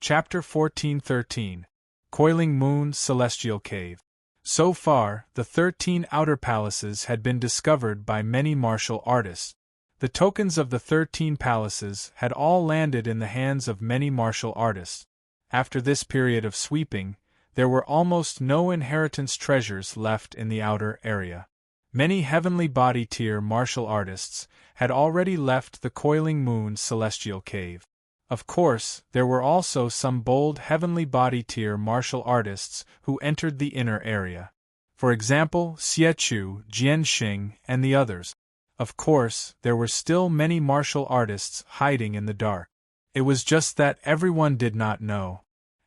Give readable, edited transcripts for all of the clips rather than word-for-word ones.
Chapter 14:13. Coiling Moon Celestial Cave. So far, the 13 outer palaces had been discovered by many martial artists. The tokens of the 13 palaces had all landed in the hands of many martial artists. After this period of sweeping, there were almost no inheritance treasures left in the outer area. Many heavenly body tier martial artists had already left the Coiling Moon Celestial Cave. Of course, there were also some bold heavenly body tier martial artists who entered the inner area. For example, Xiechu, Jianxing, and the others. Of course, there were still many martial artists hiding in the dark. It was just that everyone did not know.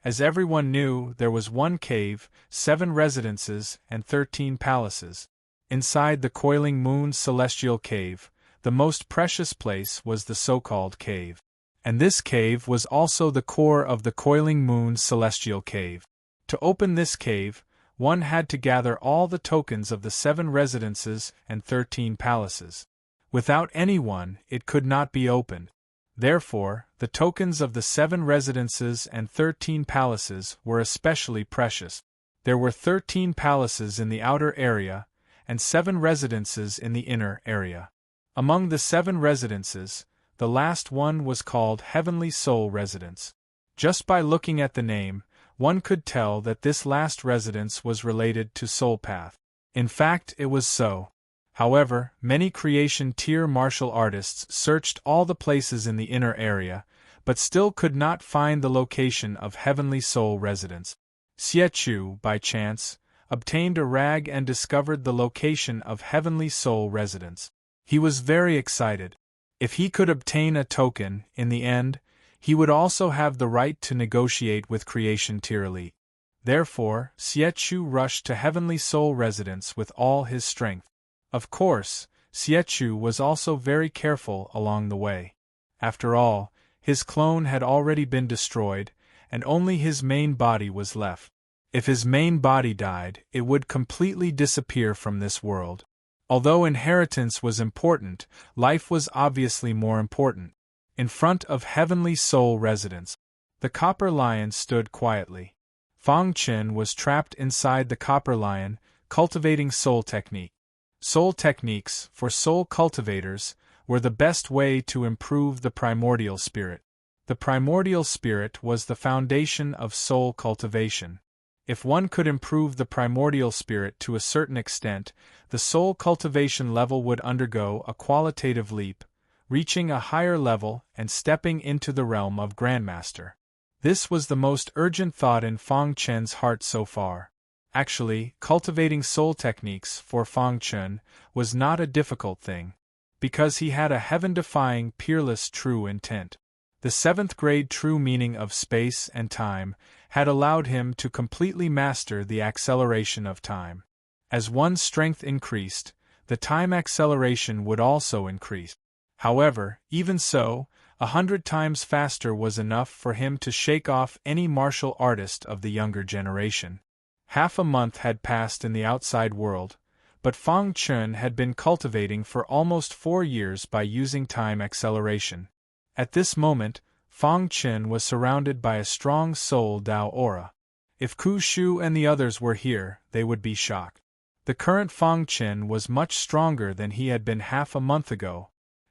As everyone knew, there was one cave, 7 residences, and 13 palaces. Inside the Coiling Moon Celestial Cave, the most precious place was the so-called cave. And this cave was also the core of the Coiling Moon Celestial Cave. To open this cave, one had to gather all the tokens of the 7 residences and 13 palaces. Without anyone, it could not be opened. Therefore, the tokens of the 7 residences and 13 palaces were especially precious. There were 13 palaces in the outer area, and 7 residences in the inner area. Among the 7 residences, the last one was called Heavenly Soul Residence. Just by looking at the name, one could tell that this last residence was related to Soul Path. In fact, it was so. However, many creation tier martial artists searched all the places in the inner area, but still could not find the location of Heavenly Soul Residence. Xiechu, by chance, obtained a rag and discovered the location of Heavenly Soul Residence. He was very excited. If he could obtain a token, in the end, he would also have the right to negotiate with Creation Tier Elite. Therefore, Xiechu rushed to Heavenly Soul Residence with all his strength. Of course, Xiechu was also very careful along the way. After all, his clone had already been destroyed, and only his main body was left. If his main body died, it would completely disappear from this world. Although inheritance was important, life was obviously more important. In front of Heavenly Soul Residence, the Copper Lion stood quietly. Fang Chen was trapped inside the Copper Lion, cultivating soul technique. Soul techniques, for soul cultivators, were the best way to improve the primordial spirit. The primordial spirit was the foundation of soul cultivation. If one could improve the primordial spirit to a certain extent, the soul cultivation level would undergo a qualitative leap, reaching a higher level and stepping into the realm of Grandmaster. This was the most urgent thought in Fang Chen's heart so far. Actually, cultivating soul techniques for Fang Chen was not a difficult thing, because he had a heaven-defying, peerless true intent. The 7th grade true meaning of space and time had allowed him to completely master the acceleration of time. As one's strength increased, the time acceleration would also increase. However, even so, 100 times faster was enough for him to shake off any martial artist of the younger generation. Half a month had passed in the outside world, but Fang Chen had been cultivating for almost 4 years by using time acceleration. At this moment, Fang Chen was surrounded by a strong soul Dao aura. If Ku Shu and the others were here, they would be shocked. The current Fang Chen was much stronger than he had been half a month ago.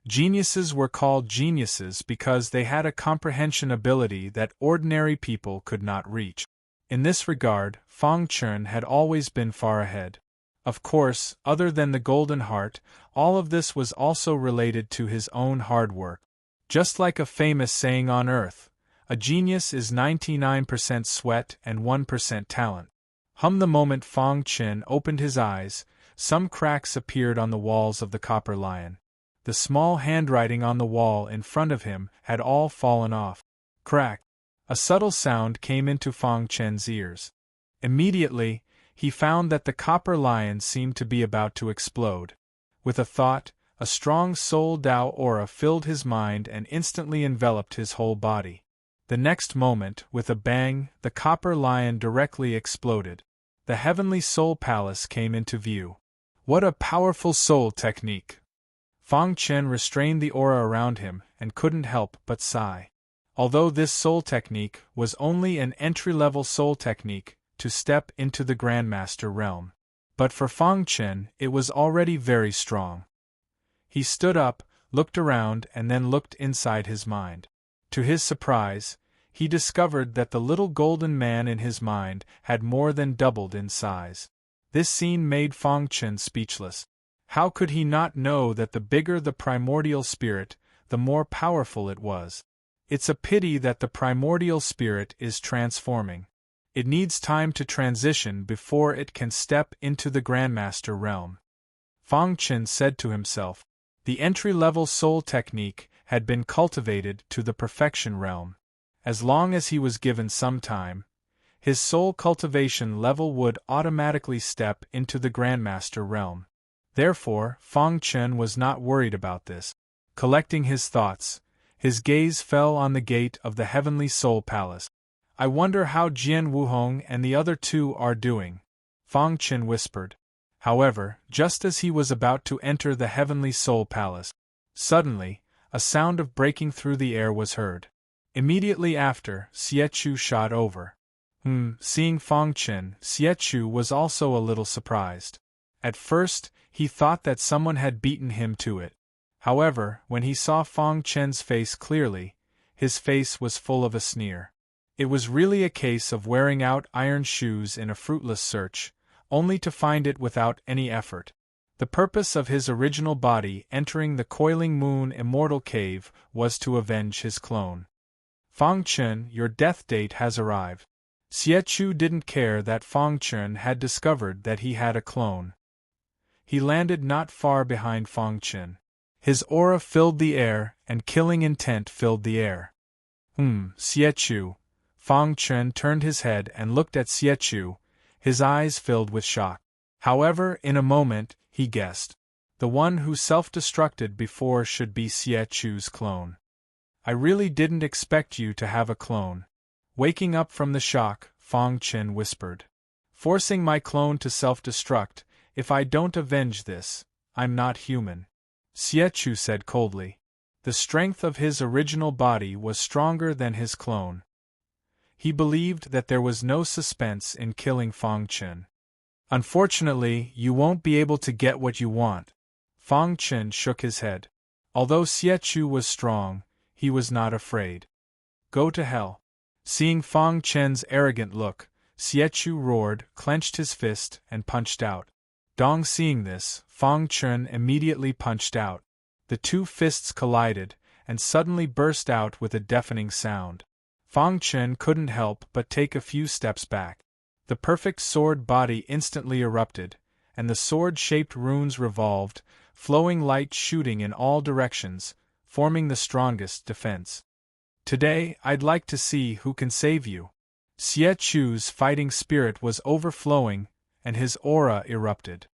Geniuses were called geniuses because they had a comprehension ability that ordinary people could not reach. In this regard, Fang Chen had always been far ahead. Of course, other than the Golden Heart, all of this was also related to his own hard work. Just like a famous saying on Earth, a genius is 99% sweat and 1% talent. The moment Fang Chen opened his eyes, some cracks appeared on the walls of the Copper Lion. The small handwriting on the wall in front of him had all fallen off. Crack! A subtle sound came into Fang Chen's ears. Immediately, he found that the Copper Lion seemed to be about to explode. With a thought, a strong soul Dao aura filled his mind and instantly enveloped his whole body. The next moment, with a bang, the Copper Lion directly exploded. The Heavenly Soul Palace came into view. What a powerful soul technique! Fang Chen restrained the aura around him and couldn't help but sigh. although this soul technique was only an entry-level soul technique to step into the Grandmaster realm. But for Fang Chen, it was already very strong. He stood up, looked around, and then looked inside his mind. To his surprise, he discovered that the little golden man in his mind had more than doubled in size. This scene made Fang Chen speechless. How could he not know that the bigger the primordial spirit, the more powerful it was? It's a pity that the primordial spirit is transforming. It needs time to transition before it can step into the Grandmaster realm. Fang Chen said to himself. The entry-level soul technique had been cultivated to the perfection realm. As long as he was given some time, his soul cultivation level would automatically step into the Grandmaster realm. Therefore, Fang Chen was not worried about this. Collecting his thoughts, his gaze fell on the gate of the Heavenly Soul Palace. I wonder how Jian Wuhong and the other two are doing, Fang Chen whispered. However, just as he was about to enter the Heavenly Soul Palace, suddenly, a sound of breaking through the air was heard. Immediately after, Xiechu shot over. Seeing Fang Chen, Xiechu was also a little surprised. At first, he thought that someone had beaten him to it. However, when he saw Fang Chen's face clearly, his face was full of a sneer. It was really a case of wearing out iron shoes in a fruitless search, only to find it without any effort. The purpose of his original body entering the Coiling Moon Immortal Cave was to avenge his clone. Fang Chen, your death date has arrived. Xiechu didn't care that Fang Chen had discovered that he had a clone. He landed not far behind Fang Chen. His aura filled the air, and killing intent filled the air. Xiechu. Fang Chen turned his head and looked at Xiechu, his eyes filled with shock. However, in a moment, he guessed. The one who self-destructed before should be Xiechu's clone. I really didn't expect you to have a clone. Waking up from the shock, Fang Chen whispered. Forcing my clone to self-destruct, if I don't avenge this, I'm not human. Xiechu said coldly. The strength of his original body was stronger than his clone. He believed that there was no suspense in killing Fang Chen. Unfortunately, you won't be able to get what you want. Fang Chen shook his head. Although Xiechu was strong, he was not afraid. Go to hell. Seeing Fang Chen's arrogant look, Xiechu roared, clenched his fist, and punched out. Dong seeing this, Fang Chen immediately punched out. The two fists collided, and suddenly burst out with a deafening sound. Fang Chen couldn't help but take a few steps back. The perfect sword body instantly erupted, and the sword-shaped runes revolved, flowing light shooting in all directions, forming the strongest defense. Today, I'd like to see who can save you. Xiechu's fighting spirit was overflowing, and his aura erupted.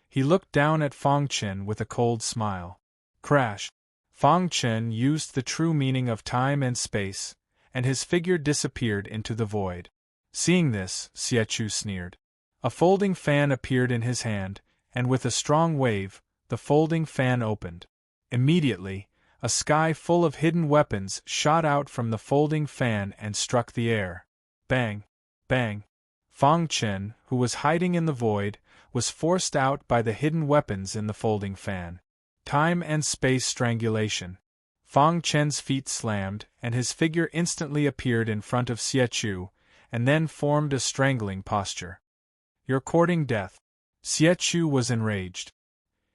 He looked down at Fang Chen with a cold smile. Crash! Fang Chen used the true meaning of time and space, and his figure disappeared into the void. Seeing this, Xiechu sneered. A folding fan appeared in his hand, and with a strong wave, the folding fan opened. Immediately, a sky full of hidden weapons shot out from the folding fan and struck the air. Bang! Bang! Fang Chen, who was hiding in the void, was forced out by the hidden weapons in the folding fan. Time and space strangulation. Fang Chen's feet slammed, and his figure instantly appeared in front of Xiechu, and then formed a strangling posture. You're courting death. Xiechu was enraged.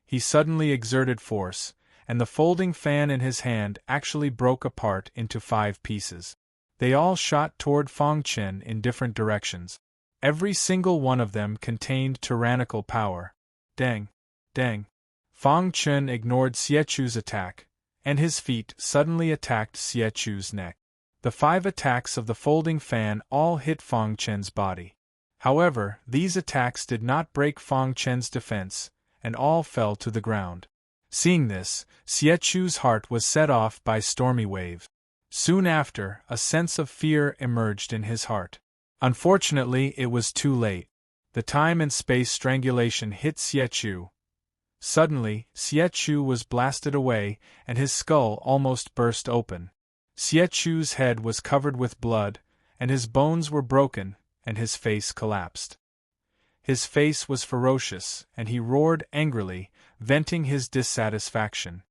He suddenly exerted force, and the folding fan in his hand actually broke apart into 5 pieces. They all shot toward Fang Chen in different directions. Every single one of them contained tyrannical power. Dang! Dang! Fang Chen ignored Xiechu's attack, and his feet suddenly attacked Xiechu's neck. The 5 attacks of the folding fan all hit Fang Chen's body. However, these attacks did not break Fang Chen's defense, and all fell to the ground. Seeing this, Xiechu's heart was set off by stormy waves. Soon after, a sense of fear emerged in his heart. Unfortunately, it was too late. The time and space strangulation hit Xiechu. Suddenly, Xiechu was blasted away, and his skull almost burst open. Xie head was covered with blood, and his bones were broken, and his face collapsed. His face was ferocious, and he roared angrily, venting his dissatisfaction.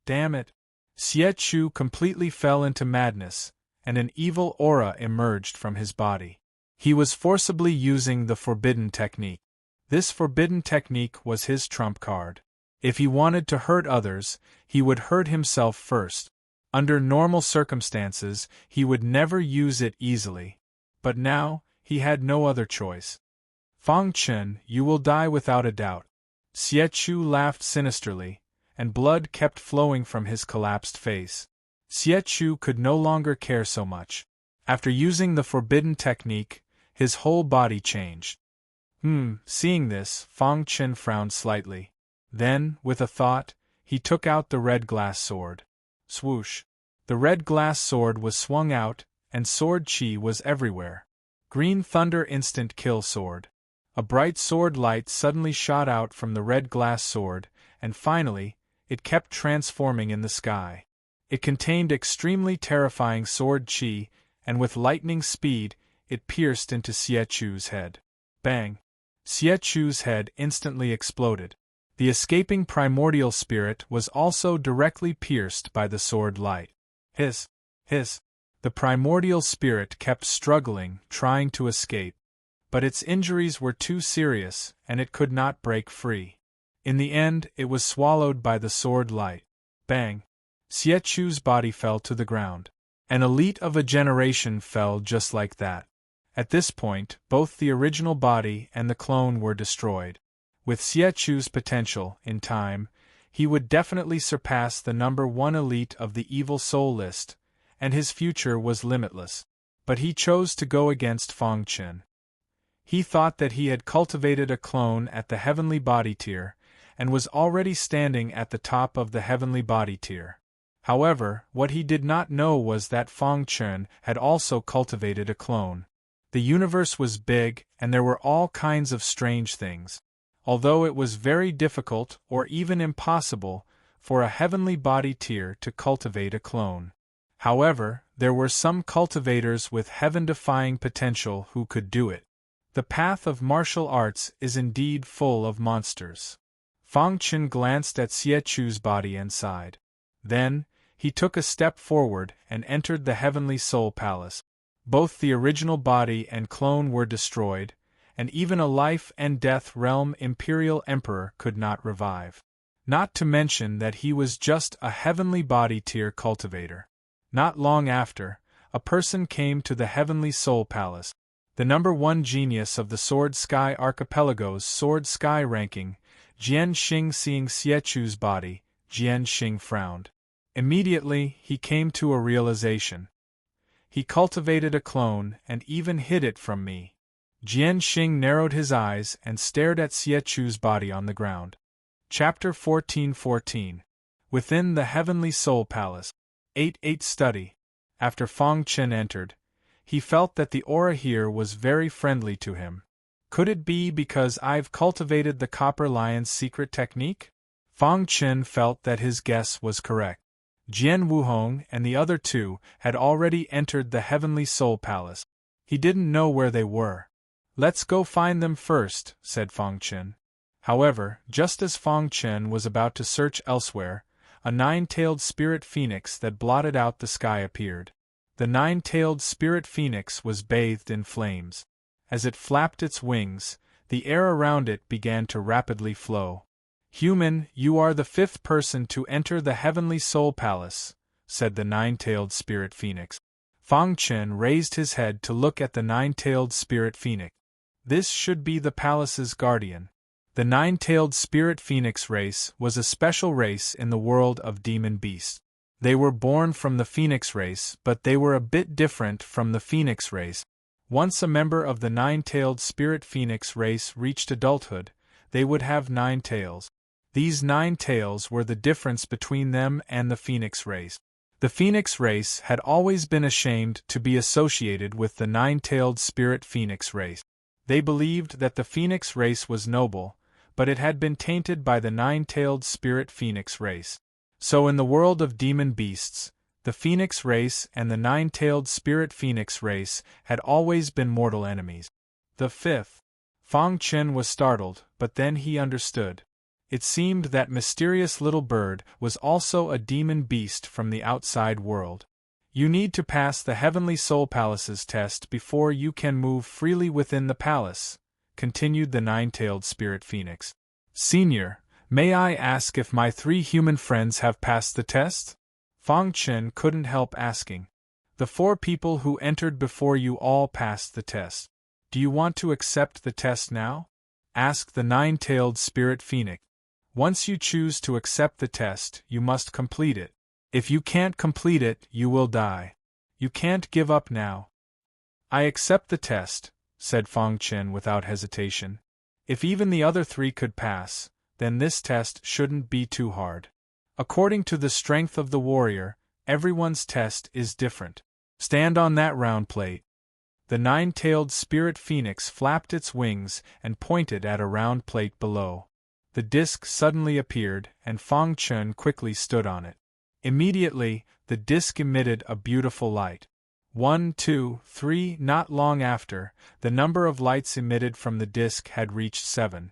Damn it! Xie completely fell into madness, and an evil aura emerged from his body. He was forcibly using the forbidden technique. This forbidden technique was his trump card. If he wanted to hurt others, he would hurt himself first. Under normal circumstances, he would never use it easily. But now, he had no other choice. Fang Chen, you will die without a doubt. Xie laughed sinisterly, and blood kept flowing from his collapsed face. Xie could no longer care so much. After using the forbidden technique, his whole body changed. Seeing this, Fang Chen frowned slightly. Then, with a thought, he took out the red glass sword. Swoosh! The red glass sword was swung out, and sword chi was everywhere. Green thunder instant kill sword. A bright sword light suddenly shot out from the red glass sword, and finally, it kept transforming in the sky. It contained extremely terrifying sword chi, and with lightning speed, it pierced into Xie head. Bang! Xie head instantly exploded. The escaping primordial spirit was also directly pierced by the sword light. Hiss! The primordial spirit kept struggling, trying to escape. But its injuries were too serious, and it could not break free. In the end, it was swallowed by the sword light. Bang! Xie body fell to the ground. An elite of a generation fell just like that. At this point, both the original body and the clone were destroyed. With Xie potential, in time, he would definitely surpass the number 1 elite of the evil soul list, and his future was limitless. But he chose to go against Fang Chen. He thought that he had cultivated a clone at the heavenly body tier, and was already standing at the top of the heavenly body tier. However, what he did not know was that Fang Chen had also cultivated a clone. The universe was big, and there were all kinds of strange things. Although it was very difficult, or even impossible, for a heavenly body tier to cultivate a clone. However, there were some cultivators with heaven-defying potential who could do it. The path of martial arts is indeed full of monsters. Fang Chen glanced at Xie body and sighed. Then, he took a step forward and entered the Heavenly Soul Palace. Both the original body and clone were destroyed, and even a life and death realm Imperial Emperor could not revive. Not to mention that he was just a heavenly body tier cultivator. Not long after, a person came to the Heavenly Soul Palace. The number 1 genius of the Sword Sky Archipelago's Sword Sky ranking, Jian Xing. Seeing Xie body, Jian Xing frowned. Immediately, he came to a realization. He cultivated a clone and even hid it from me. Jian Xing narrowed his eyes and stared at Xie body on the ground. Chapter 14:14. Within the Heavenly Soul Palace. 8-8 Study. After Fang Chen entered, he felt that the aura here was very friendly to him. Could it be because I've cultivated the Copper Lion's secret technique? Fang Chen felt that his guess was correct. Jian Wuhong and the other two had already entered the Heavenly Soul Palace. He didn't know where they were. Let's go find them first, said Fang Chen. However, just as Fang Chen was about to search elsewhere, a 9-tailed spirit phoenix that blotted out the sky appeared. The 9-tailed spirit phoenix was bathed in flames. As it flapped its wings, the air around it began to rapidly flow. Human, you are the 5th person to enter the Heavenly Soul Palace, said the 9-tailed spirit phoenix. Fang Chen raised his head to look at the 9-tailed spirit phoenix. This should be the palace's guardian. The 9-tailed spirit phoenix race was a special race in the world of demon beasts. They were born from the phoenix race, but they were a bit different from the phoenix race. Once a member of the 9-tailed spirit phoenix race reached adulthood, they would have 9 tails. These 9 tails were the difference between them and the phoenix race. The phoenix race had always been ashamed to be associated with the 9-tailed spirit phoenix race. They believed that the phoenix race was noble, but it had been tainted by the 9-tailed spirit phoenix race. So in the world of demon beasts, The Phoenix race and the nine-tailed spirit Phoenix race had always been mortal enemies. The fifth. Fang Chen was startled, but then he understood. It seemed that mysterious little bird was also a demon beast from the outside world. You need to pass the Heavenly Soul Palace's test before you can move freely within the palace, continued the nine-tailed spirit Phoenix. Senior, may I ask if my 3 human friends have passed the test? Fang Chen couldn't help asking. The 4 people who entered before you all passed the test. Do you want to accept the test now? Asked the nine-tailed spirit Phoenix. Once you choose to accept the test, you must complete it. If you can't complete it, you will die. You can't give up now. I accept the test, said Fang Chen without hesitation. If even the other 3 could pass, then this test shouldn't be too hard. According to the strength of the warrior, everyone's test is different. Stand on that round plate. The nine-tailed spirit Phoenix flapped its wings and pointed at a round plate below. The disc suddenly appeared, and Fang Chen quickly stood on it. Immediately, the disc emitted a beautiful light. 1, 2, 3. Not long after, the number of lights emitted from the disc had reached 7.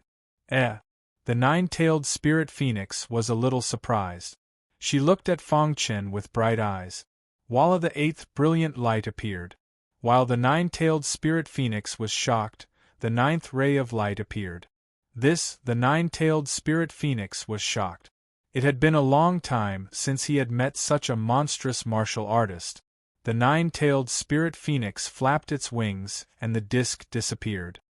The nine-tailed spirit Phoenix was a little surprised. She looked at Fang Chen with bright eyes. While the 8th brilliant light appeared. While the nine-tailed spirit Phoenix was shocked, the 9th ray of light appeared. The nine-tailed spirit Phoenix was shocked. It had been a long time since he had met such a monstrous martial artist. The nine-tailed spirit Phoenix flapped its wings, and the disc disappeared.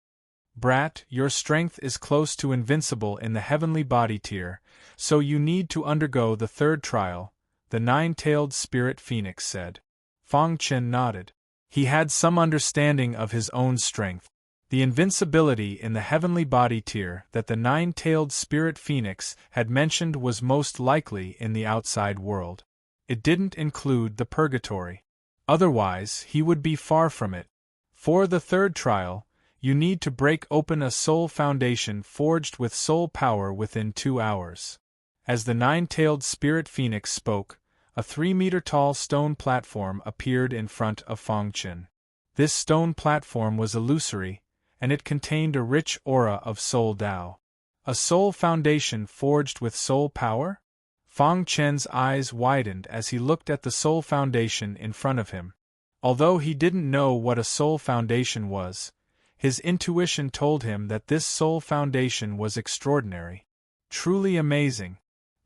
Brat, your strength is close to invincible in the heavenly body tier, so you need to undergo the 3rd trial, the nine-tailed spirit Phoenix said. Fang Chen nodded. He had some understanding of his own strength. The invincibility in the heavenly body tier that the nine-tailed spirit Phoenix had mentioned was most likely in the outside world. It didn't include the purgatory. Otherwise, he would be far from it. For the 3rd trial, you need to break open a soul foundation forged with soul power within 2 hours. As the nine-tailed spirit Phoenix spoke, a 3-meter-tall stone platform appeared in front of Fang Chen. This stone platform was illusory, and it contained a rich aura of soul Tao. A soul foundation forged with soul power? Fang Chen's eyes widened as he looked at the soul foundation in front of him. Although he didn't know what a soul foundation was, his intuition told him that this soul foundation was extraordinary. Truly amazing.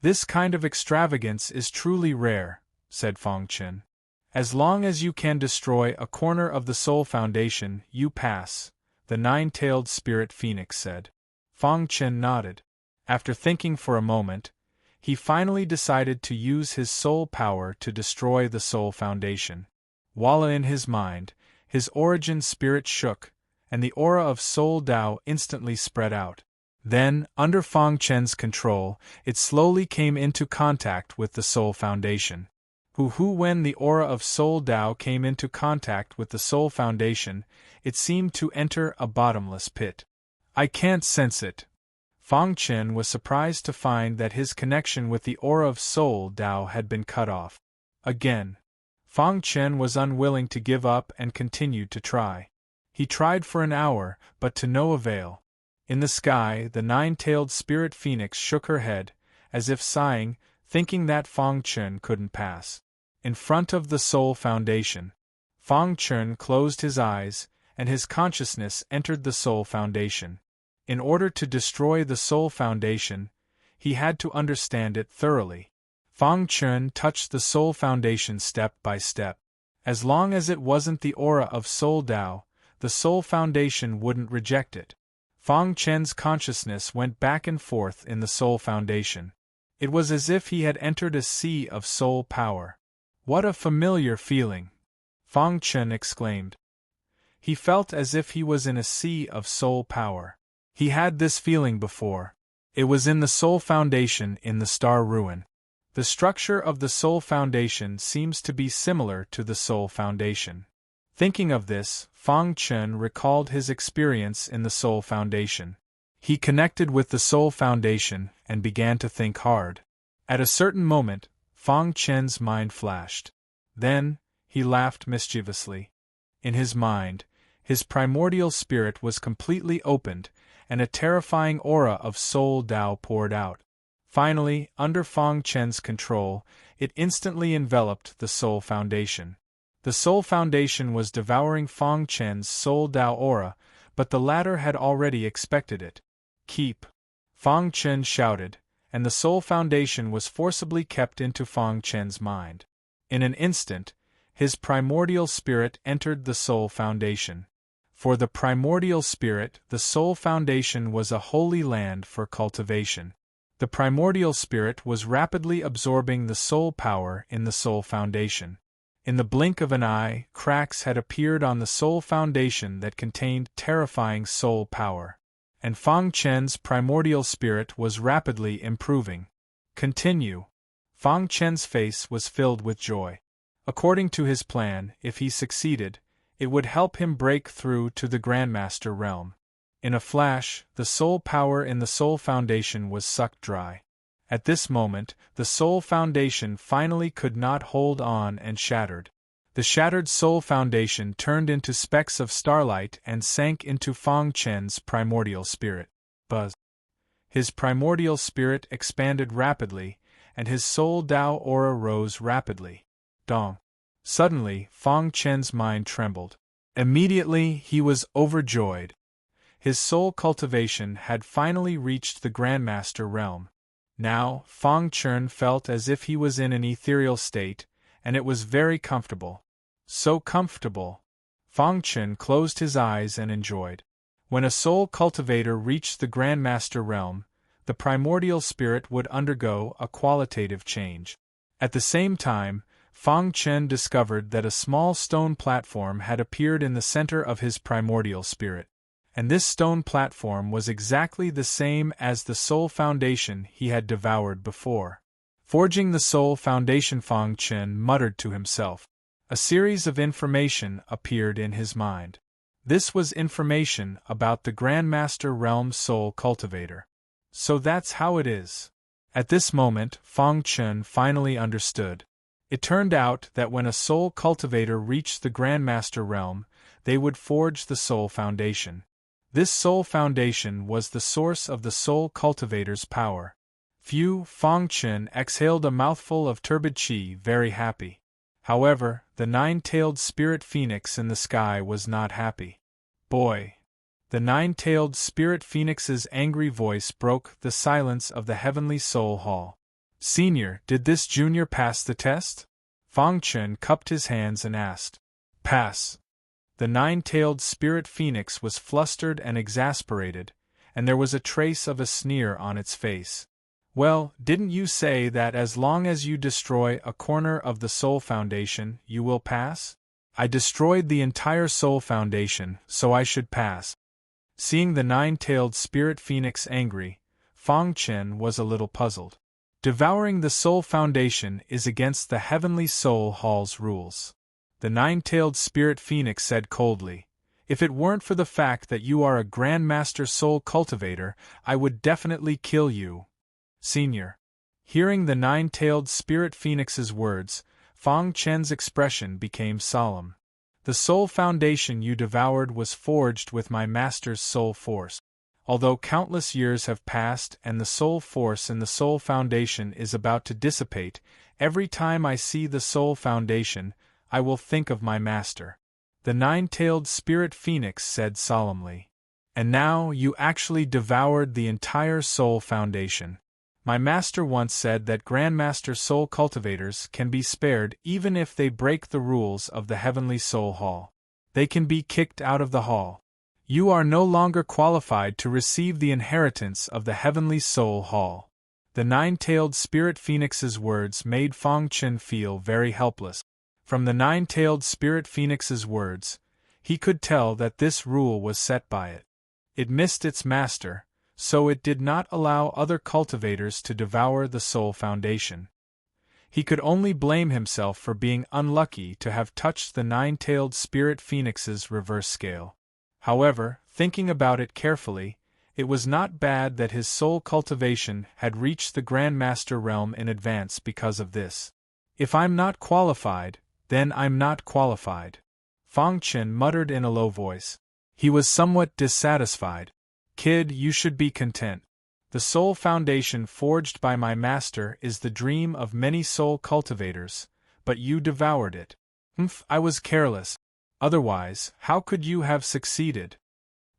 This kind of extravagance is truly rare, said Fang Chen. As long as you can destroy a corner of the soul foundation, you pass, the nine-tailed spirit Phoenix said. Fang Chen nodded. After thinking for a moment, he finally decided to use his soul power to destroy the soul foundation. While in his mind, his origin spirit shook, and the aura of soul Tao instantly spread out. Then, under Fang Chen's control, it slowly came into contact with the soul foundation. When the aura of soul Tao came into contact with the soul foundation, it seemed to enter a bottomless pit. I can't sense it. Fang Chen was surprised to find that his connection with the aura of soul Tao had been cut off. Again, Fang Chen was unwilling to give up and continued to try. He tried for an hour, but to no avail. In the sky, the nine-tailed spirit Phoenix shook her head, as if sighing, thinking that Fang Chen couldn't pass. In front of the soul foundation, Fang Chen closed his eyes, and his consciousness entered the soul foundation. In order to destroy the soul foundation, he had to understand it thoroughly. Fang Chen touched the soul foundation step by step. As long as it wasn't the aura of soul Tao, the soul foundation wouldn't reject it. Fang Chen's consciousness went back and forth in the soul foundation. It was as if he had entered a sea of soul power. What a familiar feeling! Fang Chen exclaimed. He felt as if he was in a sea of soul power. He had this feeling before. It was in the soul foundation in the star ruin. The structure of the soul foundation seems to be similar to the soul foundation. Thinking of this, Fang Chen recalled his experience in the soul foundation. He connected with the soul foundation and began to think hard. At a certain moment, Fang Chen's mind flashed. Then, he laughed mischievously. In his mind, his primordial spirit was completely opened, and a terrifying aura of Soul Tao poured out. Finally, under Fang Chen's control, it instantly enveloped the Soul Foundation. The Soul Foundation was devouring Fang Chen's Soul Tao aura, but the latter had already expected it. Keep! Fang Chen shouted, and the Soul Foundation was forcibly kept into Fang Chen's mind. In an instant, his primordial spirit entered the Soul Foundation. For the primordial spirit, the Soul Foundation was a holy land for cultivation. The primordial spirit was rapidly absorbing the soul power in the Soul Foundation. In the blink of an eye, cracks had appeared on the Soul Foundation that contained terrifying soul power. And Fang Chen's primordial spirit was rapidly improving. Continue. Fang Chen's face was filled with joy. According to his plan, if he succeeded, it would help him break through to the Grandmaster realm. In a flash, the soul power in the Soul Foundation was sucked dry. At this moment, the Soul Foundation finally could not hold on and shattered. The shattered Soul Foundation turned into specks of starlight and sank into Fang Chen's primordial spirit. Buzz. His primordial spirit expanded rapidly, and his Soul Tao aura rose rapidly. Dong. Suddenly, Fang Chen's mind trembled. Immediately, he was overjoyed. His soul cultivation had finally reached the Grandmaster realm. Now, Fang Chen felt as if he was in an ethereal state, and it was very comfortable. So comfortable. Fang Chen closed his eyes and enjoyed. When a soul cultivator reached the Grandmaster realm, the primordial spirit would undergo a qualitative change. At the same time, Fang Chen discovered that a small stone platform had appeared in the center of his primordial spirit. And this stone platform was exactly the same as the Soul Foundation he had devoured before. Forging the Soul Foundation, Fang Chen muttered to himself. A series of information appeared in his mind. This was information about the Grandmaster Realm Soul Cultivator. So that's how it is. At this moment, Fang Chen finally understood. It turned out that when a Soul Cultivator reached the Grandmaster Realm, they would forge the Soul Foundation. This Soul Foundation was the source of the Soul Cultivator's power. Phew! Fang Chen exhaled a mouthful of turbid qi, very happy. However, the nine-tailed spirit phoenix in the sky was not happy. Boy! The nine-tailed spirit phoenix's angry voice broke the silence of the heavenly soul hall. Senior, did this junior pass the test? Fang Chen cupped his hands and asked. Pass. The nine-tailed spirit phoenix was flustered and exasperated, and there was a trace of a sneer on its face. Well, didn't you say that as long as you destroy a corner of the Soul Foundation, you will pass? I destroyed the entire Soul Foundation, so I should pass. Seeing the nine-tailed spirit phoenix angry, Fang Chen was a little puzzled. Devouring the Soul Foundation is against the Heavenly Soul Hall's rules. The nine-tailed spirit phoenix said coldly, If it weren't for the fact that you are a Grandmaster Soul Cultivator, I would definitely kill you. Senior. Hearing the nine-tailed spirit phoenix's words, Fang Chen's expression became solemn. The Soul Foundation you devoured was forged with my master's soul force. Although countless years have passed and the soul force in the Soul Foundation is about to dissipate, every time I see the Soul Foundation, I will think of my master. The nine-tailed spirit phoenix said solemnly. And now you actually devoured the entire Soul Foundation. My master once said that Grandmaster Soul Cultivators can be spared even if they break the rules of the Heavenly Soul Hall. They can be kicked out of the hall. You are no longer qualified to receive the inheritance of the Heavenly Soul Hall. The nine-tailed spirit phoenix's words made Fang Chen feel very helpless. From the nine-tailed spirit phoenix's words, he could tell that this rule was set by it. It missed its master, so it did not allow other cultivators to devour the Soul Foundation. He could only blame himself for being unlucky to have touched the nine-tailed spirit phoenix's reverse scale. However, thinking about it carefully, it was not bad that his soul cultivation had reached the Grandmaster realm in advance because of this. If I'm not qualified, Then I'm not qualified. Fang Chen muttered in a low voice. He was somewhat dissatisfied. Kid, you should be content. The soul foundation forged by my master is the dream of many soul cultivators, but you devoured it. I was careless. Otherwise, how could you have succeeded?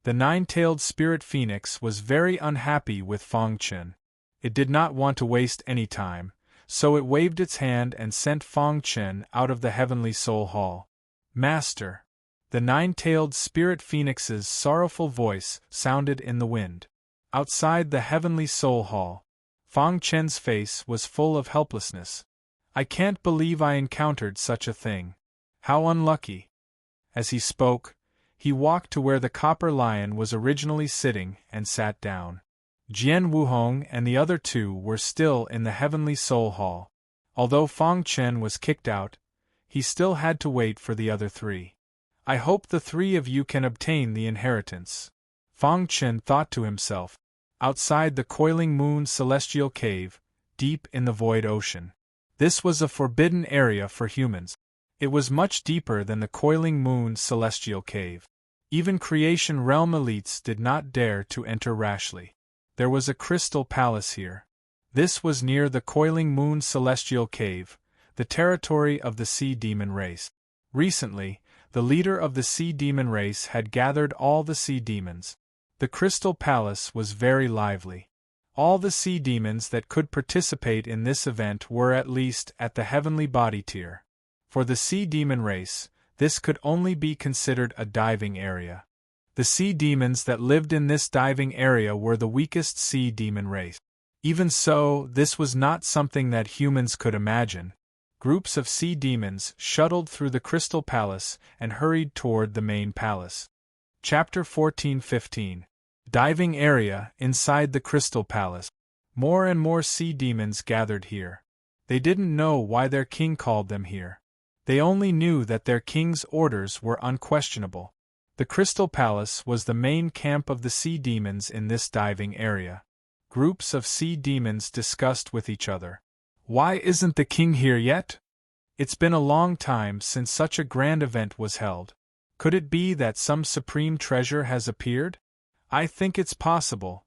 The nine-tailed spirit phoenix was very unhappy with Fang Chen. It did not want to waste any time, so it waved its hand and sent Fang Chen out of the heavenly soul hall. Master! The nine-tailed spirit phoenix's sorrowful voice sounded in the wind. Outside the heavenly soul hall, Fang Chen's face was full of helplessness. I can't believe I encountered such a thing. How unlucky. As he spoke, he walked to where the copper lion was originally sitting and sat down. Jian Wuhong and the other two were still in the heavenly soul hall. Although Fang Chen was kicked out, he still had to wait for the other three. I hope the three of you can obtain the inheritance. Fang Chen thought to himself. Outside the coiling moon celestial cave, deep in the void ocean. This was a forbidden area for humans. It was much deeper than the coiling moon celestial cave. Even creation realm elites did not dare to enter rashly. There was a crystal palace here. This was near the coiling moon celestial cave, the territory of the sea demon race. Recently, the leader of the sea demon race had gathered all the sea demons. The Crystal Palace was very lively. All the sea demons that could participate in this event were at least at the heavenly body tier. For the sea demon race, this could only be considered a diving area. The sea demons that lived in this diving area were the weakest sea demon race. Even so, this was not something that humans could imagine. Groups of sea demons shuttled through the Crystal Palace and hurried toward the main palace. Chapter 14-15. Diving area inside the Crystal Palace. More and more sea demons gathered here. They didn't know why their king called them here. They only knew that their king's orders were unquestionable. The Crystal Palace was the main camp of the sea demons in this diving area. Groups of sea demons discussed with each other. Why isn't the king here yet? It's been a long time since such a grand event was held. Could it be that some supreme treasure has appeared? I think it's possible.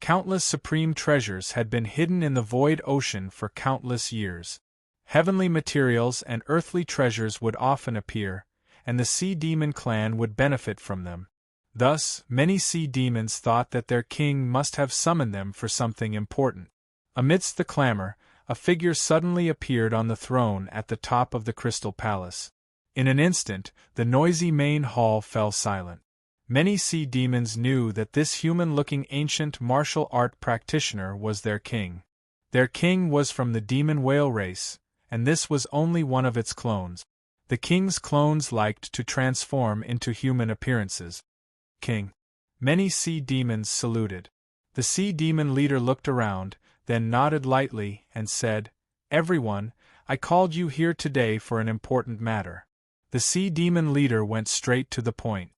Countless supreme treasures had been hidden in the void ocean for countless years. Heavenly materials and earthly treasures would often appear, and the sea demon clan would benefit from them. Thus, many sea demons thought that their king must have summoned them for something important. Amidst the clamor, a figure suddenly appeared on the throne at the top of the Crystal Palace. In an instant, the noisy main hall fell silent. Many sea demons knew that this human-looking ancient martial art practitioner was their king. Their king was from the demon whale race, and this was only one of its clones. The king's clones liked to transform into human appearances. King. Many sea demons saluted. The sea demon leader looked around, then nodded lightly and said, "Everyone, I called you here today for an important matter." The sea demon leader went straight to the point.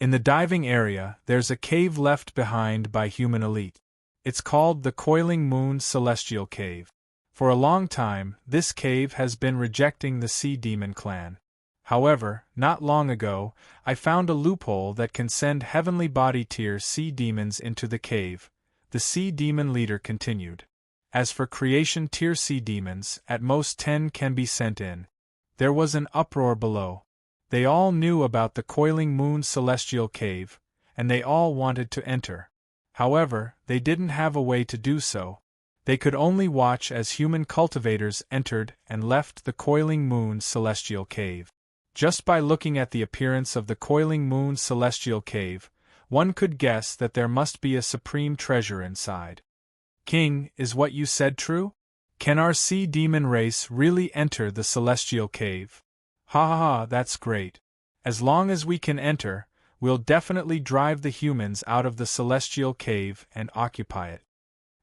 In the diving area, there's a cave left behind by human elite. It's called the Coiling Moon Celestial Cave. For a long time, this cave has been rejecting the Sea Demon clan. However, not long ago, I found a loophole that can send heavenly body tier sea demons into the cave, the Sea Demon leader continued. As for creation tier sea demons, at most 10 can be sent in. There was an uproar below. They all knew about the Coiling Moon Celestial Cave, and they all wanted to enter. However, they didn't have a way to do so. They could only watch as human cultivators entered and left the Coiling Moon Celestial Cave. Just by looking at the appearance of the Coiling Moon Celestial Cave, one could guess that there must be a supreme treasure inside. King, is what you said true? Can our sea demon race really enter the Celestial Cave? Ha ha ha, that's great. As long as we can enter, we'll definitely drive the humans out of the Celestial Cave and occupy it.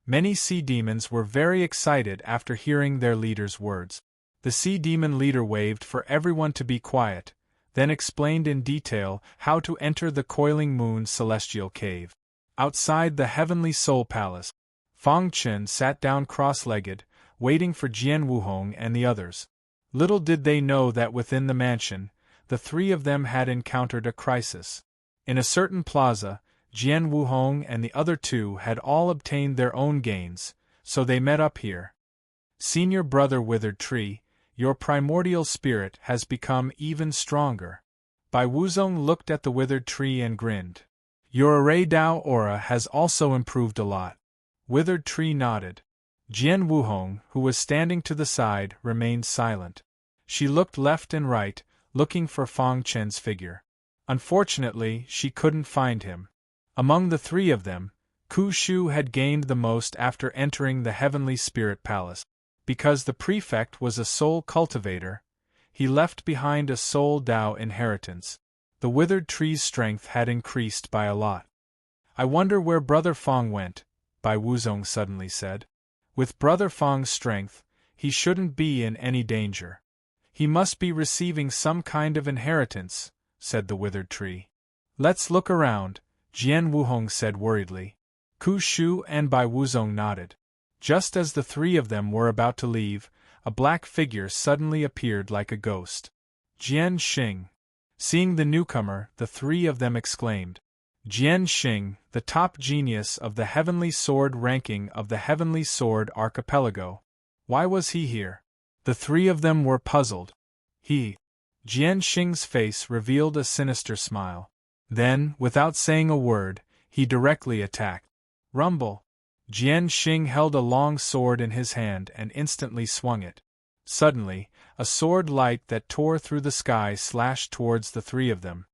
Many sea demons were very excited after hearing their leader's words. The sea demon leader waved for everyone to be quiet, then explained in detail how to enter the Coiling Moon Celestial Cave. Outside the Heavenly Soul Palace, Fang Chen sat down cross-legged, waiting for Jian Wuhong and the others. Little did they know that within the mansion, the three of them had encountered a crisis. In a certain plaza, Jian Wuhong and the other two had all obtained their own gains, so they met up here. Senior brother Withered Tree, your primordial spirit has become even stronger. Bai Wuzong looked at the Withered Tree and grinned. Your Array Dao aura has also improved a lot. Withered Tree nodded. Jian Wuhong, who was standing to the side, remained silent. She looked left and right, looking for Fang Chen's figure. Unfortunately, she couldn't find him. Among the three of them, Ku Shu had gained the most after entering the Heavenly Spirit Palace. Because the prefect was a soul cultivator, he left behind a soul Dao inheritance. The Withered Tree's strength had increased by a lot. I wonder where Brother Fang went, Bai Wuzong suddenly said. With Brother Fang's strength, he shouldn't be in any danger. He must be receiving some kind of inheritance, said the Withered Tree. Let's look around, Jian Wuhong said worriedly. Ku Shu and Bai Wuzong nodded. Just as the three of them were about to leave, a black figure suddenly appeared like a ghost. Jian Xing. Seeing the newcomer, the three of them exclaimed. Jian Xing, the top genius of the Heavenly Sword ranking of the Heavenly Sword Archipelago. Why was he here? The three of them were puzzled. Jian Xing's face revealed a sinister smile. Then, without saying a word, he directly attacked. Rumble! Jian Xing held a long sword in his hand and instantly swung it. Suddenly, a sword light that tore through the sky slashed towards the three of them.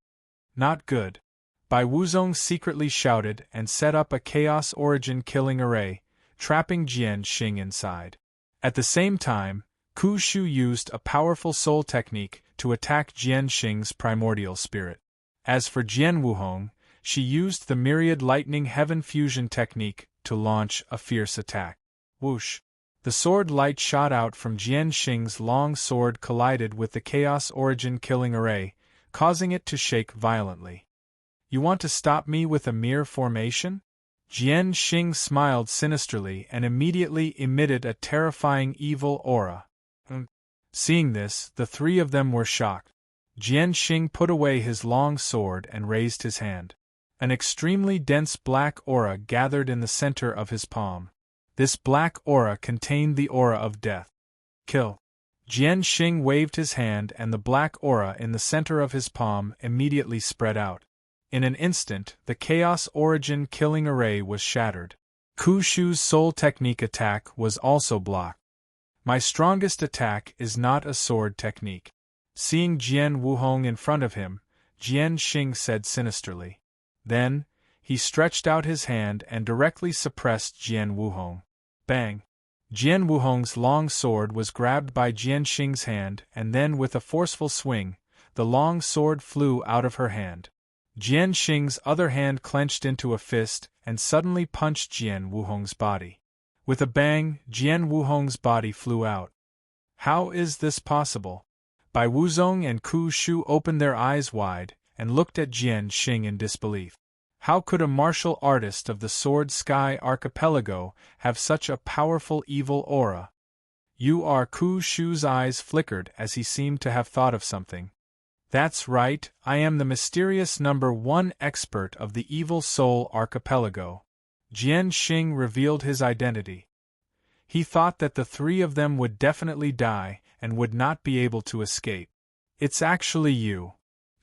Not good. Bai Wuzong secretly shouted and set up a Chaos Origin killing array, trapping Jian Xing inside. At the same time, Ku Shu used a powerful soul technique to attack Jian Xing's primordial spirit. As for Jian Wuhong, she used the Myriad Lightning Heaven Fusion technique to launch a fierce attack. Whoosh! The sword light shot out from Jian Xing's long sword collided with the Chaos Origin killing array, causing it to shake violently. You want to stop me with a mere formation? Jian Xing smiled sinisterly and immediately emitted a terrifying evil aura. Seeing this, the three of them were shocked. Jian Xing put away his long sword and raised his hand. An extremely dense black aura gathered in the center of his palm. This black aura contained the aura of death. Kill. Jian Xing waved his hand and the black aura in the center of his palm immediately spread out. In an instant, the Chaos Origin killing array was shattered. Ku Shu's soul technique attack was also blocked. My strongest attack is not a sword technique. Seeing Jian Wuhong in front of him, Jian Xing said sinisterly. Then, he stretched out his hand and directly suppressed Jian Wuhong. Bang! Jian Wuhong's long sword was grabbed by Jian Xing's hand and then with a forceful swing, the long sword flew out of her hand. Jian Xing's other hand clenched into a fist and suddenly punched Jian Wuhong's body. With a bang, Jian Wuhong's body flew out. How is this possible? Bai Wuzong and Ku Shu opened their eyes wide and looked at Jian Xing in disbelief. How could a martial artist of the Sword Sky Archipelago have such a powerful evil aura? Ku Shu's eyes flickered as he seemed to have thought of something. That's right, I am the mysterious #1 expert of the Evil Soul Archipelago. Jian Xing revealed his identity. He thought that the three of them would definitely die and would not be able to escape. It's actually you.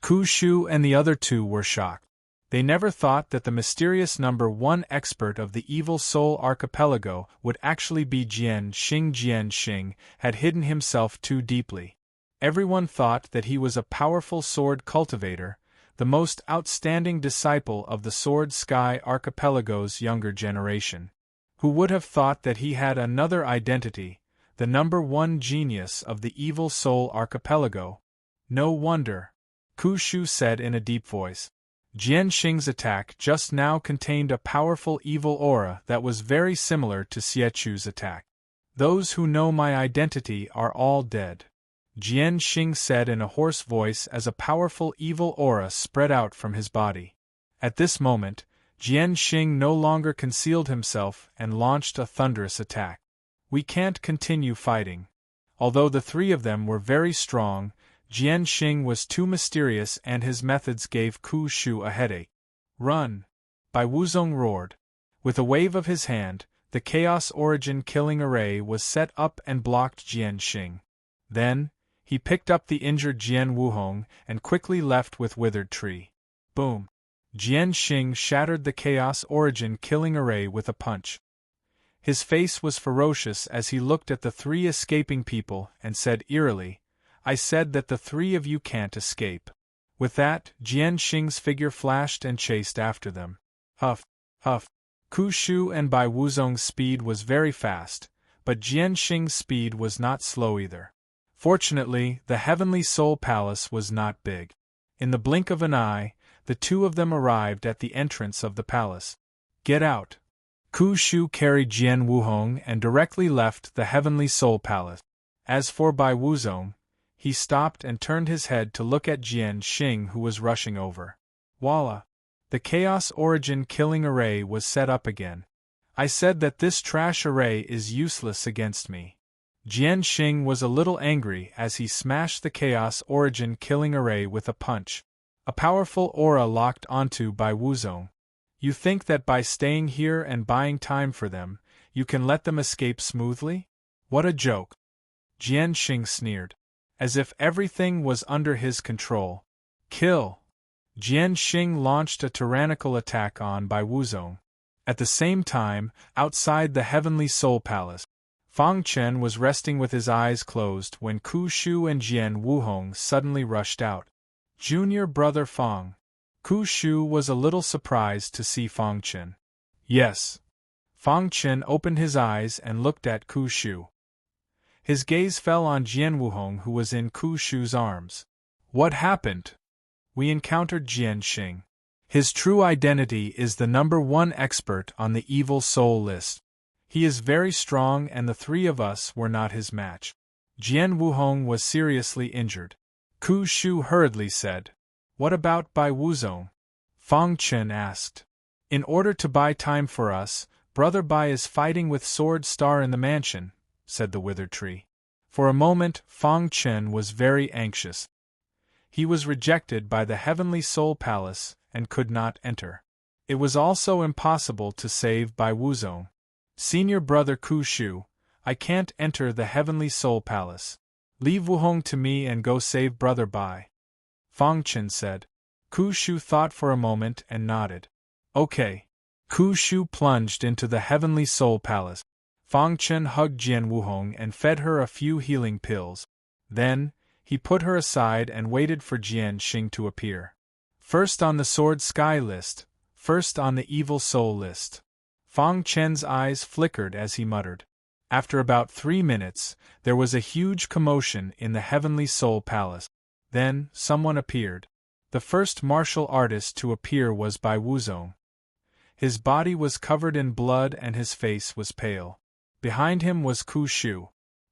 Ku Shu and the other two were shocked. They never thought that the mysterious #1 expert of the Evil Soul Archipelago would actually be Jian Xing. Jian Xing had hidden himself too deeply. Everyone thought that he was a powerful sword cultivator, the most outstanding disciple of the Sword Sky Archipelago's younger generation. Who would have thought that he had another identity, the #1 genius of the Evil Soul Archipelago? No wonder, Ku Shu said in a deep voice. Jian Xing's attack just now contained a powerful evil aura that was very similar to Xiechu's attack. Those who know my identity are all dead, Jian Xing said in a hoarse voice as a powerful evil aura spread out from his body. At this moment, Jian Xing no longer concealed himself and launched a thunderous attack. We can't continue fighting. Although the three of them were very strong, Jian Xing was too mysterious and his methods gave Ku Shu a headache. "Run!" Bai Wuzong roared. With a wave of his hand, the Chaos Origin killing array was set up and blocked Jian Xing. Then, he picked up the injured Jian Wuhong and quickly left with Withered Tree. Boom! Jian Xing shattered the Chaos Origin killing array with a punch. His face was ferocious as he looked at the three escaping people and said eerily, "I said that the three of you can't escape." With that, Jian Xing's figure flashed and chased after them. Huff, huff. Ku Shu and Bai Wuzong's speed was very fast, but Jian Xing's speed was not slow either. Fortunately, the Heavenly Soul Palace was not big. In the blink of an eye, the two of them arrived at the entrance of the palace. "Get out!" Ku Shu carried Jian Wuhong and directly left the Heavenly Soul Palace. As for Bai Wuzong, he stopped and turned his head to look at Jian Xing, who was rushing over. Voila! The Chaos Origin killing array was set up again. "I said that this trash array is useless against me." Jian Xing was a little angry as he smashed the Chaos Origin killing array with a punch. A powerful aura locked onto Bai Wuzong. "You think that by staying here and buying time for them, you can let them escape smoothly? What a joke!" Jian Xing sneered. As if everything was under his control. "Kill!" Jian Xing launched a tyrannical attack on Bai Wuzong. At the same time, outside the Heavenly Soul Palace, Fang Chen was resting with his eyes closed when Ku Shu and Jian Wuhong suddenly rushed out. "Junior brother Fang." Ku Shu was a little surprised to see Fang Chen. "Yes." Fang Chen opened his eyes and looked at Ku Shu. His gaze fell on Jian Wuhong, who was in Ku Shu's arms. "What happened?" "We encountered Jian Xing. His true identity is the #1 expert on the evil soul list. He is very strong and the three of us were not his match." Jian Wuhong was seriously injured. Ku Shu hurriedly said, "What about Bai Wuzong?" Fang Chen asked. "In order to buy time for us, Brother Bai is fighting with Sword Star in the mansion," said the Withered Tree. For a moment, Fang Chen was very anxious. He was rejected by the Heavenly Soul Palace and could not enter. It was also impossible to save Bai Wuzong. "Senior brother Ku Shu, I can't enter the Heavenly Soul Palace. Leave Wuhong to me and go save Brother Bai," Fang Chen said. Ku Shu thought for a moment and nodded. "Okay." Ku Shu plunged into the Heavenly Soul Palace. Fang Chen hugged Jian Wuhong and fed her a few healing pills. Then, he put her aside and waited for Jian Xing to appear. "First on the Sword Sky list, first on the Evil Soul list." Fang Chen's eyes flickered as he muttered. After about 3 minutes, there was a huge commotion in the Heavenly Soul Palace. Then, someone appeared. The first martial artist to appear was Bai Wuzong. His body was covered in blood and his face was pale. Behind him was Ku Shu.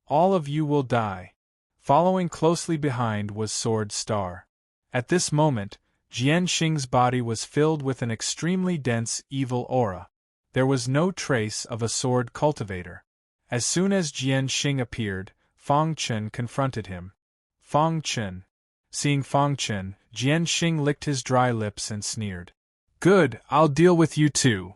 "All of you will die." Following closely behind was Sword Star. At this moment, Jian Xing's body was filled with an extremely dense evil aura. There was no trace of a sword cultivator. As soon as Jian Xing appeared, Fang Chen confronted him. "Fang Chen." Seeing Fang Chen, Jian Xing licked his dry lips and sneered. "Good, I'll deal with you too."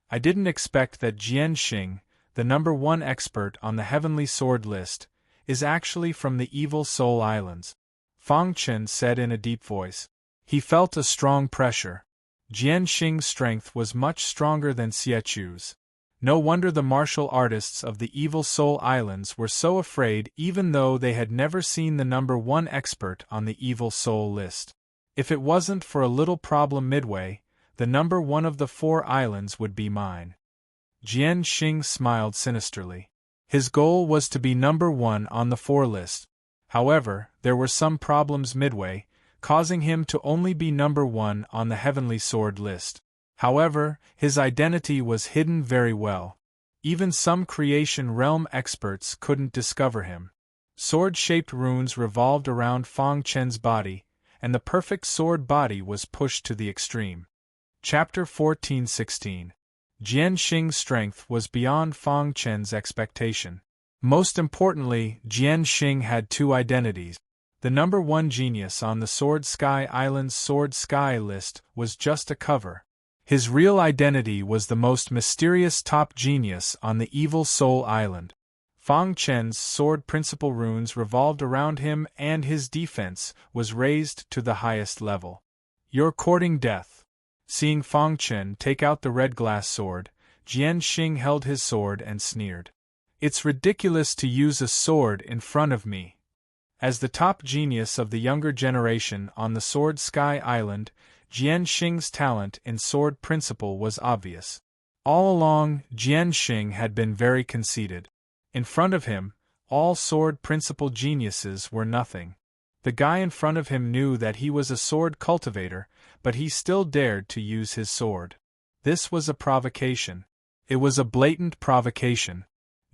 I didn't expect that Jian Xing, the #1 expert on the Heavenly Sword list, is actually from the Evil Soul Islands, Fang Chen said in a deep voice. He felt a strong pressure. Jian Xing's strength was much stronger than Xiechu's. No wonder the martial artists of the Evil Soul Islands were so afraid, even though they had never seen the #1 expert on the Evil Soul list. If it wasn't for a little problem midway, the #1 of the 4 islands would be mine. Jian Xing smiled sinisterly. His goal was to be #1 on the 4 list. However, there were some problems midway, causing him to only be #1 on the Heavenly Sword list. However, his identity was hidden very well. Even some Creation Realm experts couldn't discover him. Sword-shaped runes revolved around Fang Chen's body, and the perfect sword body was pushed to the extreme. Chapter 14-16. Jian Xing's strength was beyond Fang Chen's expectation. Most importantly, Jian Xing had two identities. The number 1 genius on the Sword Sky Island's Sword Sky list was just a cover. His real identity was the most mysterious top genius on the Evil Soul Island. Fang Chen's sword principle runes revolved around him and his defense was raised to the highest level. You're courting death. Seeing Fang Chen take out the red glass sword, Jian Xing held his sword and sneered. It's ridiculous to use a sword in front of me. As the top genius of the younger generation on the Sword Sky Island, Jian Xing's talent in sword principle was obvious. All along, Jian Xing had been very conceited. In front of him, all sword principle geniuses were nothing. The guy in front of him knew that he was a sword cultivator, but he still dared to use his sword. This was a provocation. It was a blatant provocation.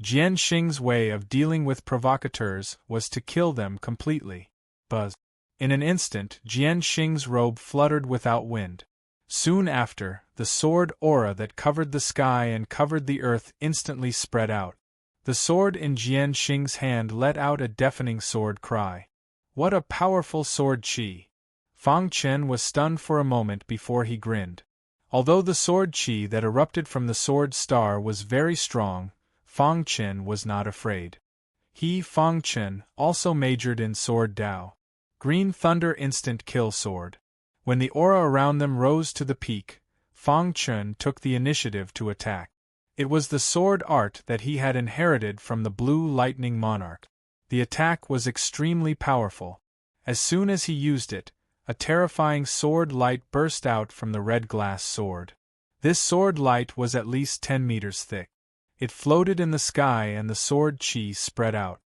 Jian Xing's way of dealing with provocateurs was to kill them completely. Buzz. In an instant, Jian Xing's robe fluttered without wind. Soon after, the sword aura that covered the sky and covered the earth instantly spread out. The sword in Jian Xing's hand let out a deafening sword cry. What a powerful sword qi! Fang Chen was stunned for a moment before he grinned. Although the sword qi that erupted from the sword star was very strong, Fang Chen was not afraid. He, Fang Chen, also majored in sword Dao. Green Thunder Instant Kill Sword. When the aura around them rose to the peak, Fang Chen took the initiative to attack. It was the sword art that he had inherited from the Blue Lightning Monarch. The attack was extremely powerful. As soon as he used it, a terrifying sword light burst out from the red glass sword. This sword light was at least 10 meters thick. It floated in the sky and the sword qi spread out.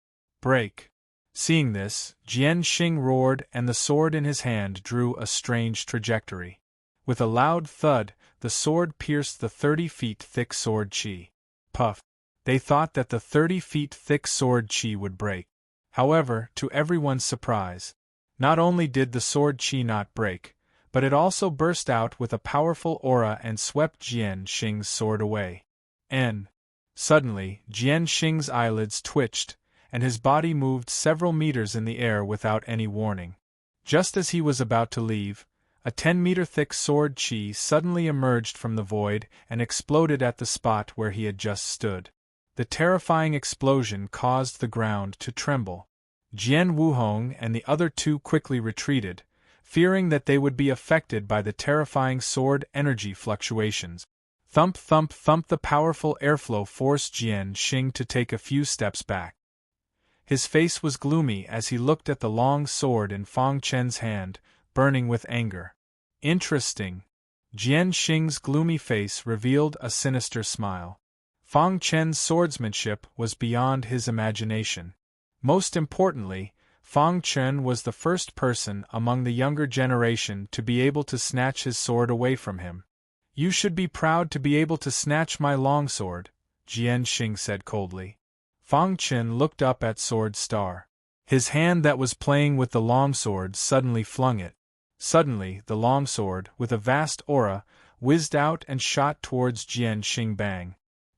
Break! Seeing this, Jian Xing roared and the sword in his hand drew a strange trajectory. With a loud thud, the sword pierced the 30 feet thick sword qi. Puff! They thought that the 30 feet thick sword qi would break. However, to everyone's surprise, not only did the sword qi not break, but it also burst out with a powerful aura and swept Jian Xing's sword away. Suddenly, Jian Xing's eyelids twitched, and his body moved several meters in the air without any warning. Just as he was about to leave, a 10-meter-thick sword qi suddenly emerged from the void and exploded at the spot where he had just stood. The terrifying explosion caused the ground to tremble. Jian Wuhong and the other two quickly retreated, fearing that they would be affected by the terrifying sword energy fluctuations. Thump thump thump, the powerful airflow forced Jian Xing to take a few steps back. His face was gloomy as he looked at the long sword in Fang Chen's hand, burning with anger. Interesting. Jian Xing's gloomy face revealed a sinister smile. Fang Chen's swordsmanship was beyond his imagination. Most importantly, Fang Chen was the first person among the younger generation to be able to snatch his sword away from him. You should be proud to be able to snatch my longsword, Jian Xing said coldly. Fang Chen looked up at Sword Star. His hand that was playing with the longsword suddenly flung it. Suddenly, the longsword, with a vast aura, whizzed out and shot towards Jian Xing. Bang!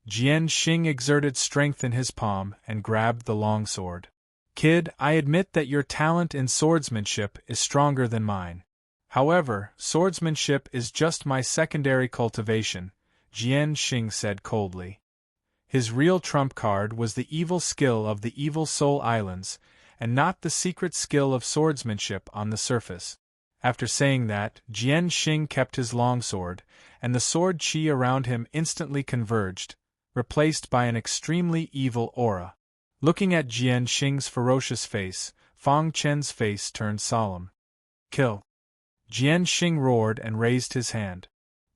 Jian Xing exerted strength in his palm and grabbed the longsword. Kid, I admit that your talent in swordsmanship is stronger than mine. However, swordsmanship is just my secondary cultivation, Jian Xing said coldly. His real trump card was the evil skill of the Evil Soul Islands, and not the secret skill of swordsmanship on the surface. After saying that, Jian Xing kept his longsword, and the sword qi around him instantly converged, replaced by an extremely evil aura. Looking at Jian Xing's ferocious face, Fang Chen's face turned solemn. Kill! Jian Xing roared and raised his hand.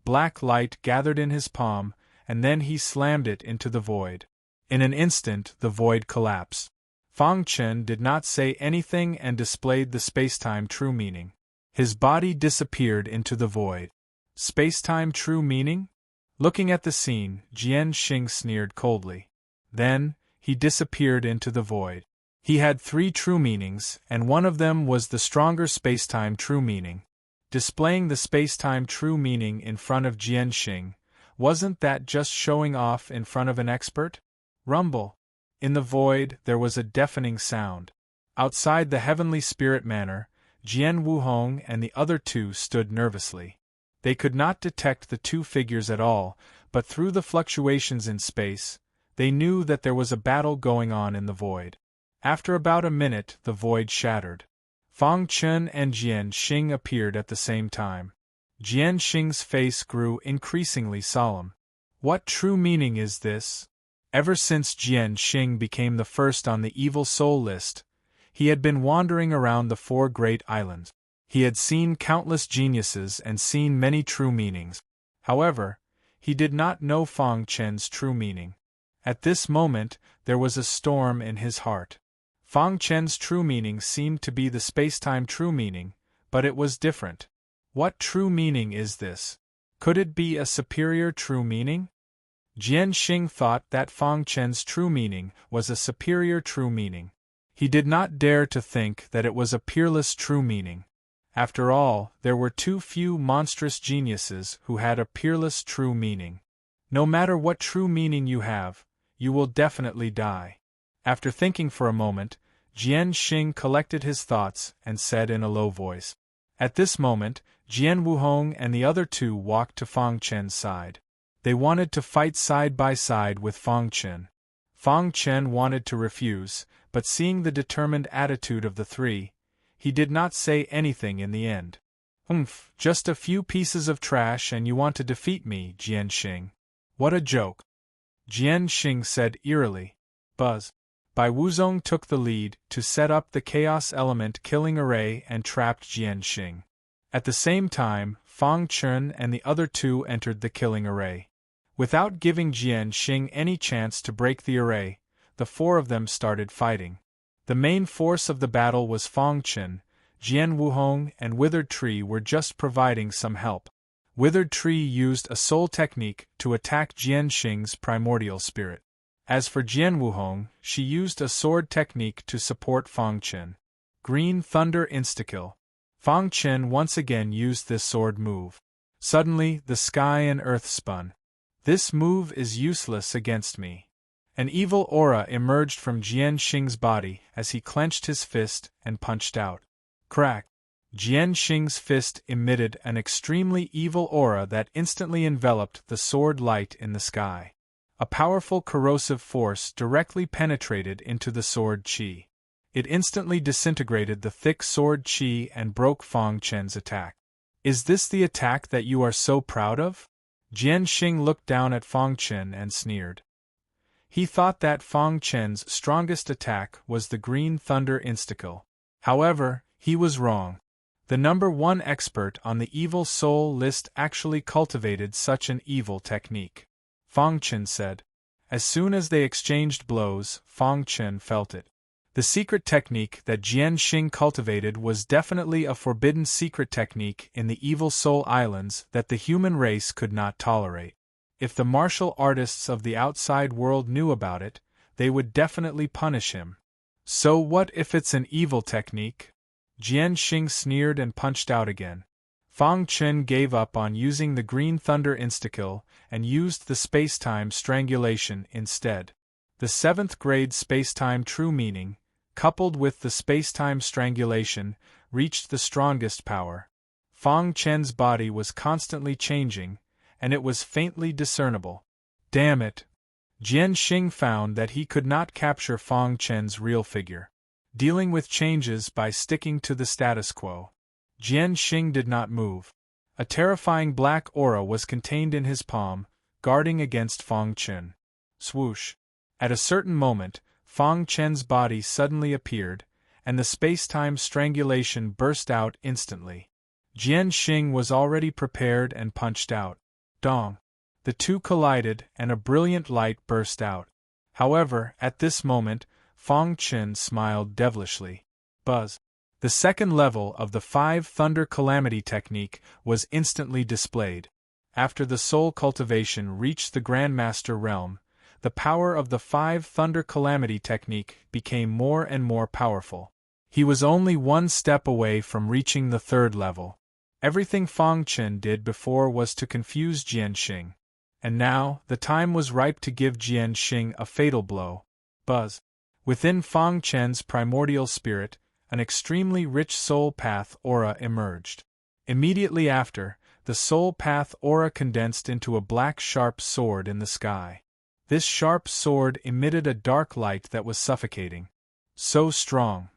Black light gathered in his palm, and then he slammed it into the void. In an instant, the void collapsed. Fang Chen did not say anything and displayed the spacetime true meaning. His body disappeared into the void. Spacetime true meaning? Looking at the scene, Jian Xing sneered coldly. Then, he disappeared into the void. He had 3 true meanings, and one of them was the stronger spacetime true meaning. Displaying the spacetime true meaning in front of Jian Xing, wasn't that just showing off in front of an expert? Rumble. In the void, there was a deafening sound. Outside the heavenly spirit manor, Jian Wuhong and the other two stood nervously. They could not detect the two figures at all, but through the fluctuations in space, they knew that there was a battle going on in the void. After about a minute, the void shattered. Fang Chen and Jian Xing appeared at the same time. Jian Xing's face grew increasingly solemn. What true meaning is this? Ever since Jian Xing became the first on the evil soul list, he had been wandering around the four great islands. He had seen countless geniuses and seen many true meanings. However, he did not know Fang Chen's true meaning. At this moment, there was a storm in his heart. Fang Chen's true meaning seemed to be the spacetime true meaning, but it was different. What true meaning is this? Could it be a superior true meaning? Jian Xing thought that Fang Chen's true meaning was a superior true meaning. He did not dare to think that it was a peerless true meaning. After all, there were too few monstrous geniuses who had a peerless true meaning. No matter what true meaning you have, you will definitely die. After thinking for a moment, Jian Xing collected his thoughts and said in a low voice. At this moment, Jian Wuhong and the other two walked to Fang Chen's side. They wanted to fight side by side with Fang Chen. Fang Chen wanted to refuse, but seeing the determined attitude of the three, he did not say anything in the end. Just a few pieces of trash and you want to defeat me, Jian Xing. What a joke. Jian Xing said eerily. Buzz. Bai Wuzong took the lead to set up the chaos element killing array and trapped Jian Xing. At the same time, Fang Chen and the other two entered the killing array. Without giving Jian Xing any chance to break the array, the four of them started fighting. The main force of the battle was Fang Chen. Jian Wuhong and Withered Tree were just providing some help. Withered Tree used a soul technique to attack Jian Xing's primordial spirit. As for Jian Wuhong, she used a sword technique to support Fang Chen. Green Thunder Instakill. Fang Chen once again used this sword move. Suddenly, the sky and earth spun. This move is useless against me. An evil aura emerged from Jian Xing's body as he clenched his fist and punched out. Crack! Jian Xing's fist emitted an extremely evil aura that instantly enveloped the sword light in the sky. A powerful corrosive force directly penetrated into the sword chi. It instantly disintegrated the thick sword chi and broke Fang Chen's attack. Is this the attack that you are so proud of? Jian Xing looked down at Fang Chen and sneered. He thought that Fang Chen's strongest attack was the Green Thunder Instakill. However, he was wrong. The #1 expert on the evil soul list actually cultivated such an evil technique. Fang Chen said. As soon as they exchanged blows, Fang Chen felt it. The secret technique that Jian Xing cultivated was definitely a forbidden secret technique in the Evil Soul Islands that the human race could not tolerate. If the martial artists of the outside world knew about it, they would definitely punish him. So what if it's an evil technique? Jian Xing sneered and punched out again. Fang Chen gave up on using the Green Thunder Instakill and used the Spacetime Strangulation instead. The 7th grade Spacetime True Meaning, coupled with the Spacetime Strangulation, reached the strongest power. Fang Chen's body was constantly changing, and it was faintly discernible. Damn it! Jian Xing found that he could not capture Fang Chen's real figure. Dealing with changes by sticking to the status quo. Jian Xing did not move. A terrifying black aura was contained in his palm, guarding against Fang Chen. Swoosh! At a certain moment, Fang Chen's body suddenly appeared, and the spacetime strangulation burst out instantly. Jian Xing was already prepared and punched out. Dong! The two collided and a brilliant light burst out. However, at this moment, Fang Chen smiled devilishly. Buzz! The second level of the 5 Thunder Calamity technique was instantly displayed. After the soul cultivation reached the Grandmaster realm, the power of the 5 Thunder Calamity technique became more and more powerful. He was only one step away from reaching the 3rd level. Everything Fang Chen did before was to confuse Jian Xing. And now, the time was ripe to give Jian Xing a fatal blow. Buzz. Within Fang Chen's primordial spirit, an extremely rich soul path aura emerged. Immediately after, the soul path aura condensed into a black sharp sword in the sky. This sharp sword emitted a dark light that was suffocating. So strong.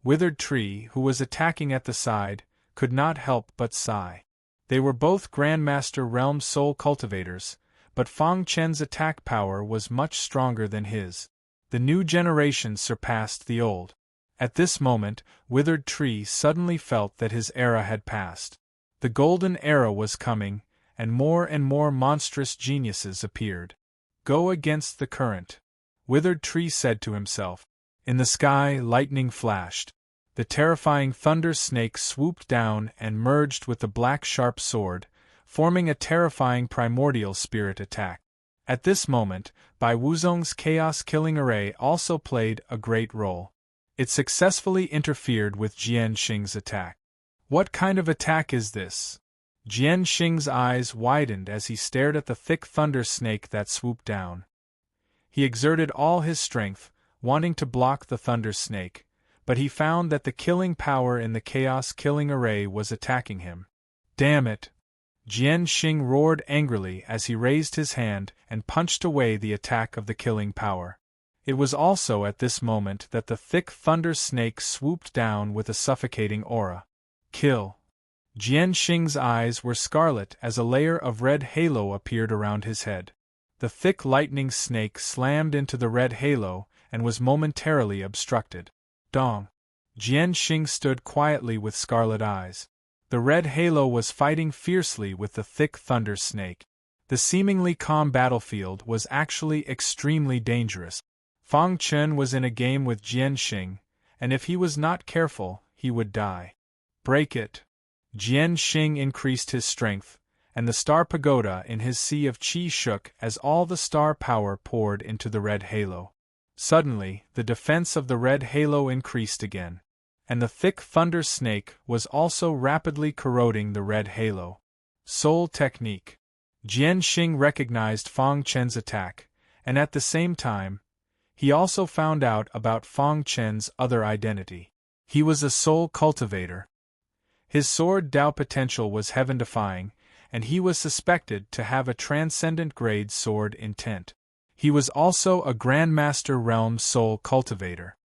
Withered Tree, who was attacking at the side, could not help but sigh. They were both Grandmaster Realm Soul Cultivators, but Fang Chen's attack power was much stronger than his. The new generation surpassed the old. At this moment, Withered Tree suddenly felt that his era had passed. The golden era was coming, and more monstrous geniuses appeared. Go against the current, Withered Tree said to himself. In the sky, lightning flashed. The terrifying thunder snake swooped down and merged with the black sharp sword, forming a terrifying primordial spirit attack. At this moment, Bai Wuzong's chaos-killing array also played a great role. It successfully interfered with Jian Xing's attack. What kind of attack is this? Jian Xing's eyes widened as he stared at the thick thunder snake that swooped down. He exerted all his strength, wanting to block the thunder snake, but he found that the killing power in the chaos-killing array was attacking him. Damn it! Jian Xing roared angrily as he raised his hand and punched away the attack of the killing power. It was also at this moment that the thick thunder snake swooped down with a suffocating aura. Kill! Jian Xing's eyes were scarlet as a layer of red halo appeared around his head. The thick lightning snake slammed into the red halo and was momentarily obstructed. Dong! Jian Xing stood quietly with scarlet eyes. The red halo was fighting fiercely with the thick thunder snake. The seemingly calm battlefield was actually extremely dangerous. Fang Chen was in a game with Jian Xing, and if he was not careful, he would die. Break it! Jian Xing increased his strength, and the star pagoda in his sea of qi shook as all the star power poured into the red halo. Suddenly, the defense of the red halo increased again, and the thick thunder snake was also rapidly corroding the red halo. Soul technique. Jian Xing recognized Fang Chen's attack, and at the same time, he also found out about Fang Chen's other identity. He was a soul cultivator. His sword Dao potential was heaven-defying, and he was suspected to have a transcendent grade sword intent. He was also a Grandmaster Realm Soul Cultivator.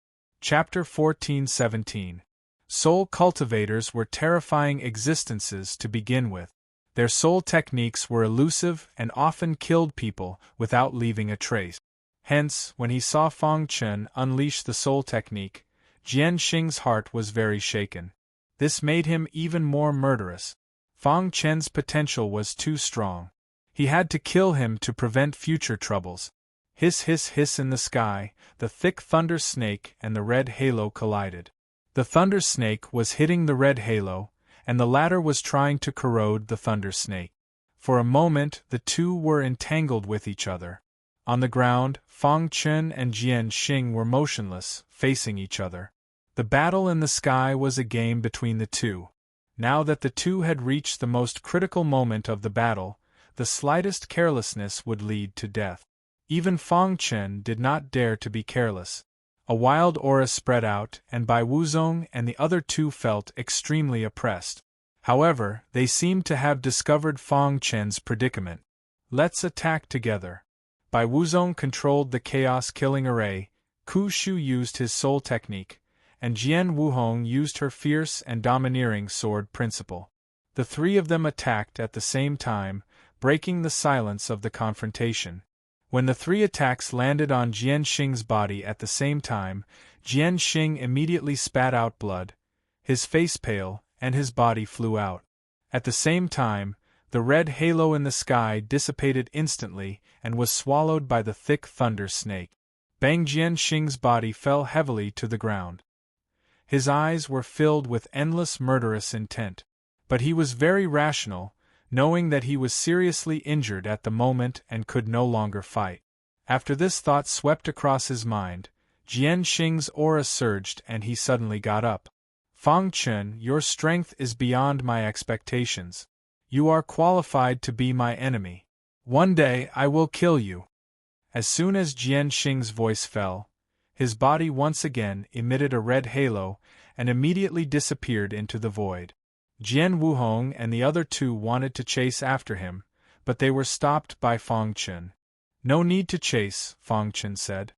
Chapter 14-17. Soul cultivators were terrifying existences to begin with. Their soul techniques were elusive and often killed people without leaving a trace. Hence, when he saw Fang Chen unleash the soul technique, Jian Xing's heart was very shaken. This made him even more murderous. Fang Chen's potential was too strong. He had to kill him to prevent future troubles. Hiss hiss hiss in the sky, the thick thunder snake and the red halo collided. The thunder snake was hitting the red halo, and the latter was trying to corrode the thunder snake. For a moment the two were entangled with each other. On the ground, Fang Chen and Jian Xing were motionless, facing each other. The battle in the sky was a game between the two. Now that the two had reached the most critical moment of the battle, the slightest carelessness would lead to death. Even Fang Chen did not dare to be careless. A wild aura spread out, and Bai Wuzong and the other two felt extremely oppressed. However, they seemed to have discovered Fang Chen's predicament. Let's attack together. Bai Wuzong controlled the chaos-killing array, Ku Shu used his soul technique, and Jian Wuhong used her fierce and domineering sword principle. The three of them attacked at the same time, breaking the silence of the confrontation. When the three attacks landed on Jian Xing's body at the same time, Jian Xing immediately spat out blood, his face pale, and his body flew out. At the same time, the red halo in the sky dissipated instantly and was swallowed by the thick thunder snake. Bang! Jian Xing's body fell heavily to the ground. His eyes were filled with endless murderous intent. But he was very rational, knowing that he was seriously injured at the moment and could no longer fight. After this thought swept across his mind, Jian Xing's aura surged and he suddenly got up. Fang Chen, your strength is beyond my expectations. You are qualified to be my enemy. One day I will kill you. As soon as Jian Xing's voice fell, His body once again emitted a red halo, and immediately disappeared into the void. Jian Wuhong and the other two wanted to chase after him, but they were stopped by Fang Chen. "No need to chase," Fang Chen said.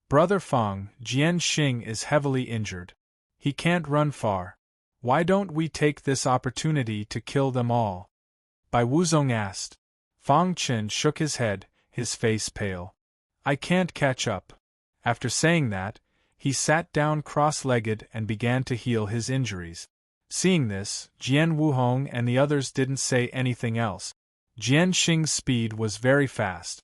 "Brother Fang, Jian Xing is heavily injured. He can't run far. Why don't we take this opportunity to kill them all?" Bai Wuzong asked. Fang Chen shook his head, his face pale. "I can't catch up." After saying that, he sat down cross-legged and began to heal his injuries. Seeing this, Jian Wuhong and the others didn't say anything else. Jian Xing's speed was very fast.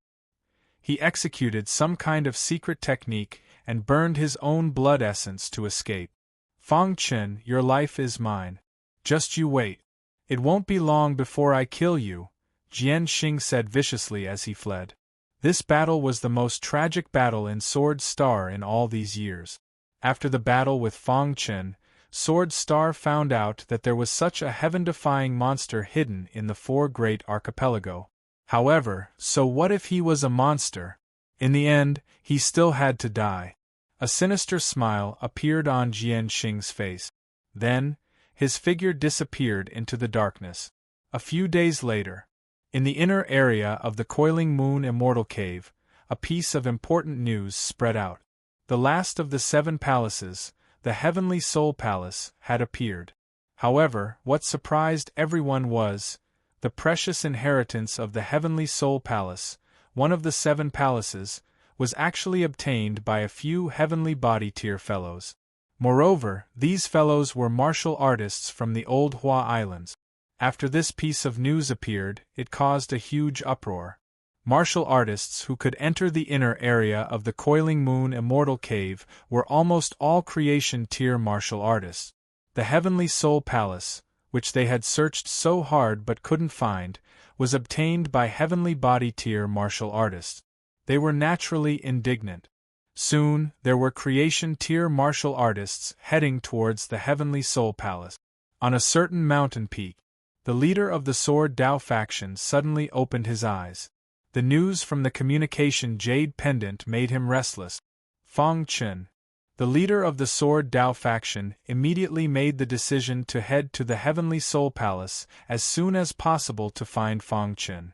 He executed some kind of secret technique and burned his own blood essence to escape. "Fang Chen, your life is mine. Just you wait. It won't be long before I kill you," Jian Xing said viciously as he fled. This battle was the most tragic battle in Sword Star in all these years. After the battle with Fang Chen, Sword Star found out that there was such a heaven-defying monster hidden in the Four Great Archipelago. However, so what if he was a monster? In the end, he still had to die. A sinister smile appeared on Jian Xing's face. Then, his figure disappeared into the darkness. A few days later, in the inner area of the Coiling Moon Immortal Cave, a piece of important news spread out. The last of the 7 palaces, the Heavenly Soul Palace, had appeared. However, what surprised everyone was the precious inheritance of the Heavenly Soul Palace, one of the 7 palaces, was actually obtained by a few Heavenly Body Tier fellows. Moreover, these fellows were martial artists from the old Hua Islands. After this piece of news appeared, it caused a huge uproar. Martial artists who could enter the inner area of the Coiling Moon Immortal Cave were almost all creation tier martial artists. The Heavenly Soul Palace, which they had searched so hard but couldn't find, was obtained by Heavenly Body Tier martial artists. They were naturally indignant. Soon, there were creation tier martial artists heading towards the Heavenly Soul Palace. On a certain mountain peak, the leader of the Sword Dao faction suddenly opened his eyes. The news from the communication Jade Pendant made him restless. Fang Chen, the leader of the Sword Dao faction, immediately made the decision to head to the Heavenly Soul Palace as soon as possible to find Fang Chen.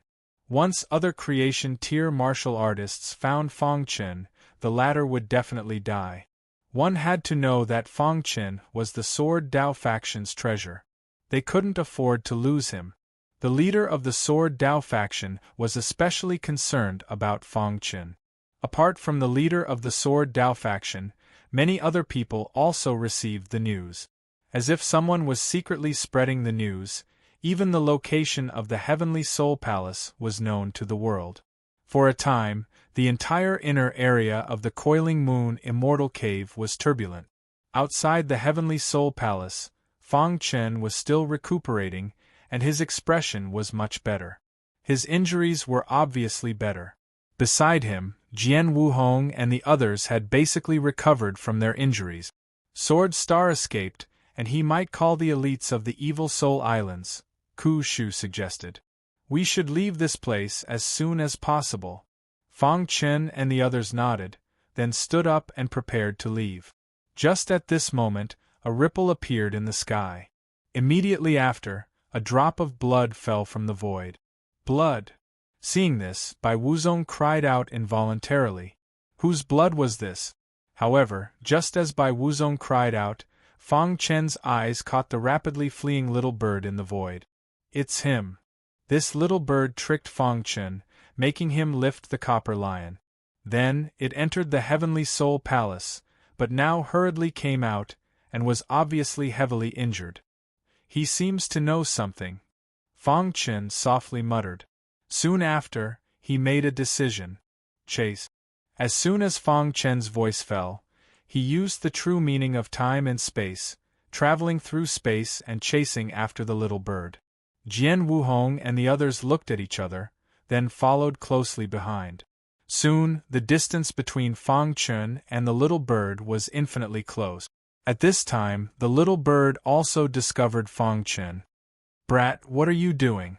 Once other creation tier martial artists found Fang Chen, the latter would definitely die. One had to know that Fang Chen was the Sword Dao faction's treasure. They couldn't afford to lose him. The leader of the Sword Dao faction was especially concerned about Fang Chen. Apart from the leader of the Sword Dao faction, many other people also received the news. As if someone was secretly spreading the news, even the location of the Heavenly Soul Palace was known to the world. For a time, the entire inner area of the Coiling Moon Immortal Cave was turbulent. Outside the Heavenly Soul Palace, Fang Chen was still recuperating, and his expression was much better. His injuries were obviously better. Beside him, Jian Wuhong and the others had basically recovered from their injuries. Sword Star escaped, and he might call the elites of the Evil Soul Islands, Ku Shu suggested. "We should leave this place as soon as possible." Fang Chen and the others nodded, then stood up and prepared to leave. Just at this moment, a ripple appeared in the sky. Immediately after, a drop of blood fell from the void. Blood! Seeing this, Bai Wuzong cried out involuntarily. Whose blood was this? However, just as Bai Wuzong cried out, Fang Chen's eyes caught the rapidly fleeing little bird in the void. It's him. This little bird tricked Fang Chen, making him lift the copper lion. Then, it entered the Heavenly Soul Palace, but now hurriedly came out, and was obviously heavily injured. He seems to know something, Fang Chen softly muttered. Soon after, he made a decision. Chase. As soon as Fang Chen's voice fell, he used the true meaning of time and space, traveling through space and chasing after the little bird. Jian Wuhong and the others looked at each other, then followed closely behind. Soon, the distance between Fang Chen and the little bird was infinitely close. At this time, the little bird also discovered Fang Chen. "Brat, what are you doing?"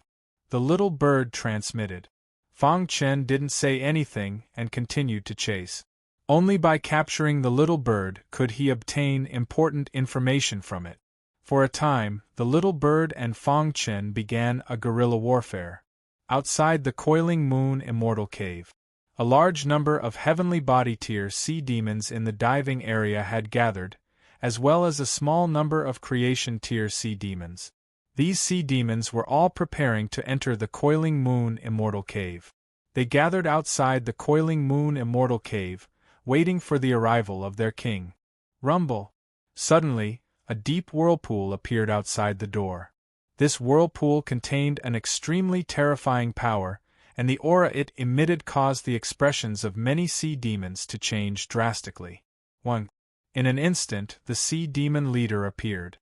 the little bird transmitted. Fang Chen didn't say anything and continued to chase. Only by capturing the little bird could he obtain important information from it. For a time, the little bird and Fong Chen began a guerrilla warfare. Outside the Coiling Moon Immortal Cave, a large number of heavenly body tier sea demons in the diving area had gathered, as well as a small number of creation tier sea demons. These sea demons were all preparing to enter the Coiling Moon Immortal Cave. They gathered outside the Coiling Moon Immortal Cave, waiting for the arrival of their king. Rumble! Suddenly, a deep whirlpool appeared outside the door. This whirlpool contained an extremely terrifying power, and the aura it emitted caused the expressions of many sea demons to change drastically. 1. In an instant, the sea demon leader appeared.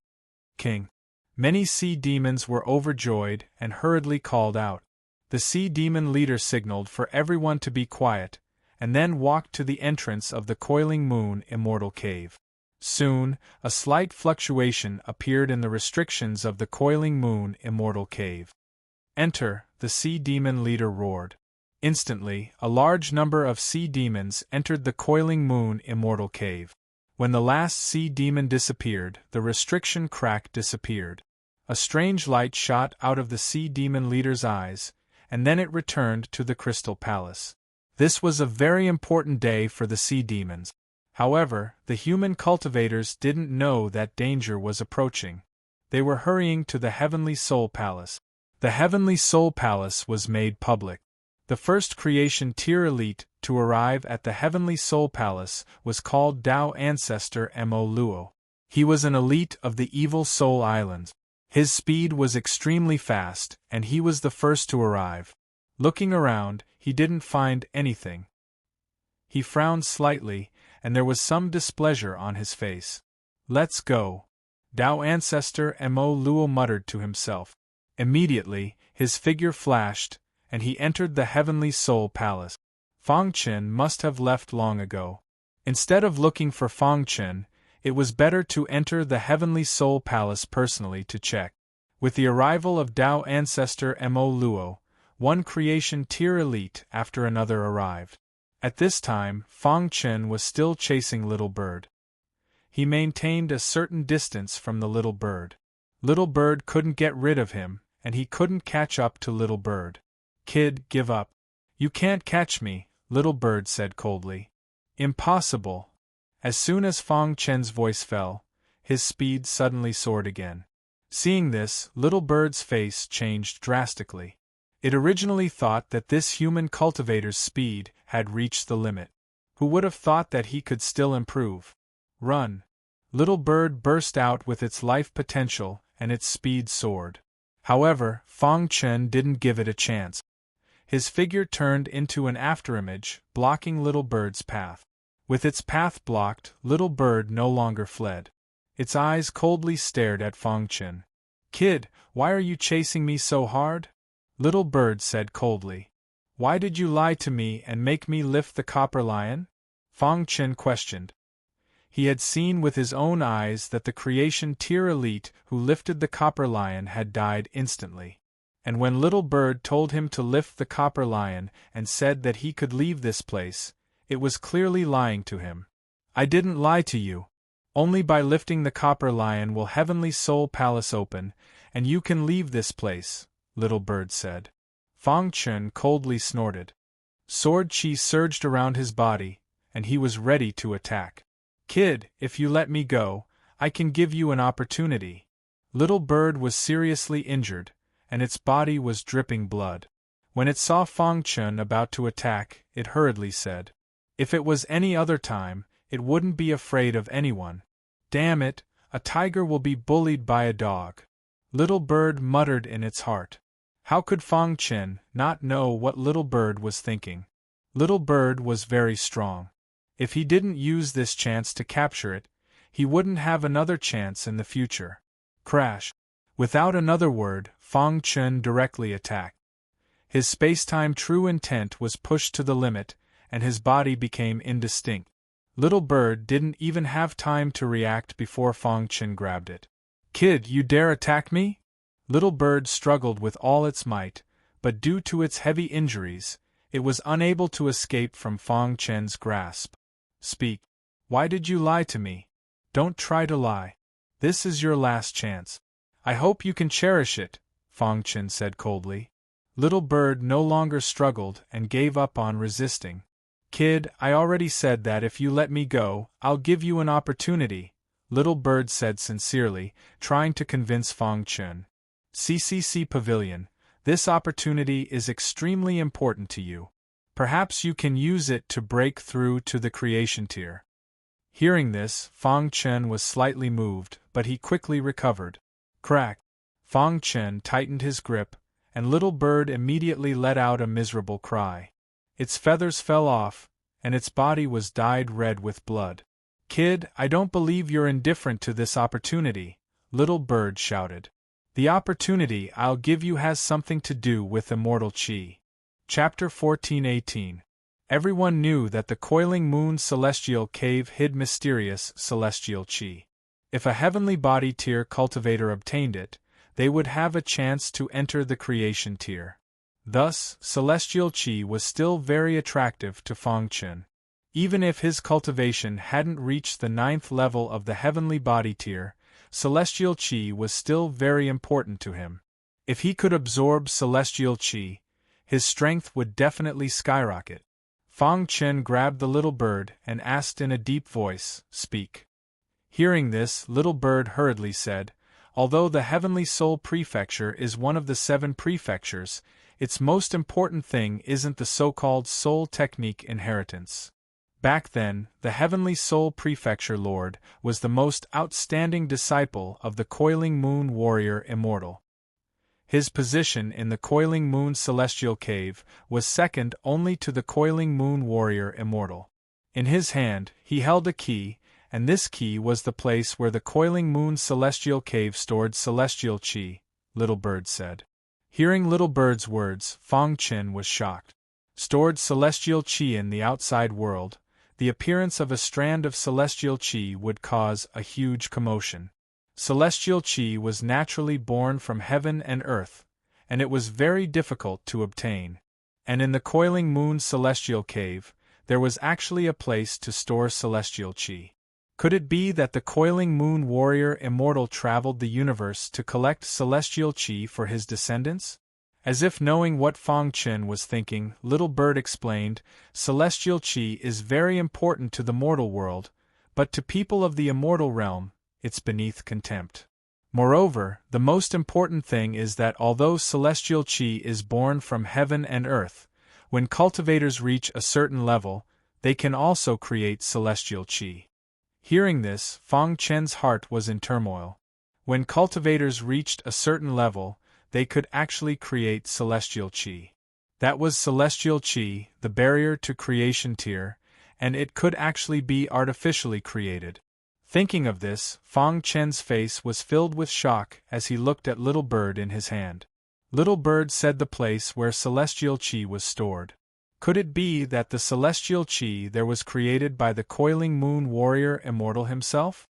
King! Many sea demons were overjoyed and hurriedly called out. The sea demon leader signaled for everyone to be quiet, and then walked to the entrance of the Coiling Moon Immortal Cave. Soon, a slight fluctuation appeared in the restrictions of the Coiling Moon Immortal Cave. Enter, the sea demon leader roared. Instantly, a large number of sea demons entered the Coiling Moon Immortal Cave. When the last sea demon disappeared, the restriction crack disappeared. A strange light shot out of the sea demon leader's eyes, and then it returned to the Crystal Palace. This was a very important day for the sea demons. However, the human cultivators didn't know that danger was approaching. They were hurrying to the Heavenly Soul Palace. The Heavenly Soul Palace was made public. The first creation tier elite to arrive at the Heavenly Soul Palace was called Tao Ancestor Mo Luo. He was an elite of the Evil Soul Islands. His speed was extremely fast, and he was the first to arrive. Looking around, he didn't find anything. He frowned slightly, and there was some displeasure on his face. Let's go. Tao Ancestor Mo Luo muttered to himself. Immediately, his figure flashed, and he entered the Heavenly Soul Palace. Fong Chen must have left long ago. Instead of looking for Fong Chen, it was better to enter the Heavenly Soul Palace personally to check. With the arrival of Tao Ancestor Mo Luo, one creation tier elite after another arrived. At this time, Fong Chen was still chasing Little Bird. He maintained a certain distance from the Little Bird. Little Bird couldn't get rid of him, and he couldn't catch up to Little Bird. Kid, give up. You can't catch me, Little Bird said coldly. Impossible. As soon as Fong Chen's voice fell, his speed suddenly soared again. Seeing this, Little Bird's face changed drastically. It originally thought that this human cultivator's speed had reached the limit. Who would have thought that he could still improve? Run! Little Bird burst out with its life potential, and its speed soared. However, Fong Chen didn't give it a chance. His figure turned into an afterimage, blocking Little Bird's path. With its path blocked, Little Bird no longer fled. Its eyes coldly stared at Fong Chen. Kid, why are you chasing me so hard? Little Bird said coldly. Why did you lie to me and make me lift the copper lion? Fong Chen questioned. He had seen with his own eyes that the creation tier elite who lifted the copper lion had died instantly. And when Little Bird told him to lift the copper lion and said that he could leave this place, it was clearly lying to him. I didn't lie to you. Only by lifting the copper lion will Heavenly Soul Palace open, and you can leave this place, Little Bird said. Fong Chen coldly snorted. Sword chi surged around his body, and he was ready to attack. Kid, if you let me go, I can give you an opportunity. Little Bird was seriously injured, and its body was dripping blood. When it saw Fong Chen about to attack, it hurriedly said, if it was any other time, it wouldn't be afraid of anyone. Damn it, a tiger will be bullied by a dog. Little Bird muttered in its heart. How could Fong Chen not know what Little Bird was thinking? Little Bird was very strong. If he didn't use this chance to capture it, he wouldn't have another chance in the future. Crash! Without another word, Fong Chen directly attacked. His space-time true intent was pushed to the limit, and his body became indistinct. Little Bird didn't even have time to react before Fong Chen grabbed it. Kid, you dare attack me? Little Bird struggled with all its might, but due to its heavy injuries, it was unable to escape from Fong Chen's grasp. Speak. Why did you lie to me? Don't try to lie. This is your last chance. I hope you can cherish it, Fang Chen said coldly. Little Bird no longer struggled and gave up on resisting. Kid, I already said that if you let me go, I'll give you an opportunity, Little Bird said sincerely, trying to convince Fang Chen. CCC Pavilion, this opportunity is extremely important to you. Perhaps you can use it to break through to the creation tier. Hearing this, Fang Chen was slightly moved, but he quickly recovered. Crack! Fang Chen tightened his grip, and Little Bird immediately let out a miserable cry. Its feathers fell off, and its body was dyed red with blood. Kid, I don't believe you're indifferent to this opportunity, Little Bird shouted. The opportunity I'll give you has something to do with immortal chi. Chapter 14:18. Everyone knew that the coiling moon celestial cave hid mysterious celestial chi. If a heavenly body tier cultivator obtained it, they would have a chance to enter the creation tier. Thus, celestial chi was still very attractive to Fang Chen. Even if his cultivation hadn't reached the 9th level of the heavenly body tier, celestial chi was still very important to him. If he could absorb celestial chi, his strength would definitely skyrocket. Fang Chen grabbed the Little Bird and asked in a deep voice, "Speak." Hearing this, Little Bird hurriedly said, "Although the Heavenly Soul Prefecture is one of the 7 prefectures, its most important thing isn't the so-called soul technique inheritance. Back then, the Heavenly Soul Prefecture Lord was the most outstanding disciple of the Coiling Moon Warrior Immortal. His position in the Coiling Moon Celestial Cave was second only to the Coiling Moon Warrior Immortal. In his hand, he held a key, and this key was the place where the Coiling Moon Celestial Cave stored celestial chi," Little Bird said. Hearing Little Bird's words, Fang Chen was shocked. Stored celestial chi in the outside world, the appearance of a strand of celestial chi would cause a huge commotion. Celestial chi was naturally born from heaven and earth, and it was very difficult to obtain. And in the Coiling Moon Celestial Cave, there was actually a place to store celestial chi. Could it be that the Coiling Moon Warrior Immortal traveled the universe to collect celestial chi for his descendants? As if knowing what Fang Chen was thinking, Little Bird explained, "Celestial chi is very important to the mortal world, but to people of the immortal realm, it's beneath contempt. Moreover, the most important thing is that although celestial chi is born from heaven and earth, when cultivators reach a certain level, they can also create celestial chi." Hearing this, Fang Chen's heart was in turmoil. When cultivators reached a certain level, they could actually create celestial chi. That was celestial chi, the barrier to creation tier, and it could actually be artificially created. Thinking of this, Fang Chen's face was filled with shock as he looked at Little Bird in his hand. Little Bird said the place where celestial chi was stored. Could it be that the celestial chi there was created by the Coiling Moon Warrior Immortal himself?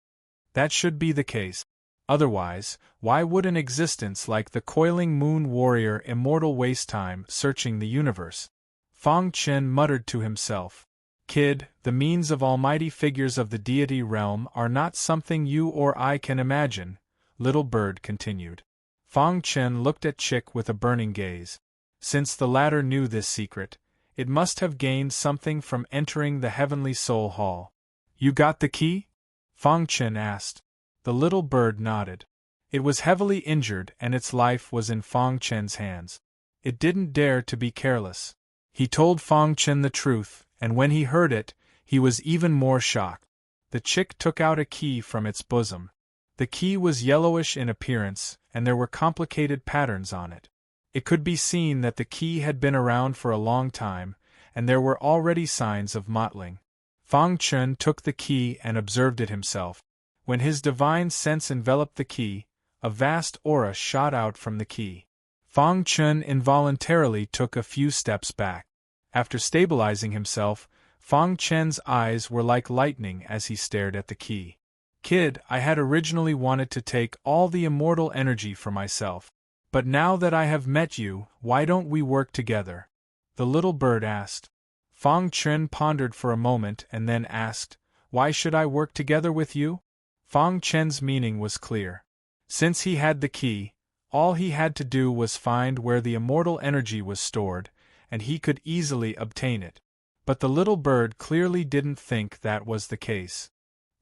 That should be the case. Otherwise, why would an existence like the Coiling Moon Warrior Immortal waste time searching the universe? Fang Chen muttered to himself, "Kid, the means of almighty figures of the deity realm are not something you or I can imagine," Little Bird continued. Fang Chen looked at Chick with a burning gaze. Since the latter knew this secret, it must have gained something from entering the Heavenly Soul Hall. "You got the key?" Fang Chen asked. The Little Bird nodded. It was heavily injured and its life was in Fang Chen's hands. It didn't dare to be careless. He told Fang Chen the truth, and when he heard it, he was even more shocked. The chick took out a key from its bosom. The key was yellowish in appearance, and there were complicated patterns on it. It could be seen that the key had been around for a long time, and there were already signs of mottling. Fang Chen took the key and observed it himself. When his divine sense enveloped the key, a vast aura shot out from the key. Fang Chen involuntarily took a few steps back. After stabilizing himself, Fang Chen's eyes were like lightning as he stared at the key. "Kid, I had originally wanted to take all the immortal energy for myself. But now that I have met you, why don't we work together?" the Little Bird asked. Fang Chen pondered for a moment and then asked, "Why should I work together with you?" Fang Chen's meaning was clear. Since he had the key, all he had to do was find where the immortal energy was stored, and he could easily obtain it. But the little bird clearly didn't think that was the case.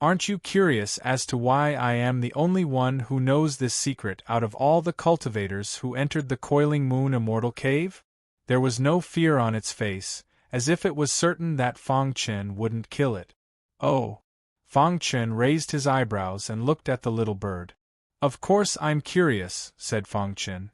"Aren't you curious as to why I am the only one who knows this secret out of all the cultivators who entered the Coiling Moon Immortal Cave?" There was no fear on its face, as if it was certain that Fang Chen wouldn't kill it. "Oh." Fang Chen raised his eyebrows and looked at the little bird. "Of course I'm curious," said Fang Chen.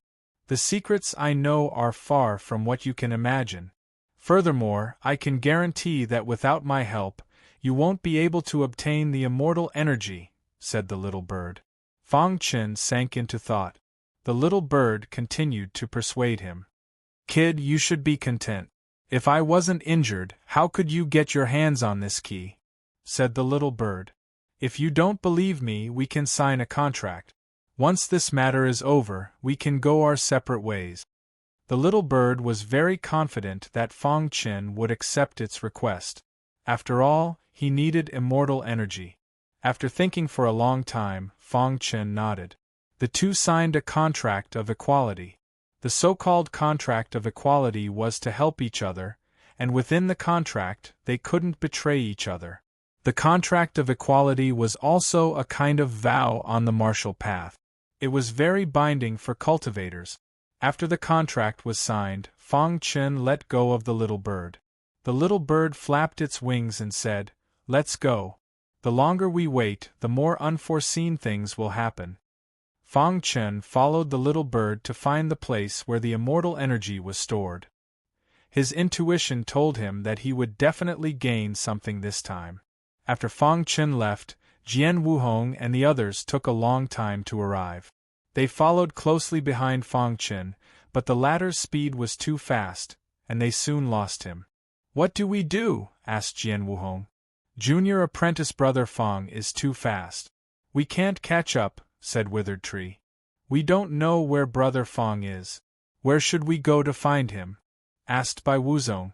"The secrets I know are far from what you can imagine. Furthermore, I can guarantee that without my help, you won't be able to obtain the immortal energy," said the little bird. Fang Chen sank into thought. The little bird continued to persuade him. "Kid, you should be content. If I wasn't injured, how could you get your hands on this key?" said the little bird. "If you don't believe me, we can sign a contract. Once this matter is over, we can go our separate ways." The little bird was very confident that Fang Chen would accept its request. After all, he needed immortal energy. After thinking for a long time, Fang Chen nodded. The two signed a contract of equality. The so-called contract of equality was to help each other, and within the contract, they couldn't betray each other. The contract of equality was also a kind of vow on the martial path. It was very binding for cultivators. After the contract was signed, Fang Chen let go of the little bird. The little bird flapped its wings and said, "Let's go. The longer we wait, the more unforeseen things will happen." Fang Chen followed the little bird to find the place where the immortal energy was stored. His intuition told him that he would definitely gain something this time. After Fang Chen left, Jian Wuhong and the others took a long time to arrive. They followed closely behind Fang Chen, but the latter's speed was too fast, and they soon lost him. "What do we do?" asked Jian Wuhong. "Junior apprentice brother Fang is too fast. We can't catch up," said Withered Tree. "We don't know where brother Fang is. Where should we go to find him?" asked Bai Wuzong.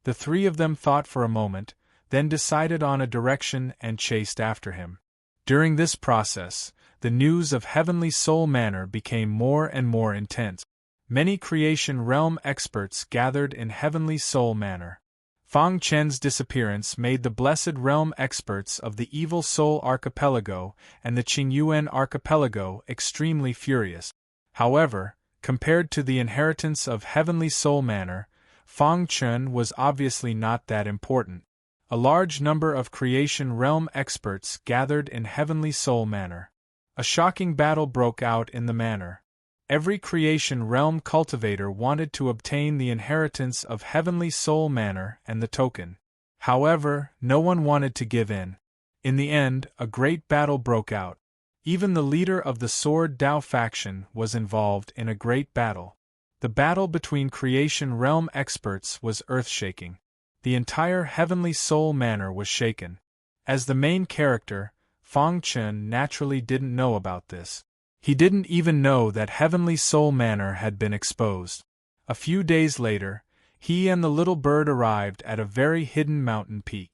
The three of them thought for a moment, then decided on a direction and chased after him. During this process, the news of Heavenly Soul Manor became more and more intense. Many Creation Realm experts gathered in Heavenly Soul Manor. Fang Chen's disappearance made the Blessed Realm experts of the Evil Soul Archipelago and the Qingyuan Archipelago extremely furious. However, compared to the inheritance of Heavenly Soul Manor, Fang Chen was obviously not that important. A large number of Creation Realm experts gathered in Heavenly Soul Manor. A shocking battle broke out in the manor. Every Creation Realm cultivator wanted to obtain the inheritance of Heavenly Soul Manor and the token. However, no one wanted to give in. In the end, a great battle broke out. Even the leader of the Sword Dao faction was involved in a great battle. The battle between Creation Realm experts was earth-shaking. The entire Heavenly Soul Manor was shaken. As the main character, Fang Chen naturally didn't know about this. He didn't even know that Heavenly Soul Manor had been exposed. A few days later, he and the little bird arrived at a very hidden mountain peak.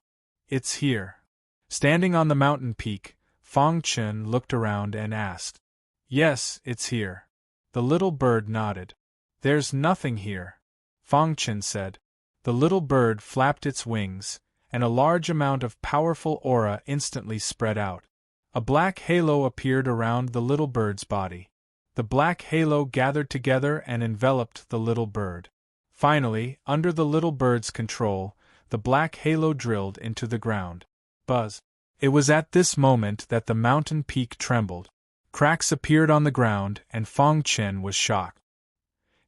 "It's here." Standing on the mountain peak, Fang Chen looked around and asked, "Yes, it's here." The little bird nodded. "There's nothing here," Fang Chen said. The little bird flapped its wings, and a large amount of powerful aura instantly spread out. A black halo appeared around the little bird's body. The black halo gathered together and enveloped the little bird. Finally, under the little bird's control, the black halo drilled into the ground. Buzz! It was at this moment that the mountain peak trembled. Cracks appeared on the ground, and Fang Chen was shocked.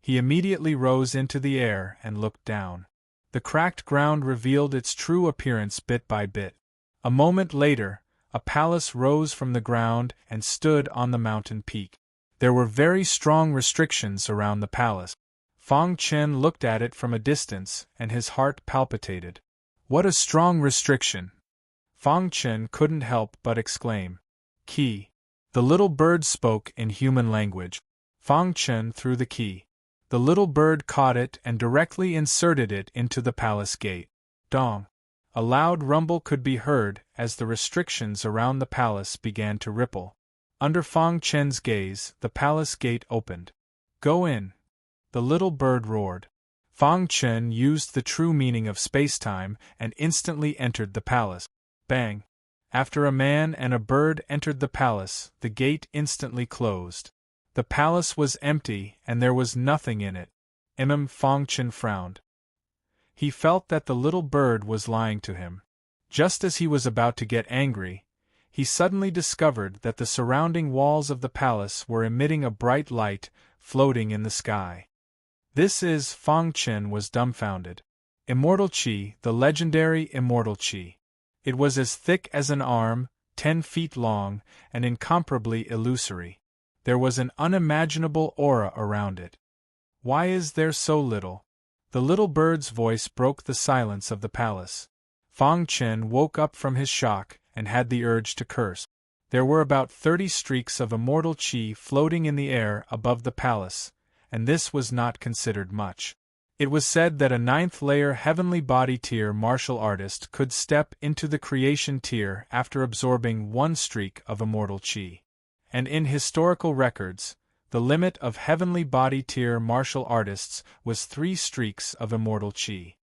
He immediately rose into the air and looked down. The cracked ground revealed its true appearance bit by bit. A moment later, a palace rose from the ground and stood on the mountain peak. There were very strong restrictions around the palace. Fang Chen looked at it from a distance, and his heart palpitated. "What a strong restriction!" Fang Chen couldn't help but exclaim. "Key." The little bird spoke in human language. Fang Chen threw the key. The little bird caught it and directly inserted it into the palace gate. Dong. A loud rumble could be heard as the restrictions around the palace began to ripple. Under Fang Chen's gaze, the palace gate opened. Go in. The little bird roared. Fang Chen used the true meaning of spacetime and instantly entered the palace. Bang! After a man and a bird entered the palace, the gate instantly closed. The palace was empty and there was nothing in it. Fang Chen frowned. He felt that the little bird was lying to him. Just as he was about to get angry, he suddenly discovered that the surrounding walls of the palace were emitting a bright light, floating in the sky. Fang Chen was dumbfounded. Immortal Qi, the legendary Immortal Qi. It was as thick as an arm, 10 feet long, and incomparably illusory. There was an unimaginable aura around it. Why is there so little? The little bird's voice broke the silence of the palace. Fang Chen woke up from his shock and had the urge to curse. There were about 30 streaks of immortal qi floating in the air above the palace, and this was not considered much. It was said that a 9th-layer heavenly body tier martial artist could step into the creation tier after absorbing 1 streak of immortal qi. And in historical records, the limit of heavenly body tier martial artists was 3 streaks of immortal qi.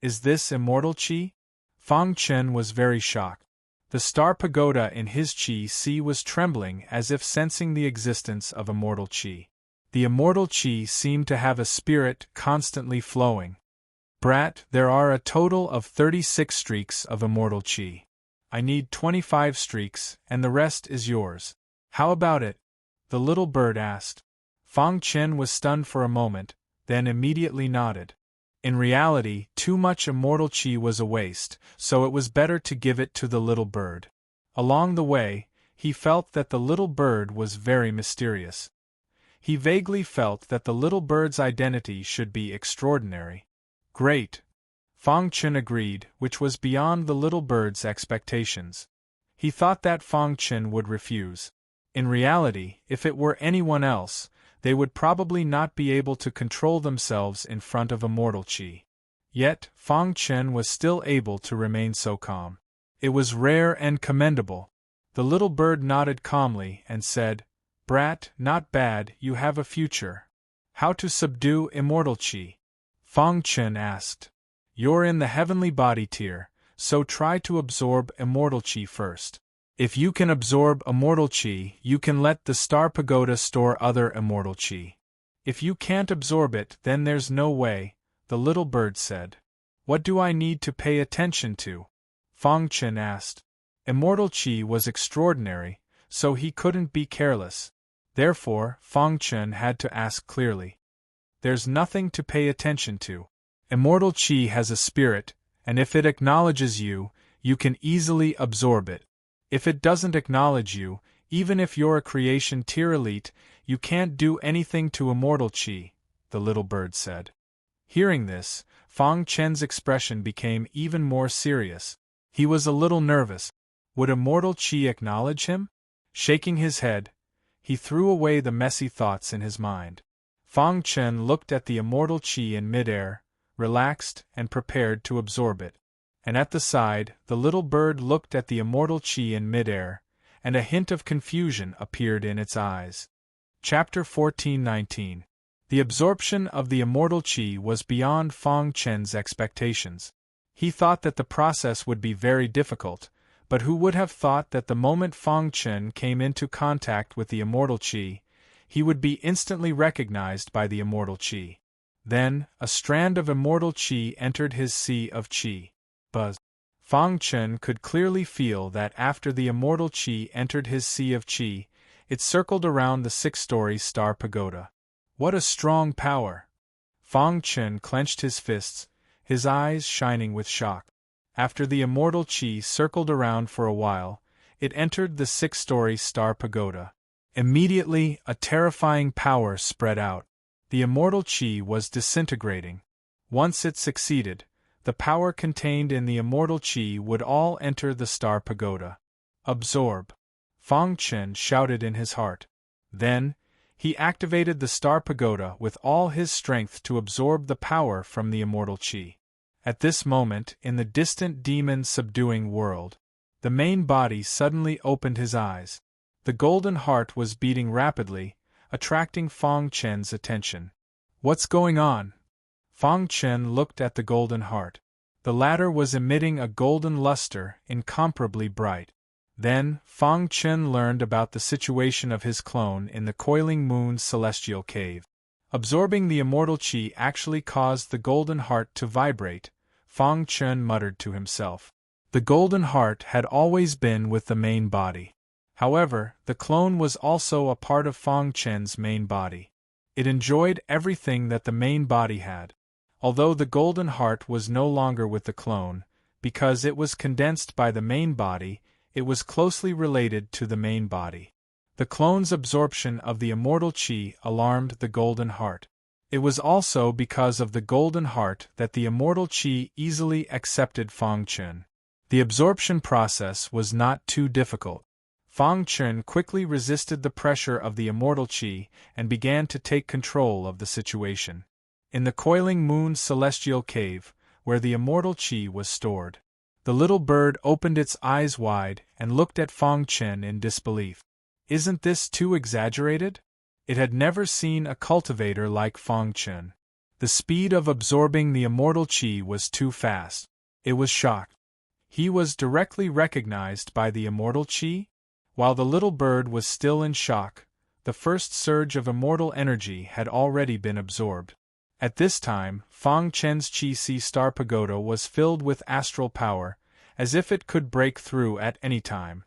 Is this immortal qi? Fang Chen was very shocked. The star pagoda in his qi sea was trembling as if sensing the existence of immortal qi. The immortal qi seemed to have a spirit constantly flowing. Brat, there are a total of 36 streaks of immortal qi. I need 25 streaks, and the rest is yours. How about it? The little bird asked. Fang Chen was stunned for a moment, then immediately nodded. In reality, too much immortal qi was a waste, so it was better to give it to the little bird. Along the way, he felt that the little bird was very mysterious. He vaguely felt that the little bird's identity should be extraordinary. Great! Fang Chen agreed, which was beyond the little bird's expectations. He thought that Fang Chen would refuse. In reality, if it were anyone else, they would probably not be able to control themselves in front of immortal qi. Yet, Fang Chen was still able to remain so calm. It was rare and commendable. The little bird nodded calmly and said, Brat, not bad, you have a future. How to subdue immortal qi? Fang Chen asked. You're in the heavenly body tier, so try to absorb immortal qi first. If you can absorb immortal qi, you can let the star pagoda store other immortal qi. If you can't absorb it, then there's no way, the little bird said. What do I need to pay attention to? Fang Chen asked. Immortal qi was extraordinary, so he couldn't be careless. Therefore, Fang Chen had to ask clearly. There's nothing to pay attention to. Immortal qi has a spirit, and if it acknowledges you, you can easily absorb it. If it doesn't acknowledge you, even if you're a creation tier elite, you can't do anything to immortal qi, the little bird said. Hearing this, Fang Chen's expression became even more serious. He was a little nervous. Would immortal qi acknowledge him? Shaking his head, he threw away the messy thoughts in his mind. Fang Chen looked at the immortal qi in midair, relaxed and prepared to absorb it. And at the side, the little bird looked at the immortal qi in midair, and a hint of confusion appeared in its eyes. Chapter 14:19. The absorption of the immortal qi was beyond Fang Chen's expectations. He thought that the process would be very difficult, but who would have thought that the moment Fang Chen came into contact with the immortal qi, he would be instantly recognized by the immortal qi. Then, a strand of immortal qi entered his sea of qi. Buzz. Fang Chen could clearly feel that after the immortal qi entered his sea of qi, it circled around the 6-story star pagoda. What a strong power! Fang Chen clenched his fists, his eyes shining with shock. After the immortal qi circled around for a while, it entered the 6-story star pagoda. Immediately, a terrifying power spread out. The immortal qi was disintegrating. Once it succeeded, the power contained in the immortal qi would all enter the star pagoda. Absorb! Fang Chen shouted in his heart. Then, he activated the star pagoda with all his strength to absorb the power from the immortal qi. At this moment, in the distant demon-subduing world, the main body suddenly opened his eyes. The golden heart was beating rapidly, attracting Fang Chen's attention. "What's going on?" Fang Chen looked at the golden heart. The latter was emitting a golden luster, incomparably bright. Then, Fang Chen learned about the situation of his clone in the Coiling Moon's celestial cave. Absorbing the immortal qi actually caused the golden heart to vibrate, Fang Chen muttered to himself. The golden heart had always been with the main body. However, the clone was also a part of Fang Chen's main body. It enjoyed everything that the main body had. Although the golden heart was no longer with the clone, because it was condensed by the main body, it was closely related to the main body. The clone's absorption of the immortal qi alarmed the golden heart. It was also because of the golden heart that the immortal qi easily accepted Fang Chen. The absorption process was not too difficult. Fang Chen quickly resisted the pressure of the immortal qi and began to take control of the situation. In the Coiling Moon's celestial cave, where the immortal qi was stored, the little bird opened its eyes wide and looked at Fang Chen in disbelief. Isn't this too exaggerated? It had never seen a cultivator like Fang Chen. The speed of absorbing the immortal qi was too fast. It was shocked. He was directly recognized by the immortal qi? While the little bird was still in shock, the first surge of immortal energy had already been absorbed. At this time, Fang Chen's Qi Star Pagoda was filled with astral power, as if it could break through at any time.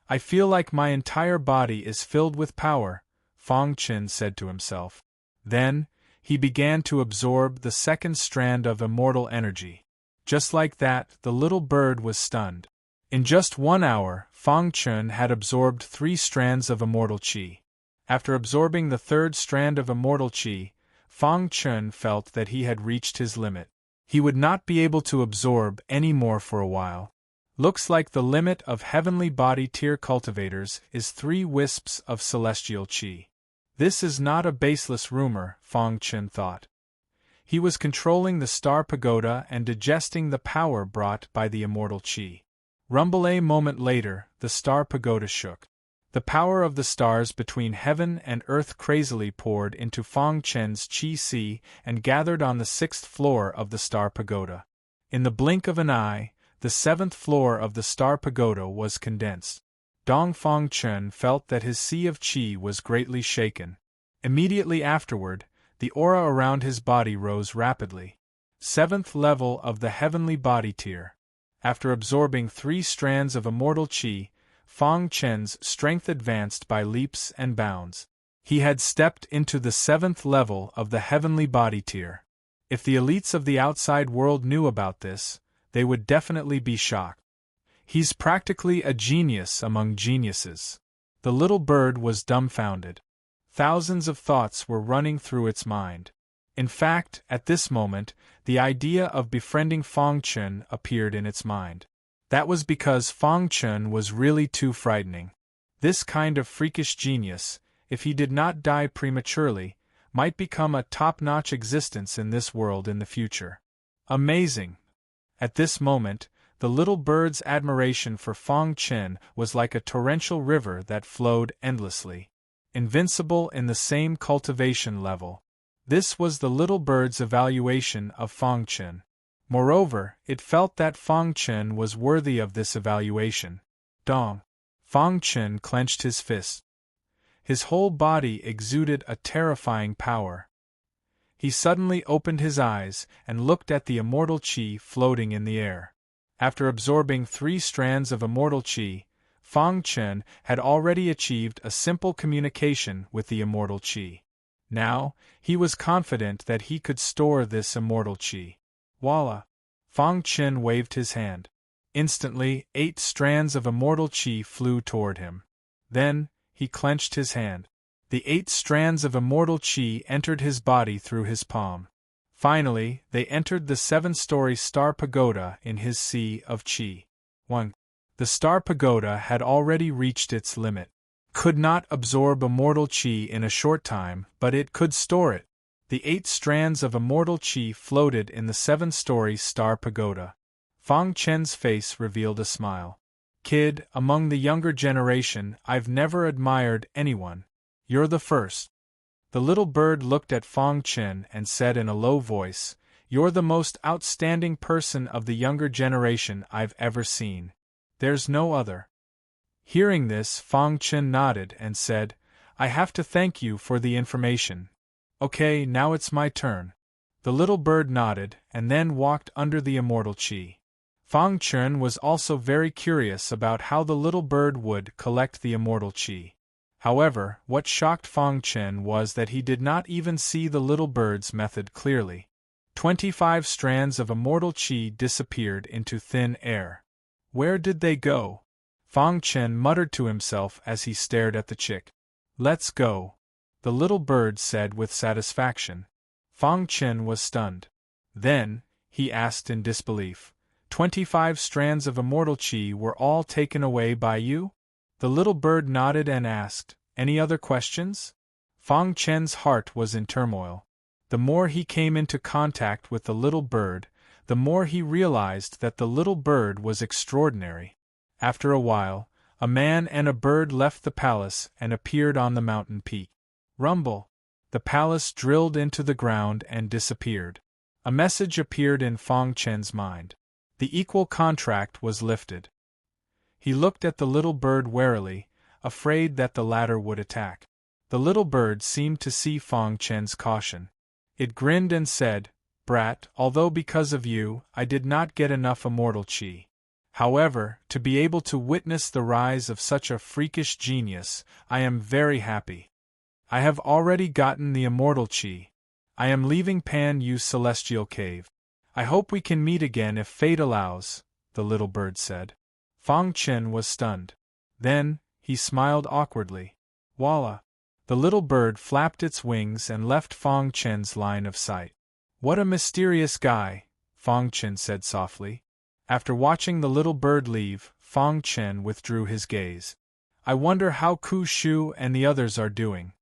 "I feel like my entire body is filled with power," Fang Chen said to himself. Then, he began to absorb the second strand of immortal energy. Just like that, the little bird was stunned. In just 1 hour, Fang Chen had absorbed 3 strands of immortal qi. After absorbing the third strand of immortal qi, Fang Chen felt that he had reached his limit. He would not be able to absorb any more for a while. Looks like the limit of heavenly body tier cultivators is 3 wisps of celestial qi. This is not a baseless rumor, Fang Chen thought. He was controlling the star pagoda and digesting the power brought by the immortal qi. Rumble a moment later, the star pagoda shook. The power of the stars between heaven and earth crazily poured into Fang Chen's qi and gathered on the 6th floor of the star pagoda. In the blink of an eye, the 7th floor of the star pagoda was condensed. Dong Fang Chen felt that his sea of qi was greatly shaken. Immediately afterward, the aura around his body rose rapidly. 7th level of the heavenly body tier. After absorbing 3 strands of immortal qi, Fang Chen's strength advanced by leaps and bounds. He had stepped into the 7th level of the heavenly body tier. If the elites of the outside world knew about this, they would definitely be shocked. He's practically a genius among geniuses. The little bird was dumbfounded. Thousands of thoughts were running through its mind. In fact, at this moment, the idea of befriending Fang Chen appeared in its mind. That was because Fang Chen was really too frightening. This kind of freakish genius, if he did not die prematurely, might become a top-notch existence in this world in the future. Amazing! At this moment, the little bird's admiration for Fang Chen was like a torrential river that flowed endlessly. Invincible in the same cultivation level. This was the little bird's evaluation of Fang Chen. Moreover, it felt that Fang Chen was worthy of this evaluation. Dong! Fang Chen clenched his fist. His whole body exuded a terrifying power. He suddenly opened his eyes and looked at the immortal qi floating in the air. After absorbing 3 strands of immortal qi, Fang Chen had already achieved a simple communication with the immortal qi. Now, he was confident that he could store this immortal qi. Voila! Fang Chen waved his hand. Instantly, 8 strands of immortal qi flew toward him. Then, he clenched his hand. The 8 strands of immortal qi entered his body through his palm. Finally, they entered the 7-story star pagoda in his sea of qi. 1. The star pagoda had already reached its limit. Could not absorb immortal qi in a short time, but it could store it. The 8 strands of immortal qi floated in the 7-story star pagoda. Fang Chen's face revealed a smile. Kid, among the younger generation, I've never admired anyone. You're the first. The little bird looked at Fang Chen and said in a low voice, You're the most outstanding person of the younger generation I've ever seen. There's no other. Hearing this, Fang Chen nodded and said, I have to thank you for the information. Okay, now it's my turn. The little bird nodded and then walked under the immortal qi. Fang Chen was also very curious about how the little bird would collect the immortal qi. However, what shocked Fang Chen was that he did not even see the little bird's method clearly. 25 strands of immortal qi disappeared into thin air. Where did they go? Fang Chen muttered to himself as he stared at the chick. Let's go, the little bird said with satisfaction. Fang Chen was stunned. Then, he asked in disbelief, 25 strands of immortal qi were all taken away by you? The little bird nodded and asked, Any other questions? Fang Chen's heart was in turmoil. The more he came into contact with the little bird, the more he realized that the little bird was extraordinary. After a while, a man and a bird left the palace and appeared on the mountain peak. Rumble! The palace drilled into the ground and disappeared. A message appeared in Fang Chen's mind. The equal contract was lifted. He looked at the little bird warily, afraid that the latter would attack. The little bird seemed to see Fang Chen's caution. It grinned and said, Brat, although because of you, I did not get enough immortal qi. However, to be able to witness the rise of such a freakish genius, I am very happy. I have already gotten the immortal qi. I am leaving Pan Yu Celestial Cave. I hope we can meet again if fate allows, the little bird said. Fang Chen was stunned. Then, he smiled awkwardly. Voila! The little bird flapped its wings and left Fang Chen's line of sight. What a mysterious guy, Fang Chen said softly. After watching the little bird leave, Fang Chen withdrew his gaze. I wonder how Ku Shu and the others are doing.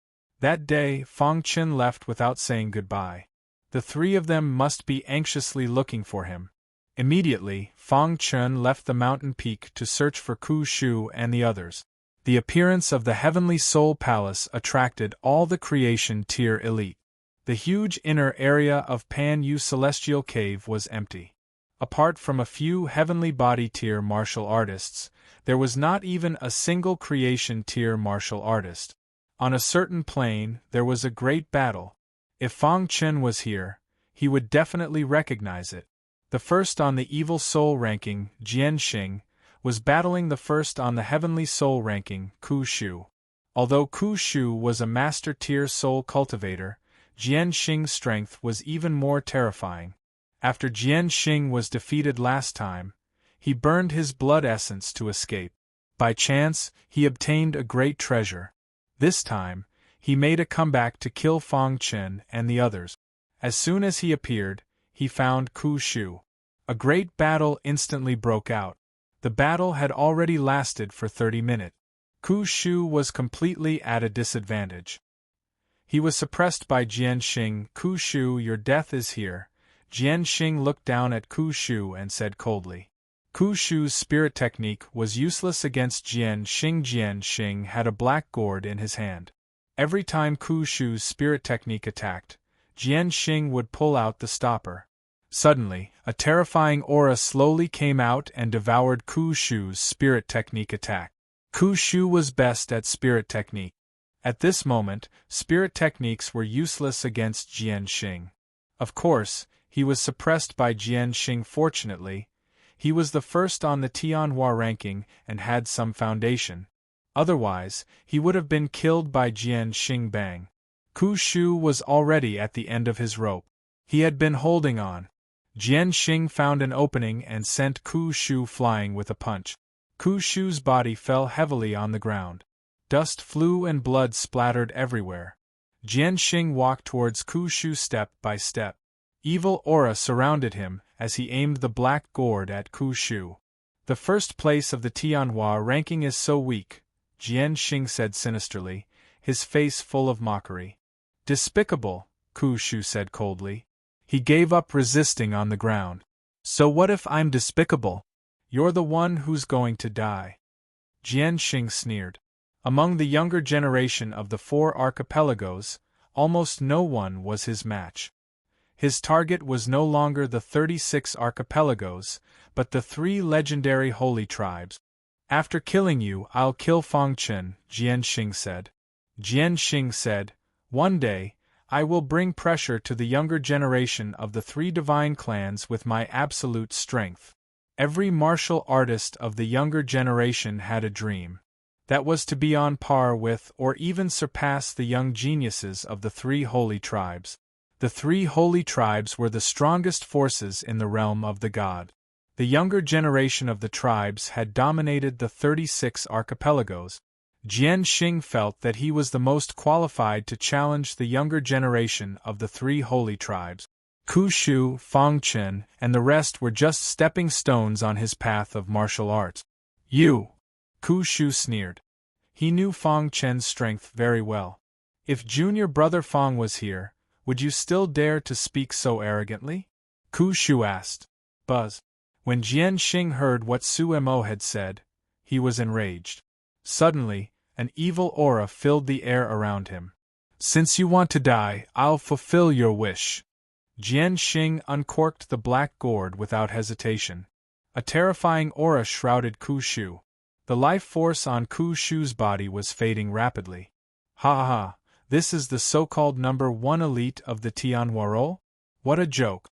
That day, Fang Chen left without saying goodbye. The 3 of them must be anxiously looking for him. Immediately, Fang Chen left the mountain peak to search for Ku Shu and the others. The appearance of the Heavenly Soul Palace attracted all the creation tier elite. The huge inner area of Pan Yu Celestial Cave was empty. Apart from a few heavenly body tier martial artists, there was not even a single creation tier martial artist. On a certain plain, there was a great battle. If Fang Chen was here, he would definitely recognize it. The first on the evil soul ranking, Jian Xing, was battling the first on the heavenly soul ranking, Ku Shu. Although Ku Shu was a master tier soul cultivator, Jian Xing's strength was even more terrifying. After Jian Xing was defeated last time, he burned his blood essence to escape. By chance, he obtained a great treasure. This time, he made a comeback to kill Fang Chen and the others. As soon as he appeared, he found Ku Shu. A great battle instantly broke out. The battle had already lasted for 30 minutes. Ku Shu was completely at a disadvantage. He was suppressed by Jian Xing. Ku Shu, your death is here. Jian Xing looked down at Ku Shu and said coldly. Ku Shu's spirit technique was useless against Jian Xing. Jian Xing had a black gourd in his hand. Every time Ku Shu's spirit technique attacked, Jian Xing would pull out the stopper. Suddenly, a terrifying aura slowly came out and devoured Ku Shu's spirit technique attack. Ku Shu was best at spirit technique. At this moment, spirit techniques were useless against Jian Xing. Of course, he was suppressed by Jian Xing. Fortunately, he was the first on the Tianhua ranking and had some foundation. Otherwise, he would have been killed by Jian Xing Bang. Ku Shu was already at the end of his rope. He had been holding on. Jian Xing found an opening and sent Ku Shu flying with a punch. Ku Shu's body fell heavily on the ground. Dust flew and blood splattered everywhere. Jian Xing walked towards Ku Shu step by step. Evil aura surrounded him as he aimed the black gourd at Ku Shu. The first place of the Tianhua ranking is so weak, Jian Xing said sinisterly, his face full of mockery. Despicable, Ku Shu said coldly. He gave up resisting on the ground. So what if I'm despicable? You're the one who's going to die. Jian Xing sneered. Among the younger generation of the 4 archipelagos, almost no one was his match. His target was no longer the 36 archipelagos, but the 3 legendary holy tribes. After killing you, I'll kill Fangchen, Jian Xing said. Jian Xing said, one day, I will bring pressure to the younger generation of the 3 divine clans with my absolute strength. Every martial artist of the younger generation had a dream. That was to be on par with or even surpass the young geniuses of the 3 holy tribes. The 3 holy tribes were the strongest forces in the realm of the god. The younger generation of the tribes had dominated the 36 archipelagos. Jian Xing felt that he was the most qualified to challenge the younger generation of the 3 holy tribes. Ku Shu, Fangchen, and the rest were just stepping stones on his path of martial arts. You! Ku Shu sneered. He knew Fangchen's strength very well. If junior brother Fang was here, would you still dare to speak so arrogantly? Ku Shu asked. Buzz. When Jian Xing heard what Su Mo had said, he was enraged. Suddenly, an evil aura filled the air around him. Since you want to die, I'll fulfill your wish. Jian Xing uncorked the black gourd without hesitation. A terrifying aura shrouded Ku Shu. The life force on Ku Shu's body was fading rapidly. Ha ha ha, this is the so-called number 1 elite of the Tianhuaro? What a joke.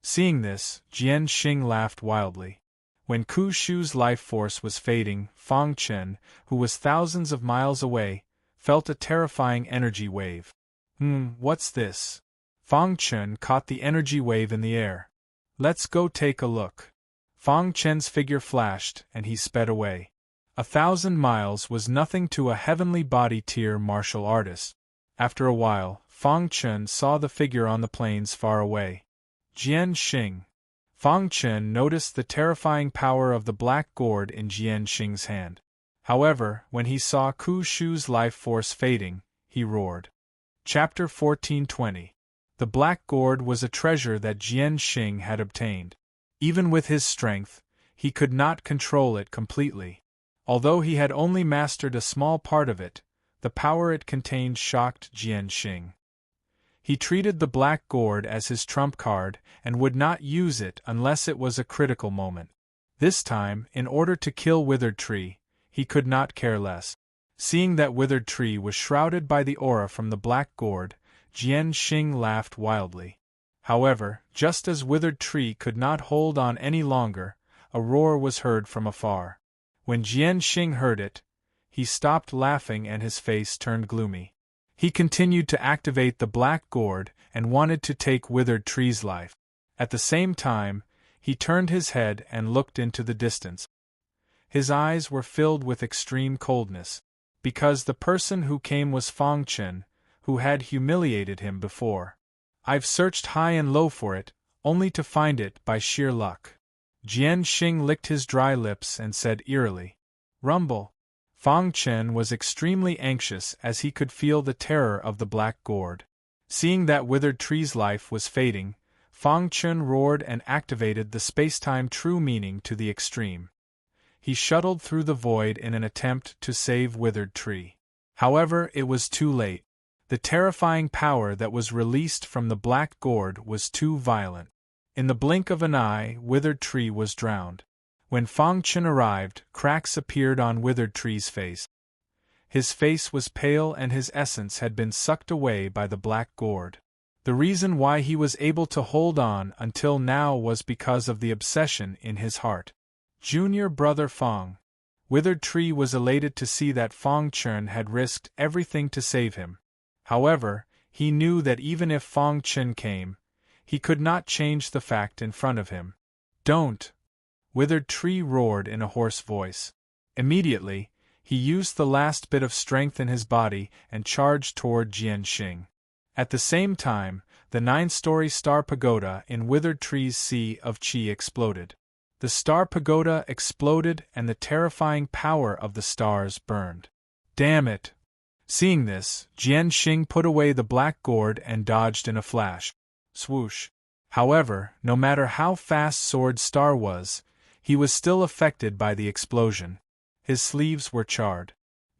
Seeing this, Jian Xing laughed wildly. When Ku Shu's life force was fading, Fangchen, who was thousands of miles away, felt a terrifying energy wave. What's this? Fangchen caught the energy wave in the air. Let's go take a look. Fangchen's figure flashed, and he sped away. 1,000 miles was nothing to a heavenly body tier martial artist. After a while, Fangchen saw the figure on the plains far away. Jian Xing. Fangchen noticed the terrifying power of the black gourd in Jian Xing's hand. However, when he saw Ku Shu's life force fading, he roared. Chapter 1420. The black gourd was a treasure that Jian Xing had obtained. Even with his strength, he could not control it completely. Although he had only mastered a small part of it, the power it contained shocked Jian Xing. He treated the black gourd as his trump card and would not use it unless it was a critical moment. This time, in order to kill Withered Tree, he could not care less. Seeing that Withered Tree was shrouded by the aura from the black gourd, Jian Xing laughed wildly. However, just as Withered Tree could not hold on any longer, a roar was heard from afar. When Jian Xing heard it, he stopped laughing and his face turned gloomy. He continued to activate the black gourd and wanted to take Withered Tree's life. At the same time, he turned his head and looked into the distance. His eyes were filled with extreme coldness, because the person who came was Fangchen, who had humiliated him before. I've searched high and low for it, only to find it by sheer luck. Jian Xing licked his dry lips and said eerily, Rumble. Fangchen was extremely anxious as he could feel the terror of the black gourd. Seeing that Withered Tree's life was fading, Fangchen roared and activated the spacetime true meaning to the extreme. He shuttled through the void in an attempt to save Withered Tree. However, it was too late. The terrifying power that was released from the black gourd was too violent. In the blink of an eye, Withered Tree was drowned. When Fangchen arrived, cracks appeared on Withered Tree's face. His face was pale and his essence had been sucked away by the black gourd. The reason why he was able to hold on until now was because of the obsession in his heart. Junior brother Fang. Withered Tree was elated to see that Fangchen had risked everything to save him. However, he knew that even if Fangchen came, he could not change the fact in front of him. Don't! Withered Tree roared in a hoarse voice. Immediately, he used the last bit of strength in his body and charged toward Jian Xing. At the same time, the 9-story star pagoda in Withered Tree's sea of qi exploded. The star pagoda exploded and the terrifying power of the stars burned. Damn it! Seeing this, Jian Xing put away the black gourd and dodged in a flash. Swoosh. However, no matter how fast Sword Star was, he was still affected by the explosion. His sleeves were charred.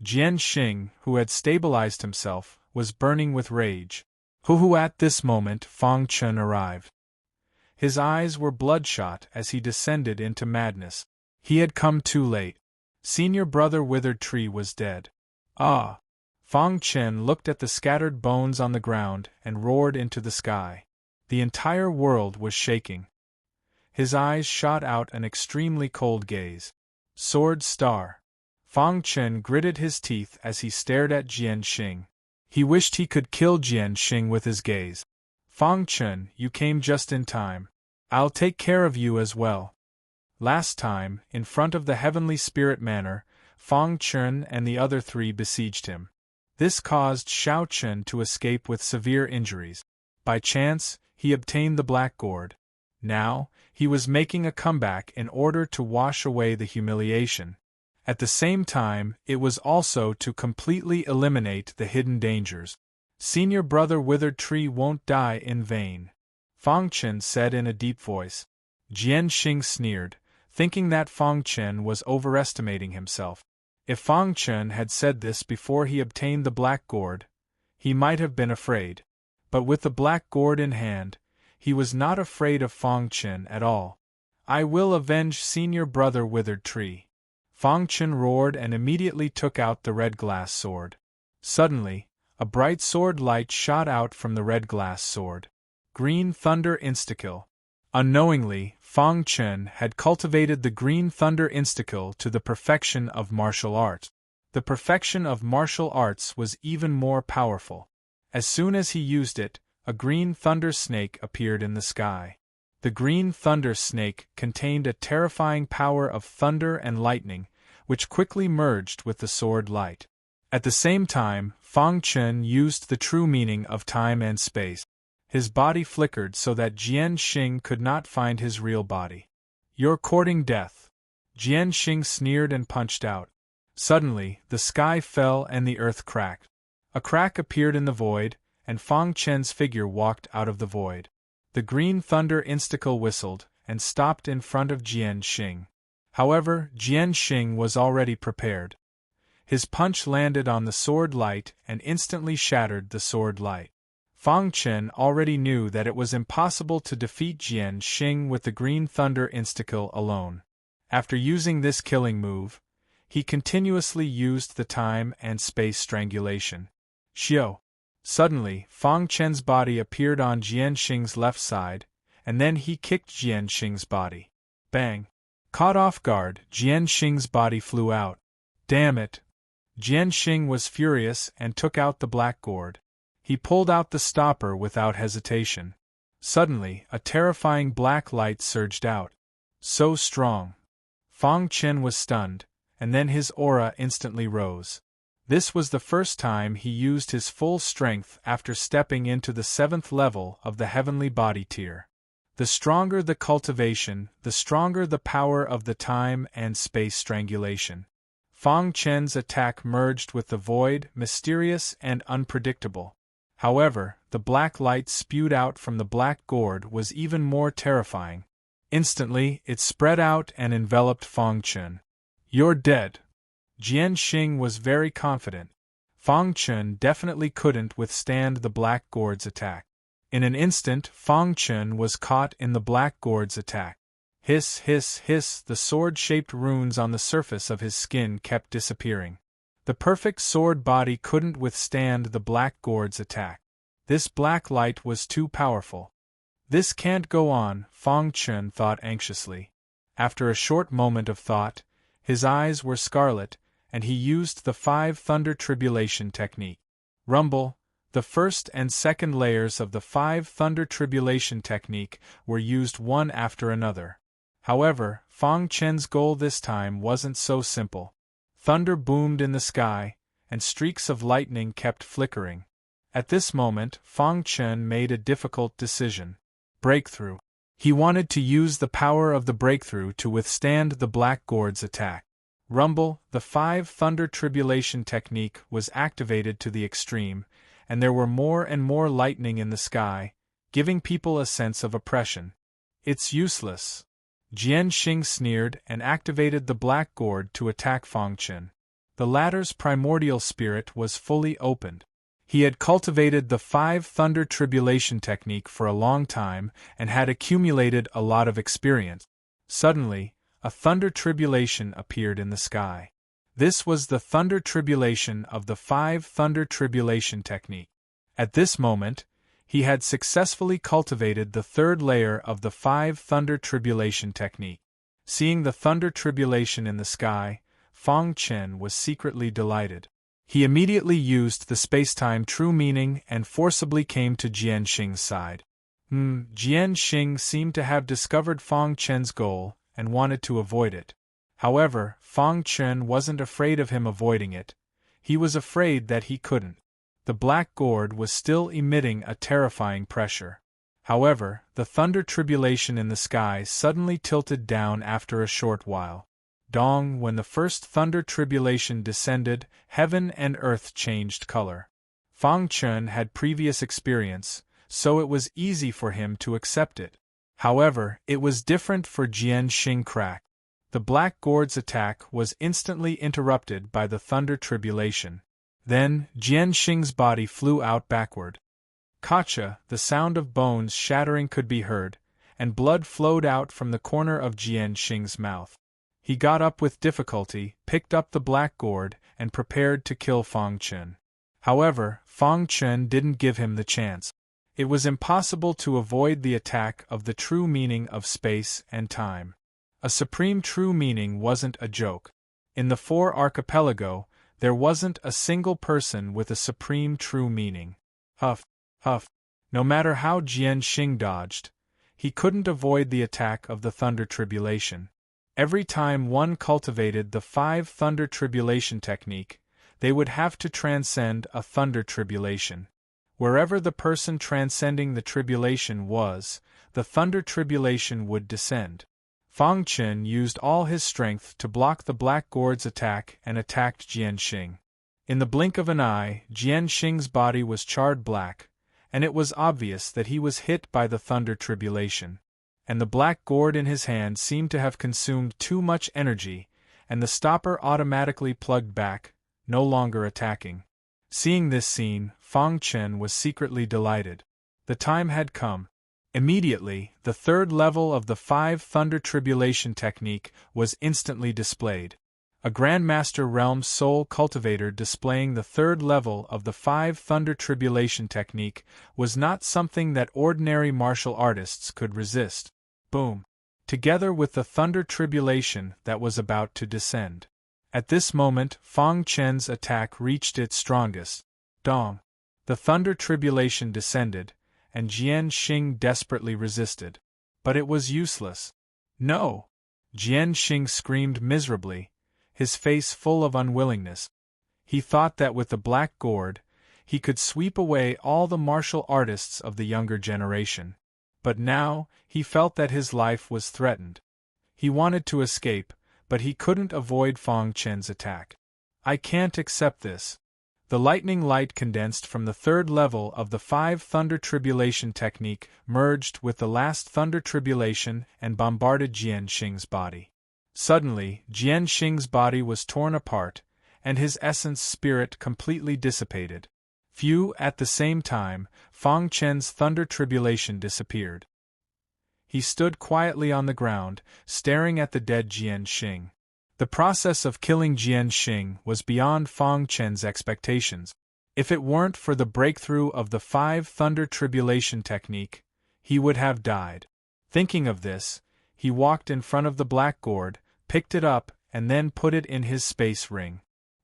Jian Xing, who had stabilized himself, was burning with rage. At this moment Fang Chen arrived. His eyes were bloodshot as he descended into madness. He had come too late. Senior brother Withered Tree was dead. Ah! Fang Chen looked at the scattered bones on the ground and roared into the sky. The entire world was shaking. His eyes shot out an extremely cold gaze. Sword Star. Fang Chen gritted his teeth as he stared at Jian Xing. He wished he could kill Jian Xing with his gaze. Fang Chen, you came just in time. I'll take care of you as well. Last time, in front of the Heavenly Spirit Manor, Fang Chen and the other three besieged him. This caused Xiao Chen to escape with severe injuries. By chance, he obtained the black gourd. Now, he was making a comeback in order to wash away the humiliation. At the same time, it was also to completely eliminate the hidden dangers. Senior brother Withered Tree won't die in vain, Fang Chen said in a deep voice. Jian Xing sneered, thinking that Fang Chen was overestimating himself. If Fang Chen had said this before he obtained the black gourd, he might have been afraid. But with the black gourd in hand, he was not afraid of Fang Chen at all. I will avenge senior brother Withered Tree. Fang Chen roared and immediately took out the red glass sword. Suddenly, a bright sword light shot out from the red glass sword. Green Thunder Instakill. Unknowingly, Fang Chen had cultivated the Green Thunder Instakill to the perfection of martial arts. The perfection of martial arts was even more powerful. As soon as he used it, a green thunder snake appeared in the sky. The green thunder snake contained a terrifying power of thunder and lightning, which quickly merged with the sword light. At the same time, Fang Chen used the true meaning of time and space. His body flickered so that Jian Xing could not find his real body. You're courting death. Jian Xing sneered and punched out. Suddenly, the sky fell and the earth cracked. A crack appeared in the void, and Fang Chen's figure walked out of the void. The green thunder instakill whistled, and stopped in front of Jian Xing. However, Jian Xing was already prepared. His punch landed on the sword light and instantly shattered the sword light. Fang Chen already knew that it was impossible to defeat Jian Xing with the green thunder instakill alone. After using this killing move, he continuously used the time and space strangulation. Xiao. Suddenly, Fang Chen's body appeared on Jian Xing's left side, and then he kicked Jian Xing's body. Bang! Caught off guard, Jian Xing's body flew out. Damn it! Jian Xing was furious and took out the black gourd. He pulled out the stopper without hesitation. Suddenly, a terrifying black light surged out. So strong. Fang Chen was stunned, and then his aura instantly rose. This was the first time he used his full strength after stepping into the 7th level of the heavenly body tier. The stronger the cultivation, the stronger the power of the time and space strangulation. Fang Chen's attack merged with the void, mysterious and unpredictable. However, the black light spewed out from the black gourd was even more terrifying. Instantly, it spread out and enveloped Fang Chen. You're dead. Jian Xing was very confident. Fang Chen definitely couldn't withstand the black gourd's attack. In an instant, Fang Chen was caught in the black gourd's attack. Hiss, hiss, hiss, the sword-shaped runes on the surface of his skin kept disappearing. The perfect sword body couldn't withstand the black gourd's attack. This black light was too powerful. This can't go on, Fang Chen thought anxiously. After a short moment of thought, his eyes were scarlet, and he used the 5 Thunder Tribulation technique. Rumble. The first and second layers of the 5 Thunder Tribulation technique were used one after another. However, Fang Chen's goal this time wasn't so simple. Thunder boomed in the sky, and streaks of lightning kept flickering. At this moment, Fang Chen made a difficult decision. Breakthrough. He wanted to use the power of the breakthrough to withstand the black gourd's attack. Rumble, the 5 thunder tribulation technique was activated to the extreme, and there were more and more lightning in the sky, giving people a sense of oppression. It's useless. Jian Xing sneered and activated the black gourd to attack Fang Chen. The latter's primordial spirit was fully opened. He had cultivated the 5 thunder tribulation technique for a long time and had accumulated a lot of experience. Suddenly, a thunder tribulation appeared in the sky. This was the thunder tribulation of the 5 thunder tribulation technique. At this moment, he had successfully cultivated the 3rd layer of the 5 thunder tribulation technique. Seeing the thunder tribulation in the sky, Fang Chen was secretly delighted. He immediately used the spacetime true meaning and forcibly came to Jian Xing's side. Jian Xing seemed to have discovered Fang Chen's goal and wanted to avoid it. However, Fang Chen wasn't afraid of him avoiding it. He was afraid that he couldn't. The black gourd was still emitting a terrifying pressure. However, the thunder tribulation in the sky suddenly tilted down after a short while. Dong, when the first thunder tribulation descended, heaven and earth changed color. Fang Chen had previous experience, so it was easy for him to accept it. However, it was different for Jian Xing Crack. The black gourd's attack was instantly interrupted by the thunder tribulation. Then, Jian Xing's body flew out backward. Kacha, the sound of bones shattering could be heard, and blood flowed out from the corner of Jian Xing's mouth. He got up with difficulty, picked up the black gourd, and prepared to kill Fang Chen. However, Fang Chen didn't give him the chance. It was impossible to avoid the attack of the true meaning of space and time. A supreme true meaning wasn't a joke. In the 4 archipelago, there wasn't a single person with a supreme true meaning. Huff, huff. No matter how Jian Xing dodged, he couldn't avoid the attack of the thunder tribulation. Every time one cultivated the 5 thunder tribulation technique, they would have to transcend a thunder tribulation. Wherever the person transcending the tribulation was, the thunder tribulation would descend. Fang Chen used all his strength to block the black gourd's attack and attacked Jian Xing. In the blink of an eye, Jian Xing's body was charred black, and it was obvious that he was hit by the thunder tribulation. And the black gourd in his hand seemed to have consumed too much energy, and the stopper automatically plugged back, no longer attacking. Seeing this scene, Fang Chen was secretly delighted. The time had come. Immediately, the 3rd level of the 5 thunder tribulation technique was instantly displayed. A Grandmaster Realm Soul Cultivator displaying the 3rd level of the 5 thunder tribulation technique was not something that ordinary martial artists could resist. Boom! Together with the thunder tribulation that was about to descend. At this moment, Fang Chen's attack reached its strongest. Dong! The thunder tribulation descended, and Jian Xing desperately resisted. But it was useless. No! Jian Xing screamed miserably, his face full of unwillingness. He thought that with the black gourd, he could sweep away all the martial artists of the younger generation. But now, he felt that his life was threatened. He wanted to escape, but he couldn't avoid Fang Chen's attack. I can't accept this. The lightning light condensed from the 3rd level of the 5 thunder tribulation technique merged with the last thunder tribulation and bombarded Jian Xing's body. Suddenly, Jian Xing's body was torn apart, and his essence spirit completely dissipated. At the same time, Fang Chen's thunder tribulation disappeared. He stood quietly on the ground, staring at the dead Jian Xing. The process of killing Jian Xing was beyond Fang Chen's expectations. If it weren't for the breakthrough of the 5 thunder tribulation technique, he would have died. Thinking of this, he walked in front of the black gourd, picked it up, and then put it in his space ring.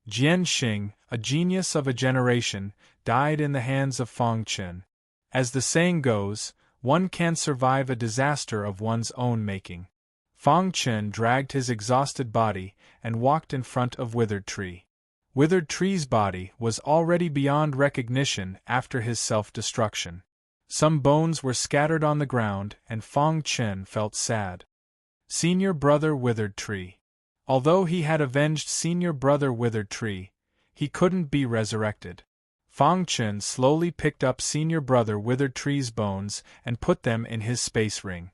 Jian Xing, a genius of a generation, died in the hands of Fang Chen. As the saying goes, one can survive a disaster of one's own making. Fang Chen dragged his exhausted body and walked in front of Withered Tree. Withered Tree's body was already beyond recognition after his self-destruction. Some bones were scattered on the ground and Fang Chen felt sad. Senior brother Withered Tree. Although he had avenged Senior Brother Withered Tree, he couldn't be resurrected. Fang Chen slowly picked up Senior Brother Withered Tree's bones and put them in his space ring.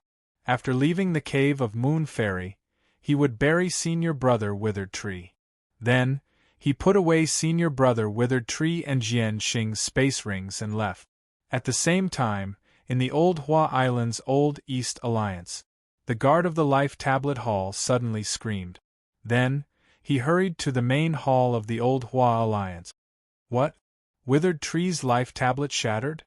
After leaving the cave of Moon Fairy, he would bury Senior Brother Withered Tree. Then, he put away Senior Brother Withered Tree and Jian Xing's space rings and left. At the same time, in the Old Hua Island's Old East Alliance, the guard of the Life Tablet Hall suddenly screamed. Then, he hurried to the main hall of the Old Hua Alliance. What? Withered Tree's life tablet shattered?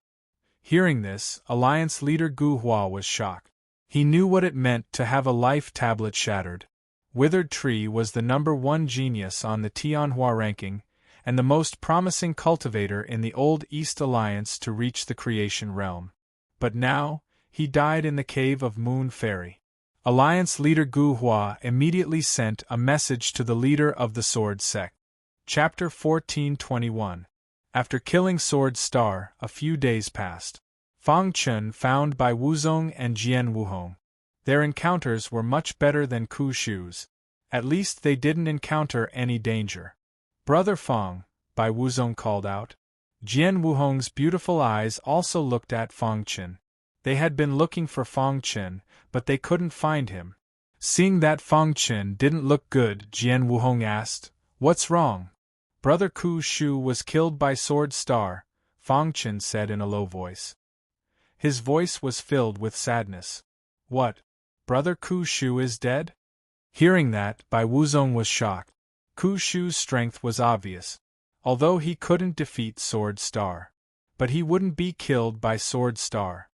Hearing this, Alliance leader Gu Hua was shocked. He knew what it meant to have a life tablet shattered. Withered Tree was the #1 genius on the Tianhua ranking, and the most promising cultivator in the Old East Alliance to reach the creation realm. But now, he died in the cave of Moon Fairy. Alliance leader Gu Hua immediately sent a message to the leader of the Sword Sect. Chapter 1421. After killing Sword Star, a few days passed. Fang Chen found Bai Wuzong and Jian Wuhong. Their encounters were much better than Ku Shu's. At least they didn't encounter any danger. Brother Fang, Bai Wuzong called out. Jian Wuhong's beautiful eyes also looked at Fang Chen. They had been looking for Fang Chen, but they couldn't find him. Seeing that Fang Chen didn't look good, Jian Wuhong asked, "What's wrong?" Brother Ku Shu was killed by Sword Star, Fang Chen said in a low voice. His voice was filled with sadness. What? Brother Ku Shu is dead? Hearing that, Bai Wuzong was shocked. Ku Shu's strength was obvious, although he couldn't defeat Sword Star. But he wouldn't be killed by Sword Star.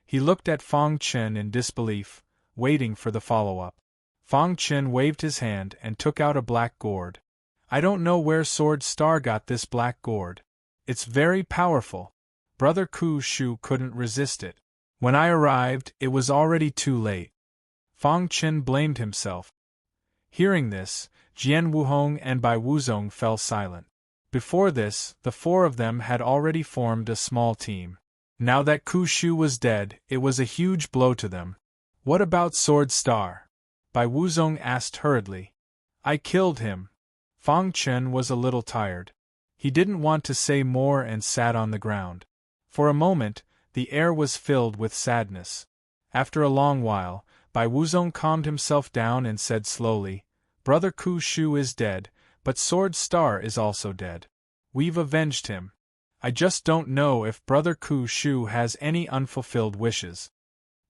He looked at Fang Chen in disbelief, waiting for the follow-up. Fang Chen waved his hand and took out a black gourd. I don't know where Sword Star got this black gourd. It's very powerful. Brother Ku Shu couldn't resist it. When I arrived, it was already too late. Fang Chen blamed himself. Hearing this, Jian Wuhong and Bai Wuzong fell silent. Before this, the four of them had already formed a small team. Now that Ku Shu was dead, it was a huge blow to them. What about Sword Star? Bai Wuzong asked hurriedly. I killed him. Fang Chen was a little tired. He didn't want to say more and sat on the ground. For a moment, the air was filled with sadness. After a long while, Bai Wuzong calmed himself down and said slowly, Brother Ku Shu is dead, but Sword Star is also dead. We've avenged him. I just don't know if Brother Ku Shu has any unfulfilled wishes.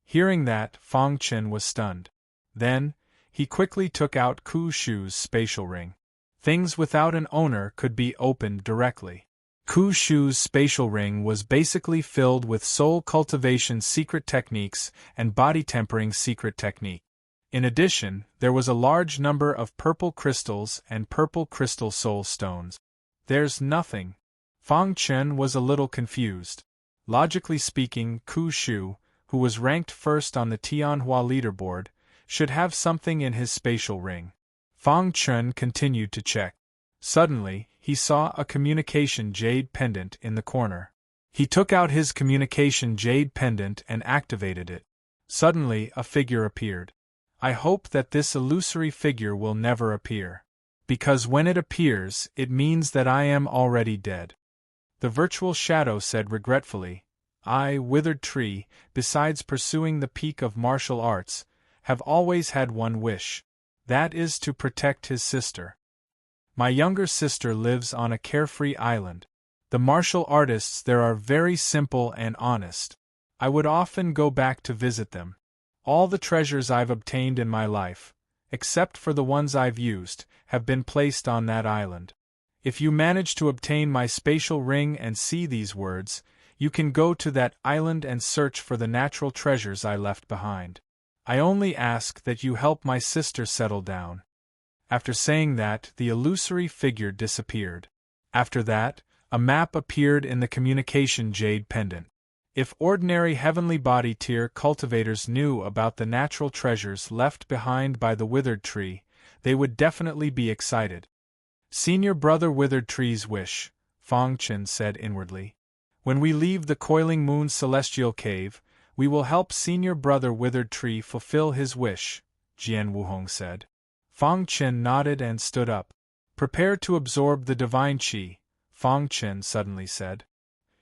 Hearing that, Fang Chen was stunned. Then, he quickly took out Ku Shu's spatial ring. Things without an owner could be opened directly. Ku Shu's spatial ring was basically filled with soul cultivation secret techniques and body tempering secret technique. In addition, there was a large number of purple crystals and purple crystal soul stones. There's nothing. Fang Chen was a little confused. Logically speaking, Ku Shu, who was ranked first on the Tianhua leaderboard, should have something in his spatial ring. Fang Chen continued to check. Suddenly, he saw a communication jade pendant in the corner. He took out his communication jade pendant and activated it. Suddenly, a figure appeared. I hope that this illusory figure will never appear. Because when it appears, it means that I am already dead. The virtual shadow said regretfully, I, Withered Tree, besides pursuing the peak of martial arts, have always had one wish. That is to protect his sister. My younger sister lives on a carefree island. The martial artists there are very simple and honest. I would often go back to visit them. All the treasures I've obtained in my life, except for the ones I've used, have been placed on that island. If you manage to obtain my spatial ring and see these words, you can go to that island and search for the natural treasures I left behind. I only ask that you help my sister settle down. After saying that, the illusory figure disappeared. After that, a map appeared in the communication jade pendant. If ordinary heavenly body tier cultivators knew about the natural treasures left behind by the Withered Tree, they would definitely be excited. Senior Brother Withered Tree's wish, Fang Chen said inwardly. When we leave the Coiling Moon Celestial Cave, we will help Senior Brother Withered Tree fulfill his wish, Jian Wuhong said. Fang Chen nodded and stood up. Prepare to absorb the divine qi, Fang Chen suddenly said.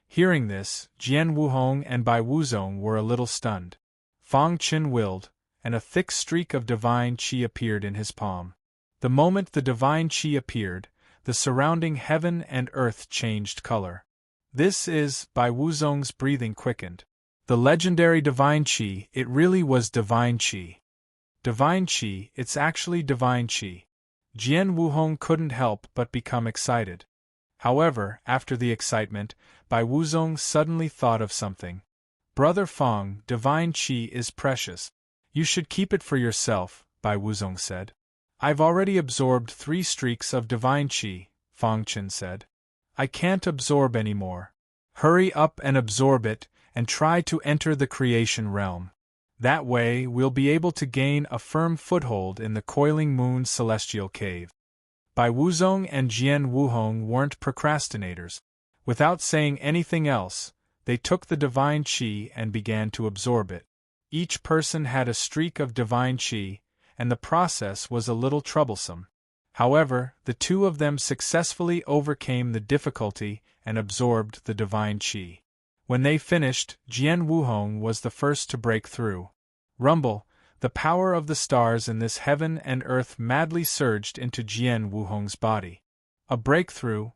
Hearing this, Jian Wuhong and Bai Wuzong were a little stunned. Fang Chen willed, and a thick streak of divine qi appeared in his palm. The moment the divine qi appeared, the surrounding heaven and earth changed color. This is, Bai Wuzong's breathing quickened. The legendary divine qi, it really was divine qi. Divine qi, it's actually divine qi. Jian Wuhong couldn't help but become excited. However, after the excitement, Bai Wuzong suddenly thought of something. Brother Fang, divine qi is precious. You should keep it for yourself, Bai Wuzong said. I've already absorbed 3 streaks of divine qi, Fang Chen said. I can't absorb any more. Hurry up and absorb it, and try to enter the creation realm. That way we'll be able to gain a firm foothold in the coiling moon celestial cave. Bai Wuzong and Jian Wuhong weren't procrastinators. Without saying anything else, they took the divine qi and began to absorb it. Each person had a streak of divine qi, and the process was a little troublesome. However, the 2 of them successfully overcame the difficulty and absorbed the divine qi. When they finished, Jian Wuhong was the first to break through. Rumble, the power of the stars in this heaven and earth madly surged into Jian Wuhong's body. A breakthrough?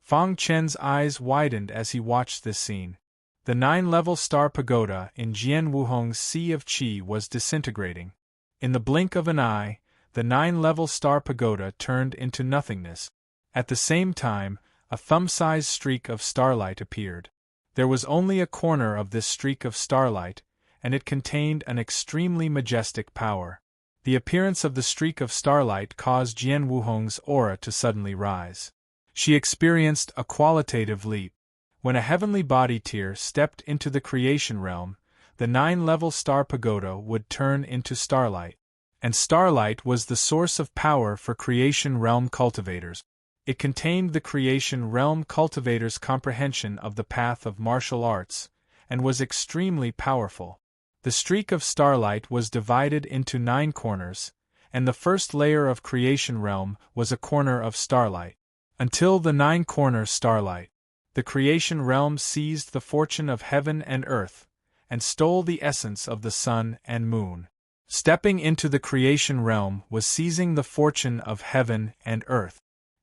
Fang Chen's eyes widened as he watched this scene. The 9-level star pagoda in Jian Wuhong's sea of qi was disintegrating. In the blink of an eye, the 9-level star pagoda turned into nothingness. At the same time, a thumb-sized streak of starlight appeared. There was only a corner of this streak of starlight, and it contained an extremely majestic power. The appearance of the streak of starlight caused Jian Wuhong's aura to suddenly rise. She experienced a qualitative leap. When a heavenly body tier stepped into the creation realm, the 9-level star pagoda would turn into starlight. And starlight was the source of power for creation realm cultivators. It contained the creation realm cultivators' comprehension of the path of martial arts, and was extremely powerful. The streak of starlight was divided into 9 corners, and the first layer of creation realm was a corner of starlight. Until the 9-corner starlight, the creation realm seized the fortune of heaven and earth, and stole the essence of the sun and moon. Stepping into the creation realm was seizing the fortune of heaven and earth.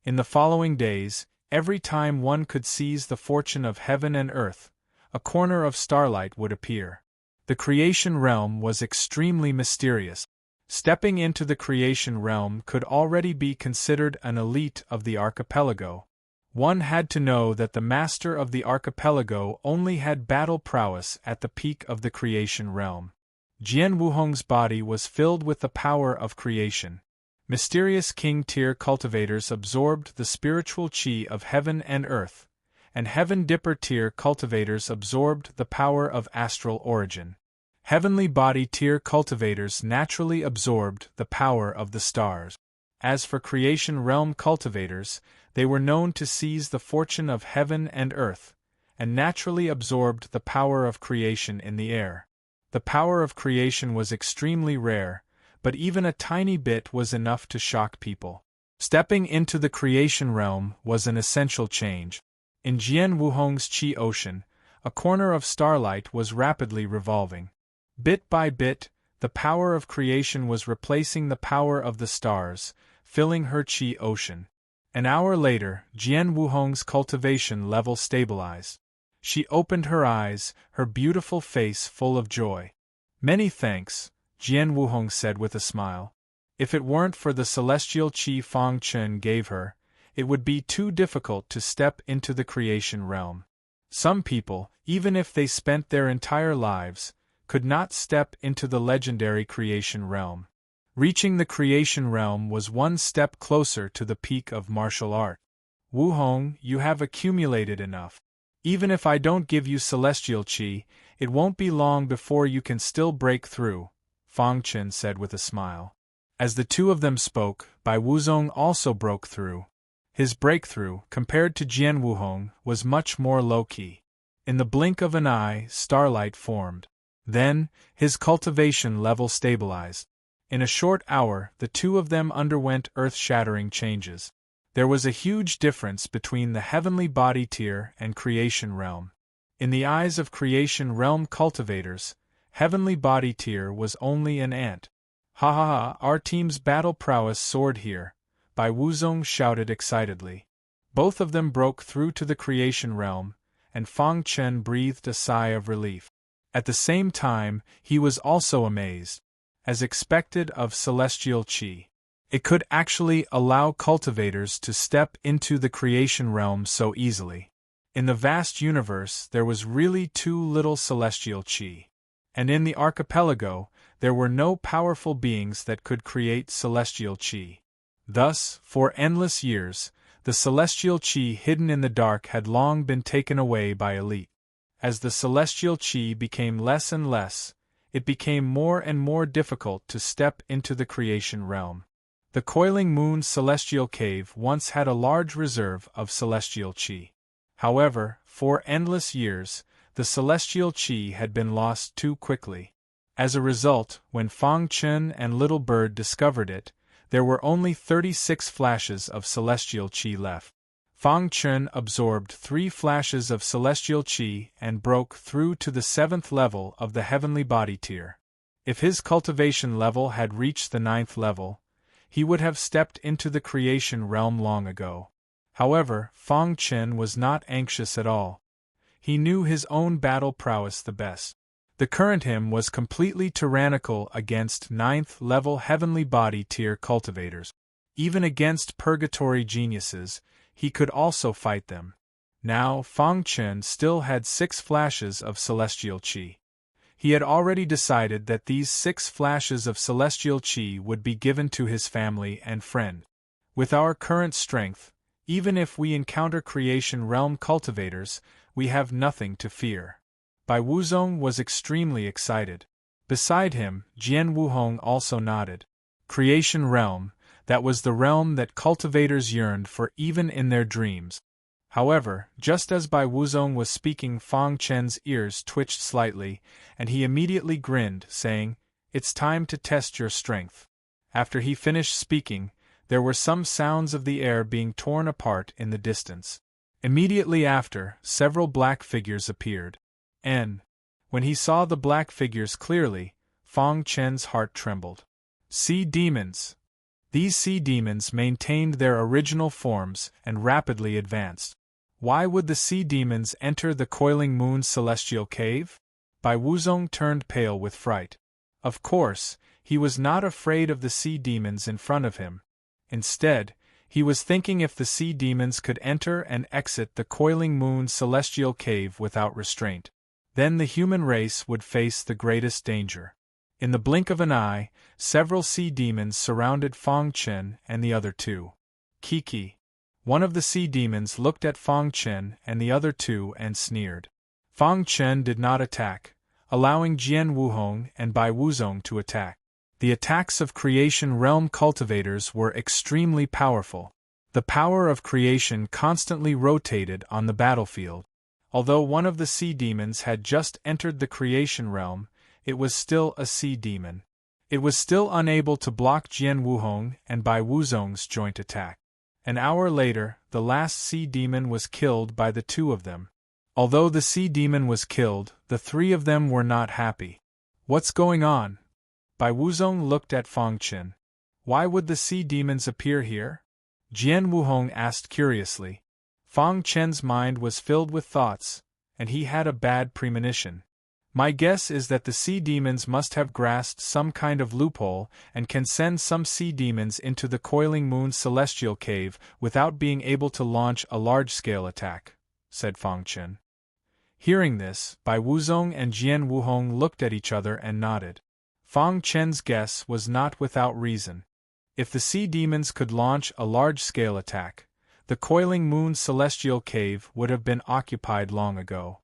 In the following days, every time one could seize the fortune of heaven and earth, a corner of starlight would appear. The creation realm was extremely mysterious. Stepping into the creation realm could already be considered an elite of the archipelago. One had to know that the master of the archipelago only had battle prowess at the peak of the creation realm. Jian Wuhong's body was filled with the power of creation. Mysterious king-tier cultivators absorbed the spiritual qi of heaven and earth, and heaven dipper tier cultivators absorbed the power of astral origin. Heavenly body tier cultivators naturally absorbed the power of the stars. As for creation realm cultivators, they were known to seize the fortune of heaven and earth, and naturally absorbed the power of creation in the air. The power of creation was extremely rare, but even a tiny bit was enough to shock people. Stepping into the creation realm was an essential change. In Jian Wuhong's qi ocean, a corner of starlight was rapidly revolving. Bit by bit, the power of creation was replacing the power of the stars, filling her qi ocean. An hour later, Jian Wuhong's cultivation level stabilized. She opened her eyes, her beautiful face full of joy. "Many thanks," Jian Wuhong said with a smile. If it weren't for the celestial qi Fang Chen gave her, it would be too difficult to step into the creation realm. Some people, even if they spent their entire lives, could not step into the legendary creation realm. Reaching the creation realm was one step closer to the peak of martial art. "Wuhong, you have accumulated enough. Even if I don't give you celestial qi, it won't be long before you can still break through," Fang Chen said with a smile. As the 2 of them spoke, Bai Wuzong also broke through. His breakthrough, compared to Jian Wuhong, was much more low-key. In the blink of an eye, starlight formed. Then, his cultivation level stabilized. In a short hour, the two of them underwent earth-shattering changes. There was a huge difference between the heavenly body tier and creation realm. In the eyes of creation realm cultivators, heavenly body tier was only an ant. Ha ha ha, our team's battle prowess soared here, Bai Wuzong shouted excitedly. Both of them broke through to the creation realm, and Fang Chen breathed a sigh of relief. At the same time, he was also amazed. As expected of celestial qi, it could actually allow cultivators to step into the creation realm so easily. In the vast universe there was really too little celestial qi. And in the archipelago, there were no powerful beings that could create celestial qi. Thus, for endless years, the celestial qi hidden in the dark had long been taken away by elite. As the celestial qi became less and less, it became more and more difficult to step into the creation realm. The Coiling Moon Celestial Cave once had a large reserve of celestial qi. However, for endless years, the celestial qi had been lost too quickly. As a result, when Fang Chen and Little Bird discovered it, there were only 36 flashes of celestial qi left. Fang Chen absorbed 3 flashes of celestial qi and broke through to the 7th level of the heavenly body tier. If his cultivation level had reached the 9th level, he would have stepped into the creation realm long ago. However, Fang Chen was not anxious at all. He knew his own battle prowess the best. The current him was completely tyrannical against 9th level heavenly body tier cultivators. Even against purgatory geniuses, he could also fight them. Now, Fang Chen still had 6 flashes of celestial qi. He had already decided that these 6 flashes of celestial qi would be given to his family and friend. With our current strength, even if we encounter creation realm cultivators, we have nothing to fear. Bai Wuzong was extremely excited. Beside him, Jian Wuhong also nodded. Creation realm, that was the realm that cultivators yearned for even in their dreams. However, just as Bai Wuzong was speaking, Fang Chen's ears twitched slightly, and he immediately grinned, saying, "It's time to test your strength." After he finished speaking, there were some sounds of the air being torn apart in the distance. Immediately after, several black figures appeared. And, when he saw the black figures clearly, Fang Chen's heart trembled. Sea demons! These sea demons maintained their original forms and rapidly advanced. Why would the sea demons enter the Coiling Moon Celestial Cave? Bai Wuzong turned pale with fright. Of course, he was not afraid of the sea demons in front of him. Instead, he was thinking if the sea demons could enter and exit the Coiling Moon Celestial Cave without restraint, then the human race would face the greatest danger. In the blink of an eye, several sea demons surrounded Fang Chen and the other two. Kiki. One of the sea demons looked at Fang Chen and the other two and sneered. Fang Chen did not attack, allowing Jian Wuhong and Bai Wuzong to attack. The attacks of creation realm cultivators were extremely powerful. The power of creation constantly rotated on the battlefield. Although one of the sea demons had just entered the creation realm, it was still a sea demon. It was still unable to block Jian Wuhong and Bai Wuzong's joint attack. An hour later, the last sea demon was killed by the two of them. Although the sea demon was killed, the 3 of them were not happy. What's going on? Bai Wuzong looked at Fang Chen. Why would the sea demons appear here? Jian Wuhong asked curiously. Fang Chen's mind was filled with thoughts, and he had a bad premonition. My guess is that the sea demons must have grasped some kind of loophole and can send some sea demons into the Coiling Moon Celestial Cave without being able to launch a large-scale attack, said Fang Chen. Hearing this, Bai Wuzong and Jian Wuhong looked at each other and nodded. Fang Chen's guess was not without reason. If the sea demons could launch a large-scale attack, the Coiling Moon Celestial Cave would have been occupied long ago.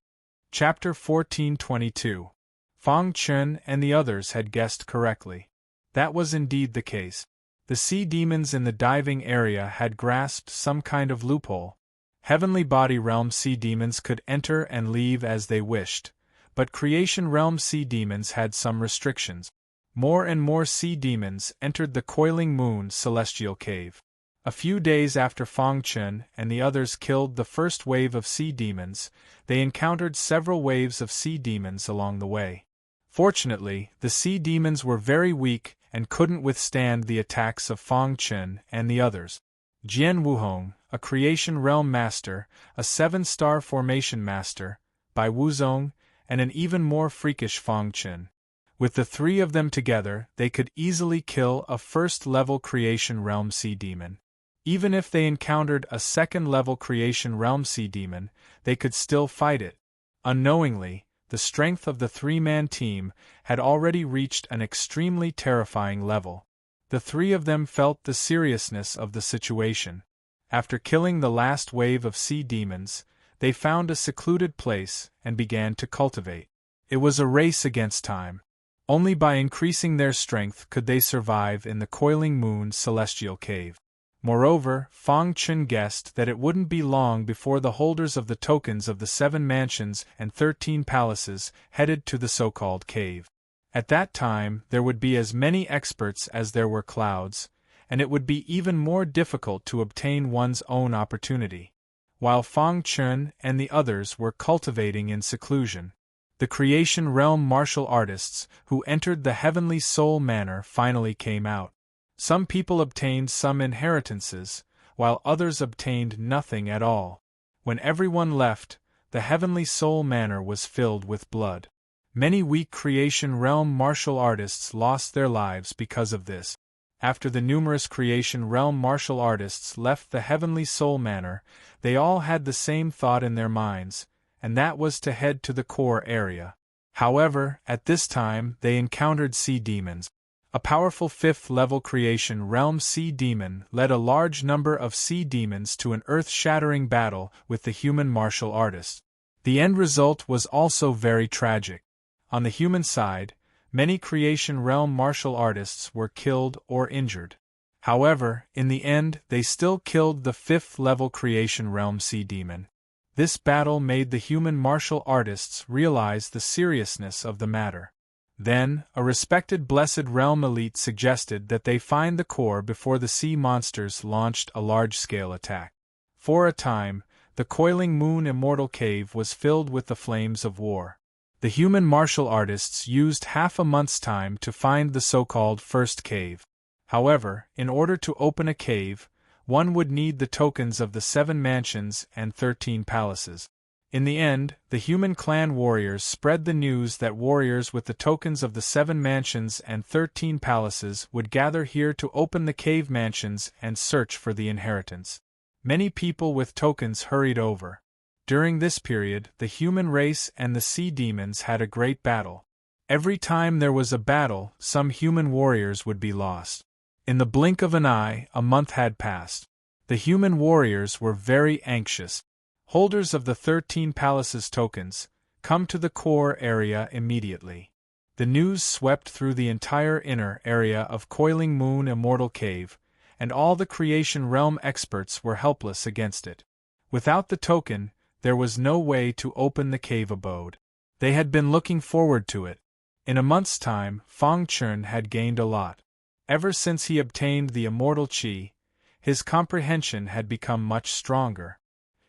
Chapter 1422. Fang Chen and the others had guessed correctly. That was indeed the case. The sea demons in the diving area had grasped some kind of loophole. Heavenly Body Realm sea demons could enter and leave as they wished, but Creation Realm sea demons had some restrictions. More and more sea demons entered the Coiling Moon celestial cave. A few days after Fang Chun and the others killed the first wave of sea demons, they encountered several waves of sea demons along the way. Fortunately, the sea demons were very weak and couldn't withstand the attacks of Fang Chun and the others. Jian Wuhong, a Creation Realm Master, a 7-star Formation Master, Bai Wuzong, and an even more freakish Fang Chun. With the three of them together, they could easily kill a first-level Creation Realm Sea Demon. Even if they encountered a second-level Creation Realm Sea Demon, they could still fight it. Unknowingly, the strength of the three-man team had already reached an extremely terrifying level. The three of them felt the seriousness of the situation. After killing the last wave of sea demons, they found a secluded place and began to cultivate. It was a race against time. Only by increasing their strength could they survive in the Coiling Moon celestial cave. Moreover, Fang Chun guessed that it wouldn't be long before the holders of the tokens of the 7 mansions and 13 palaces headed to the so-called cave. At that time, there would be as many experts as there were clouds, and it would be even more difficult to obtain one's own opportunity. While Fang Chun and the others were cultivating in seclusion, the Creation Realm martial artists who entered the Heavenly Soul Manor finally came out. Some people obtained some inheritances, while others obtained nothing at all. When everyone left, the Heavenly Soul Manor was filled with blood. Many weak Creation Realm martial artists lost their lives because of this. After the numerous Creation Realm martial artists left the Heavenly Soul Manor, they all had the same thought in their minds, and that was to head to the core area. However, at this time they encountered sea demons. A powerful 5th-level Creation Realm Sea Demon led a large number of sea demons to an earth-shattering battle with the human martial artists. The end result was also very tragic. On the human side, many Creation Realm martial artists were killed or injured. However, in the end they still killed the 5th-level Creation Realm Sea Demon. This battle made the human martial artists realize the seriousness of the matter. Then, a respected Blessed Realm elite suggested that they find the core before the sea monsters launched a large-scale attack. For a time, the Coiling Moon Immortal Cave was filled with the flames of war. The human martial artists used half a month's time to find the so-called first cave. However, in order to open a cave, one would need the tokens of the 7 mansions and 13 palaces. In the end, the human clan warriors spread the news that warriors with the tokens of the 7 mansions and 13 palaces would gather here to open the cave mansions and search for the inheritance. Many people with tokens hurried over. During this period, the human race and the sea demons had a great battle. Every time there was a battle, some human warriors would be lost. In the blink of an eye, a month had passed. The human warriors were very anxious. Holders of the 13 palaces tokens, come to the core area immediately. The news swept through the entire inner area of Coiling Moon Immortal Cave, and all the Creation Realm experts were helpless against it. Without the token, there was no way to open the cave abode. They had been looking forward to it. In a month's time, Fang Chun had gained a lot. Ever since he obtained the Immortal Qi, his comprehension had become much stronger.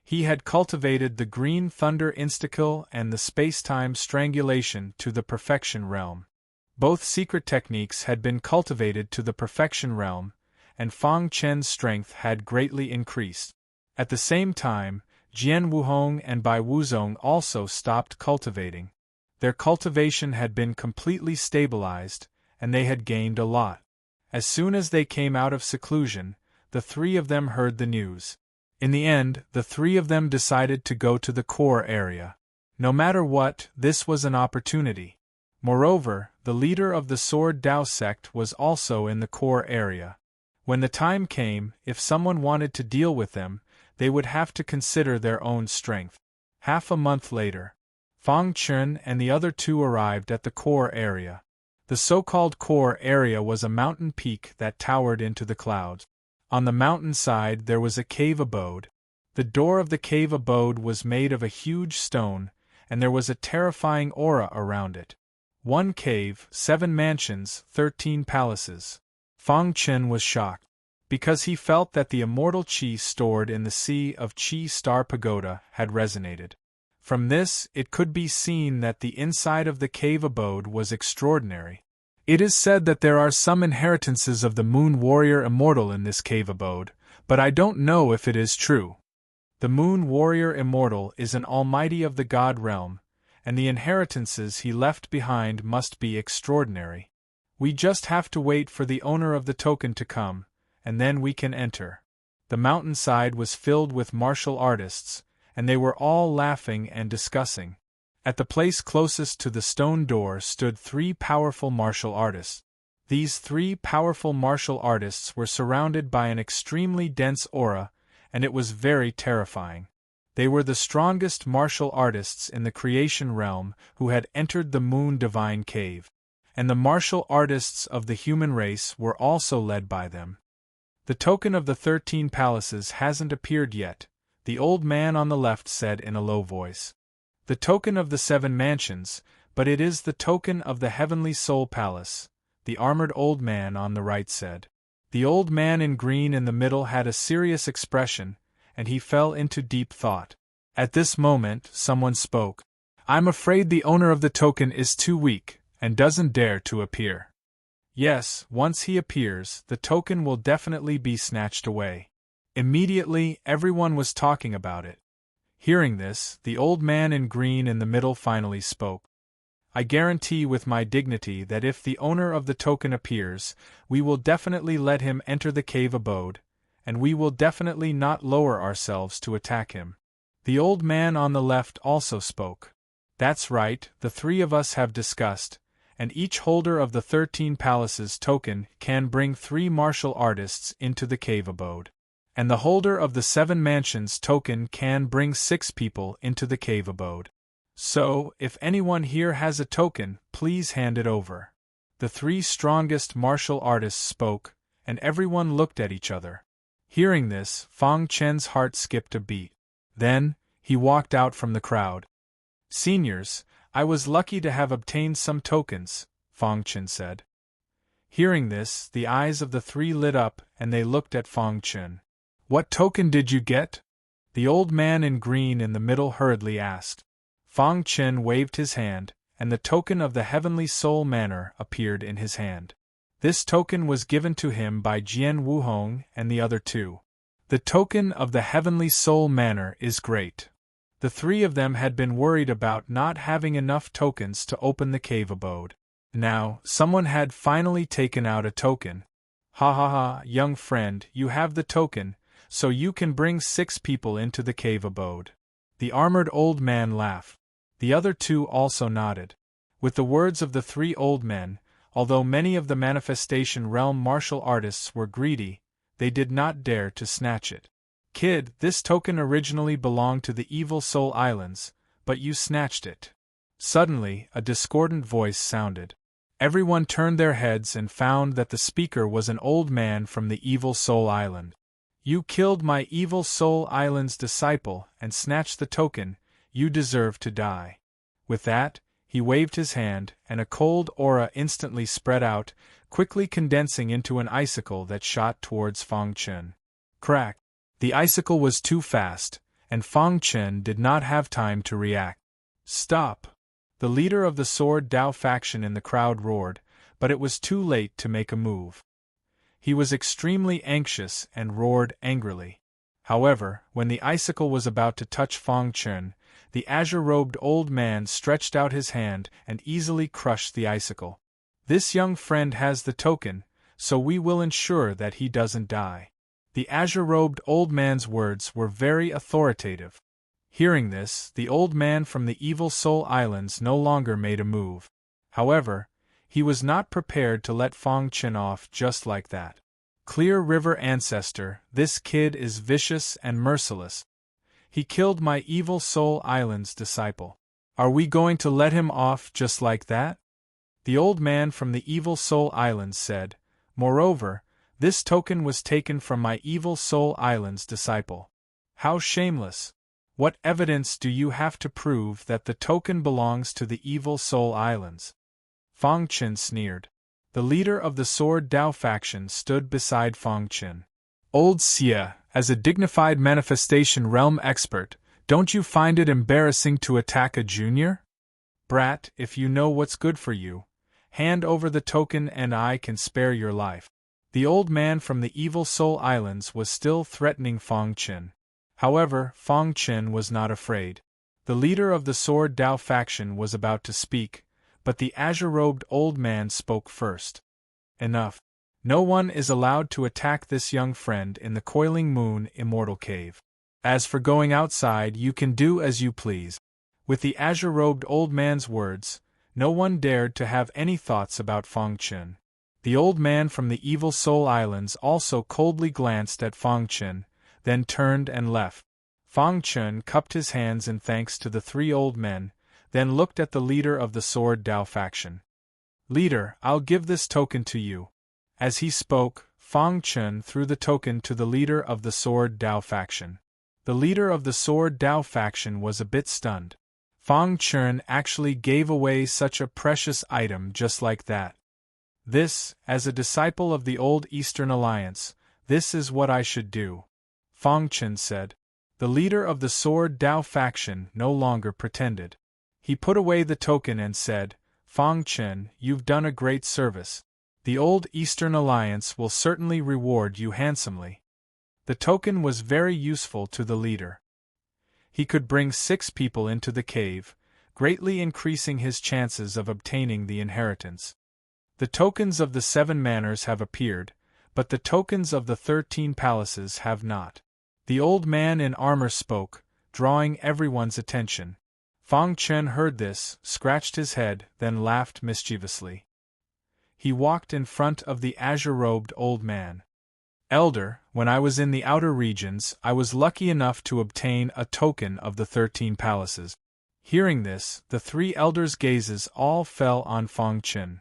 He had cultivated the Green Thunder Instakill and the Space-Time Strangulation to the Perfection Realm. Both secret techniques had been cultivated to the Perfection Realm, and Fang Chen's strength had greatly increased. At the same time, Jian Wuhong and Bai Wuzong also stopped cultivating. Their cultivation had been completely stabilized, and they had gained a lot. As soon as they came out of seclusion, the three of them heard the news. In the end, the three of them decided to go to the core area. No matter what, this was an opportunity. Moreover, the leader of the Sword Dao sect was also in the core area. When the time came, if someone wanted to deal with them, they would have to consider their own strength. Half a month later, Fang Chun and the other two arrived at the core area. The so-called core area was a mountain peak that towered into the clouds. On the mountain side there was a cave abode. The door of the cave abode was made of a huge stone, and there was a terrifying aura around it. 1 cave, 7 mansions, 13 palaces. Fang Chen was shocked, because he felt that the immortal qi stored in the Sea of Qi Star Pagoda had resonated. From this, it could be seen that the inside of the cave abode was extraordinary. It is said that there are some inheritances of the Moon Warrior Immortal in this cave abode, but I don't know if it is true. The Moon Warrior Immortal is an almighty of the God realm, and the inheritances he left behind must be extraordinary. We just have to wait for the owner of the token to come, and then we can enter. The mountainside was filled with martial artists, and they were all laughing and discussing. At the place closest to the stone door stood 3 powerful martial artists. These 3 powerful martial artists were surrounded by an extremely dense aura, and it was very terrifying. They were the strongest martial artists in the creation realm who had entered the Moon Divine Cave, and the martial artists of the human race were also led by them. The token of the 13 palaces hasn't appeared yet, the old man on the left said in a low voice. The token of the 7 mansions, but it is the token of the Heavenly Soul Palace, the armored old man on the right said. The old man in green in the middle had a serious expression, and he fell into deep thought. At this moment, someone spoke. I'm afraid the owner of the token is too weak, and doesn't dare to appear. Yes, once he appears, the token will definitely be snatched away. Immediately, everyone was talking about it. Hearing this, the old man in green in the middle finally spoke. I guarantee with my dignity that if the owner of the token appears, we will definitely let him enter the cave abode, and we will definitely not lower ourselves to attack him. The old man on the left also spoke. That's right, the 3 of us have discussed, and each holder of the 13 palaces token can bring 3 martial artists into the cave abode. And the holder of the 7 mansions token can bring 6 people into the cave abode. So, if anyone here has a token, please hand it over. The 3 strongest martial artists spoke, and everyone looked at each other. Hearing this, Fang Chen's heart skipped a beat. Then, he walked out from the crowd. Seniors, I was lucky to have obtained some tokens, Fang Chen said. Hearing this, the eyes of the 3 lit up and they looked at Fang Chen. What token did you get? The old man in green in the middle hurriedly asked. Fang Chen waved his hand, and the token of the Heavenly Soul Manor appeared in his hand. This token was given to him by Jian Wuhong and the other 2. The token of the Heavenly Soul Manor is great. The 3 of them had been worried about not having enough tokens to open the cave abode. Now, someone had finally taken out a token. Ha ha ha, young friend, you have the token, so you can bring 6 people into the cave abode. The armored old man laughed. The other 2 also nodded. With the words of the 3 old men, although many of the manifestation realm martial artists were greedy, they did not dare to snatch it. Kid, this token originally belonged to the Evil Soul Islands, but you snatched it. Suddenly, a discordant voice sounded. Everyone turned their heads and found that the speaker was an old man from the Evil Soul Island. You killed my Evil Soul Island's disciple and snatched the token, you deserve to die. With that, he waved his hand, and a cold aura instantly spread out, quickly condensing into an icicle that shot towards Fang Chen. Crack! The icicle was too fast, and Fang Chen did not have time to react. Stop! The leader of the Sword Dao faction in the crowd roared, but it was too late to make a move. He was extremely anxious and roared angrily. However, when the icicle was about to touch Fang Chen, the azure-robed old man stretched out his hand and easily crushed the icicle. This young friend has the token, so we will ensure that he doesn't die. The azure-robed old man's words were very authoritative. Hearing this, the old man from the Evil Soul Islands no longer made a move. However, he was not prepared to let Fang Chen off just like that. Clear River Ancestor, this kid is vicious and merciless. He killed my Evil Soul Island's disciple. Are we going to let him off just like that? The old man from the Evil Soul Islands said. Moreover, this token was taken from my Evil Soul Island's disciple. How shameless! What evidence do you have to prove that the token belongs to the Evil Soul Islands? Fang Chen sneered. The leader of the Sword Dao faction stood beside Fang Chen. Old Xie, as a dignified manifestation realm expert, don't you find it embarrassing to attack a junior? Brat, if you know what's good for you, hand over the token and I can spare your life. The old man from the Evil Soul Islands was still threatening Fang Chen. However, Fang Chen was not afraid. The leader of the Sword Dao faction was about to speak, but the azure-robed old man spoke first. Enough. No one is allowed to attack this young friend in the Coiling Moon Immortal Cave. As for going outside, you can do as you please. With the azure-robed old man's words, no one dared to have any thoughts about Fang Chen. The old man from the Evil Soul Islands also coldly glanced at Fang Chen, then turned and left. Fang Chen cupped his hands in thanks to the three old men, then looked at the leader of the Sword Dao faction. Leader, I'll give this token to you. As he spoke, Fang Chen threw the token to the leader of the Sword Dao faction. The leader of the Sword Dao faction was a bit stunned. Fang Chen actually gave away such a precious item just like that. This, as a disciple of the old Eastern Alliance, this is what I should do, Fang Chen said. The leader of the Sword Dao faction no longer pretended. He put away the token and said, Fang Chen, you've done a great service. The old Eastern Alliance will certainly reward you handsomely. The token was very useful to the leader. He could bring 6 people into the cave, greatly increasing his chances of obtaining the inheritance. The tokens of the 7 manors have appeared, but the tokens of the 13 palaces have not. The old man in armor spoke, drawing everyone's attention. Fang Chen heard this, scratched his head, then laughed mischievously. He walked in front of the azure-robed old man. Elder, when I was in the outer regions, I was lucky enough to obtain a token of the 13 palaces. Hearing this, the 3 elders' gazes all fell on Fang Chen.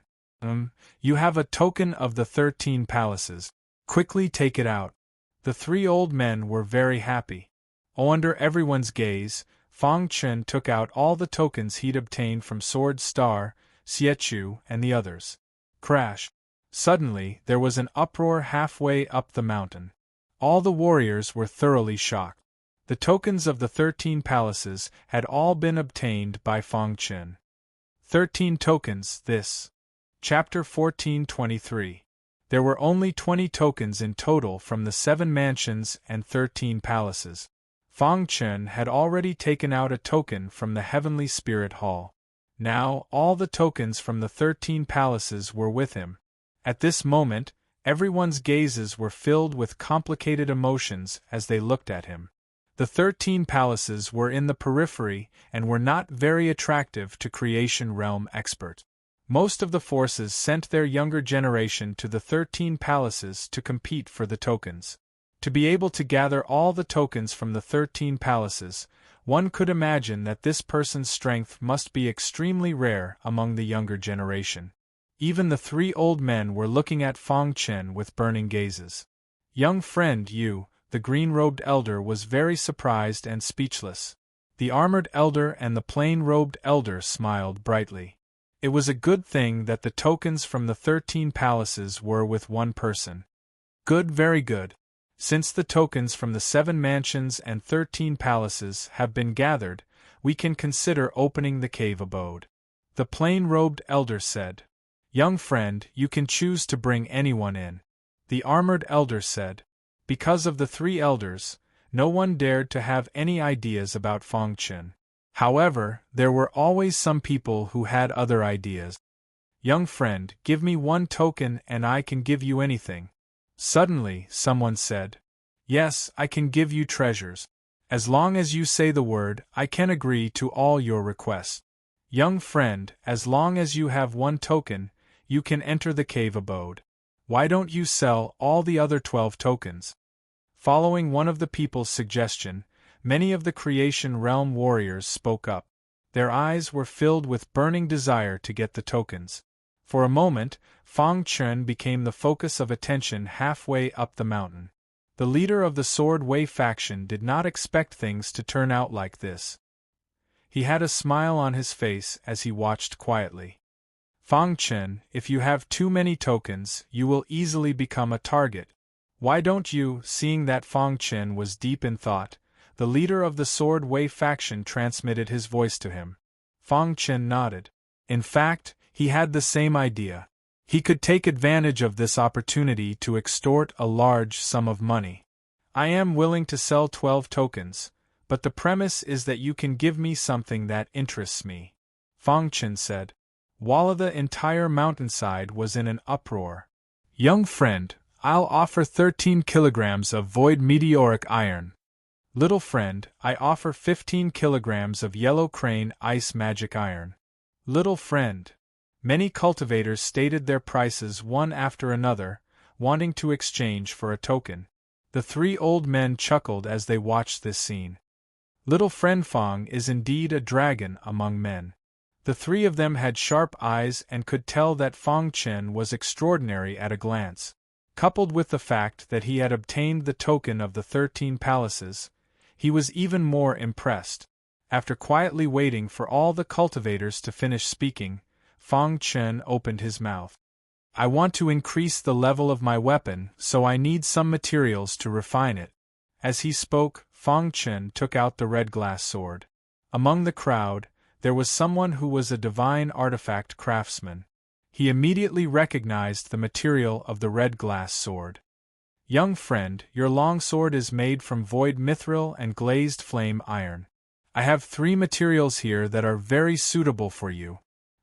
You have a token of the 13 palaces. Quickly take it out. The 3 old men were very happy. Under everyone's gaze, Fang Chen took out all the tokens he'd obtained from Sword Star, Xiechu, and the others. Crash! Suddenly, there was an uproar halfway up the mountain. All the warriors were thoroughly shocked. The tokens of the 13 palaces had all been obtained by Fang Chen. 13 tokens, this. Chapter 1423. There were only 20 tokens in total from the 7 mansions and 13 palaces. Fang Chen had already taken out a token from the Heavenly Spirit Hall. Now, all the tokens from the 13 palaces were with him. At this moment, everyone's gazes were filled with complicated emotions as they looked at him. The 13 palaces were in the periphery and were not very attractive to Creation Realm experts. Most of the forces sent their younger generation to the 13 palaces to compete for the tokens. To be able to gather all the tokens from the 13 palaces, one could imagine that this person's strength must be extremely rare among the younger generation. Even the 3 old men were looking at Fang Chen with burning gazes. Young friend you, the green-robed elder was very surprised and speechless. The armored elder and the plain-robed elder smiled brightly. It was a good thing that the tokens from the 13 palaces were with one person. Good, very good. Since the tokens from the 7 mansions and 13 palaces have been gathered, we can consider opening the cave abode. The plain-robed elder said. Young friend, you can choose to bring anyone in. The armored elder said. Because of the 3 elders, no one dared to have any ideas about Fang Chen. However, there were always some people who had other ideas. Young friend, give me 1 token and I can give you anything. Suddenly, someone said. Yes, I can give you treasures. As long as you say the word, I can agree to all your requests. Young friend, as long as you have 1 token, you can enter the cave abode. Why don't you sell all the other 12 tokens? Following one of the people's suggestion, many of the Creation Realm warriors spoke up. Their eyes were filled with burning desire to get the tokens. For a moment, Fang Chen became the focus of attention halfway up the mountain. The leader of the Sword Wei faction did not expect things to turn out like this. He had a smile on his face as he watched quietly. Fang Chen, if you have too many tokens, you will easily become a target. Why don't you? Seeing that Fang Chen was deep in thought, the leader of the Sword Wei faction transmitted his voice to him. Fang Chen nodded. In fact, he had the same idea. He could take advantage of this opportunity to extort a large sum of money. I am willing to sell 12 tokens, but the premise is that you can give me something that interests me, Fang Chen said. While the entire mountainside was in an uproar. Young friend, I'll offer 13 kilograms of void meteoric iron. Little friend, I offer 15 kilograms of yellow crane ice magic iron. Little friend. Many cultivators stated their prices one after another, wanting to exchange for a token. The three old men chuckled as they watched this scene. Little friend Fang is indeed a dragon among men. The three of them had sharp eyes and could tell that Fang Chen was extraordinary at a glance. Coupled with the fact that he had obtained the token of the 13 palaces, he was even more impressed. After quietly waiting for all the cultivators to finish speaking, Fang Chen opened his mouth. I want to increase the level of my weapon, so I need some materials to refine it. As he spoke, Fang Chen took out the red glass sword. Among the crowd, there was someone who was a divine artifact craftsman. He immediately recognized the material of the red glass sword. Young friend, your longsword is made from void mithril and glazed flame iron. I have 3 materials here that are very suitable for you.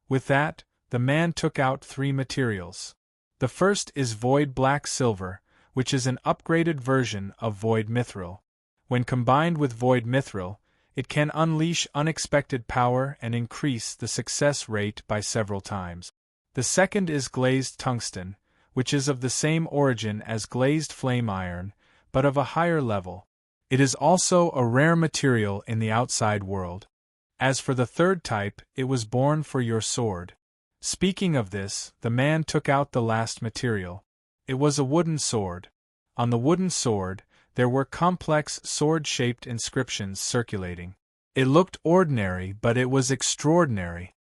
With that, the man took out 3 materials. The first is void black silver, which is an upgraded version of void mithril. When combined with void mithril, it can unleash unexpected power and increase the success rate by several times. The second is glazed tungsten, which is of the same origin as glazed flame iron, but of a higher level. It is also a rare material in the outside world. As for the third type, it was born for your sword. Speaking of this, the man took out the last material. It was a wooden sword. On the wooden sword, there were complex sword-shaped inscriptions circulating. It looked ordinary, but it was extraordinary.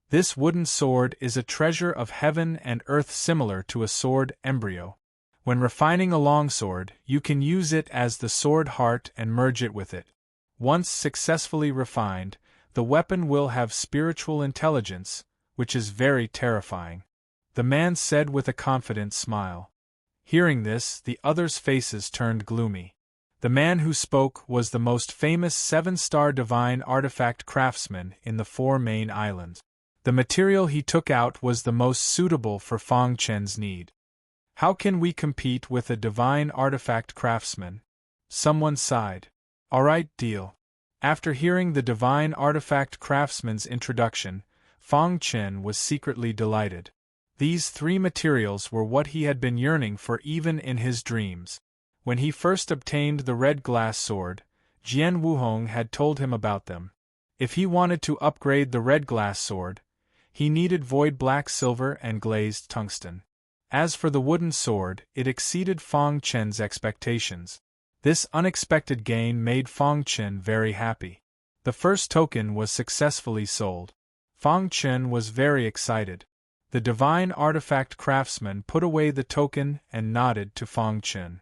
This wooden sword is a treasure of heaven and earth similar to a sword embryo. When refining a longsword, you can use it as the sword heart and merge it with it. Once successfully refined, the weapon will have spiritual intelligence, which is very terrifying. The man said with a confident smile. Hearing this, the others' faces turned gloomy. The man who spoke was the most famous 7-star divine artifact craftsman in the 4 main islands. The material he took out was the most suitable for Fang Chen's need. How can we compete with a divine artifact craftsman? Someone sighed. Alright, deal. After hearing the divine artifact craftsman's introduction, Fang Chen was secretly delighted. These 3 materials were what he had been yearning for even in his dreams. When he first obtained the red glass sword, Jian Wuhong had told him about them. If he wanted to upgrade the red glass sword, he needed void black silver and glazed tungsten. As for the wooden sword, it exceeded Fang Chen's expectations. This unexpected gain made Fang Chen very happy. The first token was successfully sold. Fang Chen was very excited. The divine artifact craftsman put away the token and nodded to Fang Chen.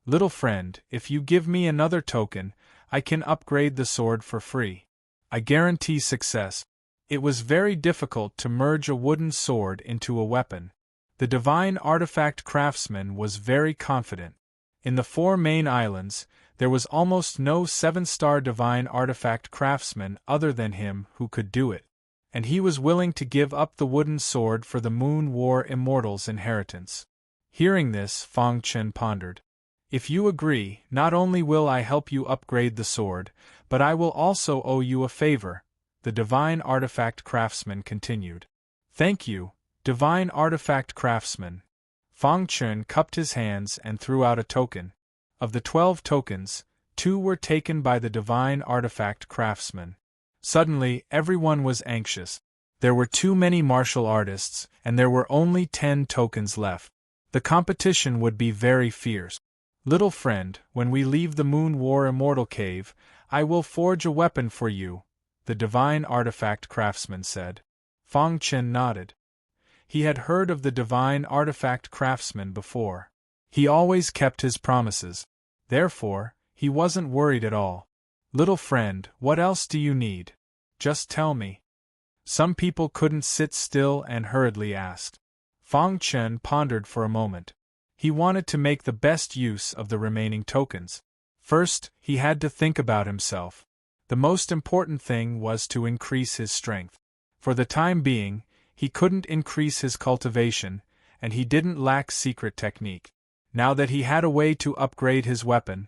Little friend, if you give me another token, I can upgrade the sword for free. I guarantee success. It was very difficult to merge a wooden sword into a weapon. The divine artifact craftsman was very confident. In the 4 main islands, there was almost no 7-star divine artifact craftsman other than him who could do it. And he was willing to give up the wooden sword for the Moon War Immortal's inheritance. Hearing this, Fang Chen pondered. If you agree, not only will I help you upgrade the sword, but I will also owe you a favor, the divine artifact craftsman continued. Thank you, divine artifact craftsman. Fang Chen cupped his hands and threw out a token. Of the 12 tokens, 2 were taken by the divine artifact craftsman. Suddenly, everyone was anxious. There were too many martial artists, and there were only 10 tokens left. The competition would be very fierce. Little friend, when we leave the Moon War Immortal Cave, I will forge a weapon for you, the divine artifact craftsman said. Fang Chen nodded. He had heard of the divine artifact craftsman before. He always kept his promises. Therefore, he wasn't worried at all. Little friend, what else do you need? Just tell me. Some people couldn't sit still and hurriedly asked. Fang Chen pondered for a moment. He wanted to make the best use of the remaining tokens. First, he had to think about himself. The most important thing was to increase his strength. For the time being, he couldn't increase his cultivation, and he didn't lack secret technique. Now that he had a way to upgrade his weapon,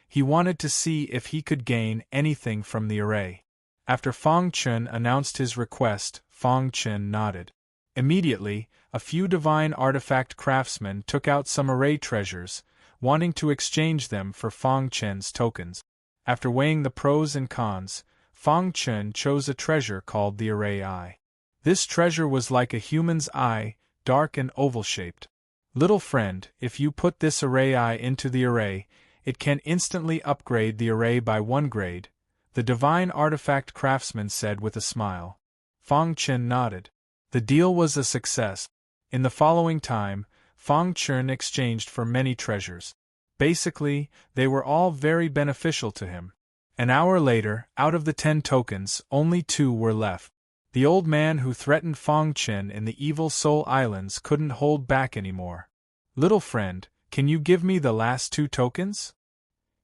he wanted to see if he could gain anything from the array. After Fang Chen announced his request, Fang Chen nodded. Immediately, a few divine artifact craftsmen took out some array treasures, wanting to exchange them for Fang Chen's tokens. After weighing the pros and cons, Fang Chen chose a treasure called the Array Eye. This treasure was like a human's eye, dark and oval-shaped. Little friend, if you put this Array Eye into the array, it can instantly upgrade the array by 1 grade, the divine artifact craftsman said with a smile. Fang Chen nodded. The deal was a success. In the following time, Fang Chen exchanged for many treasures. Basically, they were all very beneficial to him. An hour later, out of the 10 tokens, only 2 were left. The old man who threatened Fang Chen in the Evil Soul Islands couldn't hold back anymore. Little friend, can you give me the last 2 tokens?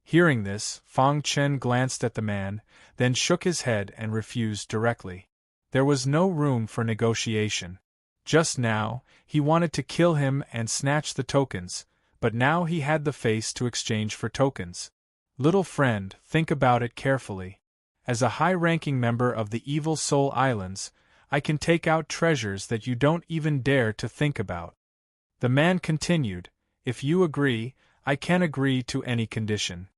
Hearing this, Fang Chen glanced at the man, then shook his head and refused directly. There was no room for negotiation. Just now, he wanted to kill him and snatch the tokens, but now he had the face to exchange for tokens. Little friend, think about it carefully. As a high-ranking member of the Evil Soul Islands, I can take out treasures that you don't even dare to think about. The man continued, if you agree, I can agree to any condition.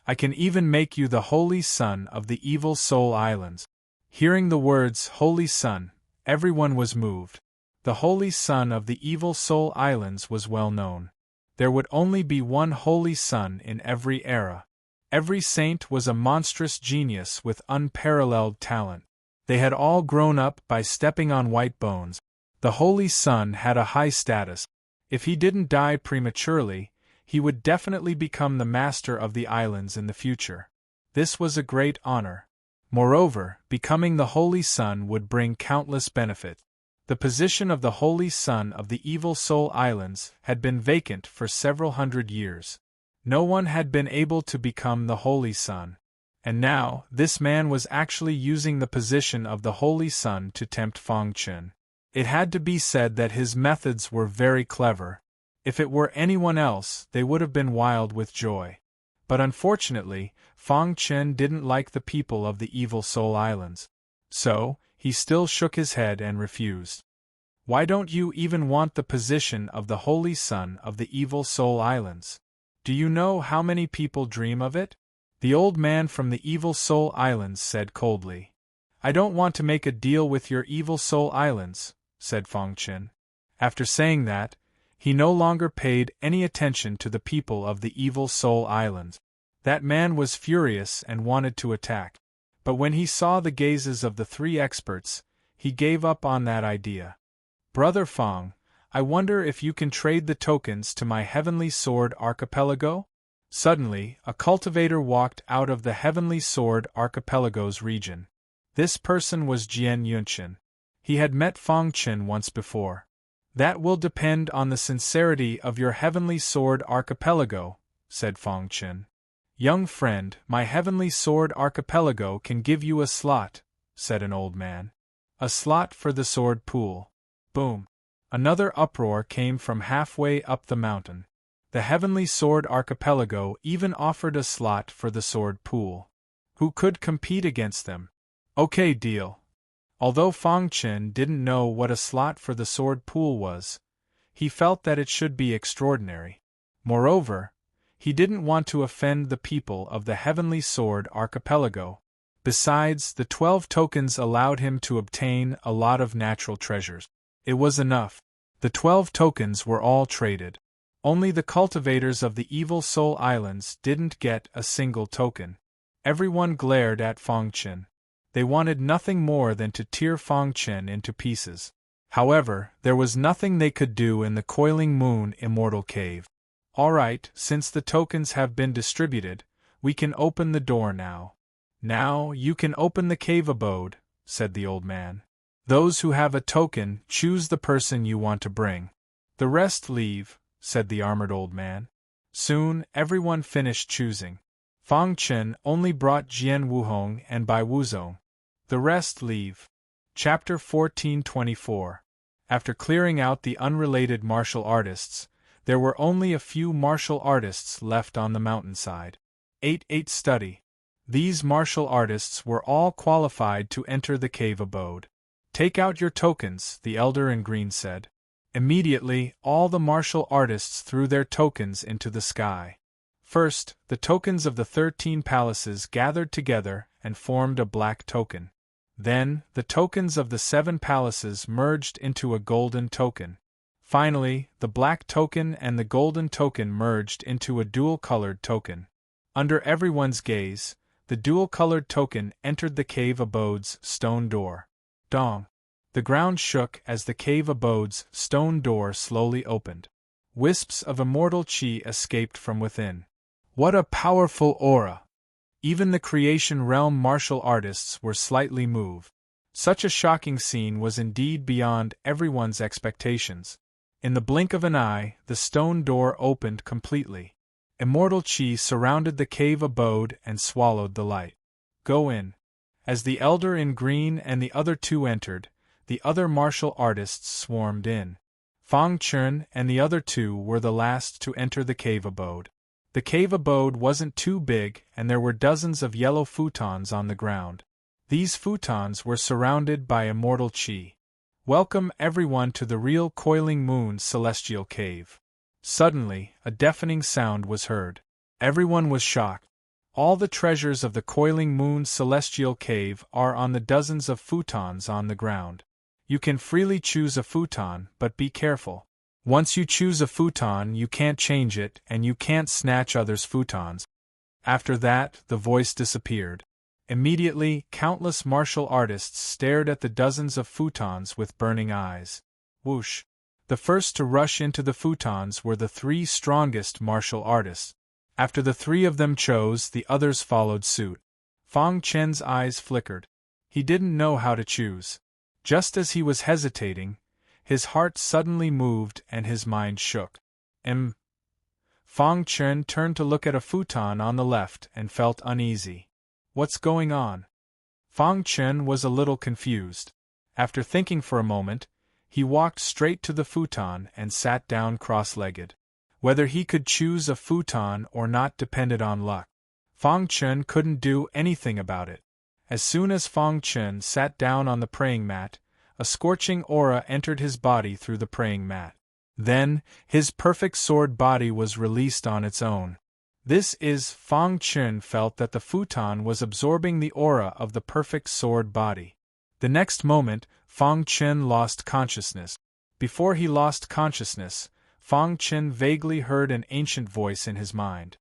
I can even make you the Holy Son of the Evil Soul Islands. Hearing the words Holy Son, everyone was moved. The Holy Son of the Evil Soul Islands was well known. There would only be one Holy Son in every era. Every saint was a monstrous genius with unparalleled talent. They had all grown up by stepping on white bones. The Holy Son had a high status. If he didn't die prematurely, he would definitely become the master of the islands in the future. This was a great honor. Moreover, becoming the Holy Son would bring countless benefits. The position of the Holy Son of the Evil Soul Islands had been vacant for several hundred years. No one had been able to become the Holy Son. And now, this man was actually using the position of the Holy Son to tempt Fang Chen. It had to be said that his methods were very clever. If it were anyone else, they would have been wild with joy. But unfortunately, Fang Chen didn't like the people of the Evil Soul Islands. So, he still shook his head and refused. Why don't you even want the position of the Holy Son of the Evil Soul Islands? Do you know how many people dream of it? The old man from the Evil Soul Islands said coldly. I don't want to make a deal with your Evil Soul Islands, said Fang Chen. After saying that, he no longer paid any attention to the people of the Evil Soul Islands. That man was furious and wanted to attack. But when he saw the gazes of the 3 experts, he gave up on that idea. Brother Fang, I wonder if you can trade the tokens to my Heavenly Sword Archipelago? Suddenly, a cultivator walked out of the Heavenly Sword Archipelago's region. This person was Jian Yunqian. He had met Fang Chen once before. That will depend on the sincerity of your Heavenly Sword Archipelago, said Fang Chen. Young friend, my Heavenly Sword Archipelago can give you a slot, said an old man. A slot for the sword pool. Boom. Another uproar came from halfway up the mountain. The Heavenly Sword Archipelago even offered a slot for the sword pool. Who could compete against them? Okay, deal. Although Fang Chen didn't know what a slot for the sword pool was, he felt that it should be extraordinary. Moreover, he didn't want to offend the people of the Heavenly Sword Archipelago. Besides, the 12 tokens allowed him to obtain a lot of natural treasures. It was enough. The 12 tokens were all traded. Only the cultivators of the Evil Soul Islands didn't get a single token. Everyone glared at Fang Chen. They wanted nothing more than to tear Fang Chen into pieces. However, there was nothing they could do in the Coiling Moon Immortal Cave. All right, since the tokens have been distributed, we can open the door now. Now, you can open the cave abode, said the old man. Those who have a token, choose the person you want to bring. The rest leave, said the armored old man. Soon, everyone finished choosing. Fang Chen only brought Jian Wuhong and Bai Wuzong. The rest leave. Chapter 1424. After clearing out the unrelated martial artists, there were only a few martial artists left on the mountainside. 8 Study. These martial artists were all qualified to enter the cave abode. Take out your tokens, the elder in green said. Immediately, all the martial artists threw their tokens into the sky. First, the tokens of the 13 palaces gathered together and formed a black token. Then, the tokens of the 7 palaces merged into a golden token. Finally, the black token and the golden token merged into a dual-colored token. Under everyone's gaze, the dual-colored token entered the cave abode's stone door. Dong! The ground shook as the cave abode's stone door slowly opened. Wisps of immortal chi escaped from within. What a powerful aura! Even the creation realm martial artists were slightly moved. Such a shocking scene was indeed beyond everyone's expectations. In the blink of an eye, the stone door opened completely. Immortal chi surrounded the cave abode and swallowed the light. Go in. As the elder in green and the other 2 entered, the other martial artists swarmed in. Fang Chen and the other 2 were the last to enter the cave abode. The cave abode wasn't too big and there were dozens of yellow futons on the ground. These futons were surrounded by immortal chi. Welcome everyone to the real Coiling Moon Celestial Cave. Suddenly, a deafening sound was heard. Everyone was shocked. All the treasures of the Coiling Moon Celestial Cave are on the dozens of futons on the ground. You can freely choose a futon, but be careful. Once you choose a futon, you can't change it, and you can't snatch others' futons. After that, the voice disappeared. Immediately, countless martial artists stared at the dozens of futons with burning eyes. Whoosh! The first to rush into the futons were the 3 strongest martial artists. After the 3 of them chose, the others followed suit. Fang Chen's eyes flickered. He didn't know how to choose. Just as he was hesitating, his heart suddenly moved and his mind shook. Fang Chen turned to look at a futon on the left and felt uneasy. What's going on? Fang Chen was a little confused. After thinking for a moment, he walked straight to the futon and sat down cross-legged. Whether he could choose a futon or not depended on luck. Fang Chen couldn't do anything about it. As soon as Fang Chen sat down on the praying mat, a scorching aura entered his body through the praying mat. Then, his perfect sword body was released on its own. Fang Chen felt that the futon was absorbing the aura of the perfect sword body. The next moment, Fang Chen lost consciousness. Before he lost consciousness, Fang Chen vaguely heard an ancient voice in his mind.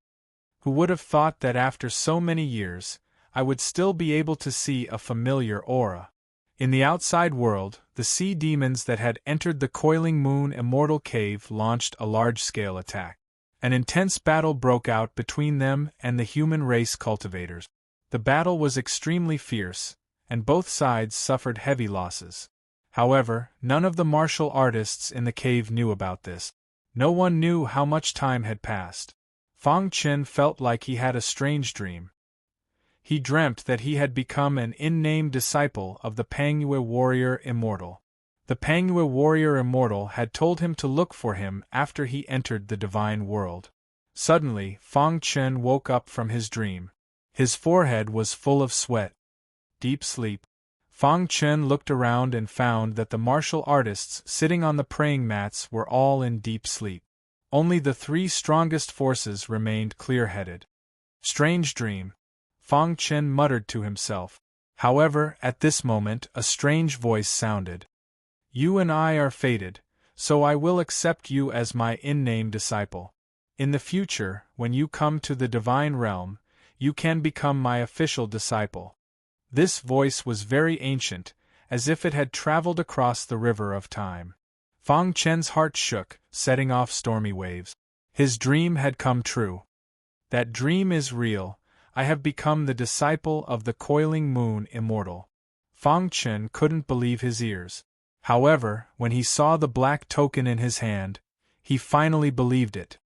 Who would have thought that after so many years, I would still be able to see a familiar aura? In the outside world, the sea demons that had entered the Coiling Moon Immortal Cave launched a large-scale attack. An intense battle broke out between them and the human race cultivators. The battle was extremely fierce, and both sides suffered heavy losses. However, none of the martial artists in the cave knew about this. No one knew how much time had passed. Fang Chen felt like he had a strange dream. He dreamt that he had become an in-name disciple of the Pangyue warrior Immortal. The Pangyue warrior Immortal had told him to look for him after he entered the divine world. Suddenly, Fang Chen woke up from his dream. His forehead was full of sweat. Deep sleep. Fang Chen looked around and found that the martial artists sitting on the praying mats were all in deep sleep. Only the 3 strongest forces remained clear-headed. Strange dream. Fang Chen muttered to himself. However, at this moment, a strange voice sounded. You and I are fated, so I will accept you as my in-name disciple. In the future, when you come to the divine realm, you can become my official disciple. This voice was very ancient, as if it had traveled across the river of time. Fang Chen's heart shook, setting off stormy waves. His dream had come true. That dream is real. I have become the disciple of the coiling moon Immortal. Fang Chen couldn't believe his ears. However, when he saw the black token in his hand, he finally believed it.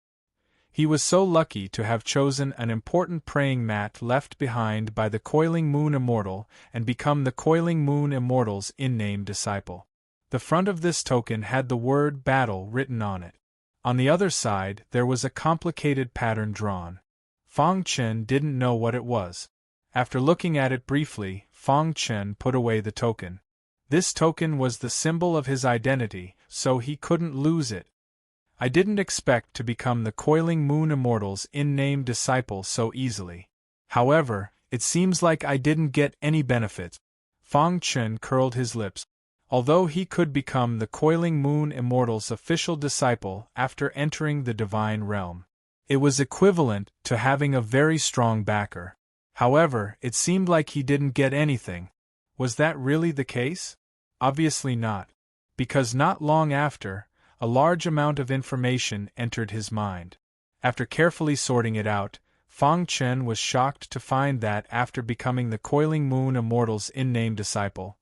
He was so lucky to have chosen an important praying mat left behind by the coiling moon Immortal and become the coiling moon Immortal's in-name disciple. The front of this token had the word battle written on it. On the other side there was a complicated pattern drawn. Fang Chen didn't know what it was. After looking at it briefly, Fang Chen put away the token. This token was the symbol of his identity, so he couldn't lose it. I didn't expect to become the coiling moon Immortal's in-name disciple so easily. However, it seems like I didn't get any benefits. Fang Chen curled his lips. Although he could become the coiling moon Immortal's official disciple after entering the divine realm, it was equivalent to having a very strong backer. However, it seemed like he didn't get anything. Was that really the case? Obviously not. Because not long after, a large amount of information entered his mind. After carefully sorting it out, Fang Chen was shocked to find that after becoming the coiling moon Immortal's in-name disciple,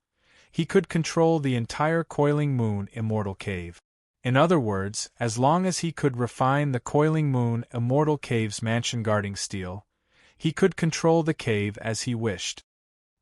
he could control the entire coiling moon Immortal cave. In other words, as long as he could refine the coiling moon Immortal cave's mansion guarding steel, he could control the cave as he wished.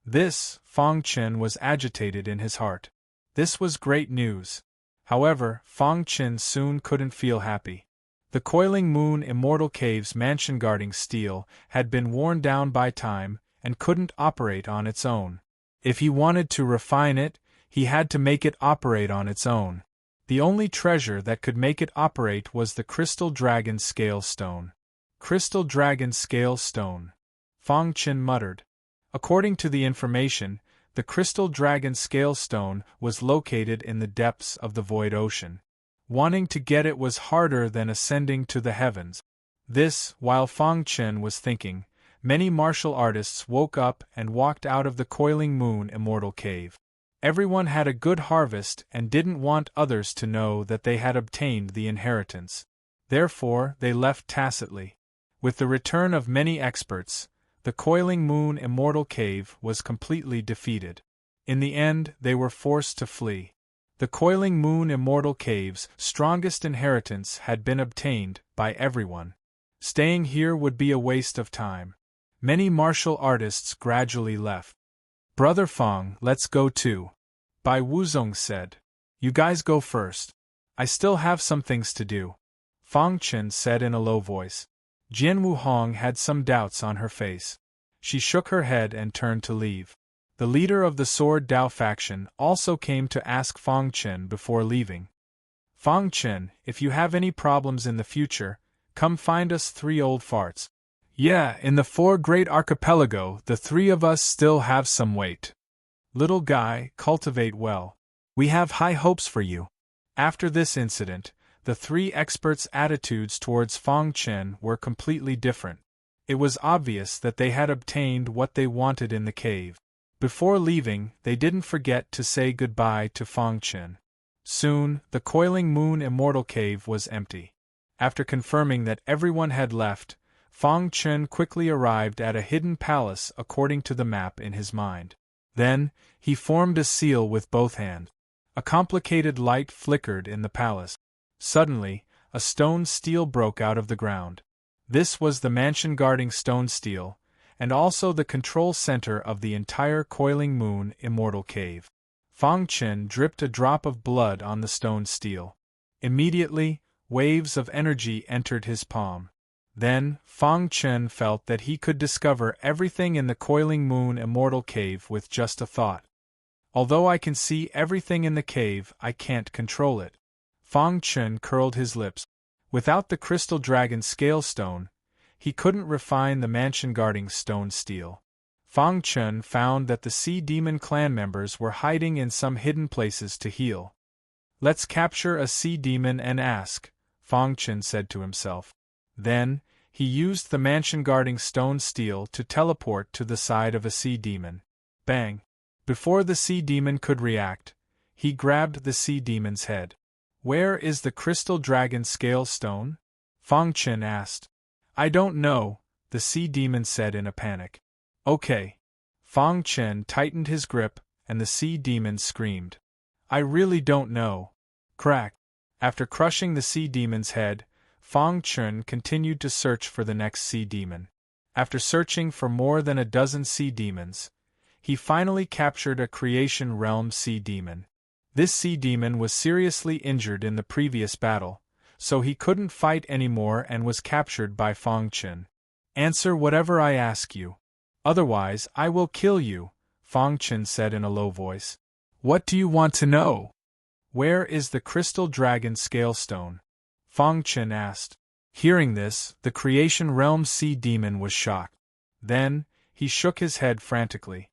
This, Fang Chen was agitated in his heart. This was great news. However, Fang Chen soon couldn't feel happy. The coiling moon Immortal cave's mansion guarding steel had been worn down by time and couldn't operate on its own. If he wanted to refine it, he had to make it operate on its own. The only treasure that could make it operate was the Crystal Dragon Scale Stone. Crystal Dragon Scale Stone. Fang Chen muttered. According to the information, the Crystal Dragon Scale Stone was located in the depths of the Void Ocean. Wanting to get it was harder than ascending to the heavens. This, while Fang Chen was thinking, many martial artists woke up and walked out of the coiling moon Immortal cave. Everyone had a good harvest and didn't want others to know that they had obtained the inheritance. Therefore, they left tacitly. With the return of many experts, the coiling moon Immortal cave was completely defeated. In the end, they were forced to flee. The coiling moon Immortal cave's strongest inheritance had been obtained by everyone. Staying here would be a waste of time. Many martial artists gradually left. "Brother Fang, let's go too," Bai Wuzong said. "You guys go first. I still have some things to do," Fang Chen said in a low voice. Jian Wuhong had some doubts on her face. She shook her head and turned to leave. The leader of the Sword Dao faction also came to ask Fang Chen before leaving. "Fang Chen, if you have any problems in the future, come find us three old farts. Yeah, in the Four Great Archipelago, the three of us still have some weight. Little guy, cultivate well. We have high hopes for you." After this incident, the three experts' attitudes towards Fang Chen were completely different. It was obvious that they had obtained what they wanted in the cave. Before leaving, they didn't forget to say goodbye to Fang Chen. Soon, the coiling moon Immortal cave was empty. After confirming that everyone had left, Fang Chen quickly arrived at a hidden palace according to the map in his mind. Then, he formed a seal with both hands. A complicated light flickered in the palace. Suddenly, a stone stele broke out of the ground. This was the mansion guarding stone stele, and also the control center of the entire coiling moon Immortal cave. Fang Chen dripped a drop of blood on the stone stele. Immediately, waves of energy entered his palm. Then, Fang Chen felt that he could discover everything in the coiling moon Immortal cave with just a thought. Although I can see everything in the cave, I can't control it. Fang Chen curled his lips. Without the Crystal Dragon Scale Stone, he couldn't refine the mansion guarding stone stele. Fang Chen found that the Sea Demon clan members were hiding in some hidden places to heal. "Let's capture a sea demon and ask," Fang Chen said to himself. Then, he used the mansion guarding stone stele to teleport to the side of a sea demon. Bang! Before the sea demon could react, he grabbed the sea demon's head. "Where is the crystal dragon scale stone?" Fang Chen asked. "I don't know," the sea demon said in a panic. "Okay." Fang Chen tightened his grip, and the sea demon screamed. "I really don't know." Crack. After crushing the sea demon's head, Fang Chen continued to search for the next sea demon. After searching for more than a dozen sea demons, he finally captured a creation realm sea demon. This sea demon was seriously injured in the previous battle, so he couldn't fight anymore and was captured by Fang Chen. "Answer whatever I ask you. Otherwise, I will kill you," Fang Chen said in a low voice. "What do you want to know?" "Where is the crystal dragon scale stone?" Fang Chen asked. Hearing this, the creation realm sea demon was shocked. Then, he shook his head frantically.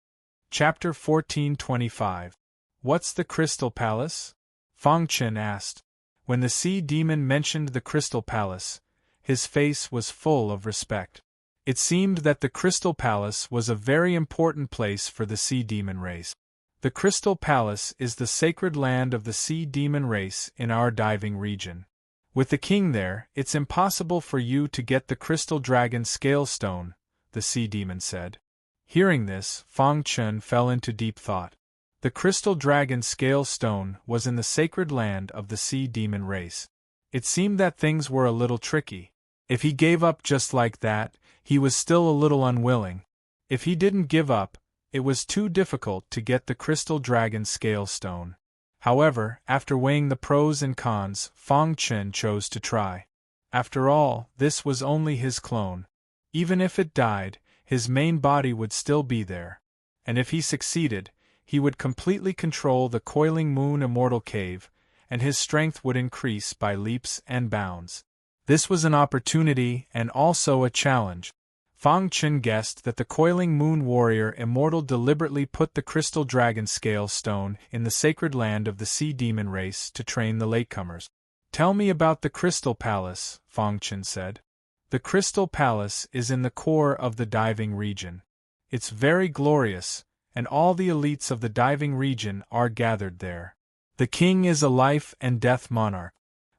Chapter 1425. What's the Crystal Palace? Fang Chen asked. When the sea demon mentioned the Crystal Palace, his face was full of respect. It seemed that the Crystal Palace was a very important place for the sea demon race. The Crystal Palace is the sacred land of the sea demon race in our diving region. With the king there, it's impossible for you to get the crystal dragon scale stone, the sea demon said. Hearing this, Fang Chen fell into deep thought. The crystal dragon scale stone was in the sacred land of the sea demon race. It seemed that things were a little tricky. If he gave up just like that, he was still a little unwilling. If he didn't give up, it was too difficult to get the crystal dragon scale stone. However, after weighing the pros and cons, Fang Chen chose to try. After all, this was only his clone. Even if it died, his main body would still be there. And if he succeeded, he would completely control the coiling moon Immortal cave, and his strength would increase by leaps and bounds. This was an opportunity and also a challenge. Fang Chen guessed that the coiling moon warrior Immortal deliberately put the crystal dragon scale stone in the sacred land of the sea demon race to train the latecomers. "Tell me about the Crystal Palace," Fang Chen said. "The Crystal Palace is in the core of the diving region. It's very glorious, and all the elites of the diving region are gathered there. The king is a life and death monarch.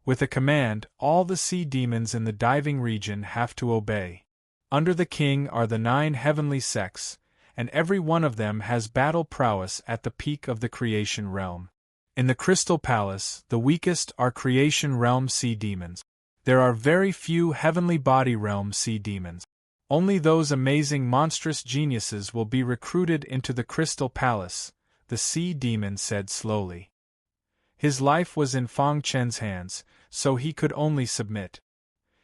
With a command, all the sea demons in the diving region have to obey. Under the king are the 9 heavenly sects, and every one of them has battle prowess at the peak of the creation realm. In the Crystal Palace, the weakest are creation realm sea demons. There are very few heavenly body realm sea demons. Only those amazing monstrous geniuses will be recruited into the Crystal Palace," the sea demon said slowly. His life was in Fang Chen's hands, so he could only submit.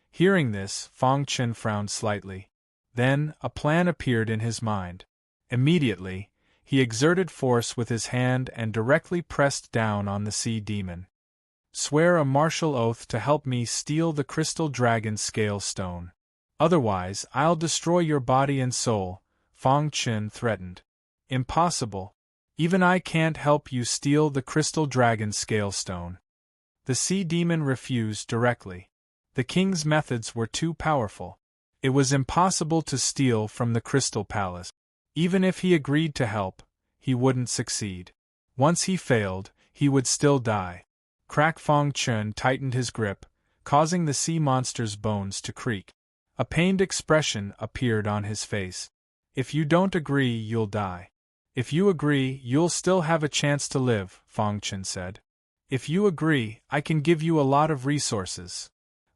Hearing this, Fang Chen frowned slightly. Then, a plan appeared in his mind. Immediately, he exerted force with his hand and directly pressed down on the sea demon. "Swear a martial oath to help me steal the crystal dragon scale stone. Otherwise, I'll destroy your body and soul," Fang Chen threatened. "Impossible. Even I can't help you steal the crystal dragon scale stone." The sea demon refused directly. The king's methods were too powerful. It was impossible to steal from the Crystal Palace. Even if he agreed to help, he wouldn't succeed. Once he failed, he would still die. Crack. Fang Chen tightened his grip, causing the sea monster's bones to creak. A pained expression appeared on his face. "If you don't agree, you'll die. If you agree, you'll still have a chance to live," Fang Chen said. "If you agree, I can give you a lot of resources."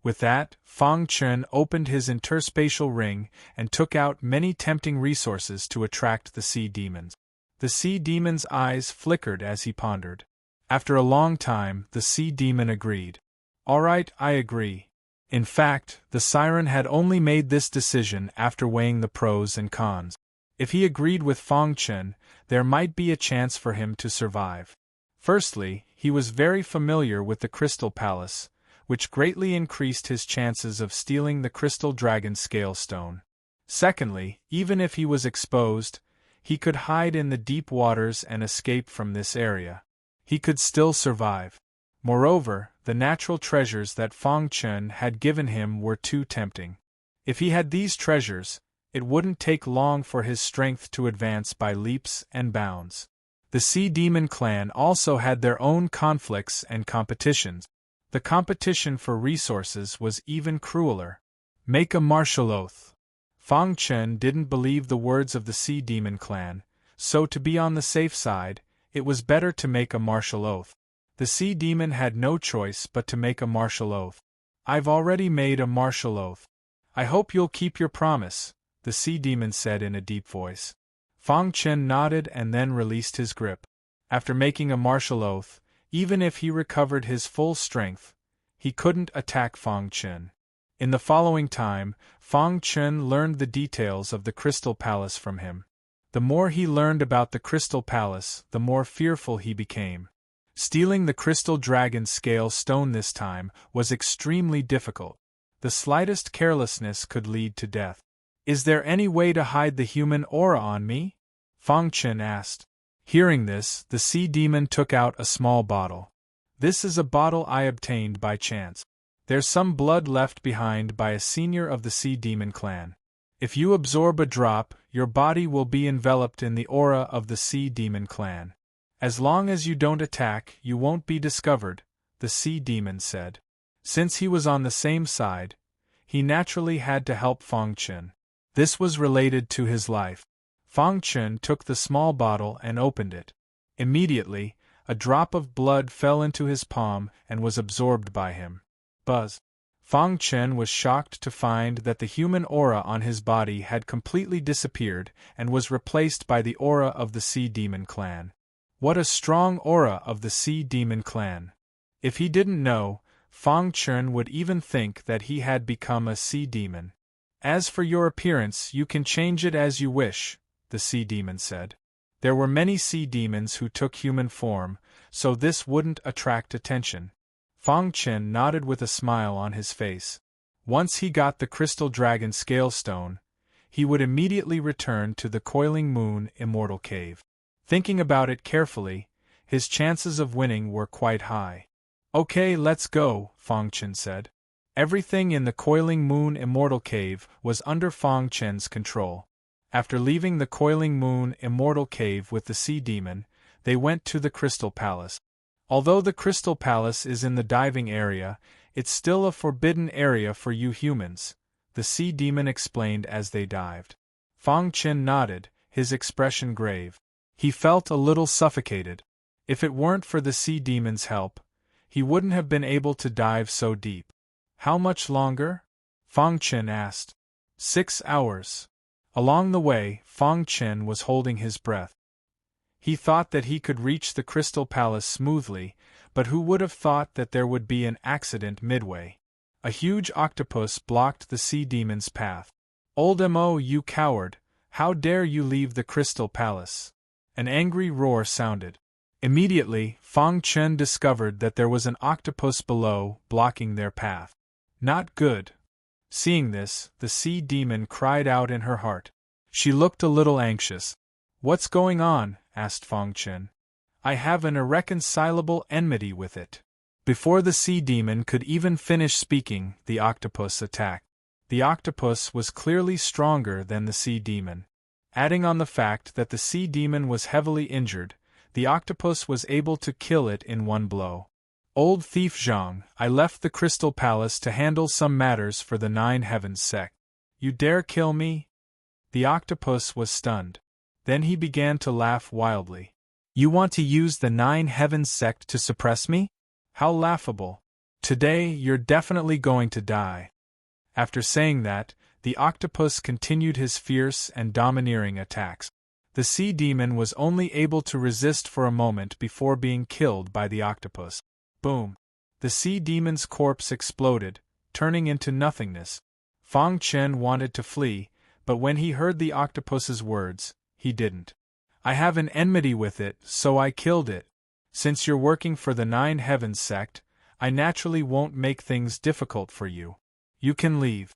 With that, Fang Chen opened his interspatial ring and took out many tempting resources to attract the sea demons. The sea demon's eyes flickered as he pondered. After a long time, the sea demon agreed. "All right, I agree." In fact, the siren had only made this decision after weighing the pros and cons. If he agreed with Fang Chen, there might be a chance for him to survive. Firstly, he was very familiar with the Crystal Palace, which greatly increased his chances of stealing the crystal dragon scale stone. Secondly, even if he was exposed, he could hide in the deep waters and escape from this area. He could still survive. Moreover, the natural treasures that Fang Chen had given him were too tempting. If he had these treasures, it wouldn't take long for his strength to advance by leaps and bounds. The Sea Demon clan also had their own conflicts and competitions. The competition for resources was even crueler. Make a martial oath. Fang Chen didn't believe the words of the Sea Demon clan, so to be on the safe side, it was better to make a martial oath. The Sea Demon had no choice but to make a martial oath. I've already made a martial oath. I hope you'll keep your promise, the Sea Demon said in a deep voice. Fang Chen nodded and then released his grip. After making a martial oath, even if he recovered his full strength, he couldn't attack Fang Chen. In the following time, Fang Chen learned the details of the Crystal Palace from him. The more he learned about the Crystal Palace, the more fearful he became. Stealing the Crystal Dragon's scale stone this time was extremely difficult. The slightest carelessness could lead to death. Is there any way to hide the human aura on me? Fang Chen asked. Hearing this, the Sea Demon took out a small bottle. This is a bottle I obtained by chance. There's some blood left behind by a senior of the Sea Demon clan. If you absorb a drop, your body will be enveloped in the aura of the Sea Demon clan. As long as you don't attack, you won't be discovered, the Sea Demon said. Since he was on the same side, he naturally had to help Fang Chen. This was related to his life. Fang Chen took the small bottle and opened it. Immediately, a drop of blood fell into his palm and was absorbed by him. Buzz. Fang Chen was shocked to find that the human aura on his body had completely disappeared and was replaced by the aura of the Sea Demon clan. What a strong aura of the Sea Demon clan! If he didn't know, Fang Chen would even think that he had become a sea demon. As for your appearance, you can change it as you wish, the Sea Demon said. There were many sea demons who took human form, so this wouldn't attract attention. Fang Chen nodded with a smile on his face. Once he got the Crystal Dragon Scale Stone, he would immediately return to the Coiling Moon Immortal Cave. Thinking about it carefully, his chances of winning were quite high. Okay, let's go, Fang Chen said. Everything in the Coiling Moon Immortal Cave was under Fang Chen's control. After leaving the Coiling Moon Immortal Cave with the Sea Demon, they went to the Crystal Palace. Although the Crystal Palace is in the diving area, it's still a forbidden area for you humans, the Sea Demon explained as they dived. Fang Chen nodded, his expression grave. He felt a little suffocated. If it weren't for the Sea Demon's help, he wouldn't have been able to dive so deep. How much longer? Fang Chen asked. 6 hours. Along the way, Fang Chen was holding his breath. He thought that he could reach the Crystal Palace smoothly, but who would have thought that there would be an accident midway? A huge octopus blocked the Sea Demon's path. Old Mo, you coward! How dare you leave the Crystal Palace? An angry roar sounded. Immediately, Fang Chen discovered that there was an octopus below, blocking their path. Not good. Seeing this, the Sea Demon cried out in her heart. She looked a little anxious. What's going on? Asked Fang Chen. I have an irreconcilable enmity with it. Before the Sea Demon could even finish speaking, the octopus attacked. The octopus was clearly stronger than the Sea Demon. Adding on the fact that the Sea Demon was heavily injured, the octopus was able to kill it in one blow. Old thief Zhang, I left the Crystal Palace to handle some matters for the Nine Heavens sect. You dare kill me? The octopus was stunned. Then he began to laugh wildly. You want to use the Nine Heavens sect to suppress me? How laughable. Today you're definitely going to die. After saying that, the octopus continued his fierce and domineering attacks. The Sea Demon was only able to resist for a moment before being killed by the octopus. Boom! The Sea Demon's corpse exploded, turning into nothingness. Fang Chen wanted to flee, but when he heard the octopus's words, he didn't. I have an enmity with it, so I killed it. Since you're working for the Nine Heavens sect, I naturally won't make things difficult for you. You can leave.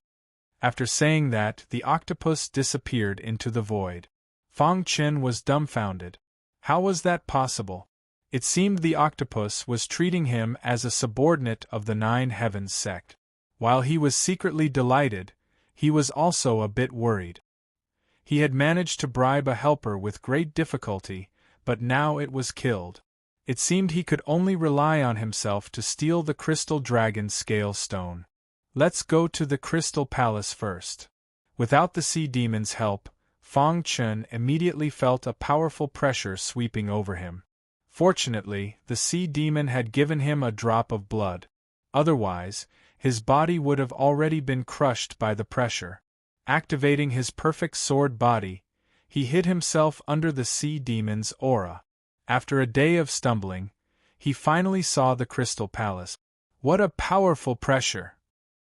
After saying that, the octopus disappeared into the void. Fang Chen was dumbfounded. How was that possible? It seemed the octopus was treating him as a subordinate of the Nine Heavens sect. While he was secretly delighted, he was also a bit worried. He had managed to bribe a helper with great difficulty, but now it was killed. It seemed he could only rely on himself to steal the crystal dragon's scale stone. Let's go to the crystal palace first. Without the sea demon's help, Fang Chen immediately felt a powerful pressure sweeping over him. Fortunately, the sea demon had given him a drop of blood. Otherwise, his body would have already been crushed by the pressure. Activating his perfect sword body, he hid himself under the sea demon's aura. After a day of stumbling, he finally saw the crystal palace. What a powerful pressure!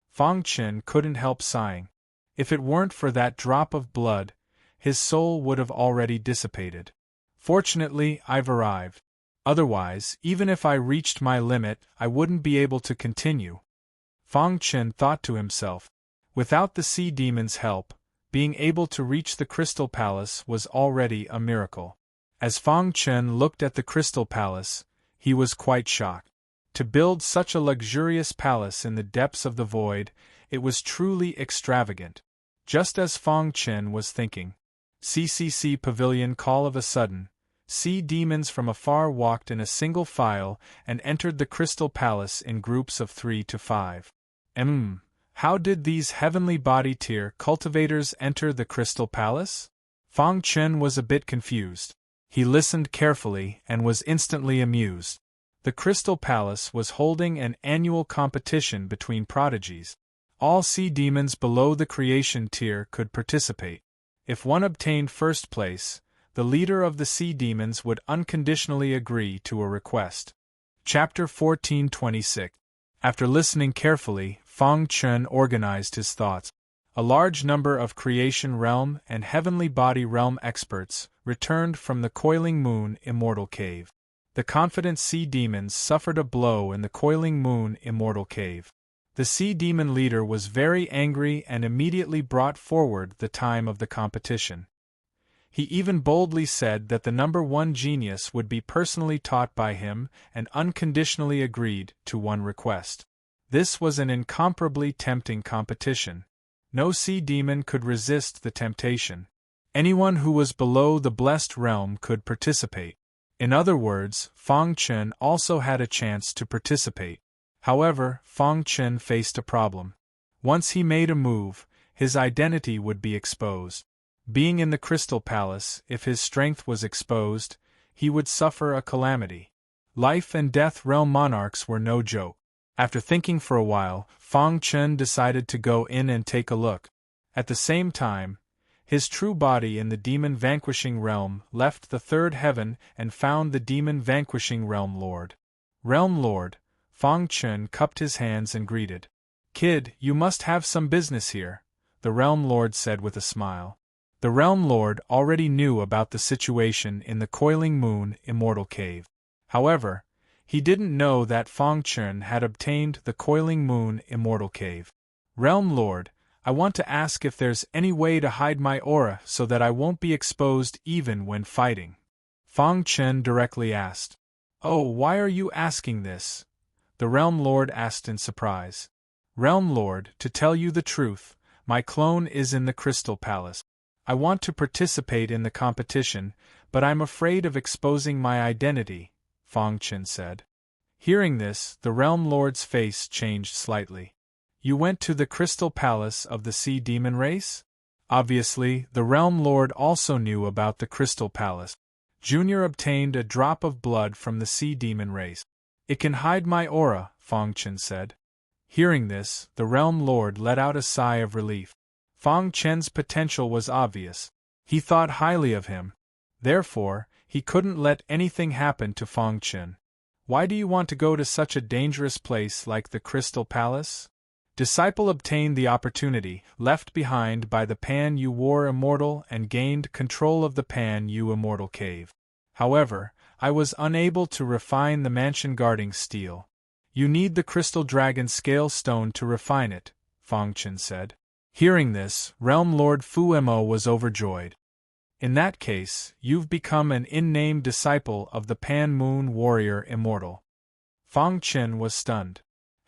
Fang Chen couldn't help sighing. If it weren't for that drop of blood, his soul would have already dissipated. Fortunately, I've arrived. Otherwise, even if I reached my limit, I wouldn't be able to continue. Fang Chen thought to himself. Without the sea demon's help, being able to reach the crystal palace was already a miracle. As Fang Chen looked at the crystal palace, he was quite shocked. To build such a luxurious palace in the depths of the void, it was truly extravagant. Just as Fang Chen was thinking, CCC Pavilion call of a sudden, sea demons from afar walked in a single file and entered the crystal palace in groups of 3 to 5. How did these heavenly body tier cultivators enter the crystal palace? Fang Chen was a bit confused. He listened carefully and was instantly amused. The crystal palace was holding an annual competition between prodigies. All sea demons below the creation tier could participate. If one obtained first place, the leader of the sea demons would unconditionally agree to a request. Chapter 1426. After listening carefully, Fang Chen organized his thoughts. A large number of creation realm and heavenly body realm experts returned from the Coiling Moon Immortal Cave. The confident sea demons suffered a blow in the Coiling Moon Immortal Cave. The sea demon leader was very angry and immediately brought forward the time of the competition. He even boldly said that the number 1 genius would be personally taught by him and unconditionally agreed to one request. This was an incomparably tempting competition. No sea demon could resist the temptation. Anyone who was below the blessed realm could participate. In other words, Fang Chen also had a chance to participate. However, Fang Chen faced a problem. Once he made a move, his identity would be exposed. Being in the Crystal Palace, if his strength was exposed, he would suffer a calamity. Life and death realm monarchs were no joke. After thinking for a while, Fang Chen decided to go in and take a look. At the same time, his true body in the demon-vanquishing realm left the third heaven and found the demon-vanquishing realm lord. Realm lord, Fang Chen cupped his hands and greeted. "Kid, you must have some business here," the realm lord said with a smile. The realm lord already knew about the situation in the Coiling Moon Immortal Cave. However, he didn't know that Fang Chen had obtained the Coiling Moon Immortal Cave. "Realm Lord, I want to ask if there's any way to hide my aura so that I won't be exposed even when fighting," Fang Chen directly asked. "Oh, why are you asking this?" the Realm Lord asked in surprise. "Realm Lord, to tell you the truth, my clone is in the Crystal Palace. I want to participate in the competition, but I'm afraid of exposing my identity," Fang Chen said. Hearing this, the Realm Lord's face changed slightly. "You went to the Crystal Palace of the Sea Demon race?" Obviously, the Realm Lord also knew about the Crystal Palace. Junior obtained a drop of blood from the Sea Demon race. "It can hide my aura," Fang Chen said. Hearing this, the Realm Lord let out a sigh of relief. Fang Chen's potential was obvious. He thought highly of him. Therefore, he couldn't let anything happen to Fang Chen. "Why do you want to go to such a dangerous place like the Crystal Palace?" Disciple obtained the opportunity left behind by the Pan Yu War Immortal and gained control of the Pan Yu Immortal Cave. However, I was unable to refine the mansion guarding steel. "You need the Crystal Dragon Scale Stone to refine it," Fang Chen said. Hearing this, Realm Lord Fu Mo was overjoyed. "In that case, you've become an in-name disciple of the Pan Moon Warrior Immortal." Fang Chen was stunned.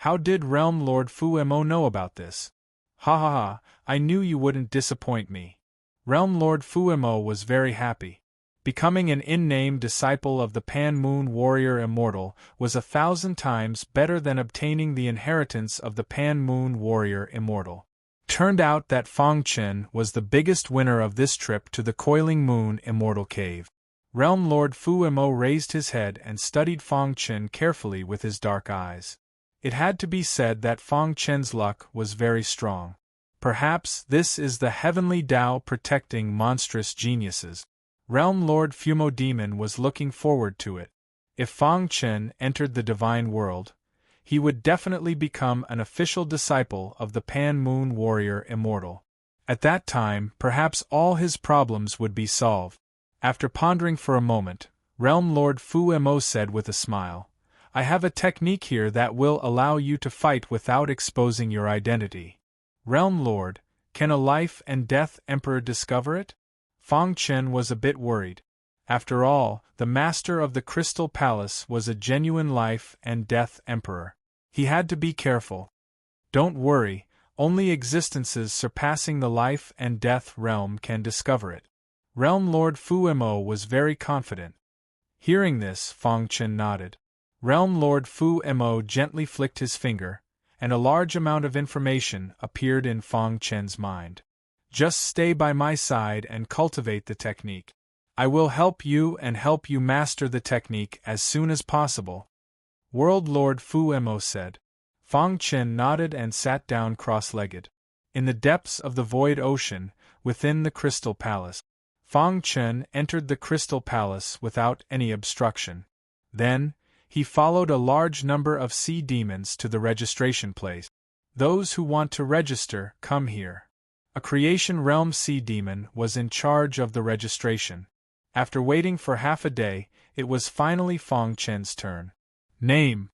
How did Realm Lord Fu Mo know about this? "Ha ha ha, I knew you wouldn't disappoint me." Realm Lord Fu Mo was very happy. Becoming an in-name disciple of the Pan-Moon Warrior Immortal was 1,000 times better than obtaining the inheritance of the Pan-Moon Warrior Immortal. Turned out that Fang Chen was the biggest winner of this trip to the Coiling Moon Immortal Cave. Realm Lord Fu Mo raised his head and studied Fang Chen carefully with his dark eyes. It had to be said that Fang Chen's luck was very strong. Perhaps this is the heavenly Tao protecting monstrous geniuses. Realm Lord Fumo Demon was looking forward to it. If Fang Chen entered the divine world, he would definitely become an official disciple of the Pan-Moon Warrior Immortal. At that time, perhaps all his problems would be solved. After pondering for a moment, Realm Lord Fu Mo said with a smile, "I have a technique here that will allow you to fight without exposing your identity." Realm Lord, can a life and death emperor discover it? Fang Chen was a bit worried. After all, the master of the Crystal Palace was a genuine life and death emperor. He had to be careful. Don't worry, only existences surpassing the life and death realm can discover it. Realm Lord Fu Mo was very confident. Hearing this, Fang Chen nodded. Realm Lord Fu Mo gently flicked his finger, and a large amount of information appeared in Fang Chen's mind. Just stay by my side and cultivate the technique. I will help you and help you master the technique as soon as possible. World Lord Fu Mo said. Fang Chen nodded and sat down cross-legged. In the depths of the void ocean, within the Crystal Palace, Fang Chen entered the Crystal Palace without any obstruction. Then, he followed a large number of sea demons to the registration place. Those who want to register, come here. A creation realm sea demon was in charge of the registration. After waiting for half a day, it was finally Fang Chen's turn. Name: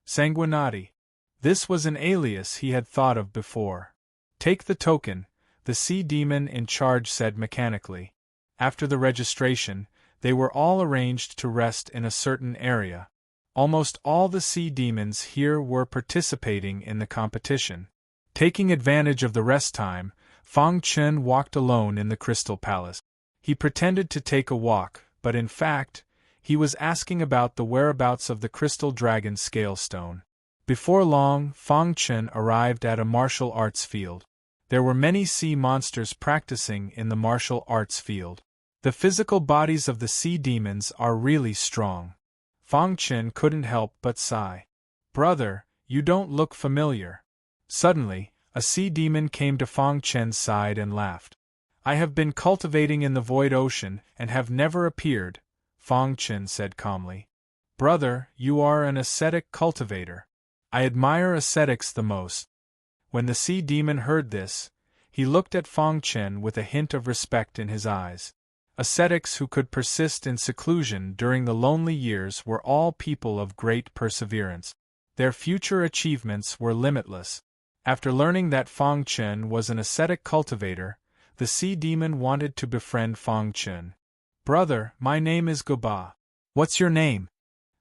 Sanguinati. This was an alias he had thought of before. Take the token, the sea demon in charge said mechanically. After the registration, they were all arranged to rest in a certain area. Almost all the sea demons here were participating in the competition. Taking advantage of the rest time, Fang Chen walked alone in the Crystal Palace. He pretended to take a walk, but in fact, he was asking about the whereabouts of the Crystal Dragon Scale Stone. Before long, Fang Chen arrived at a martial arts field. There were many sea monsters practicing in the martial arts field. The physical bodies of the sea demons are really strong. Fang Chen couldn't help but sigh. Brother, you don't look familiar. Suddenly, a sea demon came to Fang Chen's side and laughed. I have been cultivating in the void ocean and have never appeared, Fang Chen said calmly. Brother, you are an ascetic cultivator. I admire ascetics the most. When the sea demon heard this, he looked at Fang Chen with a hint of respect in his eyes. Ascetics who could persist in seclusion during the lonely years were all people of great perseverance. Their future achievements were limitless. After learning that Fang Chen was an ascetic cultivator, the sea demon wanted to befriend Fang Chen. Brother, my name is Goba. What's your name?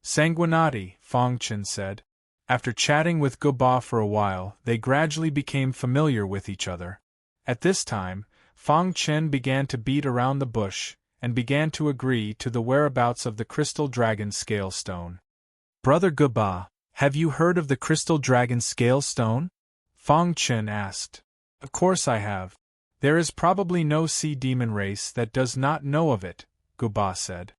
Sanguinati, Fang Chen said. After chatting with Goba for a while, they gradually became familiar with each other. At this time, Fang Chen began to beat around the bush, and began to agree to the whereabouts of the Crystal Dragon Scale Stone. Brother Goba, have you heard of the Crystal Dragon Scale Stone? Fang Chen asked. Of course I have. There is probably no sea demon race that does not know of it, Goba said.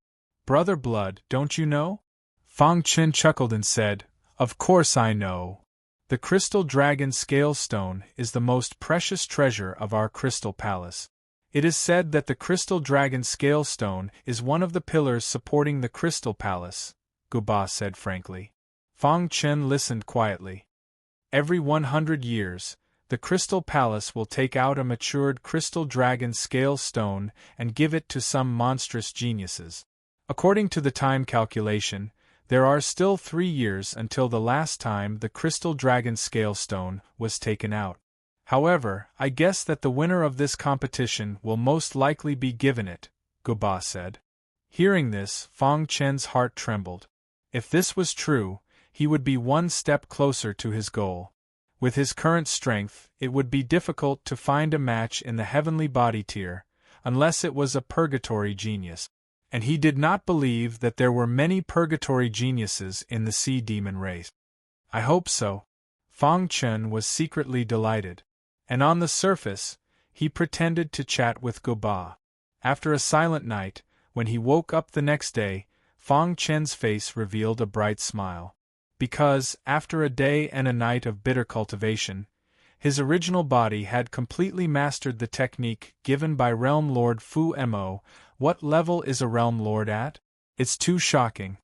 Brother Blood, don't you know? Fang Chen chuckled and said, Of course I know. The Crystal Dragon Scale Stone is the most precious treasure of our Crystal Palace. It is said that the Crystal Dragon Scale Stone is one of the pillars supporting the Crystal Palace, Goba said frankly. Fang Chen listened quietly. Every 100 years, the Crystal Palace will take out a matured Crystal Dragon Scale Stone and give it to some monstrous geniuses. According to the time calculation, there are still 3 years until the last time the Crystal Dragon Scale Stone was taken out. However, I guess that the winner of this competition will most likely be given it, Goba said. Hearing this, Fang Chen's heart trembled. If this was true, he would be one step closer to his goal. With his current strength, it would be difficult to find a match in the heavenly body tier, unless it was a purgatory genius. and he did not believe that there were many purgatory geniuses in the sea demon race. I hope so. Fang Chen was secretly delighted. And on the surface, he pretended to chat with Goba. After a silent night, when he woke up the next day, Fang Chen's face revealed a bright smile. Because, after a day and a night of bitter cultivation, his original body had completely mastered the technique given by Realm Lord Fu Mo. What level is a Realm Lord at? It's too shocking.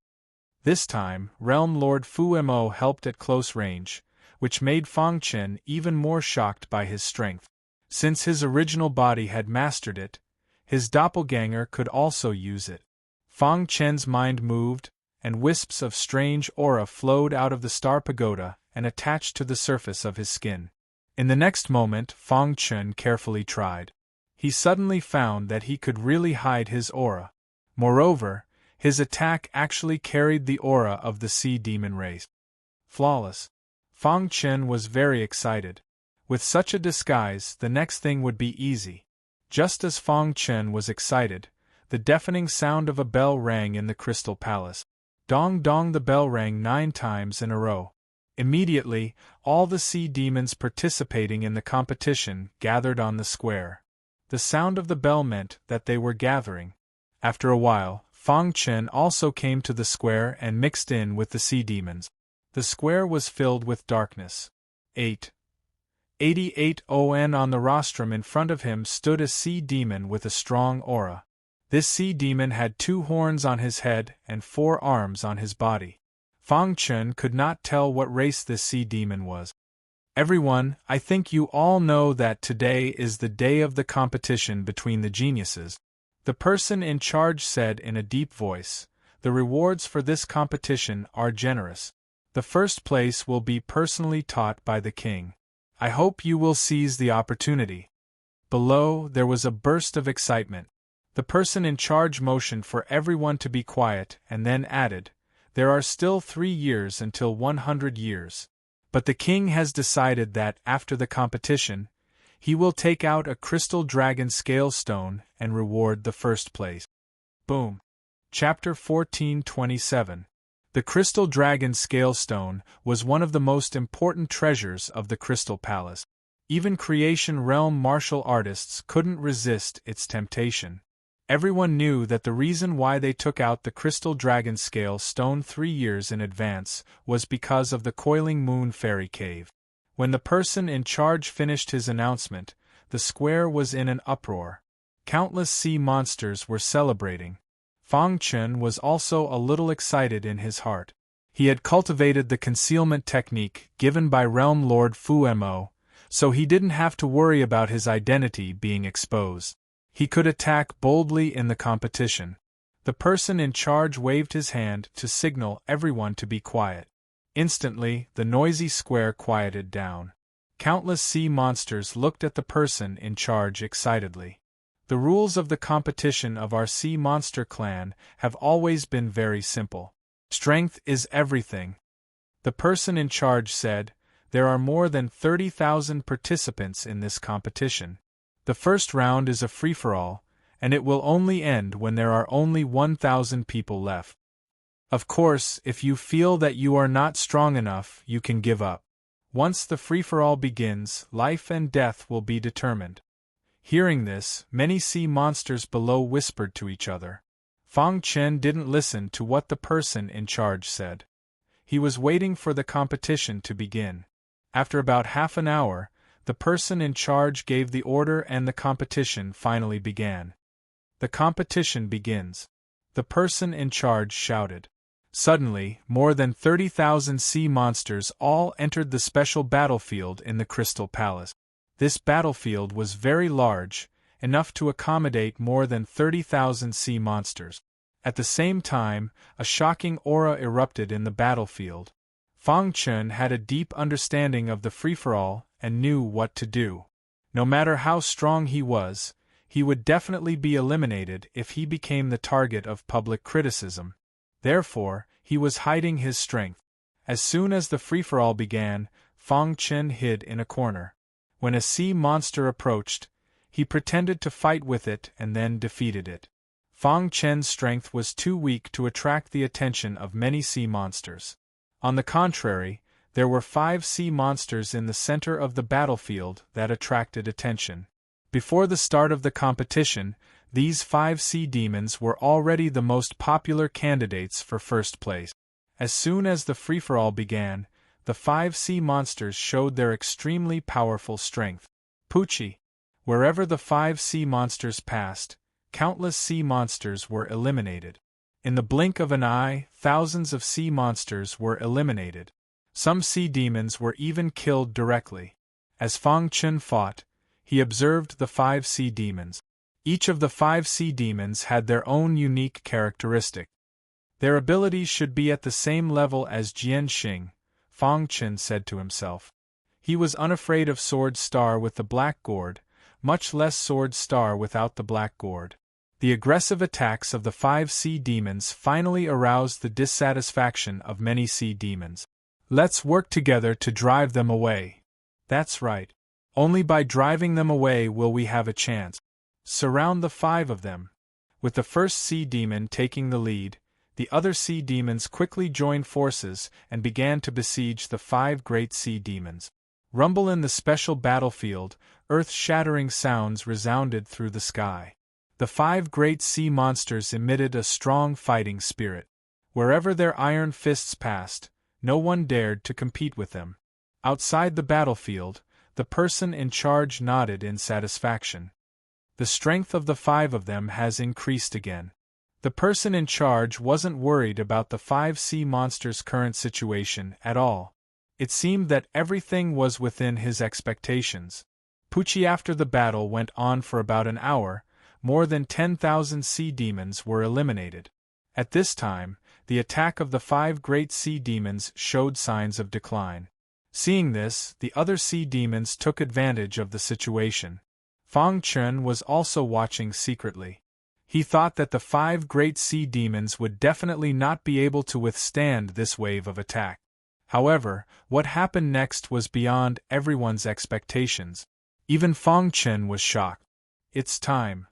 This time, Realm Lord Fu Mo helped at close range, which made Fang Chen even more shocked by his strength. Since his original body had mastered it, his doppelganger could also use it. Fang Chen's mind moved, and wisps of strange aura flowed out of the star pagoda and attached to the surface of his skin. In the next moment, Fang Chen carefully tried. He suddenly found that he could really hide his aura. Moreover, his attack actually carried the aura of the sea demon race. Flawless. Fang Chen was very excited. With such a disguise, the next thing would be easy. Just as Fang Chen was excited, the deafening sound of a bell rang in the Crystal Palace. Dong dong, the bell rang 9 times in a row. Immediately, all the sea demons participating in the competition gathered on the square. The sound of the bell meant that they were gathering. After a while, Fang Chen also came to the square and mixed in with the sea demons. The square was filled with darkness. 88 on the rostrum in front of him stood a sea demon with a strong aura. This sea demon had 2 horns on his head and 4 arms on his body. Fang Chen could not tell what race this sea demon was. Everyone, I think you all know that today is the day of the competition between the geniuses. The person in charge said in a deep voice, the rewards for this competition are generous. The first place will be personally taught by the king. I hope you will seize the opportunity. Below, there was a burst of excitement. The person in charge motioned for everyone to be quiet and then added, there are still 3 years until 100 years. But the king has decided that, after the competition, he will take out a crystal dragon scale stone and reward the first place. Boom. Chapter 1427. The crystal dragon scale stone was one of the most important treasures of the Crystal Palace. Even Creation Realm martial artists couldn't resist its temptation. Everyone knew that the reason why they took out the crystal dragon scale stone 3 years in advance was because of the Coiling Moon Fairy Cave. When the person in charge finished his announcement, the square was in an uproar. Countless sea monsters were celebrating. Fang Chen was also a little excited in his heart. He had cultivated the concealment technique given by Realm Lord Fu Mo, so he didn't have to worry about his identity being exposed. He could attack boldly in the competition. The person in charge waved his hand to signal everyone to be quiet. Instantly, the noisy square quieted down. Countless sea monsters looked at the person in charge excitedly. The rules of the competition of our sea monster clan have always been very simple. Strength is everything. The person in charge said, there are more than 30,000 participants in this competition. The first round is a free-for-all, and it will only end when there are only 1,000 people left. Of course, if you feel that you are not strong enough, you can give up. Once the free-for-all begins, life and death will be determined. Hearing this, many sea monsters below whispered to each other. Fang Chen didn't listen to what the person in charge said. He was waiting for the competition to begin. After about half an hour, the person in charge gave the order and the competition finally began. The competition begins. The person in charge shouted. Suddenly, more than 30,000 sea monsters all entered the special battlefield in the Crystal Palace. This battlefield was very large, enough to accommodate more than 30,000 sea monsters. At the same time, a shocking aura erupted in the battlefield. Fang Chen had a deep understanding of the free-for-all and knew what to do. No matter how strong he was, he would definitely be eliminated if he became the target of public criticism. Therefore, he was hiding his strength. As soon as the free-for-all began, Fang Chen hid in a corner. When a sea monster approached, he pretended to fight with it and then defeated it. Fang Chen's strength was too weak to attract the attention of many sea monsters. On the contrary, there were 5 sea monsters in the center of the battlefield that attracted attention. Before the start of the competition, these 5 sea demons were already the most popular candidates for first place. As soon as the free-for-all began, the 5 sea monsters showed their extremely powerful strength. Pucci. Wherever the 5 sea monsters passed, countless sea monsters were eliminated. In the blink of an eye, thousands of sea monsters were eliminated. Some sea demons were even killed directly. As Fang Chen fought, he observed the 5 sea demons. Each of the 5 sea demons had their own unique characteristic. Their abilities should be at the same level as Jian Xing, Fang Chen said to himself. He was unafraid of Sword Star with the black gourd, much less Sword Star without the black gourd. The aggressive attacks of the 5 sea demons finally aroused the dissatisfaction of many sea demons. Let's work together to drive them away. That's right. Only by driving them away will we have a chance. Surround the 5 of them. With the first sea demon taking the lead, the other sea demons quickly joined forces and began to besiege the 5 great sea demons. Rumble in the special battlefield, earth-shattering sounds resounded through the sky. The 5 great sea monsters emitted a strong fighting spirit. Wherever their iron fists passed, no one dared to compete with them. Outside the battlefield, the person in charge nodded in satisfaction. The strength of the 5 of them has increased again. The person in charge wasn't worried about the 5 sea monsters' current situation at all. It seemed that everything was within his expectations. Pucci after the battle went on for about an hour, more than 10,000 sea demons were eliminated. At this time, the attack of the 5 great sea demons showed signs of decline. Seeing this, the other sea demons took advantage of the situation. Fang Chen was also watching secretly. He thought that the 5 great sea demons would definitely not be able to withstand this wave of attack. However, what happened next was beyond everyone's expectations. Even Fang Chen was shocked. It's time.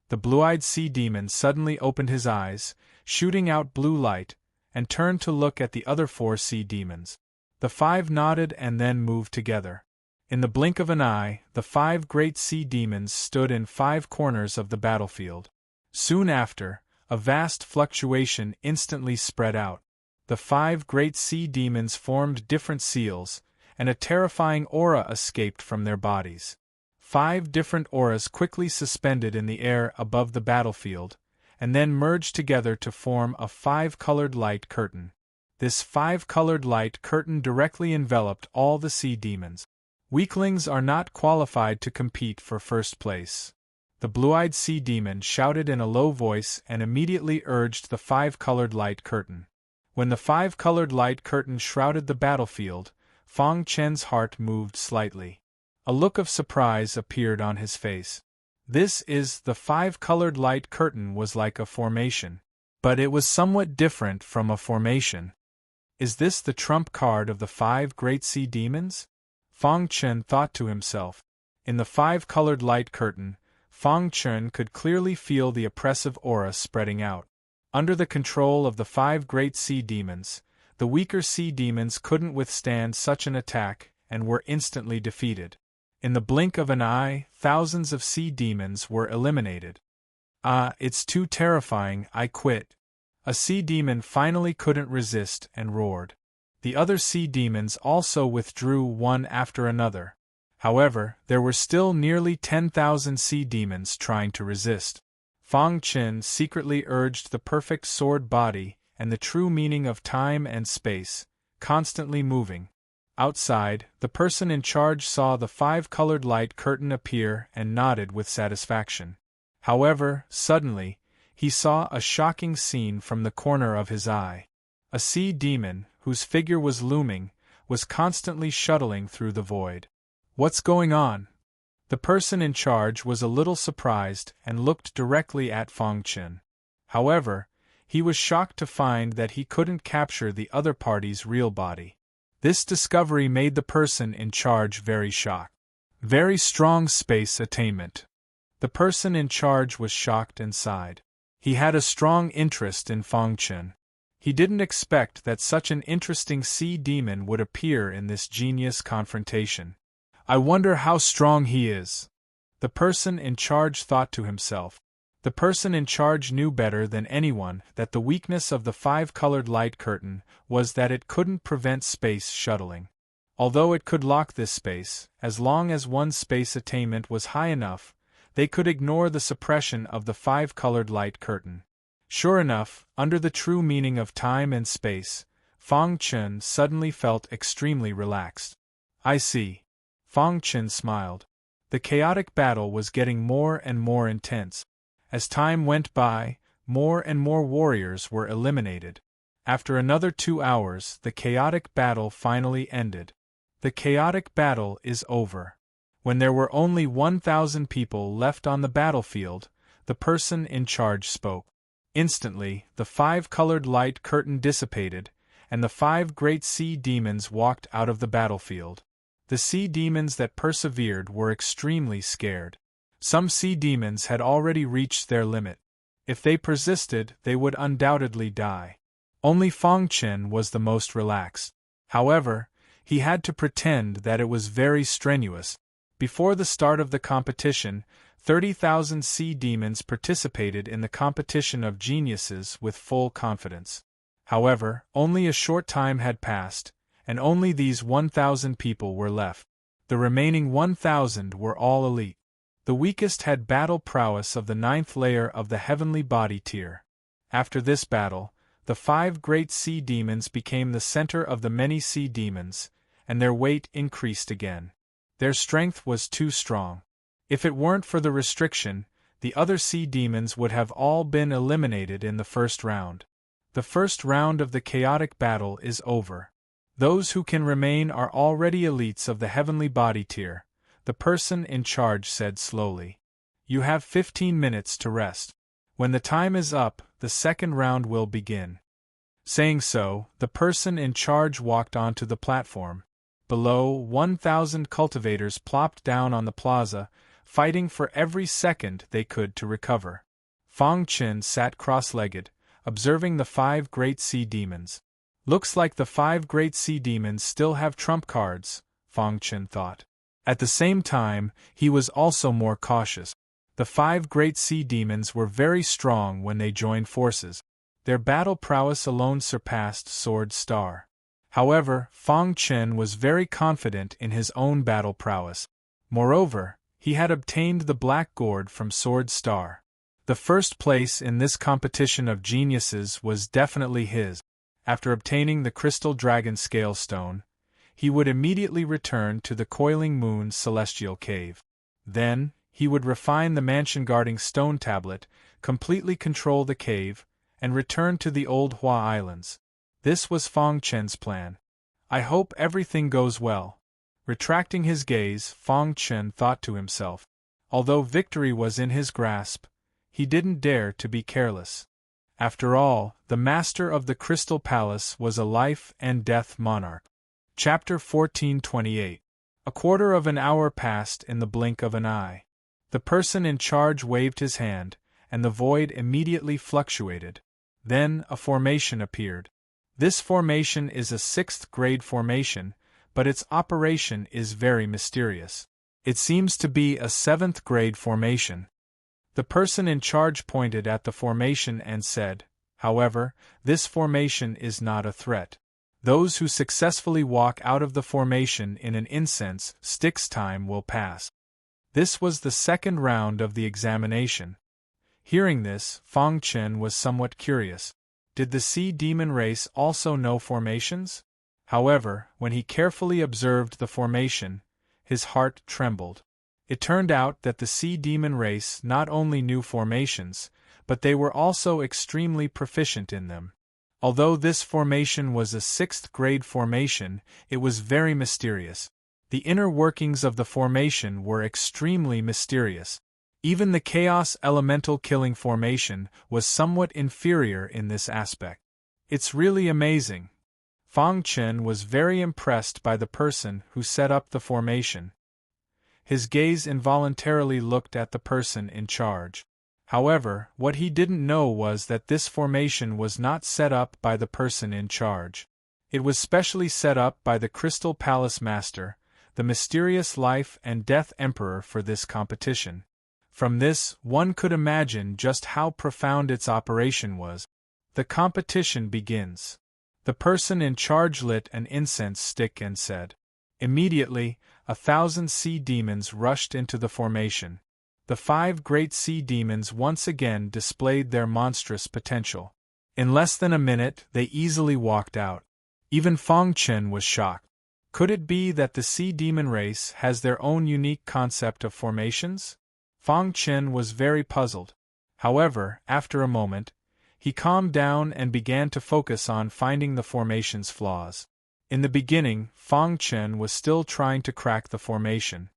The blue-eyed sea demon suddenly opened his eyes, shooting out blue light, and turned to look at the other 4 sea demons. The 5 nodded and then moved together. In the blink of an eye, the 5 great sea demons stood in 5 corners of the battlefield. Soon after, a vast fluctuation instantly spread out. The 5 great sea demons formed different seals, and a terrifying aura escaped from their bodies. 5 different auras quickly suspended in the air above the battlefield, and then merged together to form a 5-colored light curtain. This 5-colored light curtain directly enveloped all the sea demons. Weaklings are not qualified to compete for first place. The blue-eyed sea demon shouted in a low voice and immediately urged the 5-colored light curtain. When the 5-colored light curtain shrouded the battlefield, Fang Chen's heart moved slightly. A look of surprise appeared on his face. The 5-colored light curtain was like a formation, but it was somewhat different from a formation. Is this the trump card of the 5 great sea demons? Fang Chen thought to himself. In the 5-colored light curtain, Fang Chen could clearly feel the oppressive aura spreading out. Under the control of the 5 great sea demons, the weaker sea demons couldn't withstand such an attack and were instantly defeated. In the blink of an eye, thousands of sea demons were eliminated. It's too terrifying, I quit. A sea demon finally couldn't resist and roared. The other sea demons also withdrew one after another. However, there were still nearly 10,000 sea demons trying to resist. Fang Chen secretly urged the perfect sword body and the true meaning of time and space, constantly moving. Outside, the person in charge saw the 5-colored light curtain appear and nodded with satisfaction. However, suddenly, he saw a shocking scene from the corner of his eye. A sea demon, whose figure was looming, was constantly shuttling through the void. What's going on? The person in charge was a little surprised and looked directly at Fang Chen. However, he was shocked to find that he couldn't capture the other party's real body. This discovery made the person in charge very shocked. Very strong space attainment. The person in charge was shocked and sighed. He had a strong interest in Fang Chen. He didn't expect that such an interesting sea demon would appear in this genius confrontation. I wonder how strong he is. The person in charge thought to himself. The person in charge knew better than anyone that the weakness of the five-colored light curtain was that it couldn't prevent space shuttling. Although it could lock this space, as long as one's space attainment was high enough, they could ignore the suppression of the five-colored light curtain. Sure enough, under the true meaning of time and space, Fang Chen suddenly felt extremely relaxed. I see. Fang Chen smiled. The chaotic battle was getting more and more intense. As time went by, more and more warriors were eliminated. After another 2 hours, the chaotic battle finally ended. The chaotic battle is over. When there were only 1,000 people left on the battlefield, the person in charge spoke. Instantly, the five-colored light curtain dissipated, and the 5 great sea demons walked out of the battlefield. The sea demons that persevered were extremely scared. Some sea demons had already reached their limit. If they persisted, they would undoubtedly die. Only Fang Chen was the most relaxed. However, he had to pretend that it was very strenuous. Before the start of the competition, 30,000 sea demons participated in the competition of geniuses with full confidence. However, only a short time had passed, and only these 1,000 people were left. The remaining 1,000 were all elite. The weakest had battle prowess of the 9th layer of the heavenly body tier. After this battle, the 5 great sea demons became the center of the many sea demons, and their weight increased again. Their strength was too strong. If it weren't for the restriction, the other sea demons would have all been eliminated in the first round. The first round of the chaotic battle is over. Those who can remain are already elites of the heavenly body tier, the person in charge said slowly. You have 15 minutes to rest. When the time is up, the second round will begin. Saying so, the person in charge walked onto the platform. Below, 1,000 cultivators plopped down on the plaza, fighting for every second they could to recover. Fang Chen sat cross-legged, observing the 5 great sea demons. Looks like the 5 great sea demons still have trump cards, Fang Chen thought. At the same time, he was also more cautious. The 5 great sea demons were very strong when they joined forces. Their battle prowess alone surpassed Sword Star. However, Fang Chen was very confident in his own battle prowess. Moreover, he had obtained the black gourd from Sword Star. The first place in this competition of geniuses was definitely his. After obtaining the crystal dragon scale stone, he would immediately return to the coiling moon celestial cave. Then, he would refine the mansion-guarding stone tablet, completely control the cave, and return to the old Hua Islands. This was Fang Chen's plan. I hope everything goes well. Retracting his gaze, Fang Chen thought to himself. Although victory was in his grasp, he didn't dare to be careless. After all, the master of the Crystal Palace was a life-and-death monarch. Chapter 1428. A quarter of an hour passed in the blink of an eye. The person in charge waved his hand, and the void immediately fluctuated. Then a formation appeared. This formation is a 6th grade formation, but its operation is very mysterious. It seems to be a 7th grade formation. The person in charge pointed at the formation and said, however, this formation is not a threat. Those who successfully walk out of the formation in an incense stick's time will pass. This was the second round of the examination. Hearing this, Fang Chen was somewhat curious. Did the sea demon race also know formations? However, when he carefully observed the formation, his heart trembled. It turned out that the sea demon race not only knew formations, but they were also extremely proficient in them. Although this formation was a 6th grade formation, it was very mysterious. The inner workings of the formation were extremely mysterious. Even the Chaos Elemental Killing formation was somewhat inferior in this aspect. It's really amazing. Fang Chen was very impressed by the person who set up the formation. His gaze involuntarily looked at the person in charge. However, what he didn't know was that this formation was not set up by the person in charge. It was specially set up by the Crystal Palace Master, the mysterious life and death emperor for this competition. From this, one could imagine just how profound its operation was. The competition begins. The person in charge lit an incense stick and said. Immediately, 1,000 sea demons rushed into the formation. The 5 great sea demons once again displayed their monstrous potential. In less than a minute, they easily walked out. Even Fong Chen was shocked. Could it be that the sea demon race has their own unique concept of formations? Fong Chen was very puzzled. However, after a moment, he calmed down and began to focus on finding the formation's flaws. In the beginning, Fong Chen was still trying to crack the formation.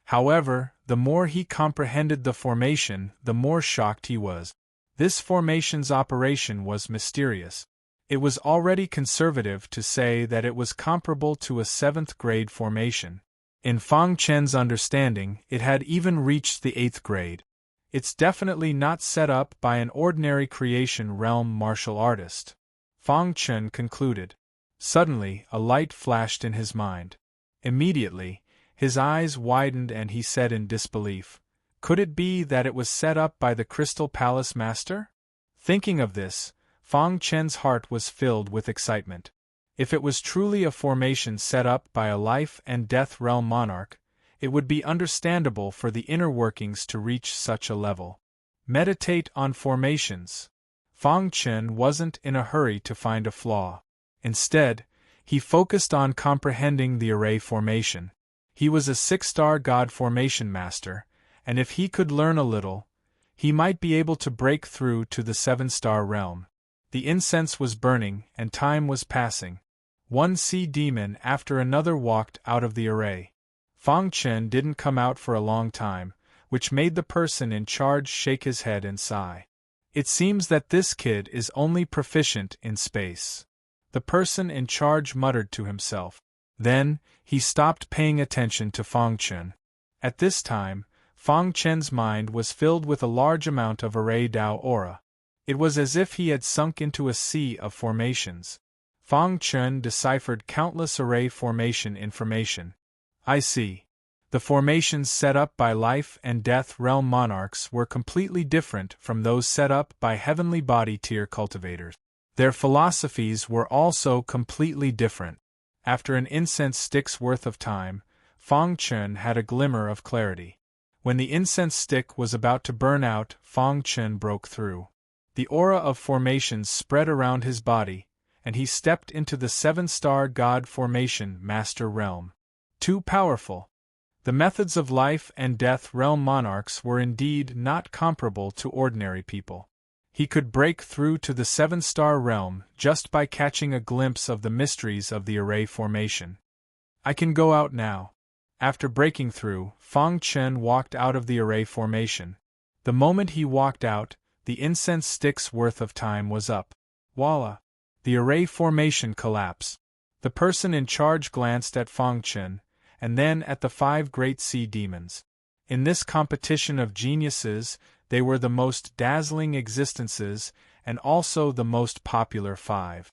However, the more he comprehended the formation, the more shocked he was. This formation's operation was mysterious. It was already conservative to say that it was comparable to a 7th grade formation. In Fong Chen's understanding, it had even reached the 8th grade. It's definitely not set up by an ordinary creation realm martial artist, Fong Chen concluded. Suddenly, a light flashed in his mind. Immediately, his eyes widened and he said in disbelief, "Could it be that it was set up by the Crystal Palace Master?" Thinking of this, Fong Chen's heart was filled with excitement. If it was truly a formation set up by a life and death realm monarch, it would be understandable for the inner workings to reach such a level. Meditate on formations. Fong Chen wasn't in a hurry to find a flaw. Instead, he focused on comprehending the array formation. He was a 6-star god formation master, and if he could learn a little, he might be able to break through to the 7-star realm. The incense was burning, and time was passing. One sea demon after another walked out of the array. Fong Chen didn't come out for a long time, which made the person in charge shake his head and sigh. It seems that this kid is only proficient in space. The person in charge muttered to himself. Then, he stopped paying attention to Fong Chen. At this time, Fong Chen's mind was filled with a large amount of array Dao aura. It was as if he had sunk into a sea of formations. Fong Chen deciphered countless array formation information. I see. The formations set up by life and death realm monarchs were completely different from those set up by heavenly body tier cultivators. Their philosophies were also completely different. After an incense stick's worth of time, Fong Chen had a glimmer of clarity. When the incense stick was about to burn out, Fong Chen broke through. The aura of formations spread around his body, and he stepped into the 7-star god formation master realm. Too powerful. The methods of life and death realm monarchs were indeed not comparable to ordinary people. He could break through to the 7-star realm just by catching a glimpse of the mysteries of the array formation. I can go out now. After breaking through, Fong Chen walked out of the array formation. The moment he walked out, the incense stick's worth of time was up. Voila! The array formation collapsed. The person in charge glanced at Fong Chen, and then at the 5 great sea demons. In this competition of geniuses, they were the most dazzling existences and also the most popular 5.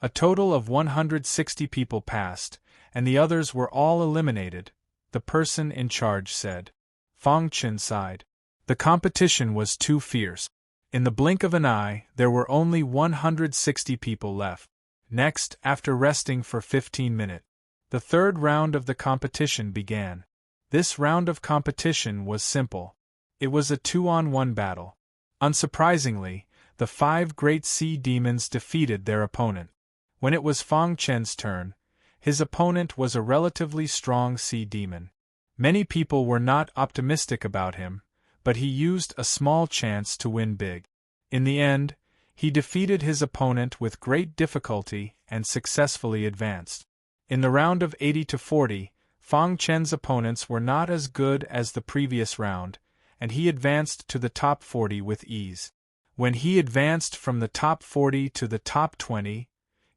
A total of 160 people passed, and the others were all eliminated, the person in charge said. Fong Chen sighed. The competition was too fierce. In the blink of an eye, there were only 160 people left. Next, after resting for 15 minutes, the 3rd round of the competition began. This round of competition was simple. It was a 2-on-1 battle. Unsurprisingly, the 5 great sea demons defeated their opponent. When it was Fong Chen's turn, his opponent was a relatively strong sea demon. Many people were not optimistic about him, but he used a small chance to win big. In the end, he defeated his opponent with great difficulty and successfully advanced. In the round of 80-40, Fong Chen's opponents were not as good as the previous round, and he advanced to the top 40 with ease. When he advanced from the top 40 to the top 20,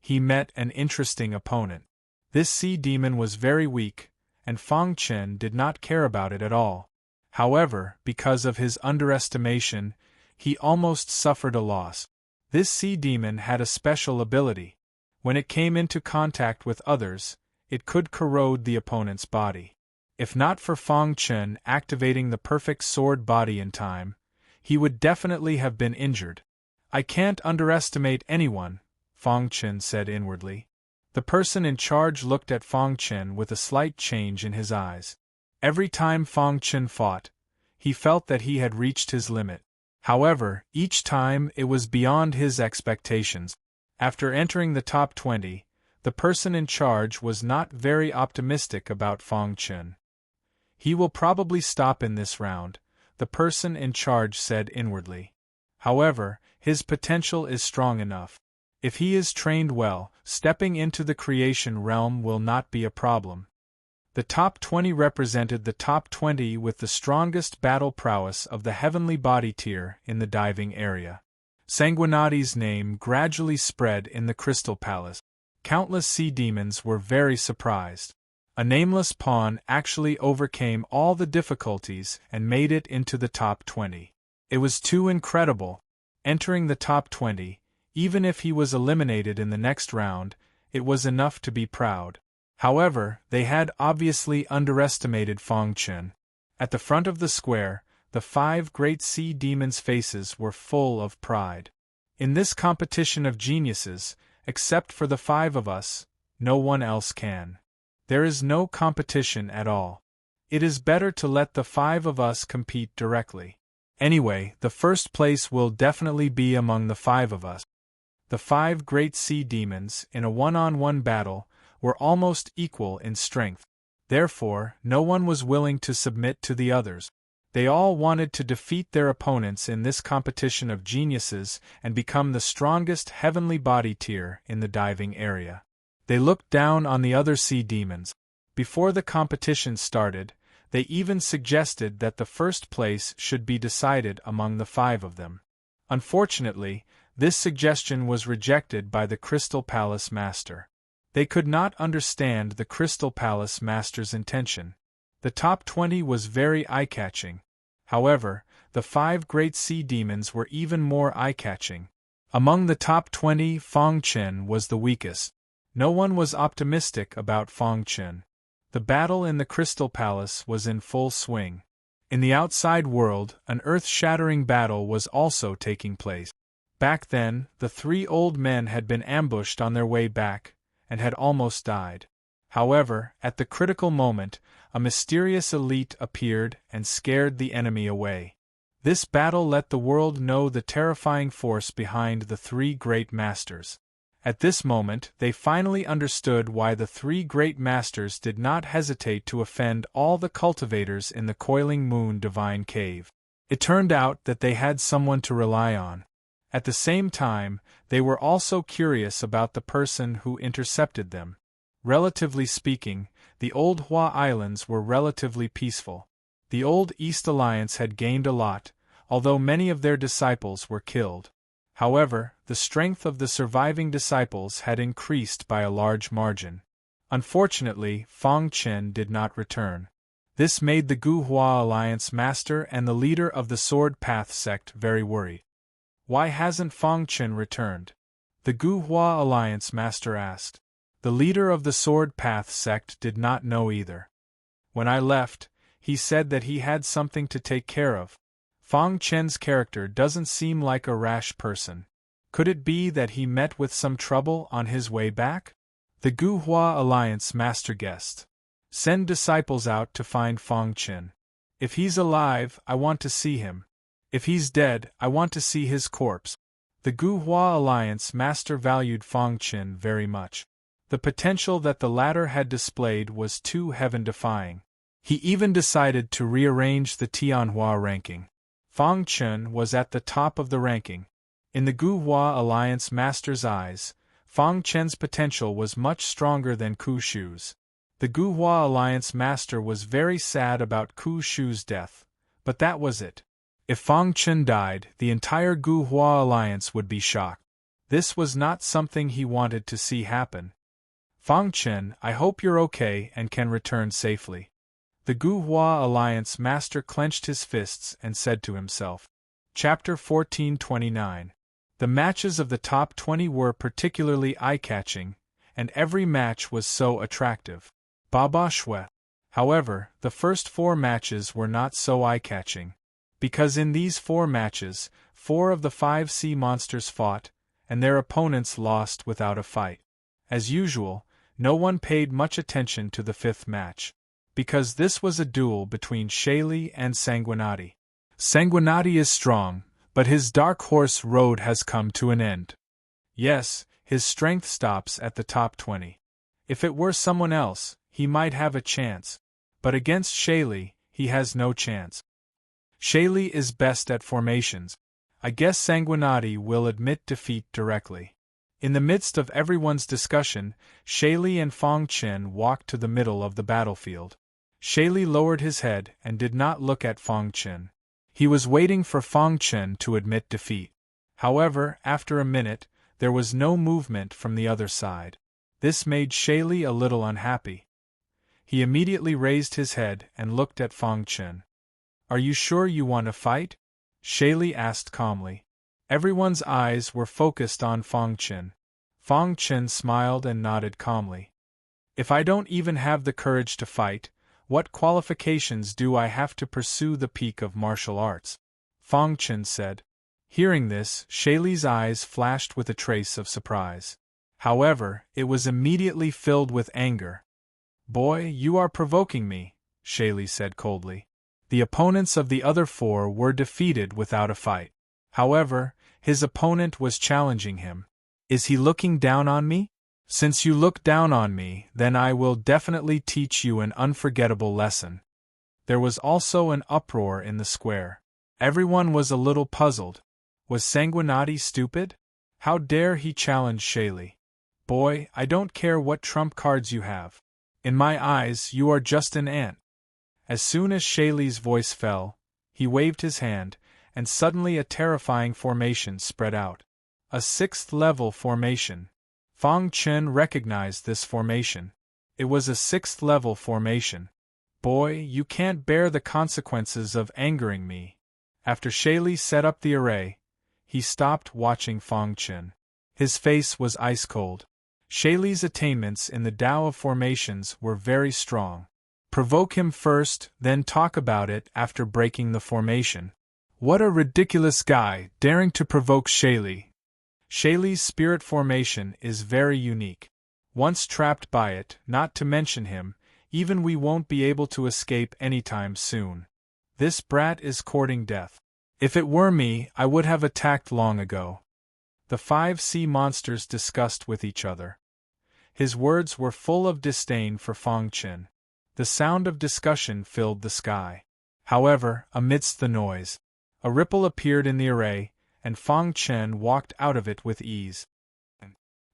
he met an interesting opponent. This sea demon was very weak, and Fong Chen did not care about it at all. However, because of his underestimation, he almost suffered a loss. This sea demon had a special ability. When it came into contact with others, it could corrode the opponent's body. If not for Fang Chen activating the perfect sword body in time, he would definitely have been injured. I can't underestimate anyone, Fang Chen said inwardly. The person in charge looked at Fang Chen with a slight change in his eyes. Every time Fang Chen fought, he felt that he had reached his limit. However, each time it was beyond his expectations. After entering the top 20, the person in charge was not very optimistic about Fang Chen. He will probably stop in this round, the person in charge said inwardly. However, his potential is strong enough. If he is trained well, stepping into the creation realm will not be a problem. The top 20 represented the top 20 with the strongest battle prowess of the heavenly body tier in the diving area. Sanguinati's name gradually spread in the Crystal Palace. Countless sea demons were very surprised. A nameless pawn actually overcame all the difficulties and made it into the top 20. It was too incredible. Entering the top 20, even if he was eliminated in the next round, it was enough to be proud. However, they had obviously underestimated Fang Chen. At the front of the square, the 5 great sea demons' faces were full of pride. In this competition of geniuses, except for the 5 of us, no one else can. There is no competition at all. It is better to let the 5 of us compete directly. Anyway, the first place will definitely be among the 5 of us. The 5 great sea demons, in a one-on-one battle, were almost equal in strength. Therefore, no one was willing to submit to the others. They all wanted to defeat their opponents in this competition of geniuses and become the strongest heavenly body tier in the diving area. They looked down on the other sea demons. Before the competition started, they even suggested that the first place should be decided among the 5 of them. Unfortunately, this suggestion was rejected by the Crystal Palace Master. They could not understand the Crystal Palace Master's intention. The top 20 was very eye-catching. However, the 5 great sea demons were even more eye-catching. Among the top 20, Fang Chen was the weakest. No one was optimistic about Fang Chen. The battle in the Crystal Palace was in full swing. In the outside world, an earth-shattering battle was also taking place. Back then, the 3 old men had been ambushed on their way back, and had almost died. However, at the critical moment, a mysterious elite appeared and scared the enemy away. This battle let the world know the terrifying force behind the 3 great masters. At this moment, they finally understood why the 3 great masters did not hesitate to offend all the cultivators in the Coiling Moon Divine Cave. It turned out that they had someone to rely on. At the same time, they were also curious about the person who intercepted them. Relatively speaking, the Old Hua Islands were relatively peaceful. The Old East Alliance had gained a lot, although many of their disciples were killed. However, the strength of the surviving disciples had increased by a large margin. Unfortunately, Fang Chen did not return. This made the Gu Hua Alliance Master and the leader of the Sword Path sect very worried. Why hasn't Fang Chen returned? The Gu Hua Alliance Master asked. The leader of the Sword Path sect did not know either. When I left, he said that he had something to take care of. Fang Chen's character doesn't seem like a rash person. Could it be that he met with some trouble on his way back? The Gu Hua Alliance Master guessed. Send disciples out to find Fang Chen. If he's alive, I want to see him. If he's dead, I want to see his corpse. The Gu Hua Alliance Master valued Fang Chen very much. The potential that the latter had displayed was too heaven-defying. He even decided to rearrange the Tianhua ranking. Fang Chen was at the top of the ranking. In the Gu Hua Alliance Master's eyes, Fang Chen's potential was much stronger than Ku Shu's. The Gu Hua Alliance Master was very sad about Ku Shu's death, but that was it. If Fang Chen died, the entire Gu Hua Alliance would be shocked. This was not something he wanted to see happen. Fang Chen, I hope you're okay and can return safely. The Gu Hua Alliance Master clenched his fists and said to himself. Chapter 1429. The matches of the top 20 were particularly eye-catching, and every match was so attractive. Baba Shwe. However, the first 4 matches were not so eye-catching. Because in these 4 matches, 4 of the 5 sea monsters fought, and their opponents lost without a fight. As usual, no one paid much attention to the 5th match. Because this was a duel between Shaili and Sanguinati. Sanguinati is strong, but his dark horse road has come to an end. Yes, his strength stops at the top 20. If it were someone else, he might have a chance. But against Shaili, he has no chance. Shaili is best at formations. I guess Sanguinati will admit defeat directly. In the midst of everyone's discussion, Shaili and Fong Chen walked to the middle of the battlefield. Shaili lowered his head and did not look at Fong Chen. He was waiting for Fong Chen to admit defeat. However, after a minute, there was no movement from the other side. This made Shaili a little unhappy. He immediately raised his head and looked at Fong Chen. "Are you sure you want to fight?" Shaili asked calmly. Everyone's eyes were focused on Fong Chen. Fong Chen smiled and nodded calmly. "If I don't even have the courage to fight, what qualifications do I have to pursue the peak of martial arts?" Fong Chen said. Hearing this, Shaili's eyes flashed with a trace of surprise. However, it was immediately filled with anger. "Boy, you are provoking me," Shaili said coldly. The opponents of the other 4 were defeated without a fight. However, his opponent was challenging him. "Is he looking down on me? Since you look down on me, then I will definitely teach you an unforgettable lesson." There was also an uproar in the square. Everyone was a little puzzled. Was Sanguinati stupid? How dare he challenge Shaili? "Boy, I don't care what trump cards you have. In my eyes, you are just an ant." As soon as Shaili's voice fell, he waved his hand, and suddenly a terrifying formation spread out. A 6th-level formation. Fong Chen recognized this formation. It was a 6th-level formation. "Boy, you can't bear the consequences of angering me." After Shaili set up the array, he stopped watching Fong Chen. His face was ice-cold. Shaili's attainments in the Tao of formations were very strong. Provoke him first, then talk about it after breaking the formation. What a ridiculous guy, daring to provoke Shaili. Shaili's spirit formation is very unique. Once trapped by it, not to mention him, even we won't be able to escape anytime soon. This brat is courting death. If it were me, I would have attacked long ago. The 5 sea monsters discussed with each other. His words were full of disdain for Fong Chen. The sound of discussion filled the sky. However, amidst the noise, a ripple appeared in the array, and Fong Chen walked out of it with ease.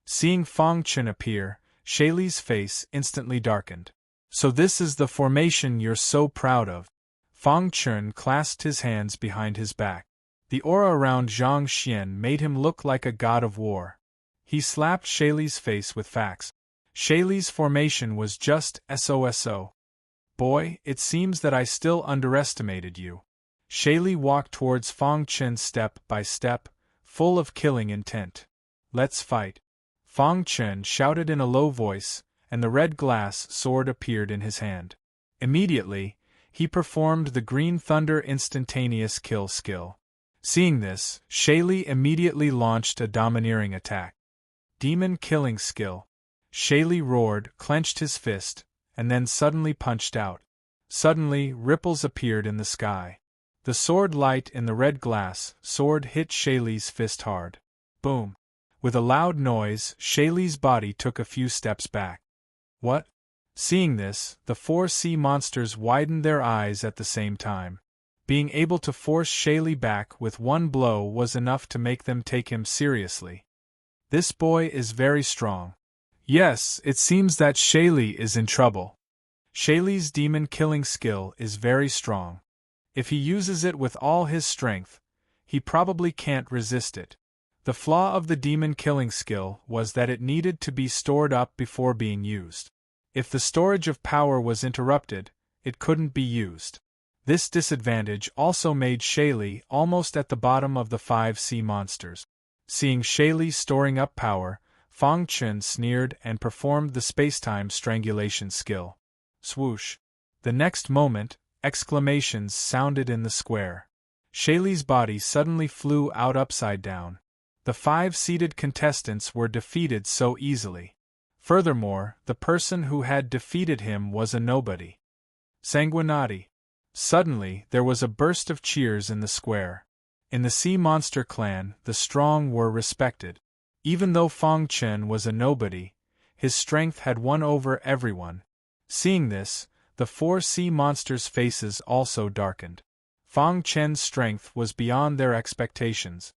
Seeing Fong Chen appear, Shaili's face instantly darkened. "So this is the formation you're so proud of." Fong Chen clasped his hands behind his back. The aura around Zhang Xian made him look like a god of war. He slapped Shaili's face with facts. Shaili's formation was just SOSO. "Boy, it seems that I still underestimated you." Shaili walked towards Fong Chen step by step, full of killing intent. "Let's fight." Fong Chen shouted in a low voice, and the red glass sword appeared in his hand. Immediately, he performed the Green Thunder instantaneous kill skill. Seeing this, Shaili immediately launched a domineering attack. Demon killing skill. Shaili roared, clenched his fist, and then suddenly punched out. Suddenly, ripples appeared in the sky. The sword light in the red glass sword hit Shaili's fist hard. Boom! With a loud noise, Shaili's body took a few steps back. "What?" Seeing this, the 4 sea monsters widened their eyes at the same time. Being able to force Shaili back with one blow was enough to make them take him seriously. This boy is very strong. Yes, it seems that Shaili is in trouble. Shaili's demon killing skill is very strong. If he uses it with all his strength, he probably can't resist it. The flaw of the demon killing skill was that it needed to be stored up before being used. If the storage of power was interrupted, it couldn't be used. This disadvantage also made Shaylee almost at the bottom of the 5 sea monsters. Seeing Shaylee storing up power, Fang Chen sneered and performed the spacetime strangulation skill. Swoosh! The next moment, exclamations sounded in the square. Shaylee's body suddenly flew out upside down. The 5 seated contestants were defeated so easily. Furthermore, the person who had defeated him was a nobody. Sanguinati. Suddenly, there was a burst of cheers in the square. In the sea monster clan, the strong were respected. Even though Fang Chen was a nobody, his strength had won over everyone. Seeing this, the 4 sea monsters' faces also darkened. Fang Chen's strength was beyond their expectations.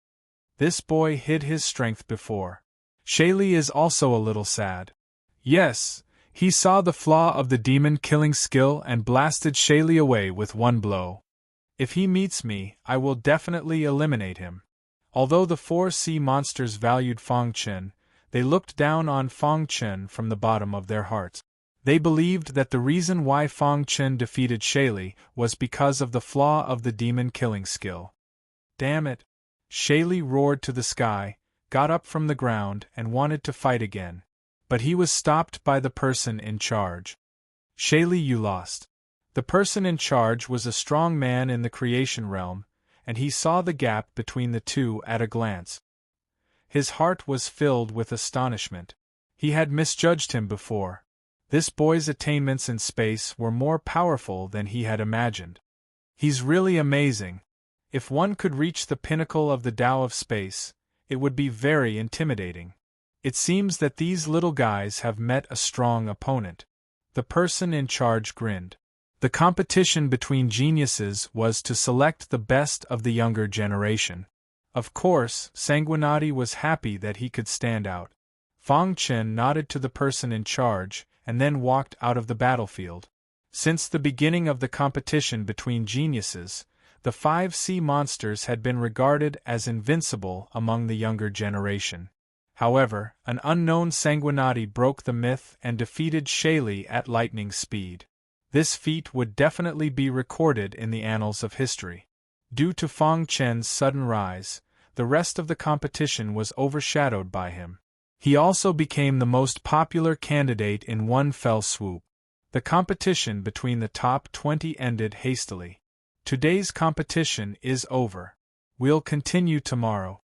This boy hid his strength before. Shaylee is also a little sad. Yes, he saw the flaw of the demon-killing skill and blasted Shaylee away with one blow. If he meets me, I will definitely eliminate him. Although the 4 sea monsters valued Fang Chen, they looked down on Fang Chen from the bottom of their hearts. They believed that the reason why Fang Chen defeated Shaylee was because of the flaw of the demon-killing skill. Damn it! Shaylee roared to the sky, got up from the ground and wanted to fight again. But he was stopped by the person in charge. Shaylee, you lost. The person in charge was a strong man in the creation realm, and he saw the gap between the two at a glance. His heart was filled with astonishment. He had misjudged him before. This boy's attainments in space were more powerful than he had imagined. He's really amazing. If one could reach the pinnacle of the Tao of space, it would be very intimidating. It seems that these little guys have met a strong opponent. The person in charge grinned. The competition between geniuses was to select the best of the younger generation. Of course, Sanguinati was happy that he could stand out. Fang Chen nodded to the person in charge, and then walked out of the battlefield. Since the beginning of the competition between geniuses, the 5 sea monsters had been regarded as invincible among the younger generation. However, an unknown Sanguinati broke the myth and defeated Shaylee at lightning speed. This feat would definitely be recorded in the annals of history. Due to Fang Chen's sudden rise, the rest of the competition was overshadowed by him. He also became the most popular candidate in one fell swoop. The competition between the top 20 ended hastily. Today's competition is over. We'll continue tomorrow.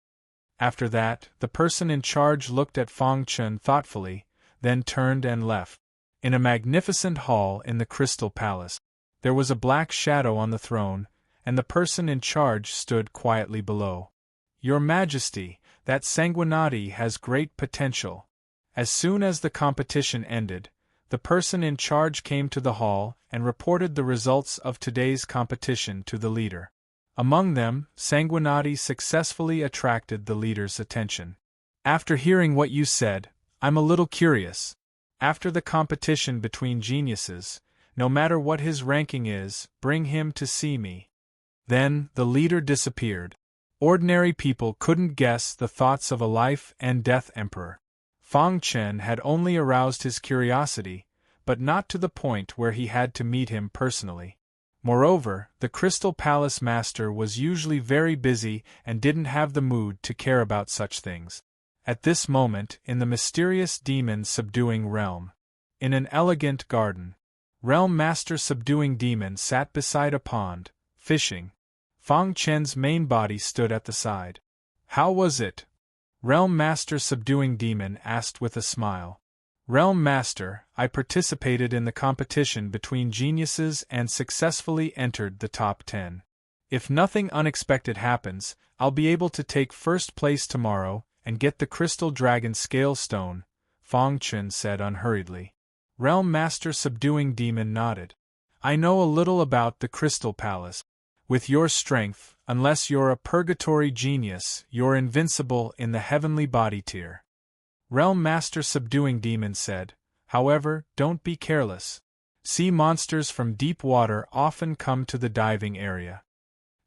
After that, the person in charge looked at Fang Chen thoughtfully, then turned and left. In a magnificent hall in the Crystal Palace, there was a black shadow on the throne, and the person in charge stood quietly below. Your Majesty, that Sanguinati has great potential. As soon as the competition ended, the person in charge came to the hall and reported the results of today's competition to the leader. Among them, Sanguinati successfully attracted the leader's attention. After hearing what you said, I'm a little curious. After the competition between geniuses, no matter what his ranking is, bring him to see me. Then, the leader disappeared. Ordinary people couldn't guess the thoughts of a life and death emperor. Fang Chen had only aroused his curiosity, but not to the point where he had to meet him personally. Moreover, the Crystal Palace master was usually very busy and didn't have the mood to care about such things. At this moment, in the mysterious demon-subduing realm, in an elegant garden, Realm Master Subduing Demon sat beside a pond, fishing. Fang Chen's main body stood at the side. How was it? Realm Master Subduing Demon asked with a smile. Realm Master, I participated in the competition between geniuses and successfully entered the top 10. If nothing unexpected happens, I'll be able to take first place tomorrow and get the Crystal Dragon Scale Stone, Fang Chen said unhurriedly. Realm Master Subduing Demon nodded. I know a little about the Crystal Palace. With your strength, unless you're a purgatory genius, you're invincible in the heavenly body tier. Realm Master Subduing Demon said, however, don't be careless. Sea monsters from deep water often come to the diving area.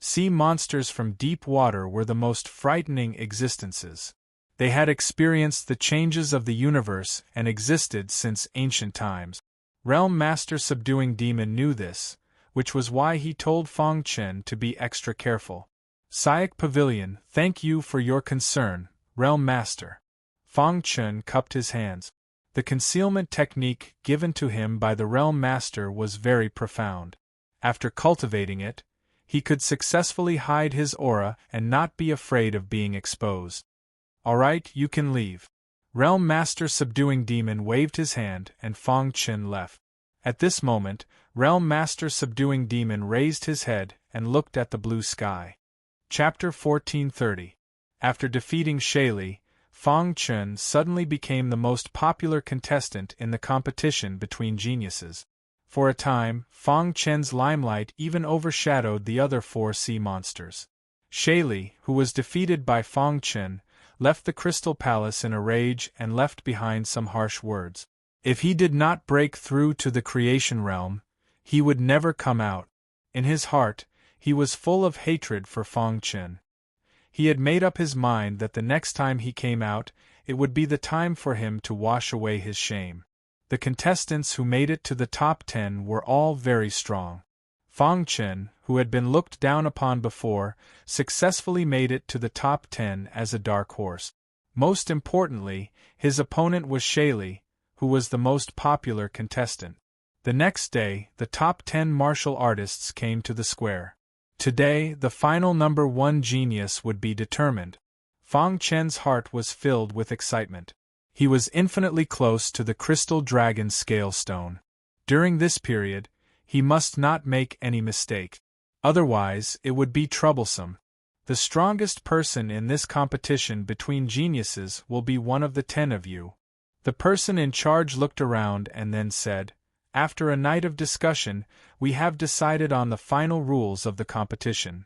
Sea monsters from deep water were the most frightening existences. They had experienced the changes of the universe and existed since ancient times. Realm Master Subduing Demon knew this, which was why he told Fong Chen to be extra careful. Syac Pavilion, thank you for your concern, Realm Master. Fong Chen cupped his hands. The concealment technique given to him by the Realm Master was very profound. After cultivating it, he could successfully hide his aura and not be afraid of being exposed. Alright, you can leave. Realm Master Subduing Demon waved his hand and Fong Chen left. At this moment, Realm Master Subduing Demon raised his head and looked at the blue sky. Chapter 1430. After defeating Shaili, Fong Chen suddenly became the most popular contestant in the competition between geniuses. For a time, Fong Chen's limelight even overshadowed the other 4 sea monsters. Shaili, who was defeated by Fong Chen, left the Crystal Palace in a rage and left behind some harsh words. If he did not break through to the creation realm, he would never come out. In his heart, he was full of hatred for Fong Chen. He had made up his mind that the next time he came out, it would be the time for him to wash away his shame. The contestants who made it to the top 10 were all very strong. Fong Chen, who had been looked down upon before, successfully made it to the top 10 as a dark horse. Most importantly, his opponent was Shaili, who was the most popular contestant. The next day, the top 10 martial artists came to the square. Today, the final number 1 genius would be determined. Fong Chen's heart was filled with excitement. He was infinitely close to the crystal dragon scale stone. During this period, he must not make any mistake. Otherwise, it would be troublesome. The strongest person in this competition between geniuses will be one of the 10 of you. The person in charge looked around and then said, after a night of discussion, we have decided on the final rules of the competition.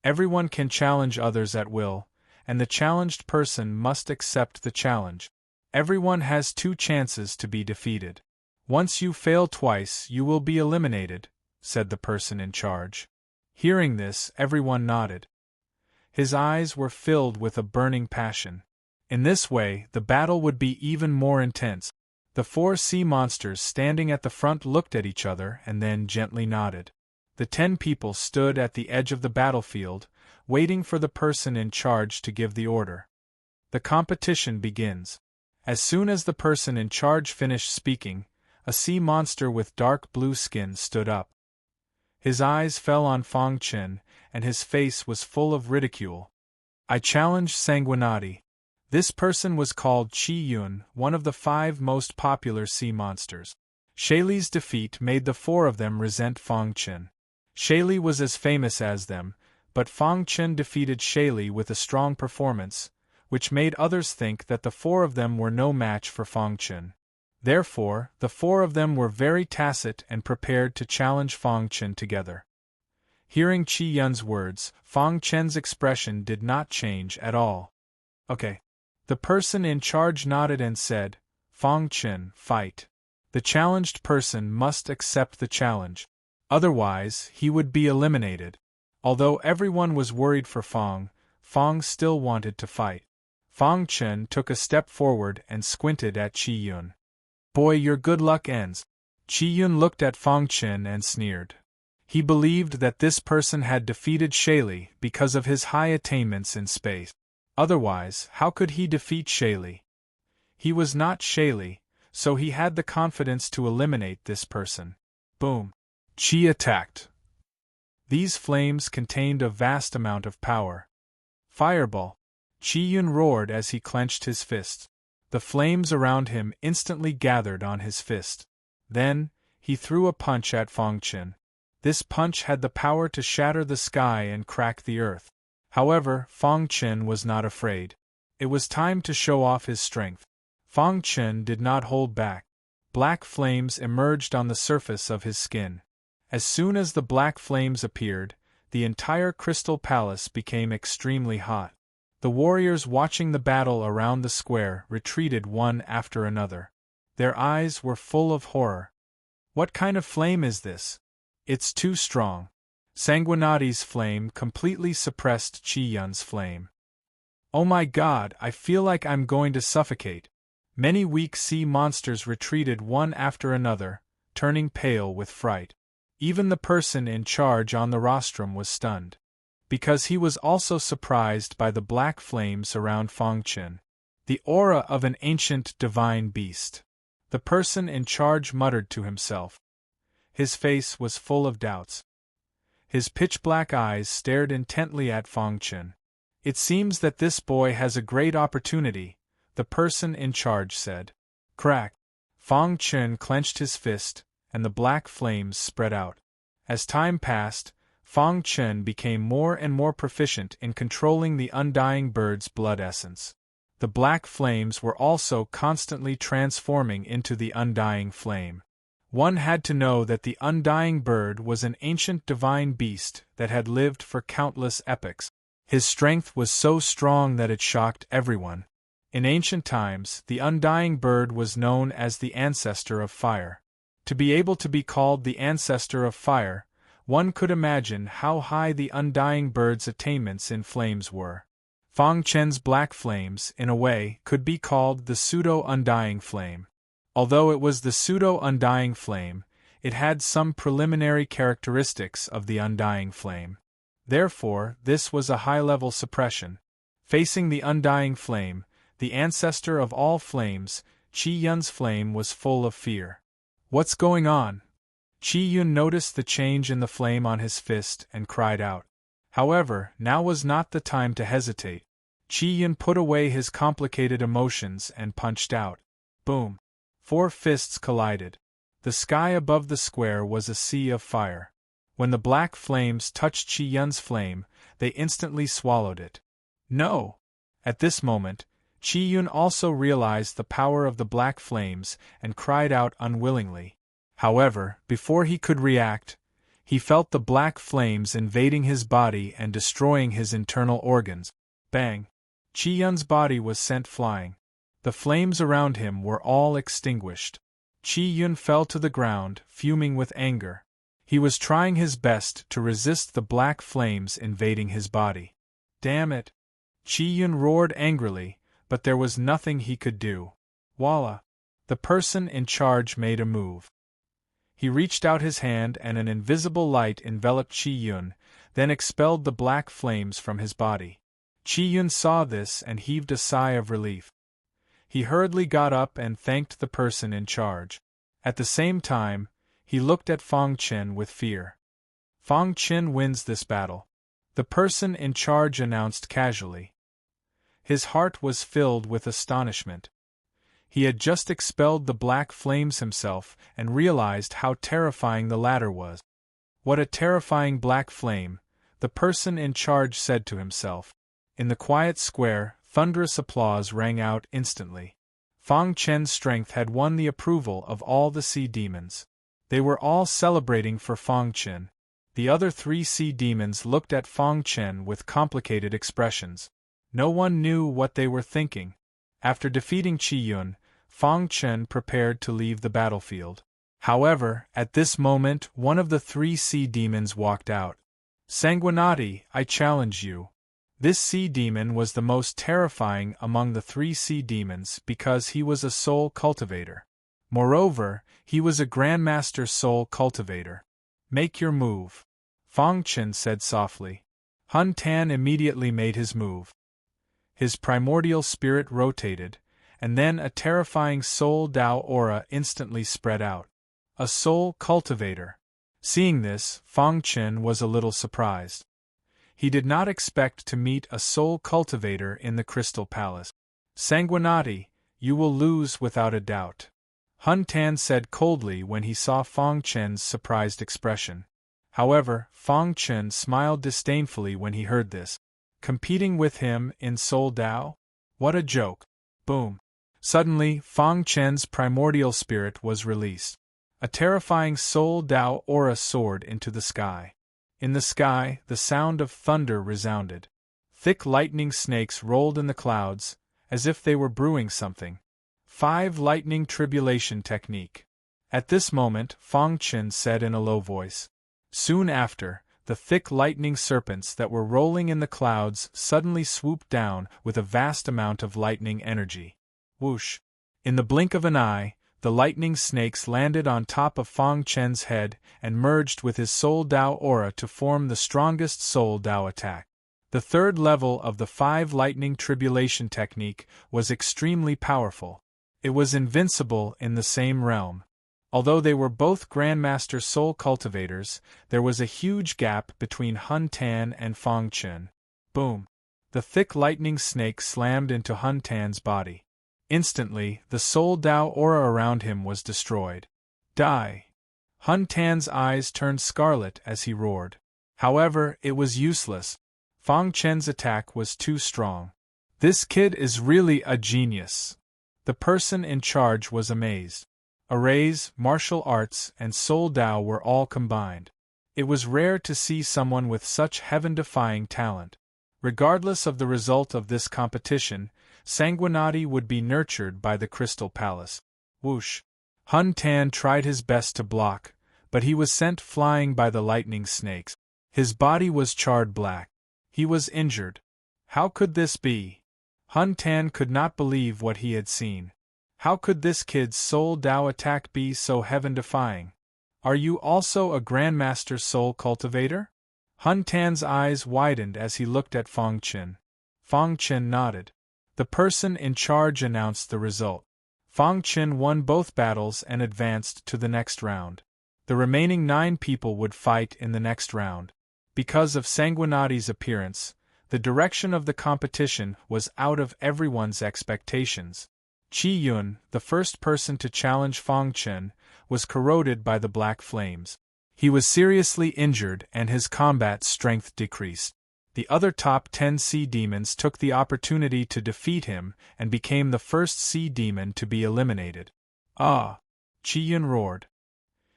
Everyone can challenge others at will, and the challenged person must accept the challenge. Everyone has 2 chances to be defeated. Once you fail twice, you will be eliminated, said the person in charge. Hearing this, everyone nodded. His eyes were filled with a burning passion. In this way, the battle would be even more intense. The 4 sea monsters standing at the front looked at each other and then gently nodded. The 10 people stood at the edge of the battlefield, waiting for the person in charge to give the order. The competition begins. As soon as the person in charge finished speaking, a sea monster with dark blue skin stood up. His eyes fell on Fong Chen, and his face was full of ridicule. I challenge Sanguinati. This person was called Chi Yun, one of the 5 most popular sea monsters. Shaili's defeat made the 4 of them resent Fong Chen. Shaili was as famous as them, but Fong Chen defeated Shaili with a strong performance, which made others think that the 4 of them were no match for Fong Chen. Therefore, the 4 of them were very tacit and prepared to challenge Fong Chen together. Hearing Chi Yun's words, Fong Chen's expression did not change at all. Okay. The person in charge nodded and said, Fong Chen, fight. The challenged person must accept the challenge. Otherwise, he would be eliminated. Although everyone was worried for Fong, Fong still wanted to fight. Fong Chen took a step forward and squinted at Chi Yun. Boy, your good luck ends. Chi Yun looked at Fong Chen and sneered. He believed that this person had defeated Shaili because of his high attainments in space. Otherwise, how could he defeat Shaili? He was not Shaili, so he had the confidence to eliminate this person. Boom! Chi attacked. These flames contained a vast amount of power. Fireball! Chi Yun roared as he clenched his fists. The flames around him instantly gathered on his fist. Then, he threw a punch at Fong Chen. This punch had the power to shatter the sky and crack the earth. However, Fong Chen was not afraid. It was time to show off his strength. Fong Chen did not hold back. Black flames emerged on the surface of his skin. As soon as the black flames appeared, the entire Crystal Palace became extremely hot. The warriors watching the battle around the square retreated one after another. Their eyes were full of horror. What kind of flame is this? It's too strong. Sanguinati's flame completely suppressed Chi Yun's flame. Oh my god, I feel like I'm going to suffocate. Many weak sea monsters retreated one after another, turning pale with fright. Even the person in charge on the rostrum was stunned. Because he was also surprised by the black flames around Fangchen. The aura of an ancient divine beast. The person in charge muttered to himself. His face was full of doubts. His pitch-black eyes stared intently at Fangchen. It seems that this boy has a great opportunity, the person in charge said. Crack! Fangchen clenched his fist, and the black flames spread out. As time passed, Fangchen became more and more proficient in controlling the undying bird's blood essence. The black flames were also constantly transforming into the undying flame. One had to know that the undying bird was an ancient divine beast that had lived for countless epochs. His strength was so strong that it shocked everyone. In ancient times, the undying bird was known as the ancestor of fire. To be able to be called the ancestor of fire, one could imagine how high the undying bird's attainments in flames were. Fangchen's black flames, in a way, could be called the pseudo-undying flame. Although it was the pseudo-undying flame, it had some preliminary characteristics of the undying flame. Therefore, this was a high-level suppression. Facing the undying flame, the ancestor of all flames, Qi Yun's flame was full of fear. What's going on? Qi Yun noticed the change in the flame on his fist and cried out. However, now was not the time to hesitate. Qi Yun put away his complicated emotions and punched out. Boom! 4 fists collided. The sky above the square was a sea of fire. When the black flames touched Qi Yun's flame, they instantly swallowed it. No! At this moment, Qi Yun also realized the power of the black flames and cried out unwillingly. However, before he could react, he felt the black flames invading his body and destroying his internal organs. Bang! Qi Yun's body was sent flying. The flames around him were all extinguished. Qi Yun fell to the ground, fuming with anger. He was trying his best to resist the black flames invading his body. Damn it! Qi Yun roared angrily, but there was nothing he could do. Voila! The person in charge made a move. He reached out his hand and an invisible light enveloped Qi Yun, then expelled the black flames from his body. Qi Yun saw this and heaved a sigh of relief. He hurriedly got up and thanked the person in charge. At the same time, he looked at Fangchen with fear. Fangchen wins this battle, the person in charge announced casually. His heart was filled with astonishment. He had just expelled the black flames himself and realized how terrifying the latter was. What a terrifying black flame, the person in charge said to himself. In the quiet square, thunderous applause rang out instantly. Fangchen's strength had won the approval of all the sea demons. They were all celebrating for Fangchen. The other 3 sea demons looked at Fangchen with complicated expressions. No one knew what they were thinking. After defeating Qi Yun, Fangchen prepared to leave the battlefield. However, at this moment one of the 3 sea demons walked out. Sanguinati, I challenge you. This sea demon was the most terrifying among the 3 sea demons because he was a soul cultivator. Moreover, he was a Grandmaster soul cultivator. Make your move, Fangchen said softly. Hun Tan immediately made his move. His primordial spirit rotated, and then a terrifying soul Dao aura instantly spread out. A soul cultivator. Seeing this, Fangchen was a little surprised. He did not expect to meet a soul cultivator in the Crystal Palace. Sanguinati, you will lose without a doubt, Hun Tan said coldly when he saw Fangchen's surprised expression. However, Fangchen smiled disdainfully when he heard this. Competing with him in Soul Dao? What a joke! Boom! Suddenly, Fangchen's primordial spirit was released. A terrifying Soul Dao aura soared into the sky. In the sky, the sound of thunder resounded. Thick lightning snakes rolled in the clouds, as if they were brewing something. 5 Lightning Tribulation Technique. At this moment, Fangchen said in a low voice. Soon after, the thick lightning serpents that were rolling in the clouds suddenly swooped down with a vast amount of lightning energy. Whoosh! In the blink of an eye, the lightning snakes landed on top of Fang Chen's head and merged with his Soul Dao aura to form the strongest Soul Dao attack. The third level of the 5 lightning tribulation technique was extremely powerful. It was invincible in the same realm. Although they were both Grandmaster Soul cultivators, there was a huge gap between Hun Tan and Fang Chen. Boom! The thick lightning snake slammed into Hun Tan's body. Instantly, the Soul Dao aura around him was destroyed. Die! Hun Tan's eyes turned scarlet as he roared. However, it was useless. Fang Chen's attack was too strong. This kid is really a genius. The person in charge was amazed. Arrays, martial arts, and Soul Dao were all combined. It was rare to see someone with such heaven-defying talent. Regardless of the result of this competition, Sanguinati would be nurtured by the Crystal Palace. Whoosh! Hun Tan tried his best to block, but he was sent flying by the lightning snakes. His body was charred black. He was injured. How could this be? Hun Tan could not believe what he had seen. How could this kid's Soul Dao attack be so heaven-defying? Are you also a Grandmaster Soul cultivator? Hun Tan's eyes widened as he looked at Fang Chen. Fang Chen nodded. The person in charge announced the result. Fang Chen won both battles and advanced to the next round. The remaining 9 people would fight in the next round. Because of Sanguinati's appearance, the direction of the competition was out of everyone's expectations. Qi Yun, the first person to challenge Fang Chen, was corroded by the black flames. He was seriously injured and his combat strength decreased. The other top 10 sea demons took the opportunity to defeat him and became the first sea demon to be eliminated. Ah! Qi Yun roared.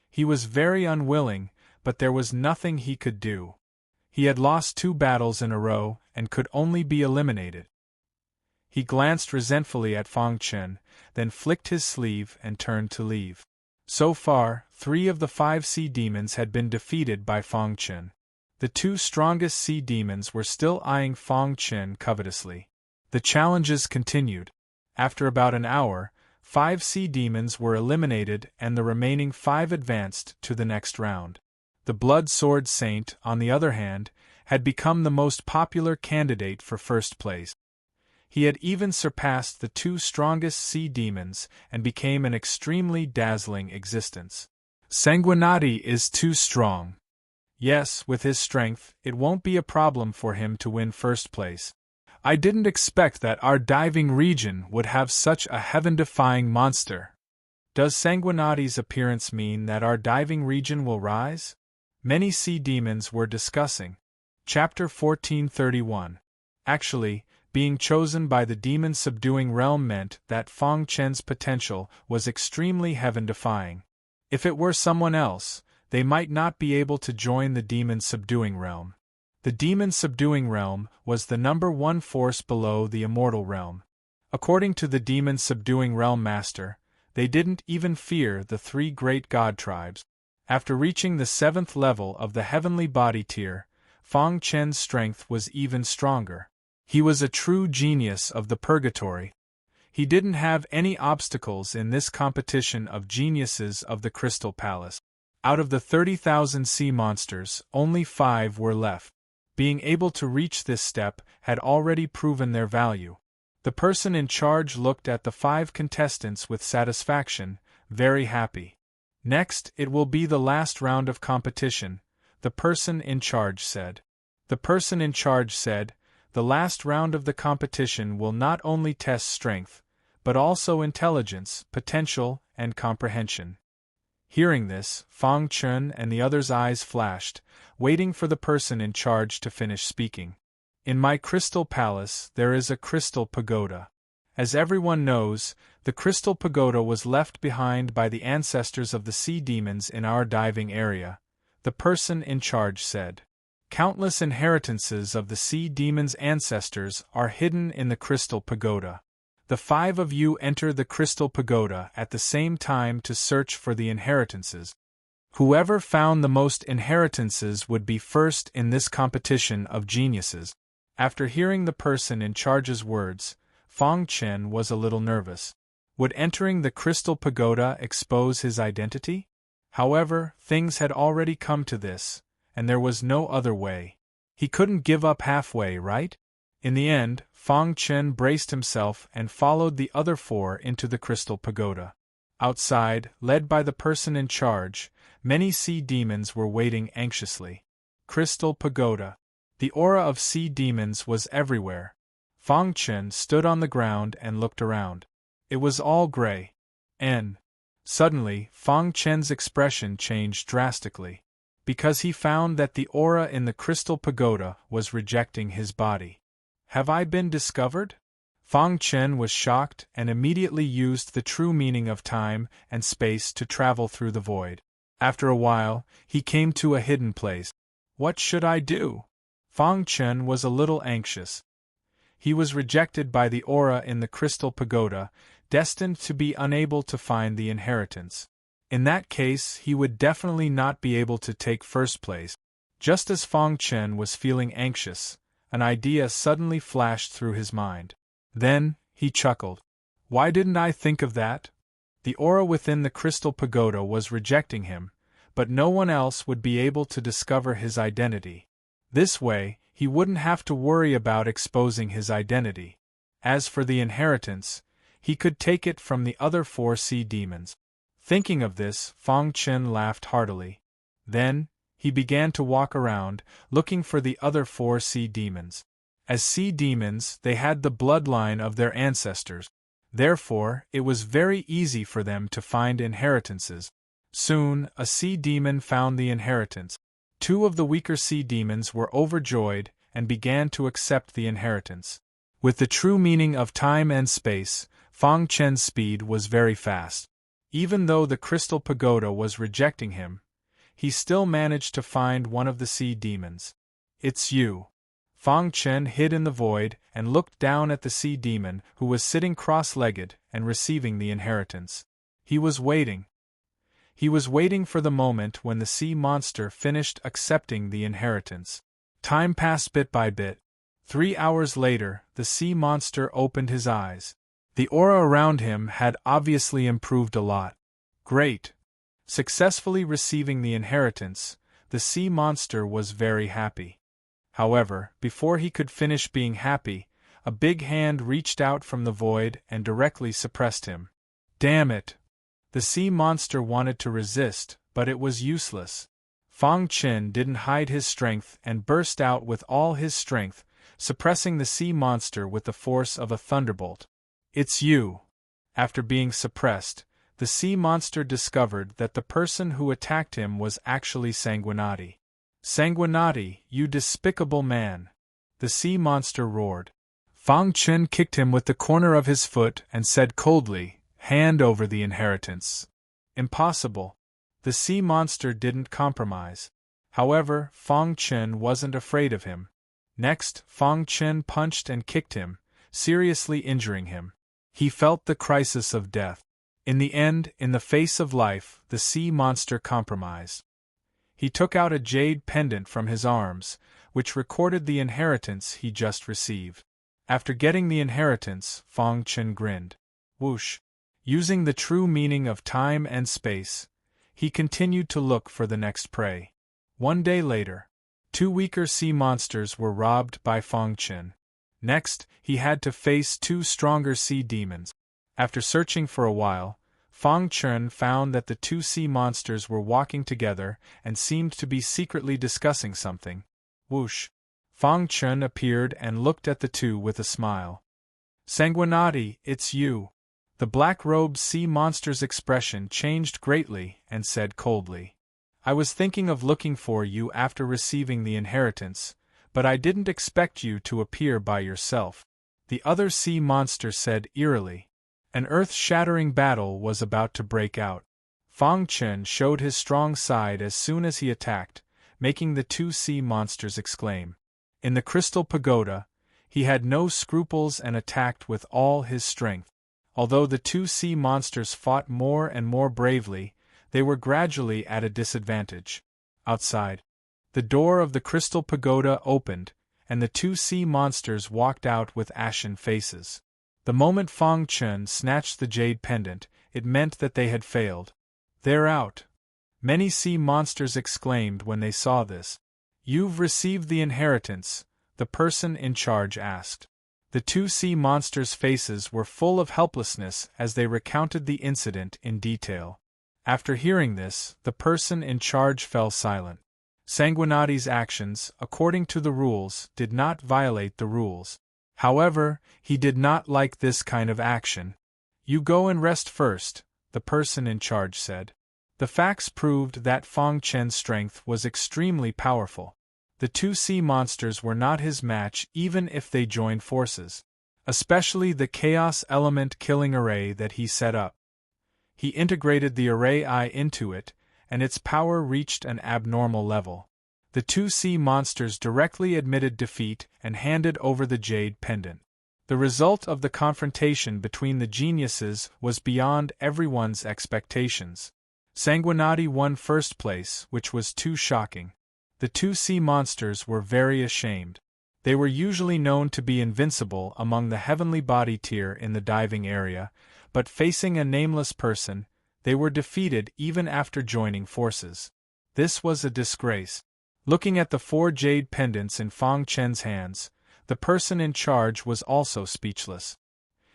He was very unwilling, but there was nothing he could do. He had lost 2 battles in a row and could only be eliminated. He glanced resentfully at Fang Chen, then flicked his sleeve and turned to leave. So far, 3 of the 5 sea demons had been defeated by Fang Chen. The 2 strongest sea demons were still eyeing Fang Chen covetously. The challenges continued. After about an hour, 5 sea demons were eliminated and the remaining 5 advanced to the next round. The Blood Sword Saint, on the other hand, had become the most popular candidate for first place. He had even surpassed the 2 strongest sea demons and became an extremely dazzling existence. Sanguinati is too strong. Yes, with his strength, it won't be a problem for him to win first place. I didn't expect that our diving region would have such a heaven-defying monster. Does Sanguinati's appearance mean that our diving region will rise? Many sea demons were discussing. Chapter 1431. Actually, being chosen by the demon-subduing realm meant that Fang Chen's potential was extremely heaven-defying. If it were someone else, they might not be able to join the demon-subduing realm. The demon-subduing realm was the number 1 force below the immortal realm. According to the demon-subduing realm master, they didn't even fear the 3 great god tribes. After reaching the 7th level of the heavenly body tier, Fang Chen's strength was even stronger. He was a true genius of the purgatory. He didn't have any obstacles in this competition of geniuses of the Crystal Palace. Out of the 30,000 sea monsters, only 5 were left. Being able to reach this step had already proven their value. The person in charge looked at the 5 contestants with satisfaction, very happy. Next, it will be the last round of competition, the person in charge said. The person in charge said, the last round of the competition will not only test strength, but also intelligence, potential, and comprehension. Hearing this, Fang Chen and the others' eyes flashed, waiting for the person in charge to finish speaking. In my Crystal Palace, there is a Crystal Pagoda. As everyone knows, the Crystal Pagoda was left behind by the ancestors of the sea demons in our diving area, the person in charge said. Countless inheritances of the sea demons' ancestors are hidden in the Crystal Pagoda. The 5 of you enter the Crystal Pagoda at the same time to search for the inheritances. Whoever found the most inheritances would be first in this competition of geniuses. After hearing the person in charge's words, Fang Chen was a little nervous. Would entering the crystal pagoda expose his identity? However, things had already come to this, and there was no other way. He couldn't give up halfway, right? In the end, Fang Chen braced himself and followed the other four into the crystal pagoda. Outside, led by the person in charge, many sea demons were waiting anxiously. Crystal pagoda. The aura of sea demons was everywhere. Fang Chen stood on the ground and looked around. It was all gray. Suddenly, Fang Chen's expression changed drastically, because he found that the aura in the crystal pagoda was rejecting his body. Have I been discovered? Fang Chen was shocked and immediately used the true meaning of time and space to travel through the void. After a while, he came to a hidden place. What should I do? Fang Chen was a little anxious. He was rejected by the aura in the crystal pagoda, destined to be unable to find the inheritance. In that case, he would definitely not be able to take first place. Just as Fang Chen was feeling anxious, an idea suddenly flashed through his mind. Then, he chuckled. Why didn't I think of that? The aura within the crystal pagoda was rejecting him, but no one else would be able to discover his identity. This way, he wouldn't have to worry about exposing his identity. As for the inheritance, he could take it from the other four sea demons. Thinking of this, Fang Chen laughed heartily. Then, he began to walk around, looking for the other four sea demons. As sea demons, they had the bloodline of their ancestors. Therefore, it was very easy for them to find inheritances. Soon, a sea demon found the inheritance. Two of the weaker sea demons were overjoyed and began to accept the inheritance. With the true meaning of time and space, Fang Chen's speed was very fast. Even though the crystal pagoda was rejecting him, he still managed to find one of the sea demons. It's you. Fang Chen hid in the void and looked down at the sea demon who was sitting cross-legged and receiving the inheritance. He was waiting. He was waiting for the moment when the sea monster finished accepting the inheritance. Time passed bit by bit. 3 hours later, the sea monster opened his eyes. The aura around him had obviously improved a lot. Great! Successfully receiving the inheritance, the sea monster was very happy. However, before he could finish being happy, a big hand reached out from the void and directly suppressed him. Damn it! The sea monster wanted to resist, but it was useless. Fang Chen didn't hide his strength and burst out with all his strength, suppressing the sea monster with the force of a thunderbolt. It's you. After being suppressed, the sea monster discovered that the person who attacked him was actually Sanguinati. Sanguinati, you despicable man! The sea monster roared. Fang Chen kicked him with the corner of his foot and said coldly, "Hand over the inheritance." Impossible. The sea monster didn't compromise. However, Fang Chen wasn't afraid of him. Next, Fang Chen punched and kicked him, seriously injuring him. He felt the crisis of death. In the end, in the face of life, the sea monster compromised. He took out a jade pendant from his arms, which recorded the inheritance he just received. After getting the inheritance, Fang Chen grinned. Whoosh! Using the true meaning of time and space, he continued to look for the next prey. 1 day later, 2 weaker sea monsters were robbed by Fang Chen. Next, he had to face 2 stronger sea demons. After searching for a while, Fang Chen found that the 2 sea monsters were walking together and seemed to be secretly discussing something. Whoosh! Fang Chen appeared and looked at the 2 with a smile. Sanguinati, it's you. The black-robed sea monster's expression changed greatly and said coldly, I was thinking of looking for you after receiving the inheritance, but I didn't expect you to appear by yourself. The other sea monster said eerily. An earth-shattering battle was about to break out. Fang Chen showed his strong side as soon as he attacked, making the 2 sea monsters exclaim. In the crystal pagoda, he had no scruples and attacked with all his strength. Although the 2 sea monsters fought more and more bravely, they were gradually at a disadvantage. Outside, the door of the crystal pagoda opened, and the 2 sea monsters walked out with ashen faces. The moment Fang Chen snatched the jade pendant, it meant that they had failed. "They're out!" many sea monsters exclaimed when they saw this. "You've received the inheritance," the person in charge asked. The two sea monsters' faces were full of helplessness as they recounted the incident in detail. After hearing this, the person in charge fell silent. Sanguinati's actions, according to the rules, did not violate the rules. However, he did not like this kind of action. "You go and rest first," the person in charge said. The facts proved that Fang Chen's strength was extremely powerful. The two sea monsters were not his match even if they joined forces. Especially the Chaos Element killing array that he set up. He integrated the array I into it, and its power reached an abnormal level. The two sea monsters directly admitted defeat and handed over the jade pendant. The result of the confrontation between the geniuses was beyond everyone's expectations. Sanguinati won first place, which was too shocking. The two sea monsters were very ashamed. They were usually known to be invincible among the heavenly body tier in the diving area, but facing a nameless person, they were defeated even after joining forces. This was a disgrace. Looking at the 4 jade pendants in Fang Chen's hands, the person in charge was also speechless.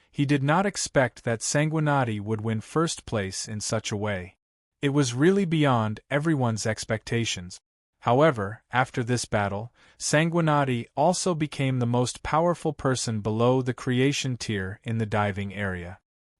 He did not expect that Sanguinati would win first place in such a way. It was really beyond everyone's expectations. However, after this battle, Sanguinati also became the most powerful person below the creation tier in the diving area.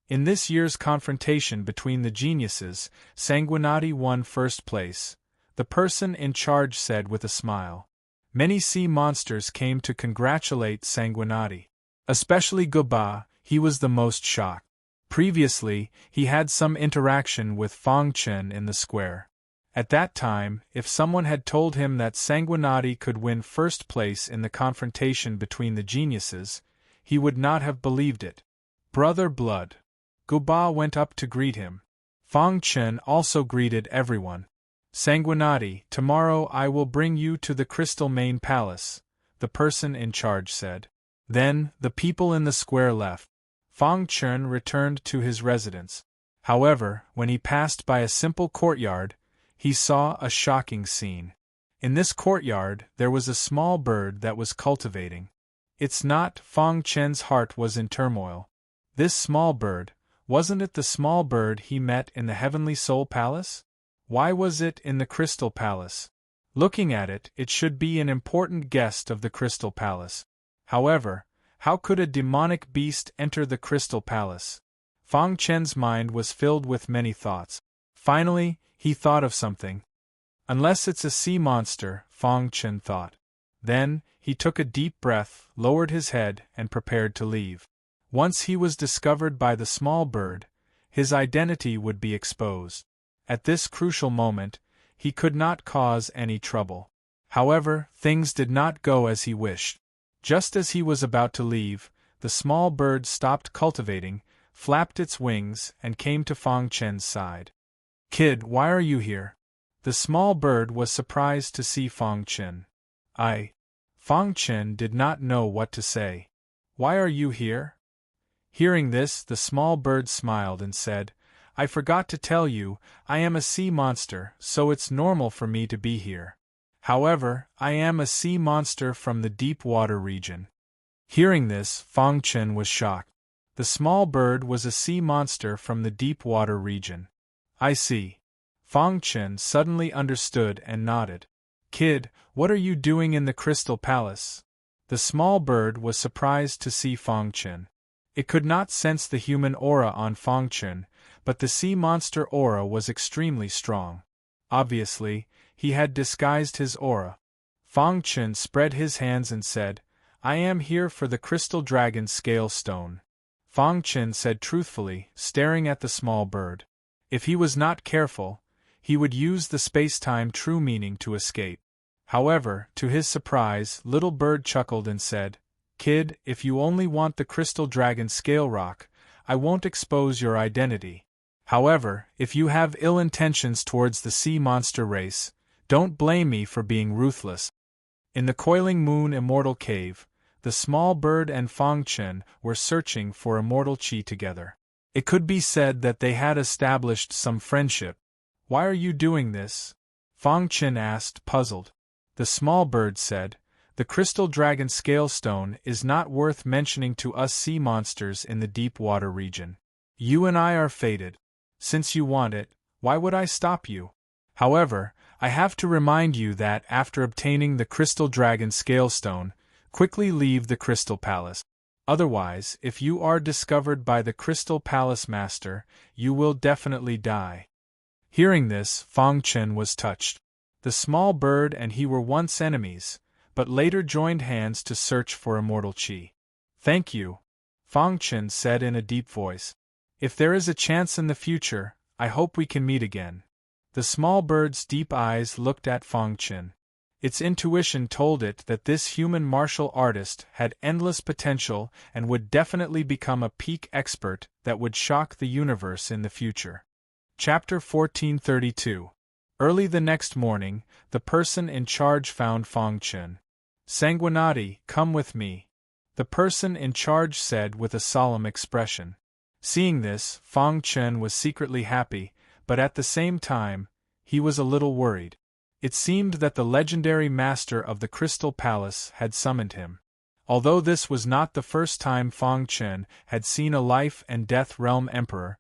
In this year's confrontation between the geniuses, Sanguinati won first place, the person in charge said with a smile. Many sea monsters came to congratulate Sanguinati. Especially Guba, he was the most shocked. Previously, he had some interaction with Fang Chen in the square. At that time, if someone had told him that Sanguinati could win first place in the confrontation between the geniuses, he would not have believed it. "Brother Blood." Guba went up to greet him. Fang Chen also greeted everyone. "Sanguinati, tomorrow I will bring you to the Crystal Main Palace," the person in charge said. Then, the people in the square left. Fang Chen returned to his residence. However, when he passed by a simple courtyard, he saw a shocking scene. In this courtyard, there was a small bird that was cultivating. It's not. Fang Chen's heart was in turmoil. This small bird, wasn't it the small bird he met in the Heavenly Soul Palace? Why was it in the Crystal Palace? Looking at it, it should be an important guest of the Crystal Palace. However, how could a demonic beast enter the Crystal Palace? Fang Chen's mind was filled with many thoughts. Finally, he thought of something. Unless it's a sea monster, Fang Chen thought. Then, he took a deep breath, lowered his head, and prepared to leave. Once he was discovered by the small bird, his identity would be exposed. At this crucial moment, he could not cause any trouble. However, things did not go as he wished. Just as he was about to leave, the small bird stopped cultivating, flapped its wings, and came to Fang Chen's side. "Kid, why are you here?" The small bird was surprised to see Fang Chen. Fang Chen did not know what to say. "Why are you here?" Hearing this, the small bird smiled and said, "I forgot to tell you, I am a sea monster, so it's normal for me to be here. However, I am a sea monster from the deep water region." Hearing this, Fang Chen was shocked. The small bird was a sea monster from the deep water region. "I see." Fang Chen suddenly understood and nodded. "Kid, what are you doing in the Crystal Palace?" The small bird was surprised to see Fang Chen. It could not sense the human aura on Fang Chen, but the sea monster aura was extremely strong. Obviously, he had disguised his aura. Fang Chen spread his hands and said, "I am here for the Crystal Dragon Scale Stone." Fang Chen said truthfully, staring at the small bird. If he was not careful, he would use the space-time true meaning to escape. However, to his surprise, little bird chuckled and said, "Kid, if you only want the Crystal Dragon Scale Rock, I won't expose your identity. However, if you have ill intentions towards the sea monster race, don't blame me for being ruthless." In the Coiling Moon Immortal Cave, The small bird and Fang Chen were searching for immortal qi together. It could be said that they had established some friendship. "Why are you doing this?" Fang Chen asked, puzzled. The small bird said, "The crystal dragon scale stone is not worth mentioning to us sea monsters in the deep water region. You and I are fated. Since you want it, why would I stop you? However, I have to remind you that after obtaining the crystal dragon scale stone, quickly leave the Crystal Palace. Otherwise, if you are discovered by the Crystal Palace Master, you will definitely die." Hearing this, Fang Chen was touched. The small bird and he were once enemies, but later joined hands to search for immortal qi. "Thank you," Fang Chen said in a deep voice. "If there is a chance in the future, I hope we can meet again." The small bird's deep eyes looked at Fang Chen. Its intuition told it that this human martial artist had endless potential and would definitely become a peak expert that would shock the universe in the future. Chapter 1432. Early the next morning, the person in charge found Fang Chen. "Sanguinati, come with me," the person in charge said with a solemn expression. Seeing this, Fang Chen was secretly happy, but at the same time, he was a little worried. It seemed that the legendary master of the Crystal Palace had summoned him. Although this was not the first time Fang Chen had seen a life and death realm emperor,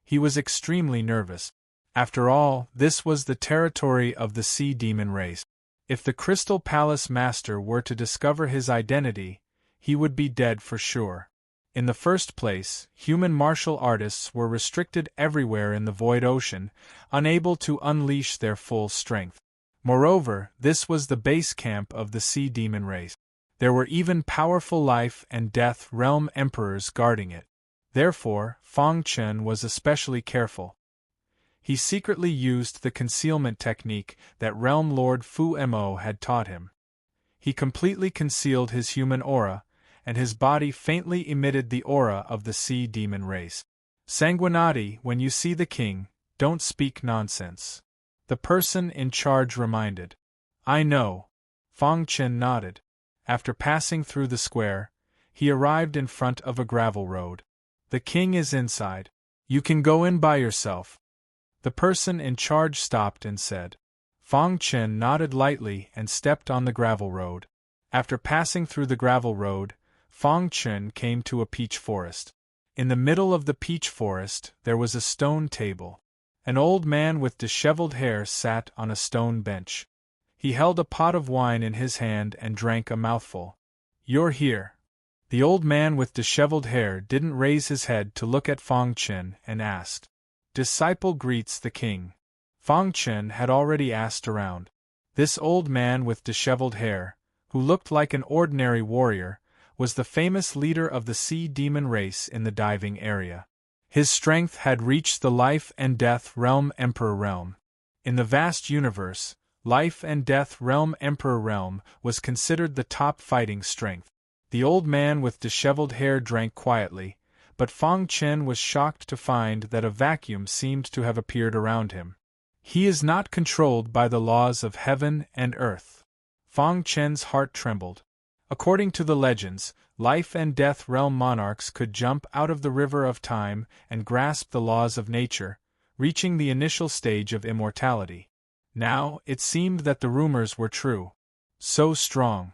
he was extremely nervous. After all, this was the territory of the sea demon race. If the Crystal Palace master were to discover his identity, he would be dead for sure. In the first place, human martial artists were restricted everywhere in the void ocean, unable to unleash their full strength. Moreover, this was the base camp of the sea demon race. There were even powerful life and death realm emperors guarding it. Therefore, Fang Chen was especially careful. He secretly used the concealment technique that Realm Lord Fu Mo had taught him. He completely concealed his human aura, and his body faintly emitted the aura of the sea demon race. "Sanguinati, when you see the king, don't speak nonsense," the person in charge reminded. "I know." Fang Chen nodded. After passing through the square, he arrived in front of a gravel road. "The king is inside. You can go in by yourself." The person in charge stopped and said. Fang Chen nodded lightly and stepped on the gravel road. After passing through the gravel road, Fang Chen came to a peach forest. In the middle of the peach forest there was a stone table. An old man with disheveled hair sat on a stone bench. He held a pot of wine in his hand and drank a mouthful. "You're here." The old man with disheveled hair didn't raise his head to look at Fang Chen and asked. "Disciple greets the king." Fang Chen had already asked around. This old man with disheveled hair, who looked like an ordinary warrior, was the famous leader of the sea demon race in the diving area. His strength had reached the life and death realm emperor realm. In the vast universe, life and death realm emperor realm was considered the top fighting strength. The old man with disheveled hair drank quietly, but Fang Chen was shocked to find that a vacuum seemed to have appeared around him. "He is not controlled by the laws of heaven and earth." Fang Chen's heart trembled. According to the legends, life and death realm monarchs could jump out of the river of time and grasp the laws of nature, reaching the initial stage of immortality. Now, it seemed that the rumors were true. So strong.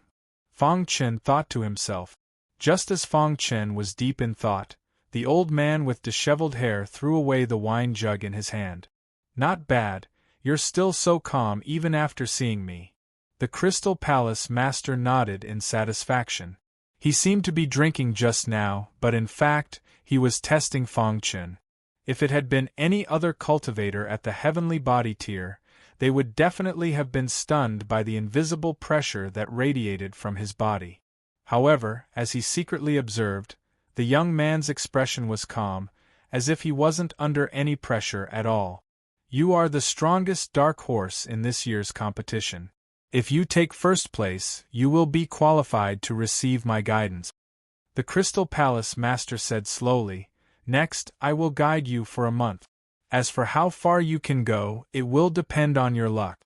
Fang Chen thought to himself. Just as Fang Chen was deep in thought, the old man with disheveled hair threw away the wine jug in his hand. "Not bad, you're still so calm even after seeing me." The Crystal Palace master nodded in satisfaction. He seemed to be drinking just now, but in fact, he was testing Fang Chen. If it had been any other cultivator at the heavenly body tier, they would definitely have been stunned by the invisible pressure that radiated from his body. However, as he secretly observed, the young man's expression was calm, as if he wasn't under any pressure at all. "You are the strongest dark horse in this year's competition. If you take first place, you will be qualified to receive my guidance," the Crystal Palace master said slowly. "Next, I will guide you for a month. As for how far you can go, it will depend on your luck."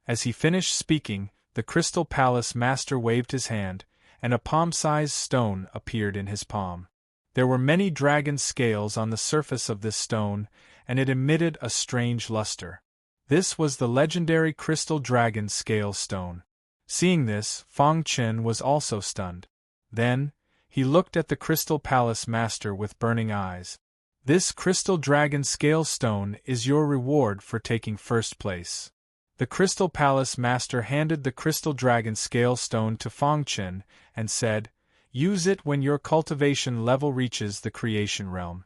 As he finished speaking, the Crystal Palace master waved his hand, and a palm-sized stone appeared in his palm. There were many dragon scales on the surface of this stone, and it emitted a strange luster. This was the legendary crystal dragon scale stone. Seeing this, Fang Chen was also stunned. Then, he looked at the Crystal Palace Master with burning eyes. This crystal dragon scale stone is your reward for taking first place. The Crystal Palace Master handed the crystal dragon scale stone to Fang Chen and said, "Use it when your cultivation level reaches the creation realm."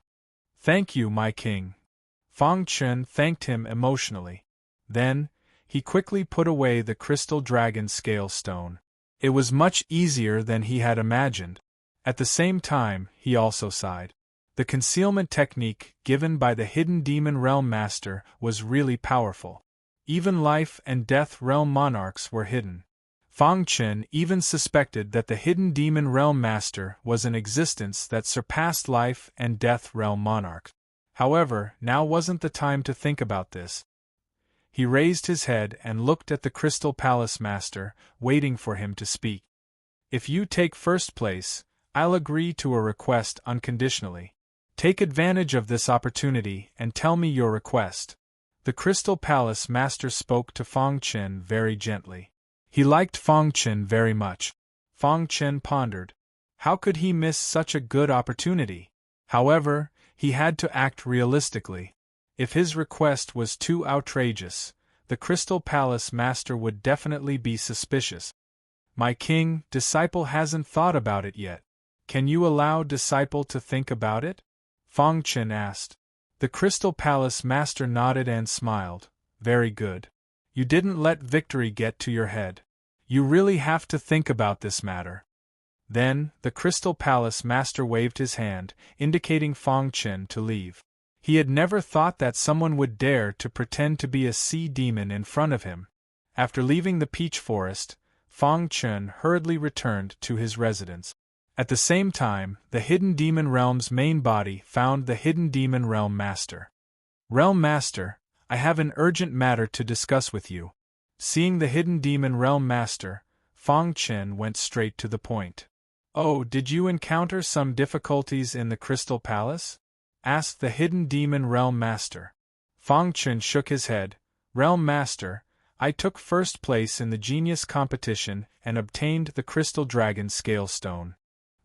"Thank you, my king." Fang Chen thanked him emotionally. Then, he quickly put away the crystal dragon scale stone. It was much easier than he had imagined. At the same time, he also sighed. The concealment technique given by the Hidden Demon Realm Master was really powerful. Even life and death realm monarchs were hidden. Fang Chen even suspected that the Hidden Demon Realm Master was an existence that surpassed life and death realm monarchs. However, now wasn't the time to think about this. He raised his head and looked at the Crystal Palace Master, waiting for him to speak. "If you take first place, I'll agree to a request unconditionally. Take advantage of this opportunity and tell me your request." The Crystal Palace Master spoke to Fang Chen very gently. He liked Fang Chen very much. Fang Chen pondered. How could he miss such a good opportunity? However, he had to act realistically. If his request was too outrageous, the Crystal Palace Master would definitely be suspicious. "My king, Disciple hasn't thought about it yet. Can you allow Disciple to think about it?" Fang Chen asked. The Crystal Palace Master nodded and smiled. "Very good. You didn't let victory get to your head. You really have to think about this matter." Then, the Crystal Palace Master waved his hand, indicating Fang Chen to leave. He had never thought that someone would dare to pretend to be a sea demon in front of him. After leaving the peach forest, Fang Chen hurriedly returned to his residence. At the same time, the Hidden Demon Realm's main body found the Hidden Demon Realm Master. "Realm Master, I have an urgent matter to discuss with you." Seeing the Hidden Demon Realm Master, Fang Chen went straight to the point. "Oh, did you encounter some difficulties in the Crystal Palace?" asked the Hidden Demon Realm Master. Fang Chen shook his head. "Realm Master, I took first place in the Genius competition and obtained the Crystal Dragon Scale Stone.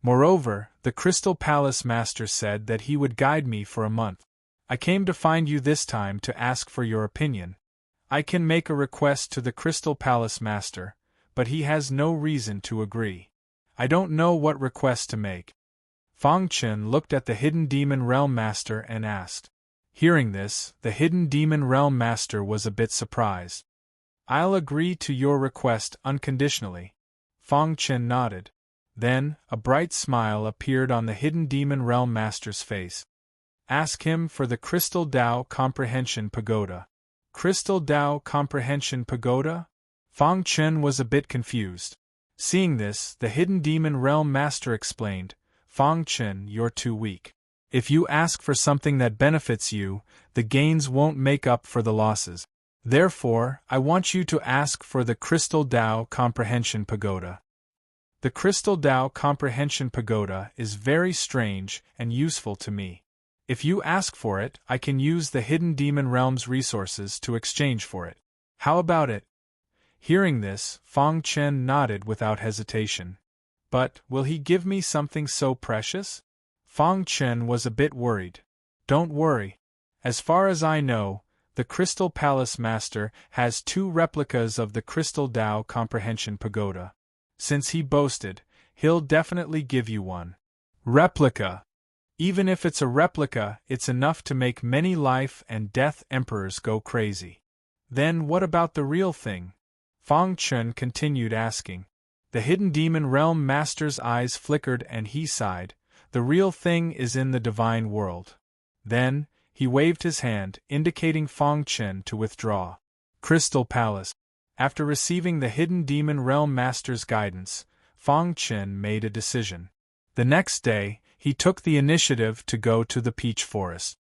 Moreover, the Crystal Palace Master said that he would guide me for a month. I came to find you this time to ask for your opinion. I can make a request to the Crystal Palace Master, but he has no reason to agree. I don't know what request to make." Fang Chen looked at the Hidden Demon Realm Master and asked. Hearing this, the Hidden Demon Realm Master was a bit surprised. "I'll agree to your request unconditionally." Fang Chen nodded. Then, a bright smile appeared on the Hidden Demon Realm Master's face. "Ask him for the Crystal Dao Comprehension Pagoda." Crystal Dao Comprehension Pagoda? Fang Chen was a bit confused. Seeing this, the Hidden Demon Realm Master explained, "Fang Chen, you're too weak. If you ask for something that benefits you, the gains won't make up for the losses. Therefore, I want you to ask for the Crystal Dao Comprehension Pagoda." The Crystal Dao Comprehension Pagoda is very strange and useful to me. If you ask for it, I can use the Hidden Demon Realm's resources to exchange for it. How about it? Hearing this, Fang Chen nodded without hesitation. But, will he give me something so precious? Fang Chen was a bit worried. Don't worry. As far as I know, the Crystal Palace Master has 2 replicas of the Crystal Dao Comprehension Pagoda. Since he boasted, he'll definitely give you one. Replica. Even if it's a replica, it's enough to make many life and death emperors go crazy. Then what about the real thing? Fang Chen continued asking. The Hidden Demon Realm Master's eyes flickered and he sighed. The real thing is in the divine world. Then, he waved his hand, indicating Fang Chen to withdraw. Crystal Palace. After receiving the Hidden Demon Realm Master's guidance, Fang Chen made a decision. The next day, he took the initiative to go to the peach forest.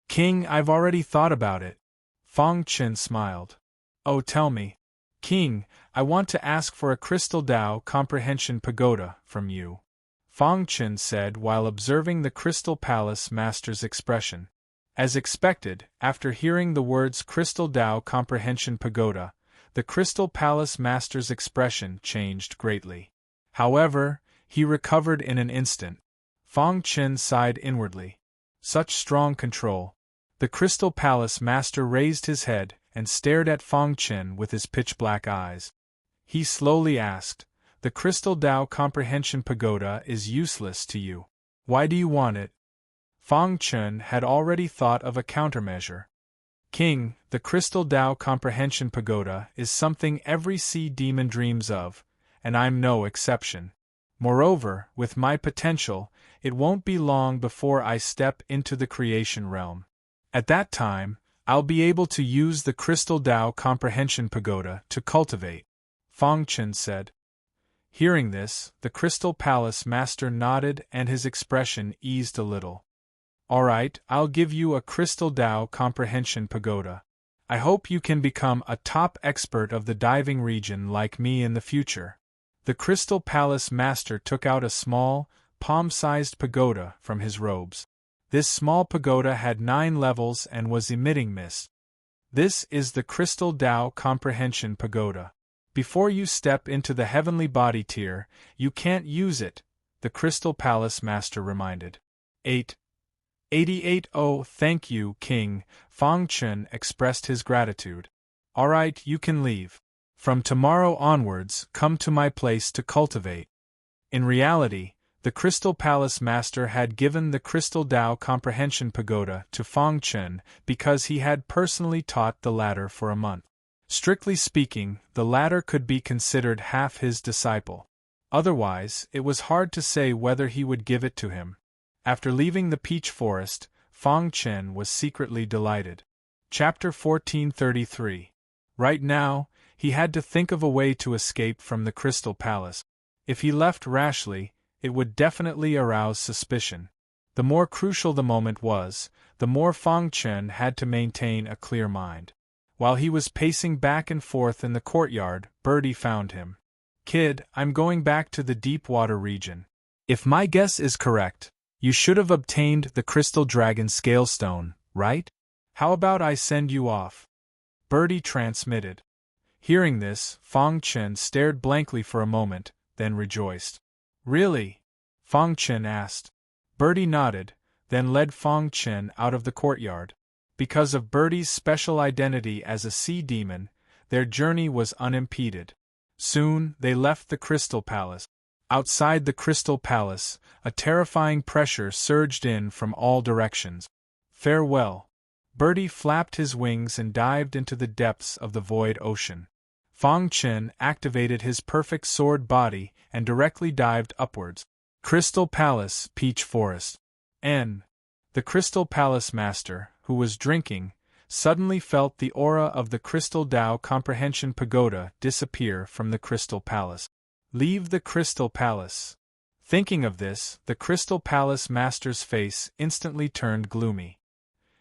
"King, I've already thought about it." Fang Chen smiled. "Oh, tell me." King, I want to ask for a Crystal Tao Comprehension Pagoda from you, Fang Chen said while observing the Crystal Palace Master's expression. As expected, after hearing the words Crystal Tao Comprehension Pagoda, the Crystal Palace Master's expression changed greatly. However, he recovered in an instant. Fang Chen sighed inwardly. Such strong control. The Crystal Palace Master raised his head and stared at Fang Chen with his pitch-black eyes. He slowly asked, "The Crystal Tao Comprehension Pagoda is useless to you. Why do you want it?" Fang Chen had already thought of a countermeasure. King, the Crystal Tao Comprehension Pagoda is something every sea demon dreams of, and I'm no exception. Moreover, with my potential, it won't be long before I step into the creation realm. At that time, I'll be able to use the Crystal Tao Comprehension Pagoda to cultivate, Fang Chen said. Hearing this, the Crystal Palace Master nodded and his expression eased a little. All right, I'll give you a Crystal Tao Comprehension Pagoda. I hope you can become a top expert of the diving region like me in the future. The Crystal Palace Master took out a small, palm-sized pagoda from his robes. This small pagoda had 9 levels and was emitting mist. This is the Crystal Tao Comprehension Pagoda. Before you step into the heavenly body tier, you can't use it, the Crystal Palace Master reminded. 88 Oh, thank you, King, Fang Chen expressed his gratitude. Alright, you can leave. From tomorrow onwards, come to my place to cultivate. In reality, the Crystal Palace Master had given the Crystal Tao Comprehension Pagoda to Fang Chen because he had personally taught the latter for a month. Strictly speaking, the latter could be considered half his disciple. Otherwise, it was hard to say whether he would give it to him. After leaving the peach forest, Fang Chen was secretly delighted. Chapter 1433. Right now, he had to think of a way to escape from the Crystal Palace. If he left rashly, it would definitely arouse suspicion. The more crucial the moment was, the more Fang Chen had to maintain a clear mind. While he was pacing back and forth in the courtyard, Birdie found him. Kid, I'm going back to the deep water region. If my guess is correct, you should have obtained the Crystal Dragon Scale Stone, right? How about I send you off? Birdie transmitted. Hearing this, Fang Chen stared blankly for a moment, then rejoiced. Really? Fang Chen asked. Birdie nodded, then led Fang Chen out of the courtyard. Because of Birdie's special identity as a sea demon, their journey was unimpeded. Soon, they left the Crystal Palace. Outside the Crystal Palace, a terrifying pressure surged in from all directions. Farewell. Birdie flapped his wings and dived into the depths of the void ocean. Fang Chen activated his perfect sword body and directly dived upwards. Crystal Palace, Peach Forest. The Crystal Palace Master, who was drinking, suddenly felt the aura of the Crystal Tao Comprehension Pagoda disappear from the Crystal Palace. Leave the Crystal Palace. Thinking of this, the Crystal Palace Master's face instantly turned gloomy.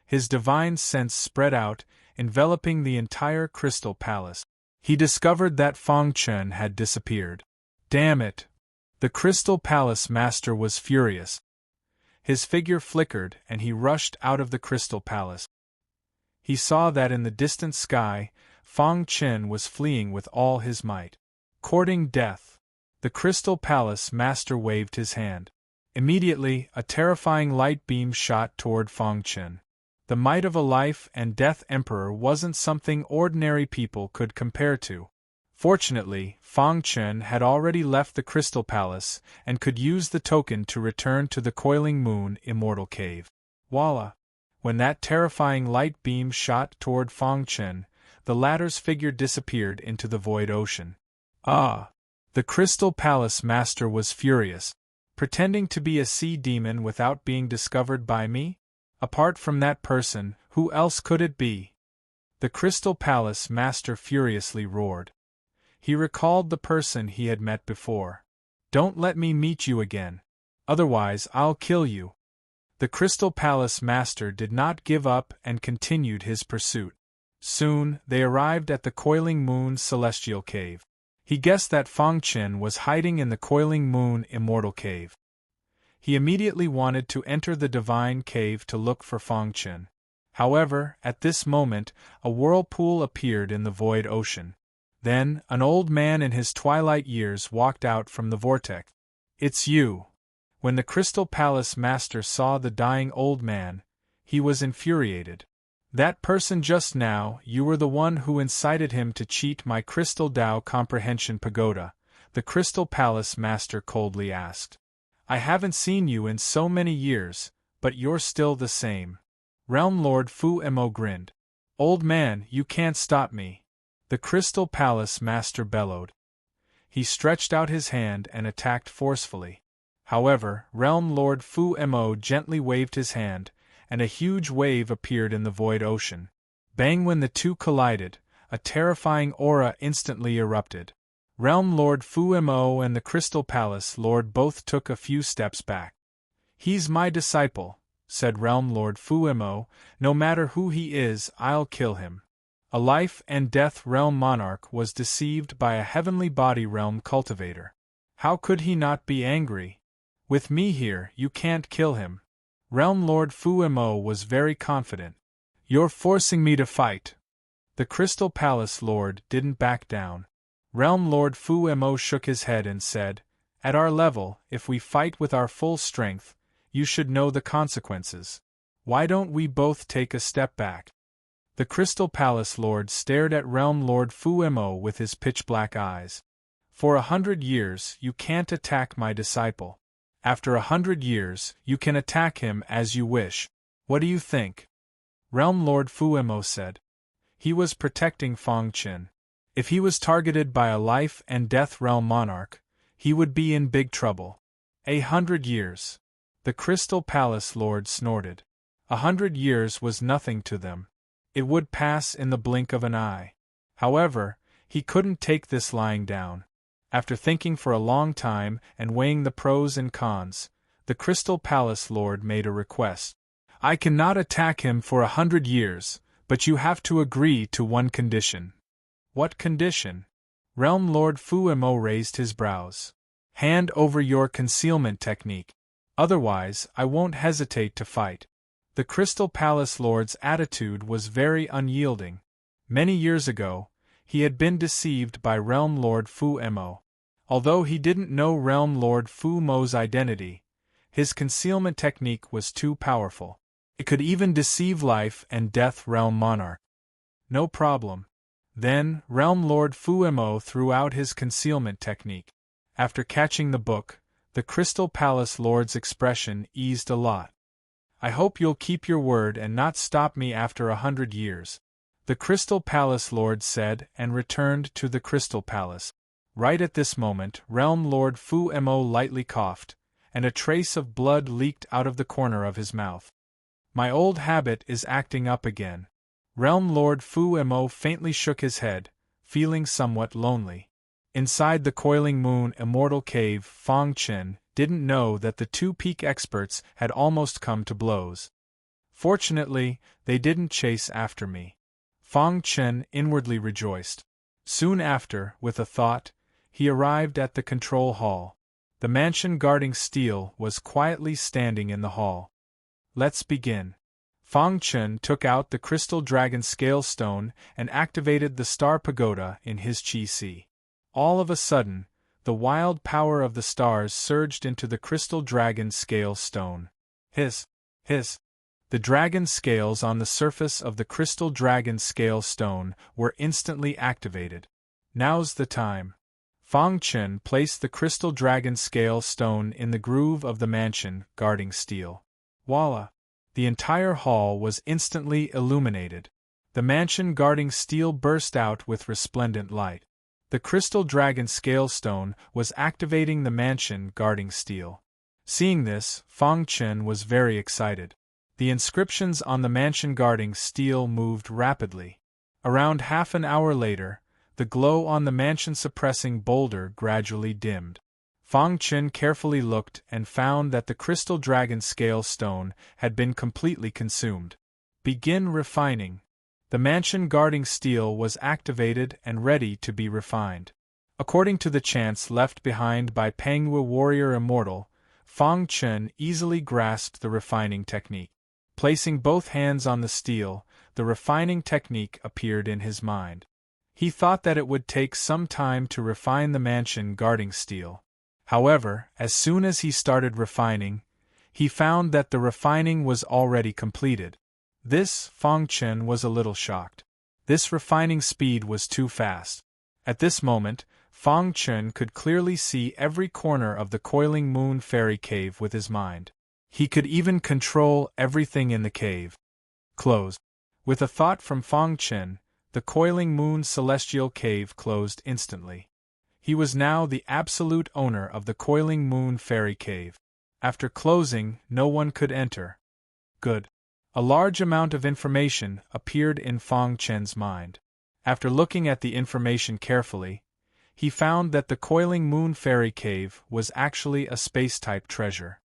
His divine sense spread out, enveloping the entire Crystal Palace. He discovered that Fang Chen had disappeared. Damn it! The Crystal Palace Master was furious. His figure flickered and he rushed out of the Crystal Palace. He saw that in the distant sky, Fang Chen was fleeing with all his might. Courting death. The Crystal Palace Master waved his hand. Immediately, a terrifying light beam shot toward Fang Chen. The might of a life and death emperor wasn't something ordinary people could compare to. Fortunately, Fang Chen had already left the Crystal Palace and could use the token to return to the Coiling Moon Immortal Cave. Voila! When that terrifying light beam shot toward Fang Chen, the latter's figure disappeared into the void ocean. Ah! The Crystal Palace Master was furious. Pretending to be a sea demon without being discovered by me? Apart from that person, who else could it be? The Crystal Palace Master furiously roared. He recalled the person he had met before. Don't let me meet you again. Otherwise I'll kill you. The Crystal Palace Master did not give up and continued his pursuit. Soon, they arrived at the Coiling Moon Celestial Cave. He guessed that Fang Chen was hiding in the Coiling Moon Immortal Cave. He immediately wanted to enter the Divine Cave to look for Fang Chen. However, at this moment, a whirlpool appeared in the void ocean. Then, an old man in his twilight years walked out from the vortex. "It's you." When the Crystal Palace Master saw the dying old man, he was infuriated. "That person just now, you were the one who incited him to cheat my Crystal Tao Comprehension Pagoda," the Crystal Palace Master coldly asked. "I haven't seen you in so many years, but you're still the same." Realm Lord Fu Mo grinned. "Old man, you can't stop me," the Crystal Palace Master bellowed. He stretched out his hand and attacked forcefully. However, Realm Lord Fu Mo gently waved his hand, and a huge wave appeared in the void ocean. Bang! When the two collided, a terrifying aura instantly erupted. Realm Lord Fu Mo and the Crystal Palace Lord both took a few steps back. "He's my disciple," said Realm Lord Fu Mo. "No matter who he is, I'll kill him." A life and death realm monarch was deceived by a heavenly body realm cultivator. How could he not be angry? "With me here, you can't kill him." Realm Lord Fu Mo was very confident. "You're forcing me to fight." The Crystal Palace Lord didn't back down. Realm Lord Fu Mo shook his head and said, "At our level, if we fight with our full strength, you should know the consequences. Why don't we both take a step back?" The Crystal Palace Lord stared at Realm Lord Fu Mo with his pitch-black eyes. "For 100 years, you can't attack my disciple. After 100 years, you can attack him as you wish. What do you think?" Realm Lord Fu Mo said. He was protecting Fang Chen. If he was targeted by a life and death realm monarch, he would be in big trouble. 100 years. The Crystal Palace Lord snorted. 100 years was nothing to them. It would pass in the blink of an eye. However, he couldn't take this lying down. After thinking for a long time and weighing the pros and cons, the Crystal Palace Lord made a request. "I cannot attack him for 100 years, but you have to agree to one condition." "What condition?" Realm Lord Fu Mo raised his brows. "Hand over your concealment technique. Otherwise, I won't hesitate to fight." The Crystal Palace Lord's attitude was very unyielding. Many years ago, he had been deceived by Realm Lord Fu Mo. Although he didn't know Realm Lord Fu Mo's identity, his concealment technique was too powerful. It could even deceive life and death realm monarch. "No problem." Then, Realm Lord Fu Mo threw out his concealment technique. After catching the book, the Crystal Palace Lord's expression eased a lot. "I hope you'll keep your word and not stop me after 100 years. The Crystal Palace Lord said and returned to the Crystal Palace. Right at this moment, Realm Lord Fu Mo lightly coughed, and a trace of blood leaked out of the corner of his mouth. "My old habit is acting up again." Realm Lord Fu Mo faintly shook his head, feeling somewhat lonely. Inside the Coiling Moon Immortal Cave, Fang Chen didn't know that the two peak experts had almost come to blows. "Fortunately, they didn't chase after me." Fang Chen inwardly rejoiced. Soon after, with a thought, he arrived at the control hall. The mansion guarding steel was quietly standing in the hall. "Let's begin." Fang Chen took out the Crystal Dragon Scale Stone and activated the Star Pagoda in his Chi-Si. All of a sudden, the wild power of the stars surged into the Crystal Dragon Scale Stone. Hiss! Hiss! The dragon scales on the surface of the Crystal Dragon Scale Stone were instantly activated. "Now's the time." Fang Chen placed the Crystal Dragon Scale Stone in the groove of the mansion guarding steel. Voila! The entire hall was instantly illuminated. The mansion guarding steel burst out with resplendent light. The Crystal Dragon Scale Stone was activating the mansion guarding steel. Seeing this, Fang Chen was very excited. The inscriptions on the mansion guarding steel moved rapidly. Around half an hour later, the glow on the mansion-suppressing boulder gradually dimmed. Fang Chen carefully looked and found that the Crystal Dragon Scale Stone had been completely consumed. "Begin refining." The mansion guarding steel was activated and ready to be refined. According to the chance left behind by Pengwu warrior Immortal, Fang Chen easily grasped the refining technique. Placing both hands on the steel, the refining technique appeared in his mind. He thought that it would take some time to refine the mansion guarding steel. However, as soon as he started refining, he found that the refining was already completed. This, Fang Chen was a little shocked. This refining speed was too fast. At this moment, Fang Chen could clearly see every corner of the Coiling Moon Fairy Cave with his mind. He could even control everything in the cave. Close. With a thought from Fang Chen, the Coiling Moon Celestial Cave closed instantly. He was now the absolute owner of the Coiling Moon Fairy Cave. After closing, no one could enter. Good. A large amount of information appeared in Fang Chen's mind. After looking at the information carefully, he found that the Coiling Moon Fairy Cave was actually a space-type treasure.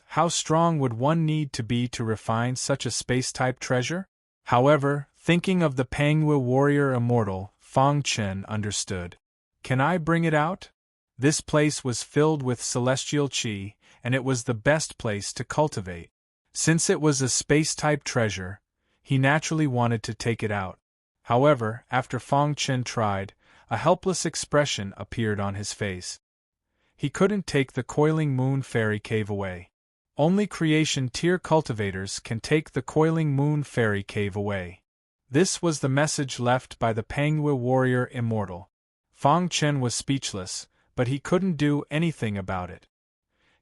How strong would one need to be to refine such a space-type treasure? However, thinking of the Pengwu warrior Immortal, Fang Chen understood. Can I bring it out? This place was filled with celestial qi, and it was the best place to cultivate. Since it was a space-type treasure, he naturally wanted to take it out. However, after Fang Chen tried, a helpless expression appeared on his face. He couldn't take the Coiling Moon Fairy Cave away. Only Creation Tier cultivators can take the Coiling Moon Fairy Cave away. This was the message left by the Pengwu warrior Immortal. Fang Chen was speechless, but he couldn't do anything about it.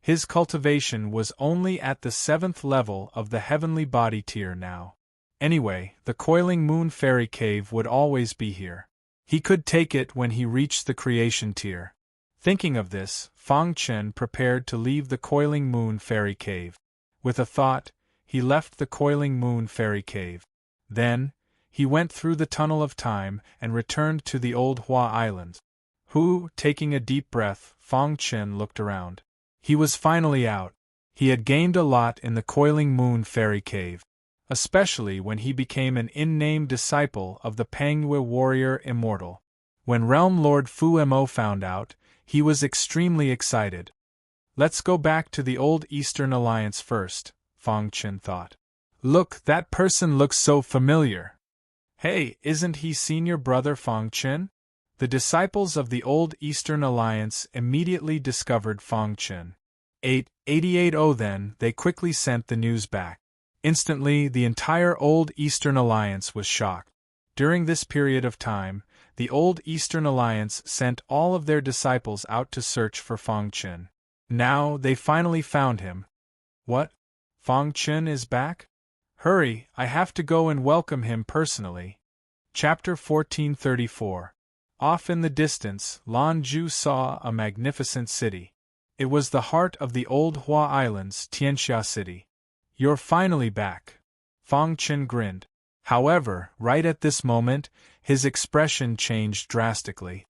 His cultivation was only at the 7th level of the Heavenly Body tier now. Anyway, the Coiling Moon Fairy Cave would always be here. He could take it when he reached the Creation tier. Thinking of this, Fang Chen prepared to leave the Coiling Moon Fairy Cave. With a thought, he left the Coiling Moon Fairy Cave. Then, he went through the tunnel of time and returned to the old Hua Islands. Taking a deep breath, Fang Chen looked around. He was finally out. He had gained a lot in the Coiling Moon Fairy Cave, especially when he became an in-name disciple of the Pengwu warrior Immortal. When Realm Lord Fu Mo found out, he was extremely excited. Let's go back to the old Eastern Alliance first, Fang Chen thought. Look, that person looks so familiar. Hey, isn't he senior brother Fang Chen? The disciples of the old Eastern Alliance immediately discovered Fang Chen. 8880 Then, they quickly sent the news back. Instantly, the entire old Eastern Alliance was shocked. During this period of time, the old Eastern Alliance sent all of their disciples out to search for Fang Chen. Now, they finally found him. What? Fang Chen is back? Hurry, I have to go and welcome him personally. Chapter 1434. Off in the distance, Lan Zhu saw a magnificent city. It was the heart of the old Hua Islands, Tianxia City. You're finally back. Fang Chen grinned. However, right at this moment, his expression changed drastically.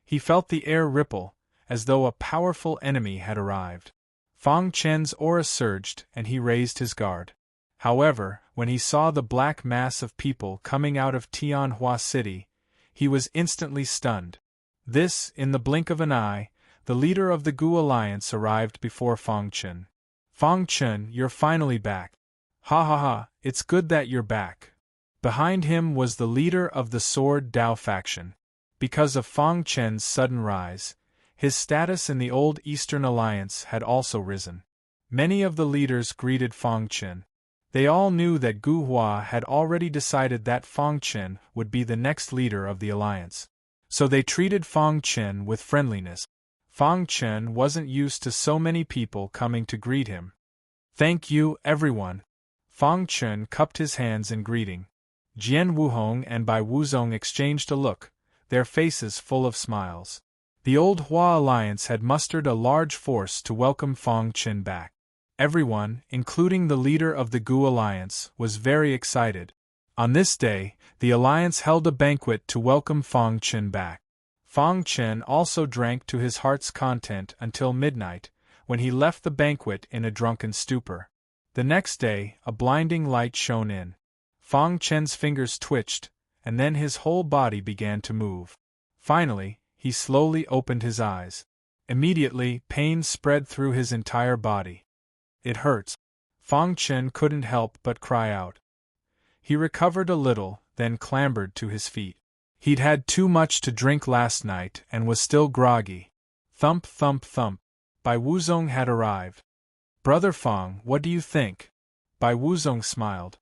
He felt the air ripple, as though a powerful enemy had arrived. Fang Chen's aura surged and he raised his guard. However, when he saw the black mass of people coming out of Tianhua City, he was instantly stunned. In the blink of an eye, the leader of the Gu Alliance arrived before Fang Chen. Fang Chen, you're finally back. Ha ha ha, it's good that you're back. Behind him was the leader of the Sword Dao faction. Because of Fang Chen's sudden rise, his status in the old Eastern Alliance had also risen. Many of the leaders greeted Fang Chen. They all knew that Gu Hua had already decided that Fang Chen would be the next leader of the alliance. So they treated Fang Chen with friendliness. Fang Chen wasn't used to so many people coming to greet him. Thank you, everyone. Fang Chen cupped his hands in greeting. Jian Wuhong and Bai Wuzong exchanged a look, their faces full of smiles. The old Hua Alliance had mustered a large force to welcome Fang Chen back. Everyone, including the leader of the Gu Alliance, was very excited. On this day, the Alliance held a banquet to welcome Fang Chen back. Fang Chen also drank to his heart's content until midnight, when he left the banquet in a drunken stupor. The next day, a blinding light shone in. Fang Chen's fingers twitched, and then his whole body began to move. Finally, he slowly opened his eyes. Immediately, pain spread through his entire body. It hurts. Fang Chen couldn't help but cry out. He recovered a little, then clambered to his feet. He'd had too much to drink last night and was still groggy. Thump, thump, thump. Bai Wuzong had arrived. Brother Fang, what do you think? Bai Wuzong smiled.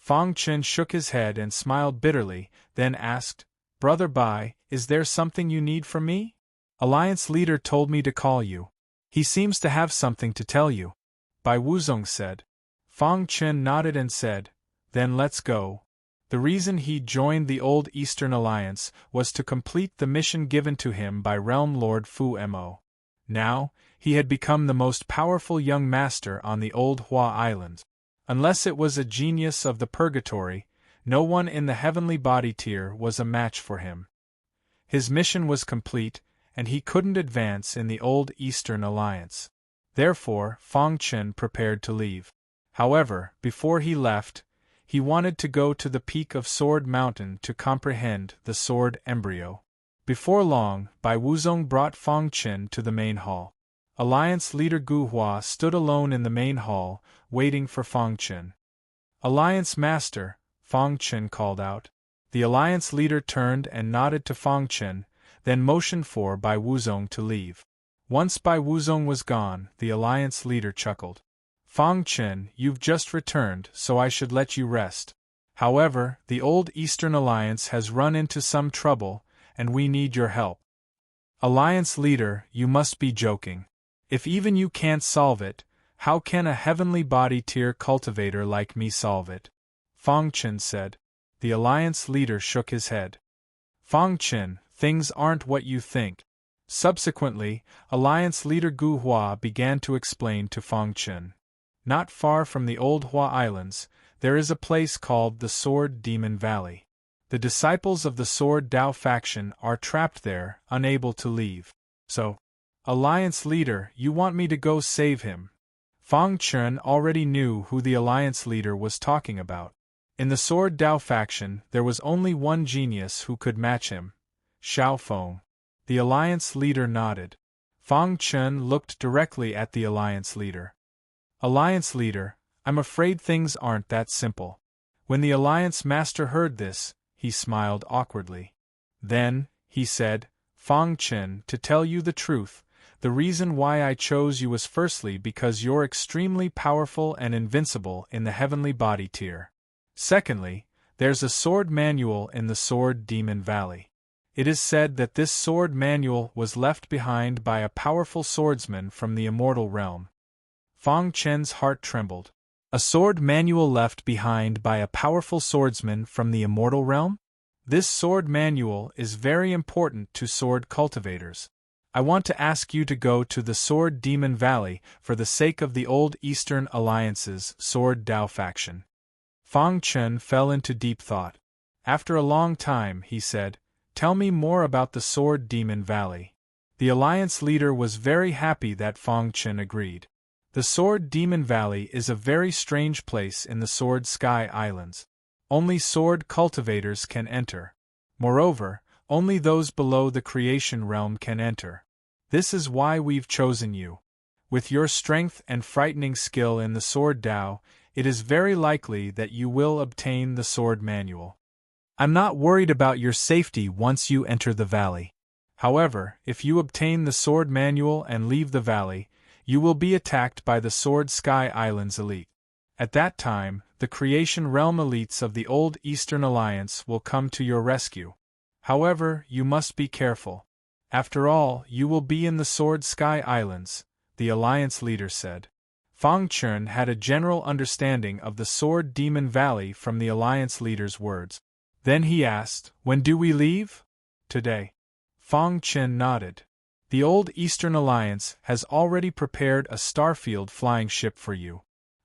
Fang Chen shook his head and smiled bitterly, then asked, Brother Bai, is there something you need from me? Alliance leader told me to call you. He seems to have something to tell you. Bai Wuzong said. Fang Chen nodded and said, Then let's go. The reason he joined the Old Eastern Alliance was to complete the mission given to him by Realm Lord Fu Mo. Now, he had become the most powerful young master on the Old Hua Islands. Unless it was a genius of the purgatory, no one in the heavenly body tier was a match for him. His mission was complete, and he couldn't advance in the Old Eastern Alliance. Therefore, Fang Chen prepared to leave. However, before he left, he wanted to go to the peak of Sword Mountain to comprehend the sword embryo. Before long, Bai Wuzong brought Fang Chen to the main hall. Alliance leader Gu Hua stood alone in the main hall, waiting for Fang Chen. Alliance Master, Fang Chen called out. The Alliance leader turned and nodded to Fang Chen, then motioned for Bai Wuzong to leave. Once Bai Wuzong was gone, the Alliance leader chuckled. Fang Chen, you've just returned, so I should let you rest. However, the Old Eastern Alliance has run into some trouble, and we need your help. Alliance leader, you must be joking. If even you can't solve it, how can a heavenly body tier cultivator like me solve it? Fang Chen said. The Alliance leader shook his head. Fang Chen, things aren't what you think. Subsequently, Alliance leader Gu Hua began to explain to Fang Chen. Not far from the Old Hua Islands, there is a place called the Sword Demon Valley. The disciples of the Sword Dao faction are trapped there, unable to leave. So, Alliance leader, you want me to go save him? Fang Chen already knew who the Alliance leader was talking about. In the Sword Dao faction, there was only one genius who could match him, Xiao Feng. The Alliance leader nodded. Fang Chen looked directly at the Alliance leader. Alliance leader, I'm afraid things aren't that simple. When the Alliance master heard this, he smiled awkwardly. Then, he said, Fang Chen, to tell you the truth, the reason why I chose you was firstly because you're extremely powerful and invincible in the heavenly body tier. Secondly, there's a sword manual in the Sword Demon Valley. It is said that this sword manual was left behind by a powerful swordsman from the Immortal realm. Fang Chen's heart trembled. A sword manual left behind by a powerful swordsman from the Immortal realm? This sword manual is very important to sword cultivators. I want to ask you to go to the Sword Demon Valley for the sake of the Old Eastern Alliance's Sword Dao faction. Fang Chen fell into deep thought. After a long time, he said, Tell me more about the Sword Demon Valley. The Alliance leader was very happy that Fang Chen agreed. The Sword Demon Valley is a very strange place in the Sword Sky Islands. Only sword cultivators can enter. Moreover, only those below the creation realm can enter. This is why we've chosen you. With your strength and frightening skill in the Sword Dao, it is very likely that you will obtain the sword manual. I'm not worried about your safety once you enter the valley. However, if you obtain the sword manual and leave the valley, you will be attacked by the Sword Sky Islands elite. At that time, the creation realm elites of the Old Eastern Alliance will come to your rescue. However, you must be careful. After all, you will be in the Sword Sky Islands, the Alliance leader said. Fang Chen had a general understanding of the Sword Demon Valley from the Alliance leader's words. Then he asked, When do we leave? Today. Fang Chen nodded. The Old Eastern Alliance has already prepared a Starfield flying ship for you.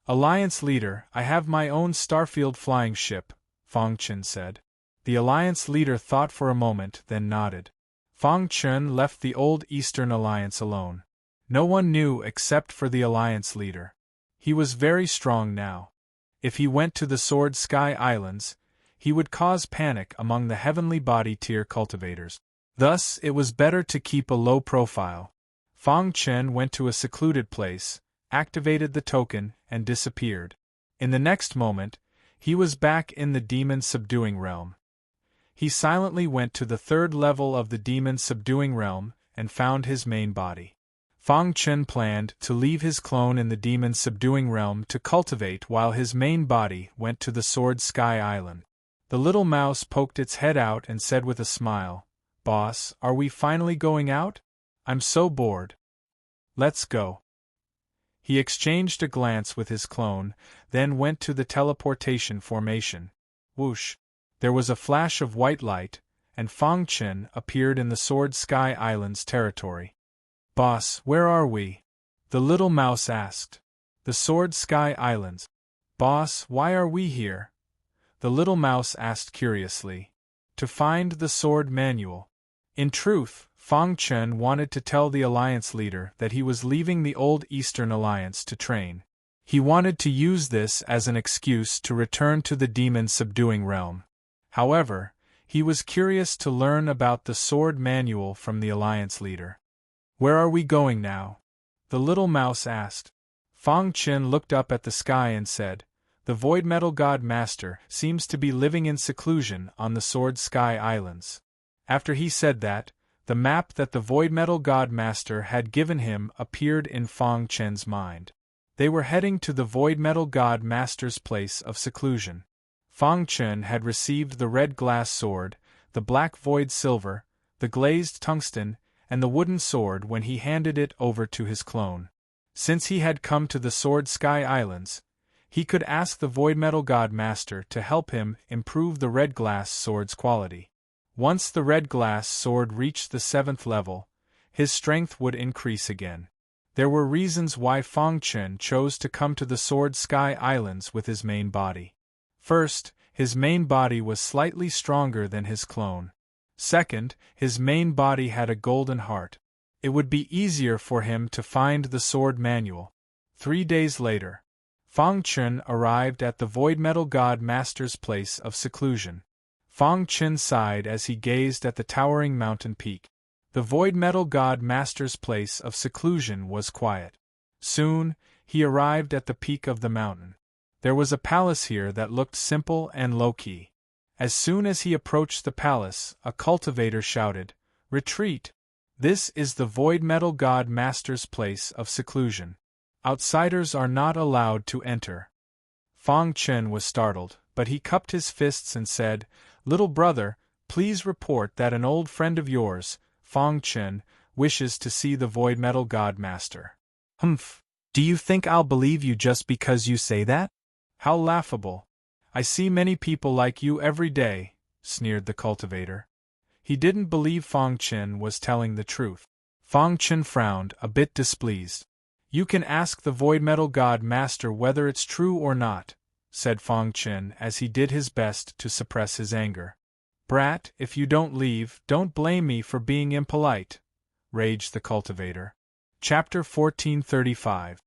Alliance leader, I have my own Starfield flying ship, Fang Chen said. The Alliance leader thought for a moment, then nodded. Fang Chen left the Old Eastern Alliance alone. No one knew except for the Alliance leader. He was very strong now. If he went to the Sword Sky Islands, he would cause panic among the heavenly body tier cultivators. Thus, it was better to keep a low profile. Fang Chen went to a secluded place, activated the token, and disappeared. In the next moment, he was back in the demon subduing realm. He silently went to the third level of the demon subduing realm and found his main body. Fang Chen planned to leave his clone in the demon subduing realm to cultivate while his main body went to the Sword Sky Island. The little mouse poked its head out and said with a smile, "Boss, are we finally going out? I'm so bored." "Let's go." He exchanged a glance with his clone, then went to the teleportation formation. Whoosh! There was a flash of white light, and Fang Chen appeared in the Sword Sky Islands territory. "Boss, where are we?" the little mouse asked. "The Sword Sky Islands." "Boss, why are we here?" the little mouse asked curiously. "To find the sword manual." In truth, Fang Chen wanted to tell the Alliance leader that he was leaving the old Eastern Alliance to train. He wanted to use this as an excuse to return to the demon subduing realm. However, he was curious to learn about the sword manual from the Alliance leader. "Where are we going now?" the little mouse asked. Fang Chen looked up at the sky and said, "The Void Metal God Master seems to be living in seclusion on the Sword Sky Islands." After he said that, the map that the Void Metal God Master had given him appeared in Fang Chen's mind. They were heading to the Void Metal God Master's place of seclusion. Fang Chen had received the red glass sword, the black void silver, the glazed tungsten, and the wooden sword when he handed it over to his clone. Since he had come to the Sword Sky Islands, he could ask the Void Metal God Master to help him improve the red glass sword's quality. Once the red glass sword reached the 7th level, his strength would increase again. There were reasons why Fang Chen chose to come to the Sword Sky Islands with his main body. First, his main body was slightly stronger than his clone. Second, his main body had a golden heart. It would be easier for him to find the sword manual. 3 days later, Fang Chen arrived at the Void Metal God Master's place of seclusion. Fang Chen sighed as he gazed at the towering mountain peak. The Void Metal God Master's place of seclusion was quiet. Soon, he arrived at the peak of the mountain. There was a palace here that looked simple and low-key. As soon as he approached the palace, a cultivator shouted, "Retreat! This is the Void Metal God Master's place of seclusion. Outsiders are not allowed to enter." Fang Chen was startled, but he cupped his fists and said, "Little brother, please report that an old friend of yours, Fang Chen, wishes to see the Void Metal God Master." "Humph! Do you think I'll believe you just because you say that? How laughable! I see many people like you every day," sneered the cultivator. He didn't believe Fang Chen was telling the truth. Fang Chen frowned, a bit displeased. "You can ask the Void Metal God Master whether it's true or not," said Fang Chen as he did his best to suppress his anger. "Brat, if you don't leave, don't blame me for being impolite," raged the cultivator. Chapter 1435.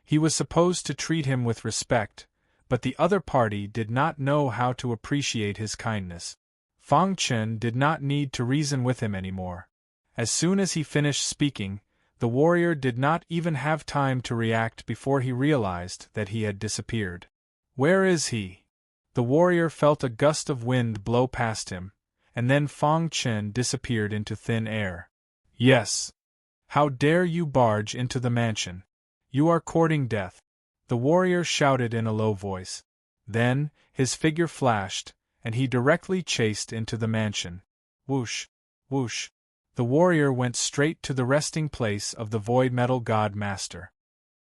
He was supposed to treat him with respect, but the other party did not know how to appreciate his kindness. Fang Chen did not need to reason with him anymore. As soon as he finished speaking, the warrior did not even have time to react before he realized that he had disappeared. "Where is he?" The warrior felt a gust of wind blow past him, and then Fang Chen disappeared into thin air. "Yes. How dare you barge into the mansion? You are courting death," the warrior shouted in a low voice. Then, his figure flashed, and he directly chased into the mansion. Whoosh! Whoosh! The warrior went straight to the resting place of the Void Metal God Master.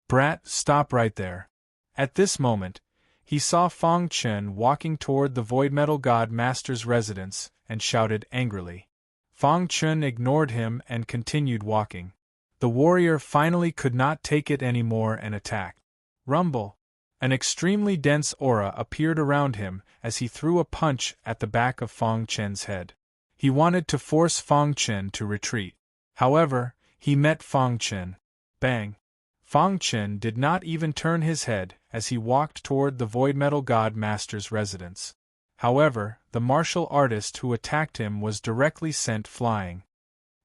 "Brat, stop right there." At this moment, he saw Fang Chen walking toward the Void Metal God Master's residence and shouted angrily. Fang Chen ignored him and continued walking. The warrior finally could not take it anymore and attacked. Rumble! An extremely dense aura appeared around him as he threw a punch at the back of Fang Chen's head. He wanted to force Fang Chen to retreat. However, he met Fang Chen. Bang! Fang Chen did not even turn his head as he walked toward the Void Metal God Master's residence. However, the martial artist who attacked him was directly sent flying.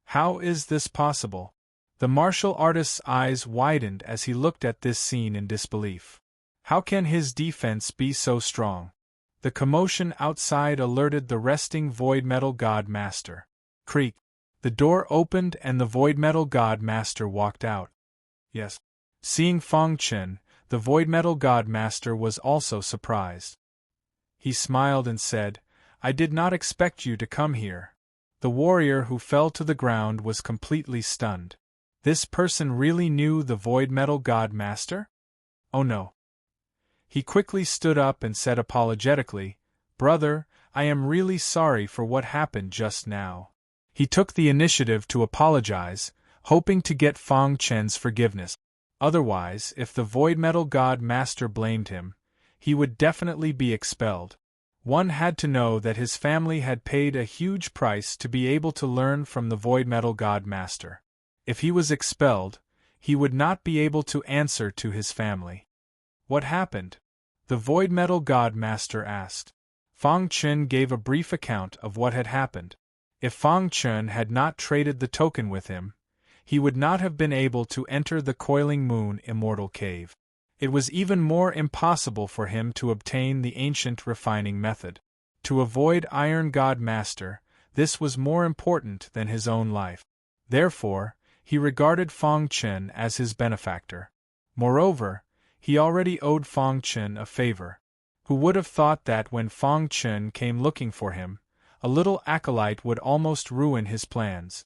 How is this possible? The martial artist's eyes widened as he looked at this scene in disbelief. How can his defense be so strong? The commotion outside alerted the resting Void Metal God Master. Creak. The door opened and the Void Metal God Master walked out. Yes. Seeing Fang Chen, the Void Metal God Master was also surprised. He smiled and said, "I did not expect you to come here." The warrior who fell to the ground was completely stunned. This person really knew the Void Metal God Master? Oh no. He quickly stood up and said apologetically, "Brother, I am really sorry for what happened just now." He took the initiative to apologize, hoping to get Fang Chen's forgiveness. Otherwise, if the Void Metal God Master blamed him, he would definitely be expelled. One had to know that his family had paid a huge price to be able to learn from the Void Metal God Master. If he was expelled, he would not be able to answer to his family. What happened? The Void Metal God Master asked. Fang Chen gave a brief account of what had happened. If Fang Chen had not traded the token with him, he would not have been able to enter the Coiling Moon Immortal Cave. It was even more impossible for him to obtain the ancient refining method. To avoid Iron God Master, this was more important than his own life. Therefore, he regarded Fang Chen as his benefactor. Moreover, he already owed Fang Chen a favor. Who would have thought that when Fang Chen came looking for him, a little acolyte would almost ruin his plans?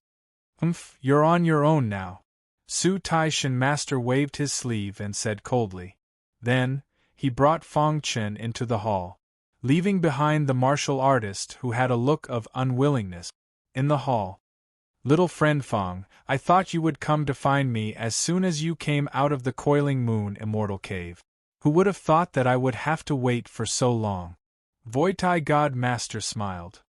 You're on your own now. Su Tai-Shin Master waved his sleeve and said coldly. Then, he brought Fang Chen into the hall, leaving behind the martial artist who had a look of unwillingness. In the hall. "Little friend Fang, I thought you would come to find me as soon as you came out of the Coiling Moon Immortal Cave. Who would have thought that I would have to wait for so long?" Void God Master smiled.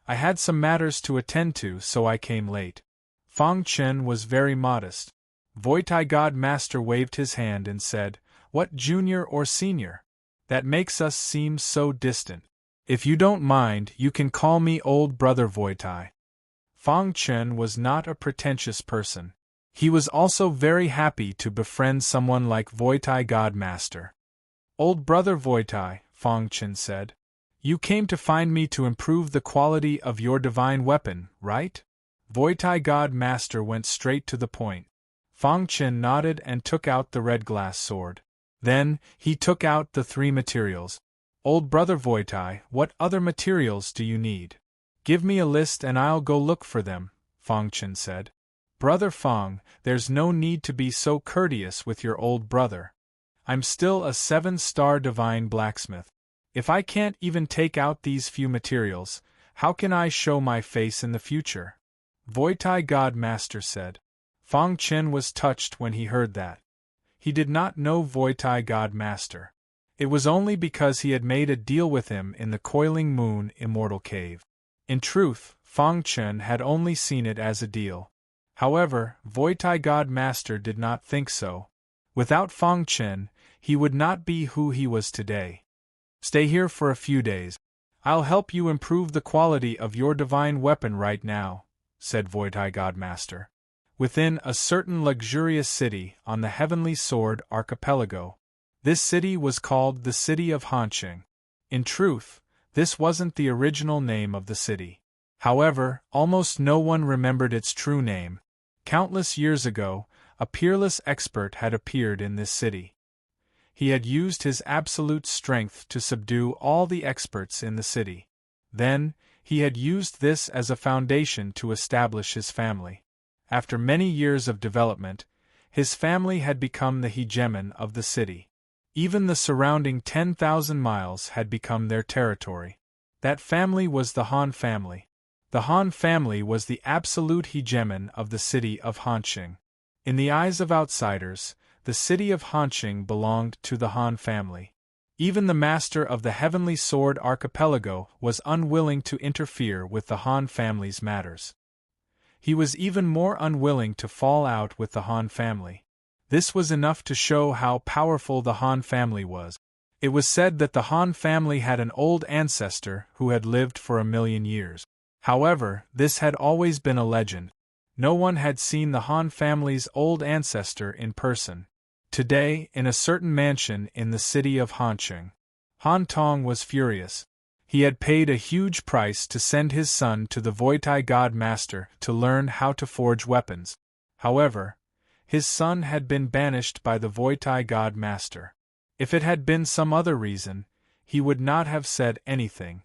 "I had some matters to attend to, so I came late." Fang Chen was very modest. Void God Master waved his hand and said, "What, junior or senior? That makes us seem so distant. If you don't mind, you can call me old brother Void." Fang Chen was not a pretentious person. He was also very happy to befriend someone like Void God Master. "Old brother Void," Fang Chen said. "You came to find me to improve the quality of your divine weapon, right?" Void God Master went straight to the point. Fang Chen nodded and took out the red glass sword. Then, he took out the 3 materials. "Old brother Void, what other materials do you need? Give me a list and I'll go look for them," Fang Chen said. "Brother Fang, there's no need to be so courteous with your old brother. I'm still a 7-star divine blacksmith. If I can't even take out these few materials, how can I show my face in the future?" Void God Master said. Fang Chen was touched when he heard that. He did not know Void God Master. It was only because he had made a deal with him in the Coiling Moon Immortal Cave. In truth, Fang Chen had only seen it as a deal. However, Void God Master did not think so. Without Fang Chen, he would not be who he was today. "Stay here for a few days. I'll help you improve the quality of your divine weapon right now," said Void God Master. Within a certain luxurious city on the Heavenly Sword Archipelago. This city was called the City of Hanqing. In truth, this wasn't the original name of the city. However, almost no one remembered its true name. Countless years ago, a peerless expert had appeared in this city. He had used his absolute strength to subdue all the experts in the city. Then, he had used this as a foundation to establish his family. After many years of development, his family had become the hegemon of the city. Even the surrounding 10,000 miles had become their territory. That family was the Han family. The Han family was the absolute hegemon of the city of Hanqing. In the eyes of outsiders, the city of Hanqing belonged to the Han family. Even the master of the Heavenly Sword Archipelago was unwilling to interfere with the Han family's matters. He was even more unwilling to fall out with the Han family. This was enough to show how powerful the Han family was. It was said that the Han family had an old ancestor who had lived for 1,000,000 years. However, this had always been a legend. No one had seen the Han family's old ancestor in person. Today, in a certain mansion in the city of Hancheng, Han Tong was furious. He had paid a huge price to send his son to the Voitai God Master to learn how to forge weapons. However, his son had been banished by the Voitai God Master. If it had been some other reason, he would not have said anything.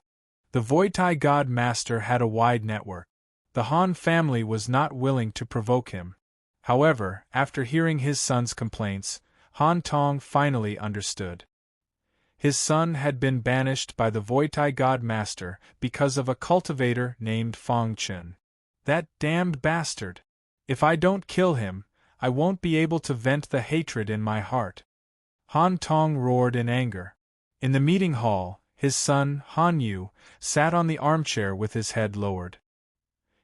The Voitai God Master had a wide network. The Han family was not willing to provoke him. However, after hearing his son's complaints, Han Tong finally understood. His son had been banished by the Voitai God Master because of a cultivator named Fang Chen. That damned bastard! If I don't kill him, I won't be able to vent the hatred in my heart. Han Tong roared in anger. In the meeting hall, his son, Han Yu, sat on the armchair with his head lowered.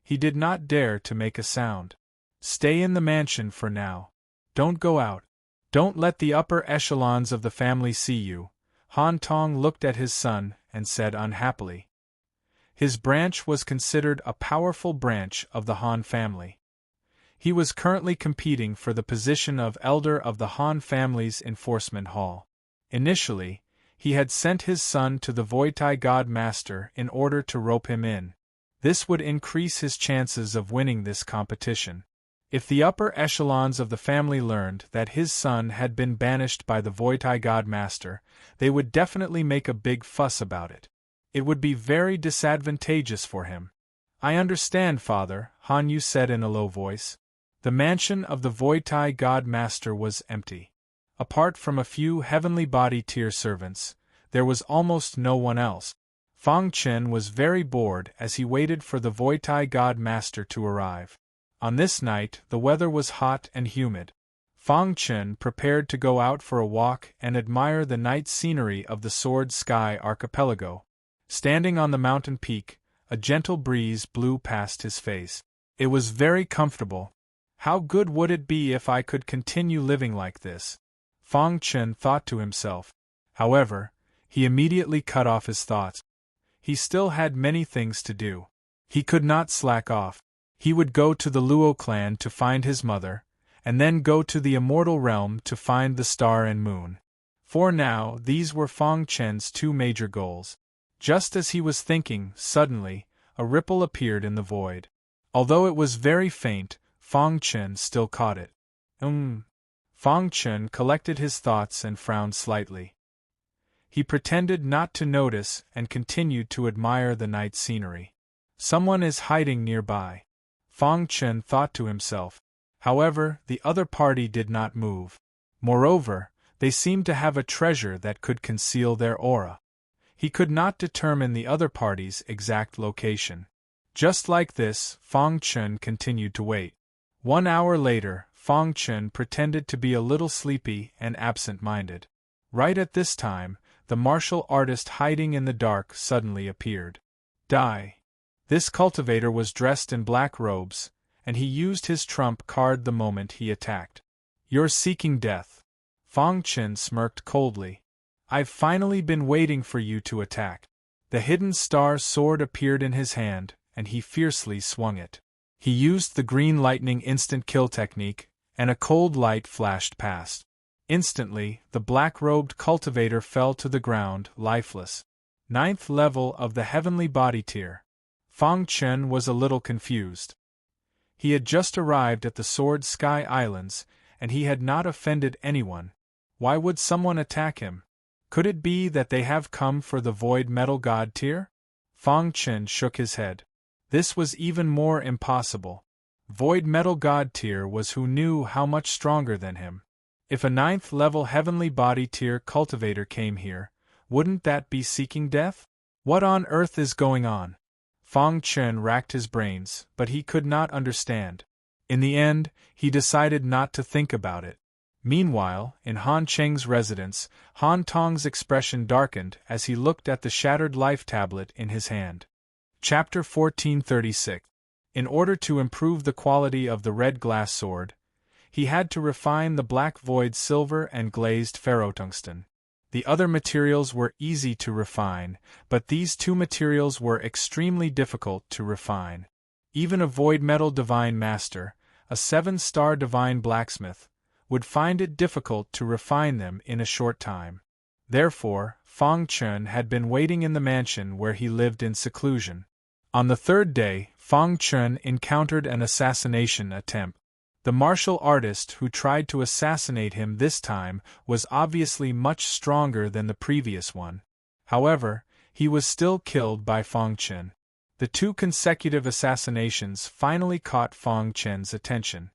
He did not dare to make a sound. Stay in the mansion for now. Don't go out. Don't let the upper echelons of the family see you. Han Tong looked at his son and said unhappily. His branch was considered a powerful branch of the Han family. He was currently competing for the position of elder of the Han family's enforcement hall. Initially, he had sent his son to the Voitai God Master in order to rope him in. This would increase his chances of winning this competition. If the upper echelons of the family learned that his son had been banished by the Voitai God Master, they would definitely make a big fuss about it. It would be very disadvantageous for him. I understand, father, Han Yu said in a low voice. The mansion of the Voitai God Master was empty. Apart from a few heavenly body tier servants, there was almost no one else. Fang Chen was very bored as he waited for the Voitai God Master to arrive. On this night, the weather was hot and humid. Fang Chen prepared to go out for a walk and admire the night scenery of the Sword Sky archipelago. Standing on the mountain peak, a gentle breeze blew past his face. It was very comfortable. How good would it be if I could continue living like this? Fang Chen thought to himself. However, he immediately cut off his thoughts. He still had many things to do. He could not slack off. He would go to the Luo clan to find his mother, and then go to the Immortal realm to find the star and moon. For now, these were Fang Chen's two major goals. Just as he was thinking, suddenly, a ripple appeared in the void. Although it was very faint, Fang Chen still caught it. Fang Chen collected his thoughts and frowned slightly. He pretended not to notice and continued to admire the night scenery. Someone is hiding nearby. Fang Chen thought to himself. However, the other party did not move. Moreover, they seemed to have a treasure that could conceal their aura. He could not determine the other party's exact location. Just like this, Fang Chen continued to wait. 1 hour later, Fang Chen pretended to be a little sleepy and absent-minded. Right at this time, the martial artist hiding in the dark suddenly appeared. Die. This cultivator was dressed in black robes, and he used his trump card the moment he attacked. You're seeking death. Fang Chen smirked coldly. I've finally been waiting for you to attack. The hidden star sword appeared in his hand, and he fiercely swung it. He used the green lightning instant kill technique, and a cold light flashed past. Instantly, the black-robed cultivator fell to the ground, lifeless. 9th level of the heavenly body tier. Fang Chen was a little confused. He had just arrived at the Sword Sky Islands, and he had not offended anyone. Why would someone attack him? Could it be that they have come for the Void Metal God tier? Fang Chen shook his head. This was even more impossible. Void Metal God tier was who knew how much stronger than him. If a 9th level heavenly body tier cultivator came here, wouldn't that be seeking death? What on earth is going on? Fang Chen racked his brains, but he could not understand. In the end, he decided not to think about it. Meanwhile, in Han Cheng's residence, Han Tong's expression darkened as he looked at the shattered life tablet in his hand. Chapter 1436. In order to improve the quality of the red glass sword, He had to refine the black void silver and glazed ferrotungsten. The other materials were easy to refine, but these two materials were extremely difficult to refine. Even a void metal divine master, a 7-star divine blacksmith, would find it difficult to refine them in a short time. Therefore, Fang Chun had been waiting in the mansion where he lived in seclusion. On the third day, Fang Chun encountered an assassination attempt. The martial artist who tried to assassinate him this time was obviously much stronger than the previous one. However, he was still killed by Fang Chun. The 2 consecutive assassinations finally caught Fang Chun's attention.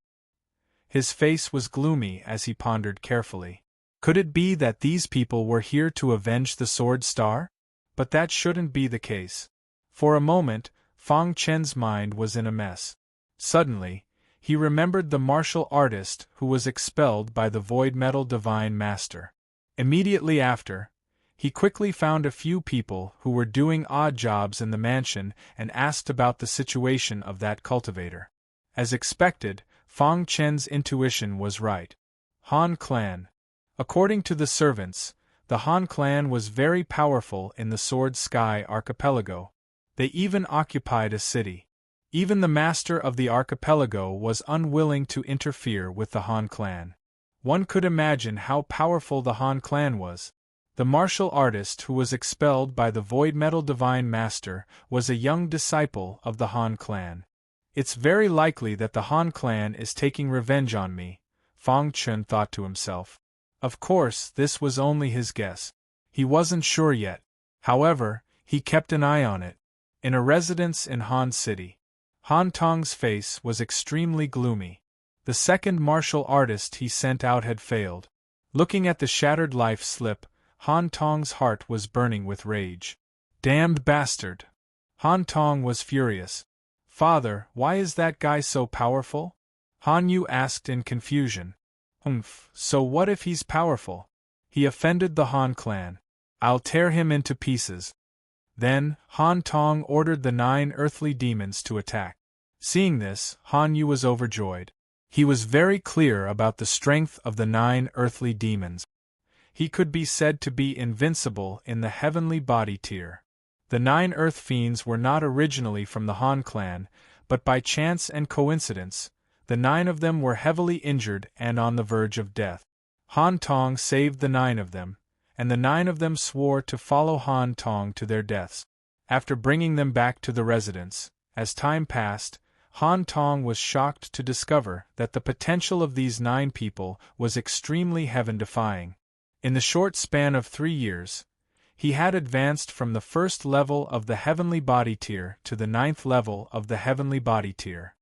His face was gloomy as he pondered carefully. Could it be that these people were here to avenge the Sword Star? But that shouldn't be the case. For a moment, Fang Chun's mind was in a mess. Suddenly, he remembered the martial artist who was expelled by the Void Metal Divine Master. Immediately after, he quickly found a few people who were doing odd jobs in the mansion and asked about the situation of that cultivator. As expected, Fang Chun's intuition was right. Han Clan. According to the servants, the Han Clan was very powerful in the Sword Sky archipelago. They even occupied a city. Even the master of the archipelago was unwilling to interfere with the Han Clan. One could imagine how powerful the Han Clan was. The martial artist who was expelled by the Void Metal Divine Master was a young disciple of the Han Clan. It's very likely that the Han Clan is taking revenge on me, Fang Chun thought to himself. Of course, this was only his guess. He wasn't sure yet. However, he kept an eye on it. In a residence in Han City, Han Tong's face was extremely gloomy. The second martial artist he sent out had failed. Looking at the shattered life slip, Han Tong's heart was burning with rage. Damned bastard! Han Tong was furious. Father, why is that guy so powerful? Han Yu asked in confusion. So what if he's powerful? He offended the Han clan. I'll tear him into pieces. Then, Han Tong ordered the 9 earthly demons to attack. Seeing this, Han Yu was overjoyed. He was very clear about the strength of the 9 earthly demons. He could be said to be invincible in the heavenly body tier. The 9 earth fiends were not originally from the Han clan, but by chance and coincidence, the 9 of them were heavily injured and on the verge of death. Han Tong saved the 9 of them, and the 9 of them swore to follow Han Tong to their deaths. After bringing them back to the residence, as time passed, Han Tong was shocked to discover that the potential of these 9 people was extremely heaven-defying. In the short span of 3 years, he had advanced from the 1st level of the heavenly body tier to the 9th level of the heavenly body tier.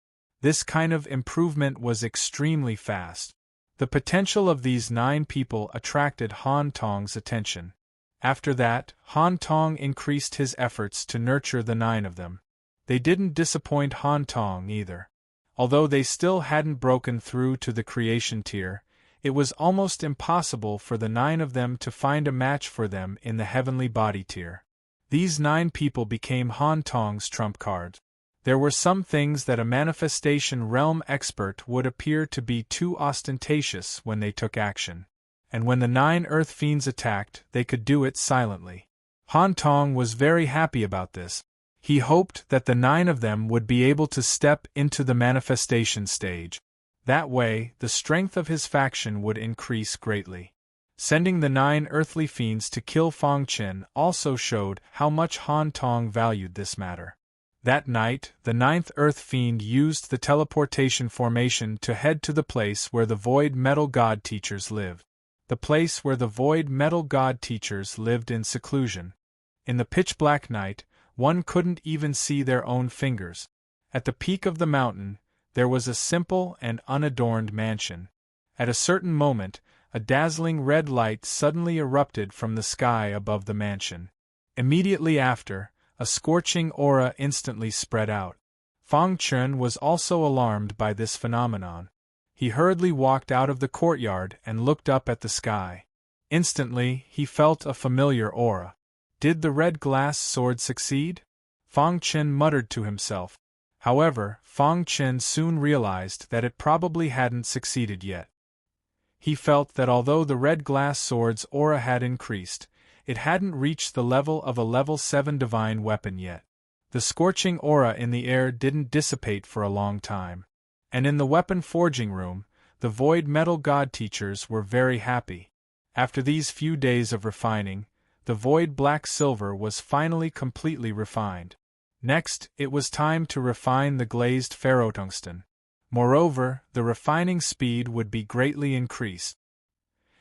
This kind of improvement was extremely fast. The potential of these 9 people attracted Han Tong's attention. After that, Han Tong increased his efforts to nurture the 9 of them. They didn't disappoint Han Tong either. Although they still hadn't broken through to the creation tier, it was almost impossible for the 9 of them to find a match for them in the heavenly body tier. These 9 people became Han Tong's trump cards. There were some things that a manifestation realm expert would appear to be too ostentatious when they took action. And when the 9 earth fiends attacked, they could do it silently. Han Tong was very happy about this. He hoped that the 9 of them would be able to step into the manifestation stage. That way, the strength of his faction would increase greatly. Sending the 9 earthly fiends to kill Fang Chun also showed how much Han Tong valued this matter. That night, the 9th earth fiend used the teleportation formation to head to the place where the Void Metal God Teachers lived. The place where the Void Metal God Teachers lived in seclusion. In the pitch-black night, one couldn't even see their own fingers. At the peak of the mountain, there was a simple and unadorned mansion. At a certain moment, a dazzling red light suddenly erupted from the sky above the mansion. Immediately after, a scorching aura instantly spread out. Fang Chun was also alarmed by this phenomenon. He hurriedly walked out of the courtyard and looked up at the sky. Instantly, he felt a familiar aura. Did the red glass sword succeed? Fang Chun muttered to himself. However, Fang Chen soon realized that it probably hadn't succeeded yet. He felt that although the red glass sword's aura had increased, it hadn't reached the level of a level 7 divine weapon yet. The scorching aura in the air didn't dissipate for a long time. And in the weapon forging room, the Void Metal God teachers were very happy. After these few days of refining, the Void Black Silver was finally completely refined. Next, it was time to refine the glazed ferrotungsten. Moreover, the refining speed would be greatly increased.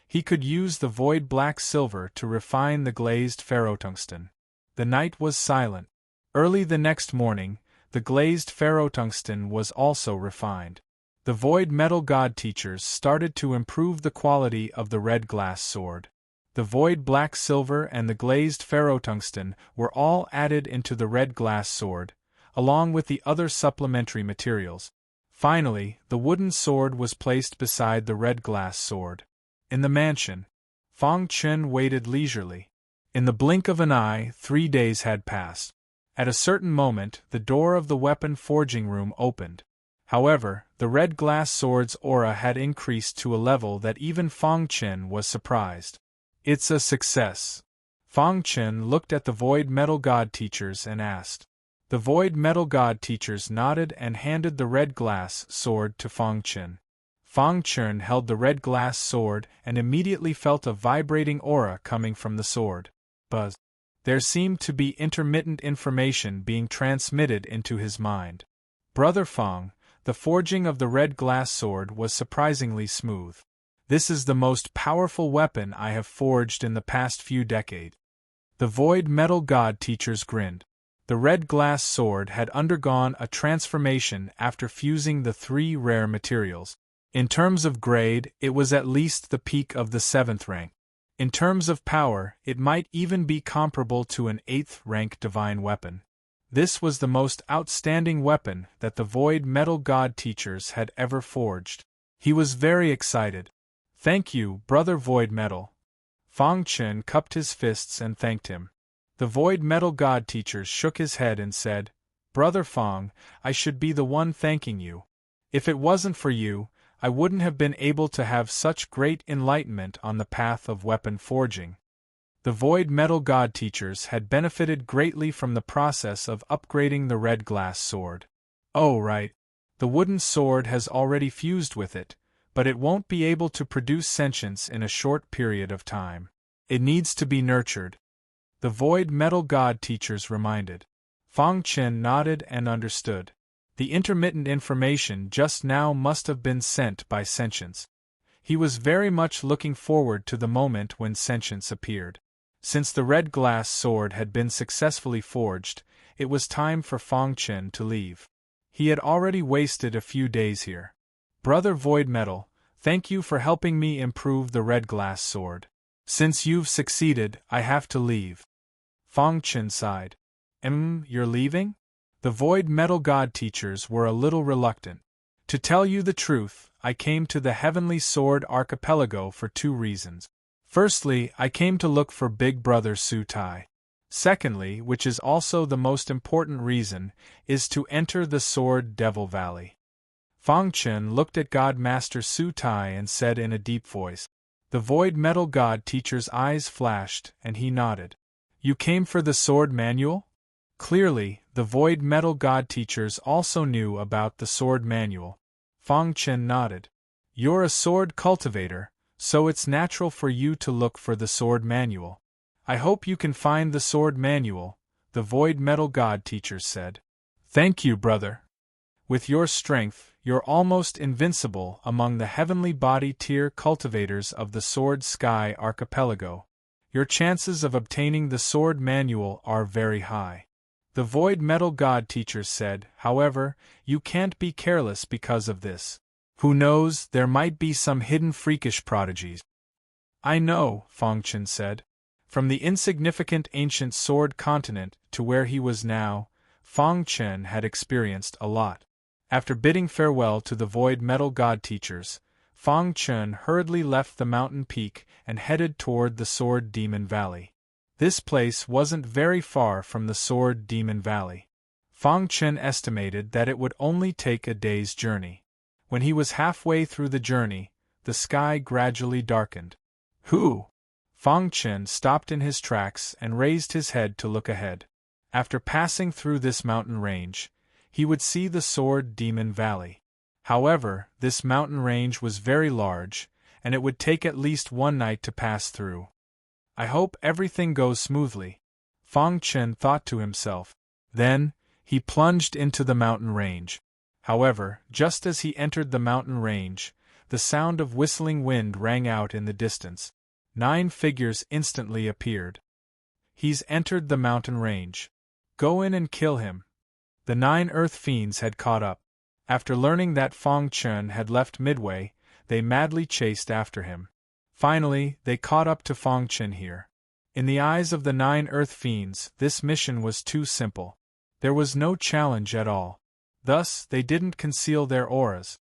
He could use the Void Black Silver to refine the glazed ferrotungsten. The night was silent. Early the next morning, the glazed ferrotungsten was also refined. The Void Metal God teachers started to improve the quality of the red glass sword. The Void Black Silver and the glazed ferrotungsten were all added into the red glass sword, along with the other supplementary materials. Finally, the wooden sword was placed beside the red glass sword. In the mansion, Fang Chen waited leisurely. In the blink of an eye, 3 days had passed. At a certain moment, the door of the weapon forging room opened. However, the red glass sword's aura had increased to a level that even Fang Chen was surprised. "It's a success." Fang Chen looked at the Void Metal God teachers and asked. The Void Metal God teachers nodded and handed the red glass sword to Fang Chen. Fang Chen held the red glass sword and immediately felt a vibrating aura coming from the sword. Buzz. There seemed to be intermittent information being transmitted into his mind. "Brother Fang, the forging of the red glass sword was surprisingly smooth. This is the most powerful weapon I have forged in the past few decades." The Void Metal God teachers grinned. The red glass sword had undergone a transformation after fusing the 3 rare materials. In terms of grade, it was at least the peak of the 7th rank. In terms of power, it might even be comparable to an 8th rank divine weapon. This was the most outstanding weapon that the Void Metal God teachers had ever forged. He was very excited. "Thank you, Brother Void Metal." Fang Chen cupped his fists and thanked him. The Void Metal God teachers shook his head and said, "Brother Fang, I should be the one thanking you. If it wasn't for you, I wouldn't have been able to have such great enlightenment on the path of weapon forging." The Void Metal God teachers had benefited greatly from the process of upgrading the red glass sword. "Oh right. The wooden sword has already fused with it, but it won't be able to produce sentience in a short period of time. It needs to be nurtured," the Void Metal God teachers reminded. Fang Chen nodded and understood. The intermittent information just now must have been sent by sentience. He was very much looking forward to the moment when sentience appeared. Since the red glass sword had been successfully forged, it was time for Fang Chen to leave. He had already wasted a few days here. "Brother Void Metal, thank you for helping me improve the red glass sword. Since you've succeeded, I have to leave." Fang Chen sighed. You're leaving?" The Void Metal God teachers were a little reluctant. "To tell you the truth, I came to the Heavenly Sword Archipelago for 2 reasons. Firstly, I came to look for Big Brother Su Tai. Secondly, which is also the most important reason, is to enter the Sword Devil Valley." Fang Chen looked at God Master Su Tai and said in a deep voice. The Void Metal God teacher's eyes flashed, and he nodded. "You came for the sword manual?" Clearly, the Void Metal God teachers also knew about the sword manual. Fang Chen nodded. "You're a sword cultivator, so it's natural for you to look for the sword manual. I hope you can find the sword manual," the Void Metal God teachers said. "Thank you, brother. With your strength, you're almost invincible among the heavenly body tier cultivators of the Sword Sky Archipelago. Your chances of obtaining the sword manual are very high." The Void Metal God teachers said, "However, you can't be careless because of this. Who knows, there might be some hidden freakish prodigies." "I know," Fang Chen said. From the insignificant ancient sword continent to where he was now, Fang Chen had experienced a lot. After bidding farewell to the Void Metal God teachers, Fang Chen hurriedly left the mountain peak and headed toward the Sword Demon Valley. This place wasn't very far from the Sword Demon Valley. Fang Chen estimated that it would only take a day's journey. When he was halfway through the journey, the sky gradually darkened. Who? Fang Chen stopped in his tracks and raised his head to look ahead. After passing through this mountain range, he would see the Sword Demon Valley. However, this mountain range was very large, and it would take at least one night to pass through. I hope everything goes smoothly, Fang Chen thought to himself. Then, he plunged into the mountain range. However, just as he entered the mountain range, the sound of whistling wind rang out in the distance. 9 figures instantly appeared. He's entered the mountain range. Go in and kill him. The 9 earth fiends had caught up. After learning that Fang Chen had left midway, they madly chased after him. Finally, they caught up to Fang Chen here. In the eyes of the 9 earth fiends, this mission was too simple. There was no challenge at all. Thus, they didn't conceal their auras.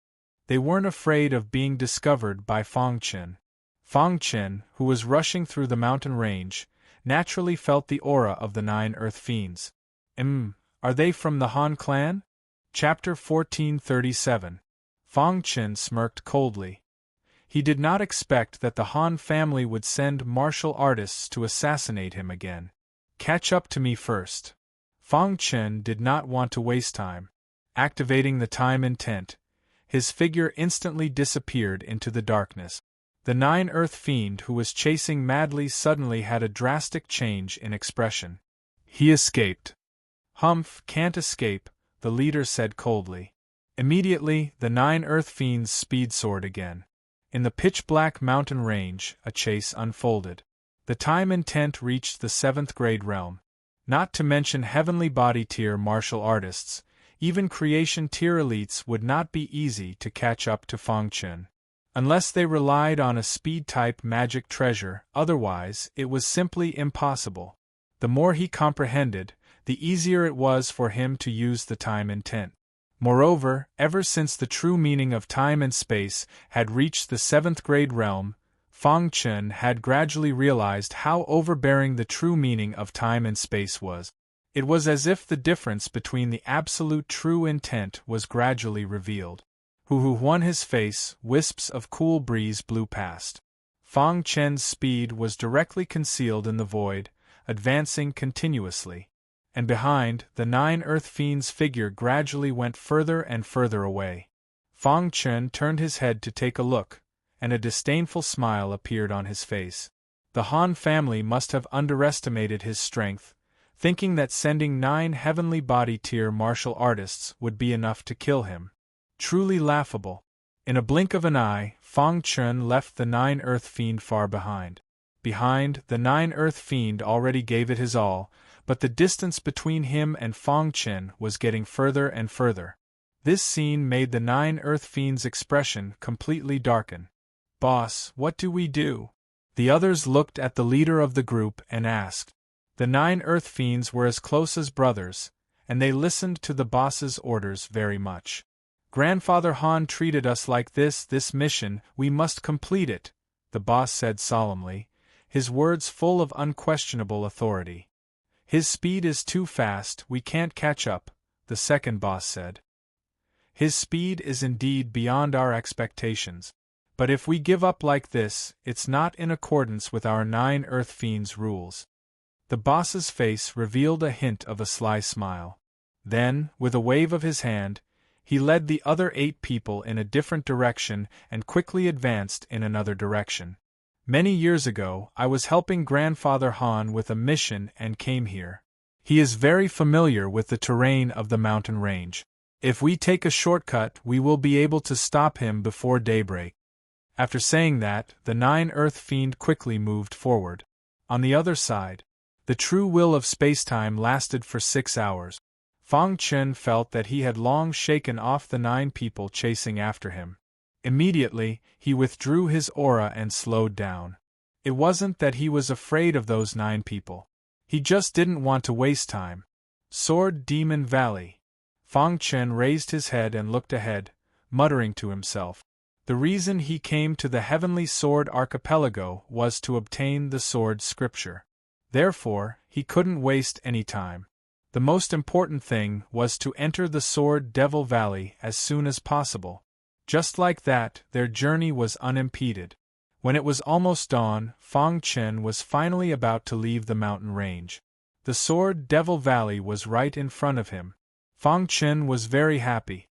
They weren't afraid of being discovered by Fang Chen. Fang Chen, who was rushing through the mountain range, naturally felt the aura of the 9 earth fiends. Are they from the Han clan? Chapter 1437. Fang Chen smirked coldly. He did not expect that the Han family would send martial artists to assassinate him again. Catch up to me first. Fang Chen did not want to waste time. Activating the time intent, his figure instantly disappeared into the darkness. The 9 earth fiend who was chasing madly suddenly had a drastic change in expression. He escaped. Humph, can't escape, the leader said coldly. Immediately, the 9 earth fiends speed soared again. In the pitch-black mountain range, a chase unfolded. The time intent reached the 7th grade realm. Not to mention heavenly body tier martial artists, even creation tier elites would not be easy to catch up to Fang Chen. Unless they relied on a speed-type magic treasure, otherwise it was simply impossible. The more he comprehended, the easier it was for him to use the time intent. Moreover, ever since the true meaning of time and space had reached the 7th grade realm, Fang Chen had gradually realized how overbearing the true meaning of time and space was. It was as if the difference between the absolute true intent was gradually revealed. On his face, wisps of cool breeze blew past. Fang Chen's speed was directly concealed in the void, advancing continuously. And behind, the 9 earth fiends' figure gradually went further and further away. Fang Chen turned his head to take a look, and a disdainful smile appeared on his face. The Han family must have underestimated his strength, thinking that sending 9 heavenly body tier martial artists would be enough to kill him. Truly laughable. In a blink of an eye, Fang Chen left the 9 earth fiend far behind. Behind, the 9 earth fiend already gave it his all, but the distance between him and Fang Chen was getting further and further. This scene made the 9 earth fiend's expression completely darken. Boss, what do we do? The others looked at the leader of the group and asked. The 9 earth fiends were as close as brothers, and they listened to the boss's orders very much. Grandfather Han treated us like this mission, we must complete it, the boss said solemnly, his words full of unquestionable authority. His speed is too fast, we can't catch up, the second boss said. His speed is indeed beyond our expectations. But if we give up like this, it's not in accordance with our 9 earth fiends' rules. The boss's face revealed a hint of a sly smile. Then, with a wave of his hand, he led the other 8 people in a different direction and quickly advanced in another direction. Many years ago, I was helping Grandfather Han with a mission and came here. He is very familiar with the terrain of the mountain range. If we take a shortcut, we will be able to stop him before daybreak. After saying that, the 9 earth fiend quickly moved forward. On the other side, the true will of spacetime lasted for 6 hours. Fang Chen felt that he had long shaken off the 9 people chasing after him. Immediately, he withdrew his aura and slowed down. It wasn't that he was afraid of those 9 people. He just didn't want to waste time. Sword Demon Valley. Fang Chen raised his head and looked ahead, muttering to himself. The reason he came to the Heavenly Sword Archipelago was to obtain the sword scripture. Therefore, he couldn't waste any time. The most important thing was to enter the Sword Devil Valley as soon as possible. Just like that, their journey was unimpeded. When it was almost dawn, Fang Chen was finally about to leave the mountain range. The Sword Devil Valley was right in front of him. Fang Chen was very happy.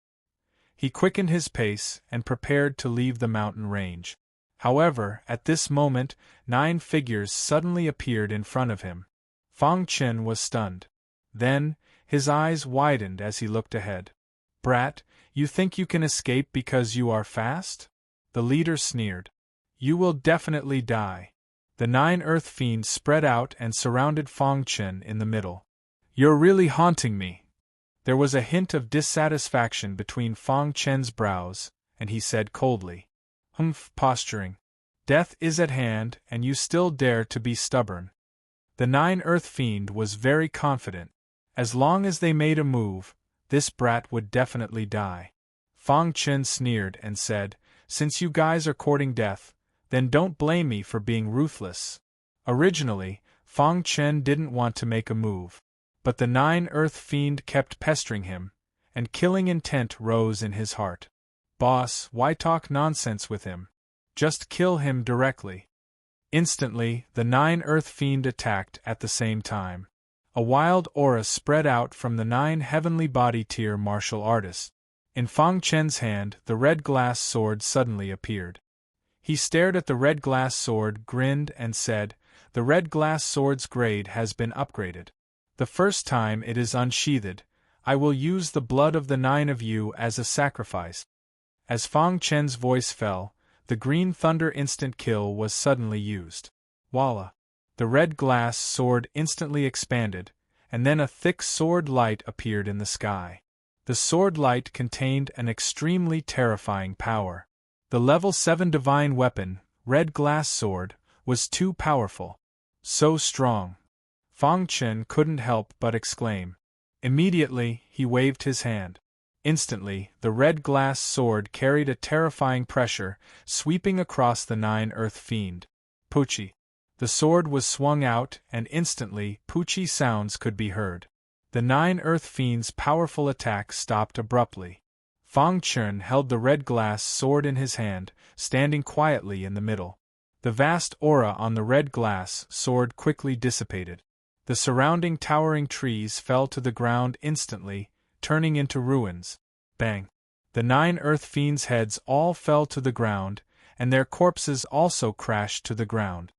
He quickened his pace and prepared to leave the mountain range. However, at this moment, 9 figures suddenly appeared in front of him. Fang Chen was stunned. Then, his eyes widened as he looked ahead. "Brat, you think you can escape because you are fast?" The leader sneered. "You will definitely die." The 9 earth fiends spread out and surrounded Fang Chen in the middle. "You're really haunting me." There was a hint of dissatisfaction between Fang Chen's brows, and he said coldly, "Humph, posturing. Death is at hand, and you still dare to be stubborn." The 9 earth fiend was very confident. As long as they made a move, this brat would definitely die. Fang Chen sneered and said, "Since you guys are courting death, then don't blame me for being ruthless." Originally, Fang Chen didn't want to make a move. But the 9 earth fiend kept pestering him, and killing intent rose in his heart. "Boss, why talk nonsense with him? Just kill him directly." Instantly, the 9 earth fiend attacked at the same time. A wild aura spread out from the 9 heavenly body tier martial artists. In Fang Chen's hand, the red glass sword suddenly appeared. He stared at the red glass sword, grinned, and said, "The red glass sword's grade has been upgraded. The first time it is unsheathed, I will use the blood of the 9 of you as a sacrifice." As Fang Chen's voice fell, the green thunder instant kill was suddenly used. Voila! The red glass sword instantly expanded, and then a thick sword light appeared in the sky. The sword light contained an extremely terrifying power. The level 7 divine weapon, red glass sword, was too powerful. So strong. Fang Chen couldn't help but exclaim. Immediately, he waved his hand. Instantly, the red glass sword carried a terrifying pressure, sweeping across the 9 earth fiend. Poochie. The sword was swung out, and instantly, poochie sounds could be heard. The 9 earth fiend's powerful attack stopped abruptly. Fang Chen held the red glass sword in his hand, standing quietly in the middle. The vast aura on the red glass sword quickly dissipated. The surrounding towering trees fell to the ground instantly, turning into ruins. Bang! The 9 earth fiends' heads all fell to the ground, and their corpses also crashed to the ground.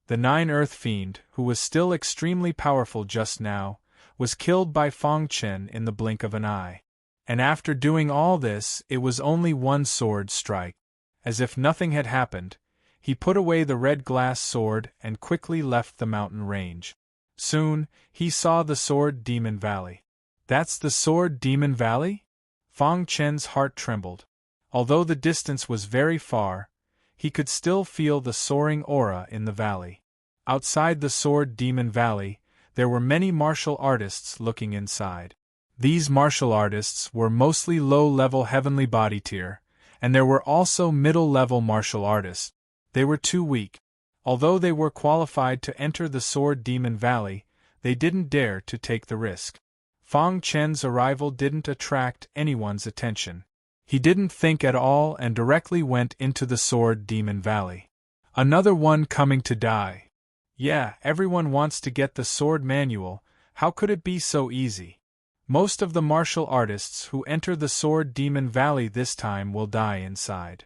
The 9 earth fiend, who was still extremely powerful just now, was killed by Fang Chen in the blink of an eye. And after doing all this, it was only one sword strike. As if nothing had happened, he put away the red glass sword and quickly left the mountain range. Soon, he saw the Sword Demon Valley. "That's the Sword Demon Valley?" Fang Chen's heart trembled. Although the distance was very far, he could still feel the soaring aura in the valley. Outside the Sword Demon Valley, there were many martial artists looking inside. These martial artists were mostly low-level heavenly body tier, and there were also middle-level martial artists. They were too weak. Although they were qualified to enter the Sword Demon Valley, they didn't dare to take the risk. Fang Chen's arrival didn't attract anyone's attention. He didn't think at all and directly went into the Sword Demon Valley. Another one coming to die. Yeah, everyone wants to get the sword manual, how could it be so easy? Most of the martial artists who enter the Sword Demon Valley this time will die inside.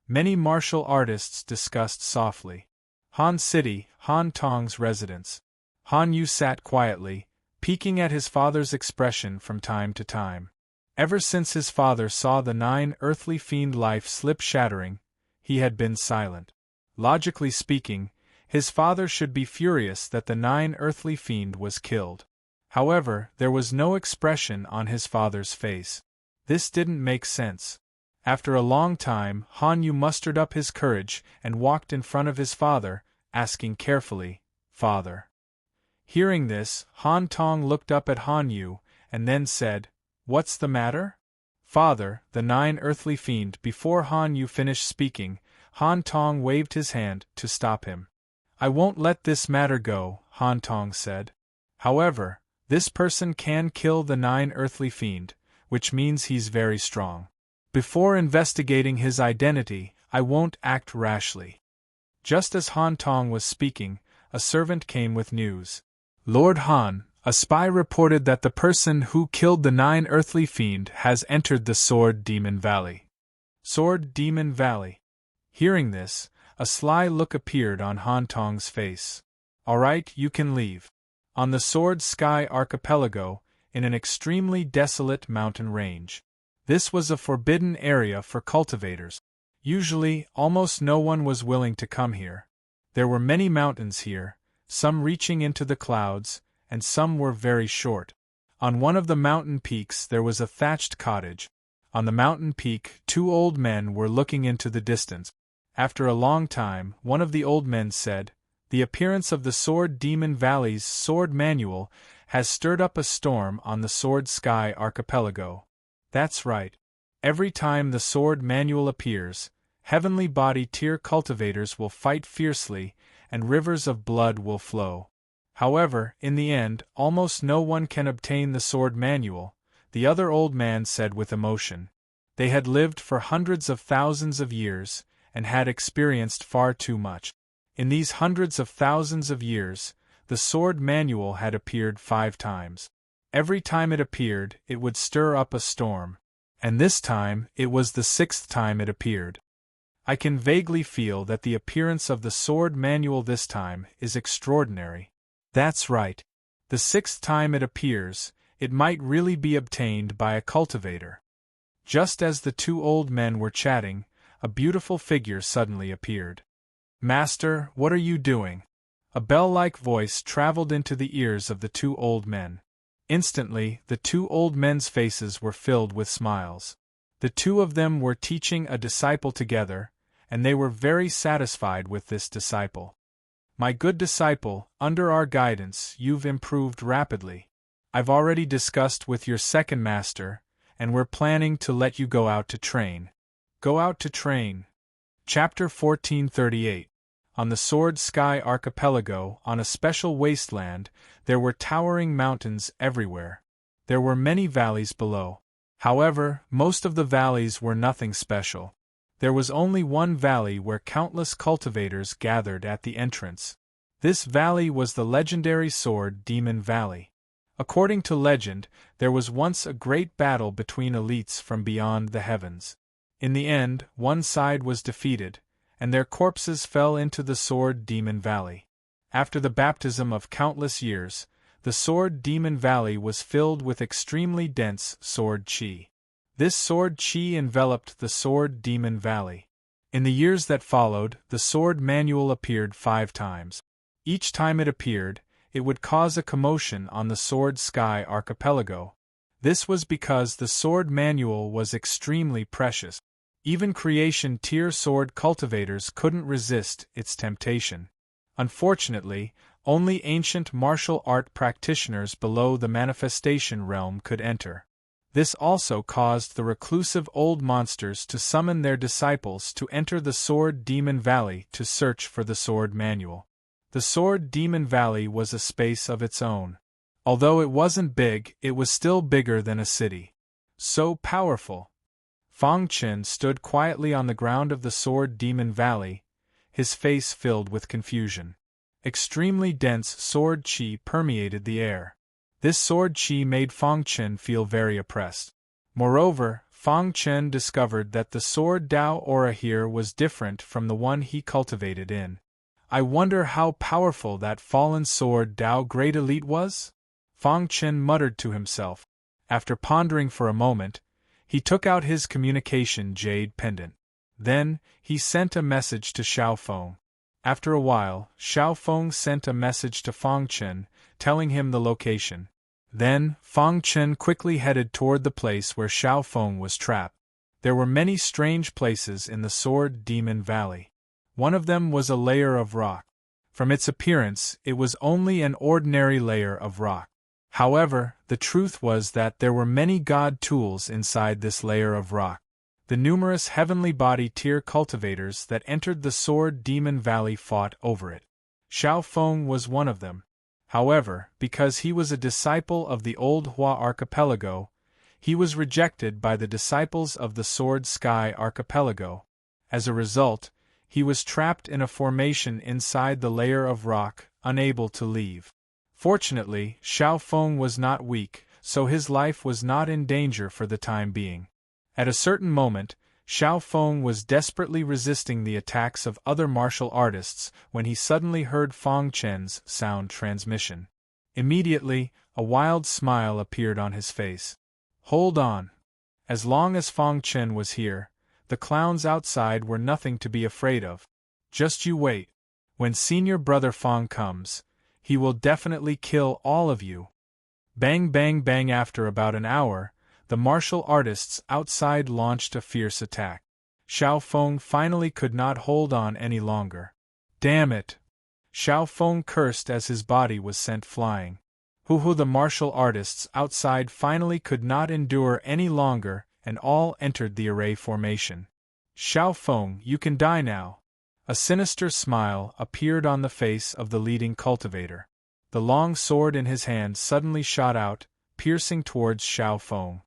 Many martial artists discussed softly. Han City, Han Tong's residence. Han Yu sat quietly, peeking at his father's expression from time to time. Ever since his father saw the 9 earthly fiend life slip shattering, he had been silent. Logically speaking, his father should be furious that the 9 earthly fiend was killed. However, there was no expression on his father's face. This didn't make sense. After a long time, Han Yu mustered up his courage and walked in front of his father, asking carefully, "Father." Hearing this, Han Tong looked up at Han Yu, and then said, "What's the matter?" "Father, the 9 earthly fiend." Before Han Yu finished speaking, Han Tong waved his hand to stop him. "I won't let this matter go," Han Tong said. "However, This person can kill the 9 earthly fiend, which means he's very strong. Before investigating his identity, I won't act rashly." Just as Han Tong was speaking, a servant came with news. "Lord Han, a spy reported that the person who killed the 9 earthly fiend has entered the Sword Demon Valley." Sword Demon Valley. Hearing this, a sly look appeared on Han Tong's face. "All right, you can leave." On the Sword Sky Archipelago, in an extremely desolate mountain range. This was a forbidden area for cultivators. Usually, almost no one was willing to come here. There were many mountains here, some reaching into the clouds, and some were very short. On one of the mountain peaks there was a thatched cottage. On the mountain peak, 2 old men were looking into the distance. After a long time, one of the old men said, "The appearance of the Sword Demon Valley's sword manual has stirred up a storm on the Sword Sky Archipelago." That's right. Every time the sword manual appears, heavenly body tier cultivators will fight fiercely, and rivers of blood will flow. However, in the end, almost no one can obtain the sword manual, the other old man said with emotion. They had lived for hundreds of thousands of years, and had experienced far too much. In these hundreds of thousands of years, the sword manual had appeared 5 times. Every time it appeared, it would stir up a storm. And this time, it was the 6th time it appeared. I can vaguely feel that the appearance of the sword manual this time is extraordinary. That's right. The 6th time it appears, it might really be obtained by a cultivator. Just as the 2 old men were chatting, a beautiful figure suddenly appeared. "Master, what are you doing?" A bell-like voice traveled into the ears of the 2 old men. Instantly, the 2 old men's faces were filled with smiles. The 2 of them were teaching a disciple together, and they were very satisfied with this disciple. "My good disciple, under our guidance, you've improved rapidly. I've already discussed with your second master, and we're planning to let you go out to train." Go out to train. Chapter 1438. On the Sword Sky Archipelago, on a special wasteland, there were towering mountains everywhere. There were many valleys below. However, most of the valleys were nothing special. There was only one valley where countless cultivators gathered at the entrance. This valley was the legendary Sword Demon Valley. According to legend, there was once a great battle between elites from beyond the heavens. In the end, one side was defeated, and their corpses fell into the Sword Demon Valley. After the baptism of countless years, the Sword Demon Valley was filled with extremely dense sword chi. This sword chi enveloped the Sword Demon Valley. In the years that followed, the sword manual appeared 5 times. Each time it appeared, it would cause a commotion on the Sword Sky Archipelago. This was because the sword manual was extremely precious. Even creation tier sword cultivators couldn't resist its temptation. Unfortunately, only ancient martial art practitioners below the manifestation realm could enter. This also caused the reclusive old monsters to summon their disciples to enter the Sword Demon Valley to search for the sword manual. The Sword Demon Valley was a space of its own. Although it wasn't big, it was still bigger than a city. So powerful. Fang Chen stood quietly on the ground of the Sword Demon Valley, his face filled with confusion. Extremely dense sword chi permeated the air. This sword chi made Fang Chen feel very oppressed. Moreover, Fang Chen discovered that the sword Dao aura here was different from the one he cultivated in. I wonder how powerful that fallen sword Dao Great Elite was? Fang Chen muttered to himself. After pondering for a moment, he took out his communication jade pendant. Then, he sent a message to Xiao Feng. After a while, Xiao Feng sent a message to Fang Chen, telling him the location. Then, Fang Chen quickly headed toward the place where Xiao Feng was trapped. There were many strange places in the Sword Demon Valley. One of them was a layer of rock. From its appearance, it was only an ordinary layer of rock. However, the truth was that there were many god tools inside this layer of rock. The numerous heavenly body tier cultivators that entered the Sword Demon Valley fought over it. Xiao Feng was one of them. However, because he was a disciple of the Old Hua Archipelago, he was rejected by the disciples of the Sword Sky Archipelago. As a result, he was trapped in a formation inside the layer of rock, unable to leave. Fortunately, Xiao Feng was not weak, so his life was not in danger for the time being. At a certain moment, Xiao Feng was desperately resisting the attacks of other martial artists when he suddenly heard Fang Chen's sound transmission. Immediately, a wild smile appeared on his face. Hold on. As long as Fang Chen was here, the clowns outside were nothing to be afraid of. Just you wait. When senior brother Fang comes, he will definitely kill all of you. Bang bang bang. After about an hour, the martial artists outside launched a fierce attack. Xiao Feng finally could not hold on any longer. Damn it! Xiao Feng cursed as his body was sent flying. The martial artists outside finally could not endure any longer and all entered the array formation. Xiao Feng, you can die now. A sinister smile appeared on the face of the leading cultivator. The long sword in his hand suddenly shot out, piercing towards Xiao Feng.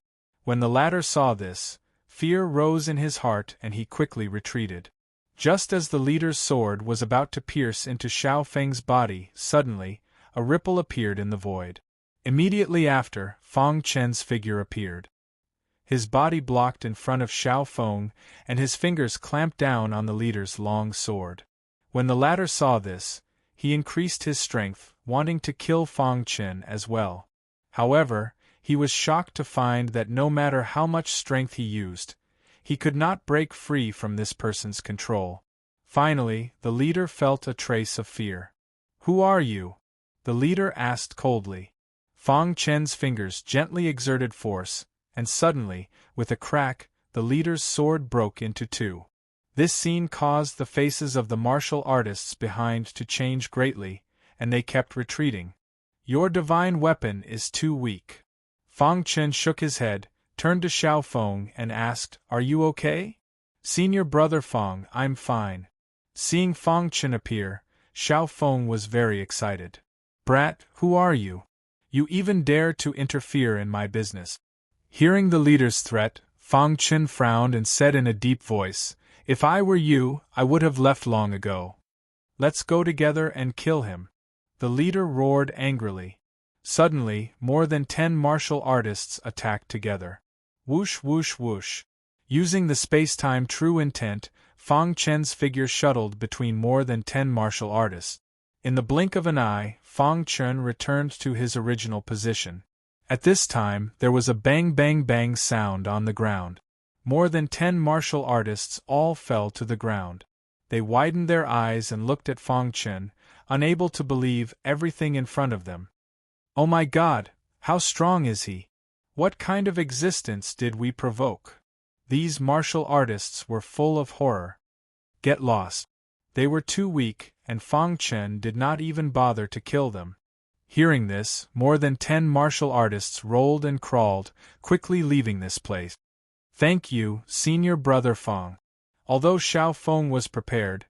When the latter saw this, fear rose in his heart and he quickly retreated. Just as the leader's sword was about to pierce into Xiao Feng's body, suddenly, a ripple appeared in the void. Immediately after, Fang Chen's figure appeared. His body blocked in front of Xiao Feng, and his fingers clamped down on the leader's long sword. When the latter saw this, he increased his strength, wanting to kill Fang Chen as well. However, he was shocked to find that no matter how much strength he used, he could not break free from this person's control. Finally, the leader felt a trace of fear. Who are you? The leader asked coldly. Fang Chen's fingers gently exerted force, and suddenly, with a crack, the leader's sword broke into two. This scene caused the faces of the martial artists behind to change greatly, and they kept retreating. Your divine weapon is too weak. Fang Chen shook his head, turned to Xiao Feng and asked, Are you okay? Senior brother Fang, I'm fine. Seeing Fang Chen appear, Xiao Feng was very excited. Brat, who are you? You even dare to interfere in my business. Hearing the leader's threat, Fang Chen frowned and said in a deep voice, If I were you, I would have left long ago. Let's go together and kill him. The leader roared angrily. Suddenly, more than 10 martial artists attacked together. Whoosh whoosh whoosh. Using the space-time true intent, Fang Chen's figure shuttled between more than 10 martial artists. In the blink of an eye, Fang Chen returned to his original position. At this time, there was a bang bang bang sound on the ground. More than 10 martial artists all fell to the ground. They widened their eyes and looked at Fang Chen, unable to believe everything in front of them. Oh my God, how strong is he? What kind of existence did we provoke? These martial artists were full of horror. Get lost. They were too weak, and Fang Chen did not even bother to kill them. Hearing this, more than 10 martial artists rolled and crawled, quickly leaving this place. Thank you, senior brother Fang. Although Xiao Feng was prepared,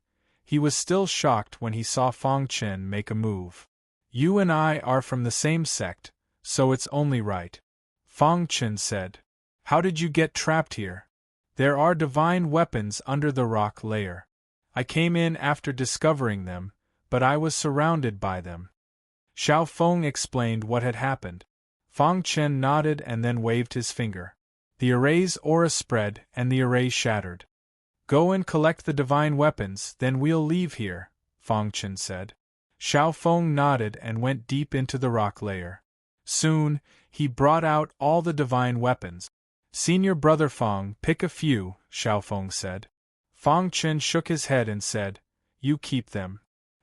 he was still shocked when he saw Fang Chen make a move. You and I are from the same sect, so it's only right. Fang Chen said. How did you get trapped here? There are divine weapons under the rock layer. I came in after discovering them, but I was surrounded by them. Xiao Feng explained what had happened. Fang Chen nodded and then waved his finger. The array's aura spread and the array shattered. Go and collect the divine weapons, then we'll leave here, Fang Chen said. Xiao Feng nodded and went deep into the rock layer. Soon, he brought out all the divine weapons. Senior brother Fang, pick a few, Xiao Feng said. Fang Chen shook his head and said, You keep them.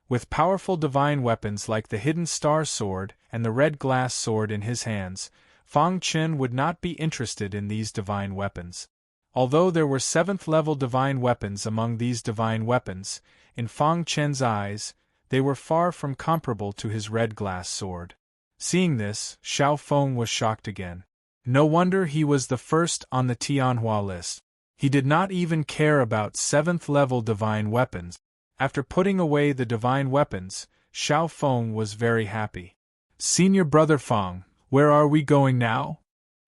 With powerful divine weapons like the hidden star sword and the red glass sword in his hands, Fang Chen would not be interested in these divine weapons. Although there were 7th-level divine weapons among these divine weapons, in Fang Chen's eyes, they were far from comparable to his red glass sword. Seeing this, Xiao Feng was shocked again. No wonder he was the first on the Tianhua list. He did not even care about 7th-level divine weapons. After putting away the divine weapons, Xiao Feng was very happy. Senior Brother Fang, where are we going now?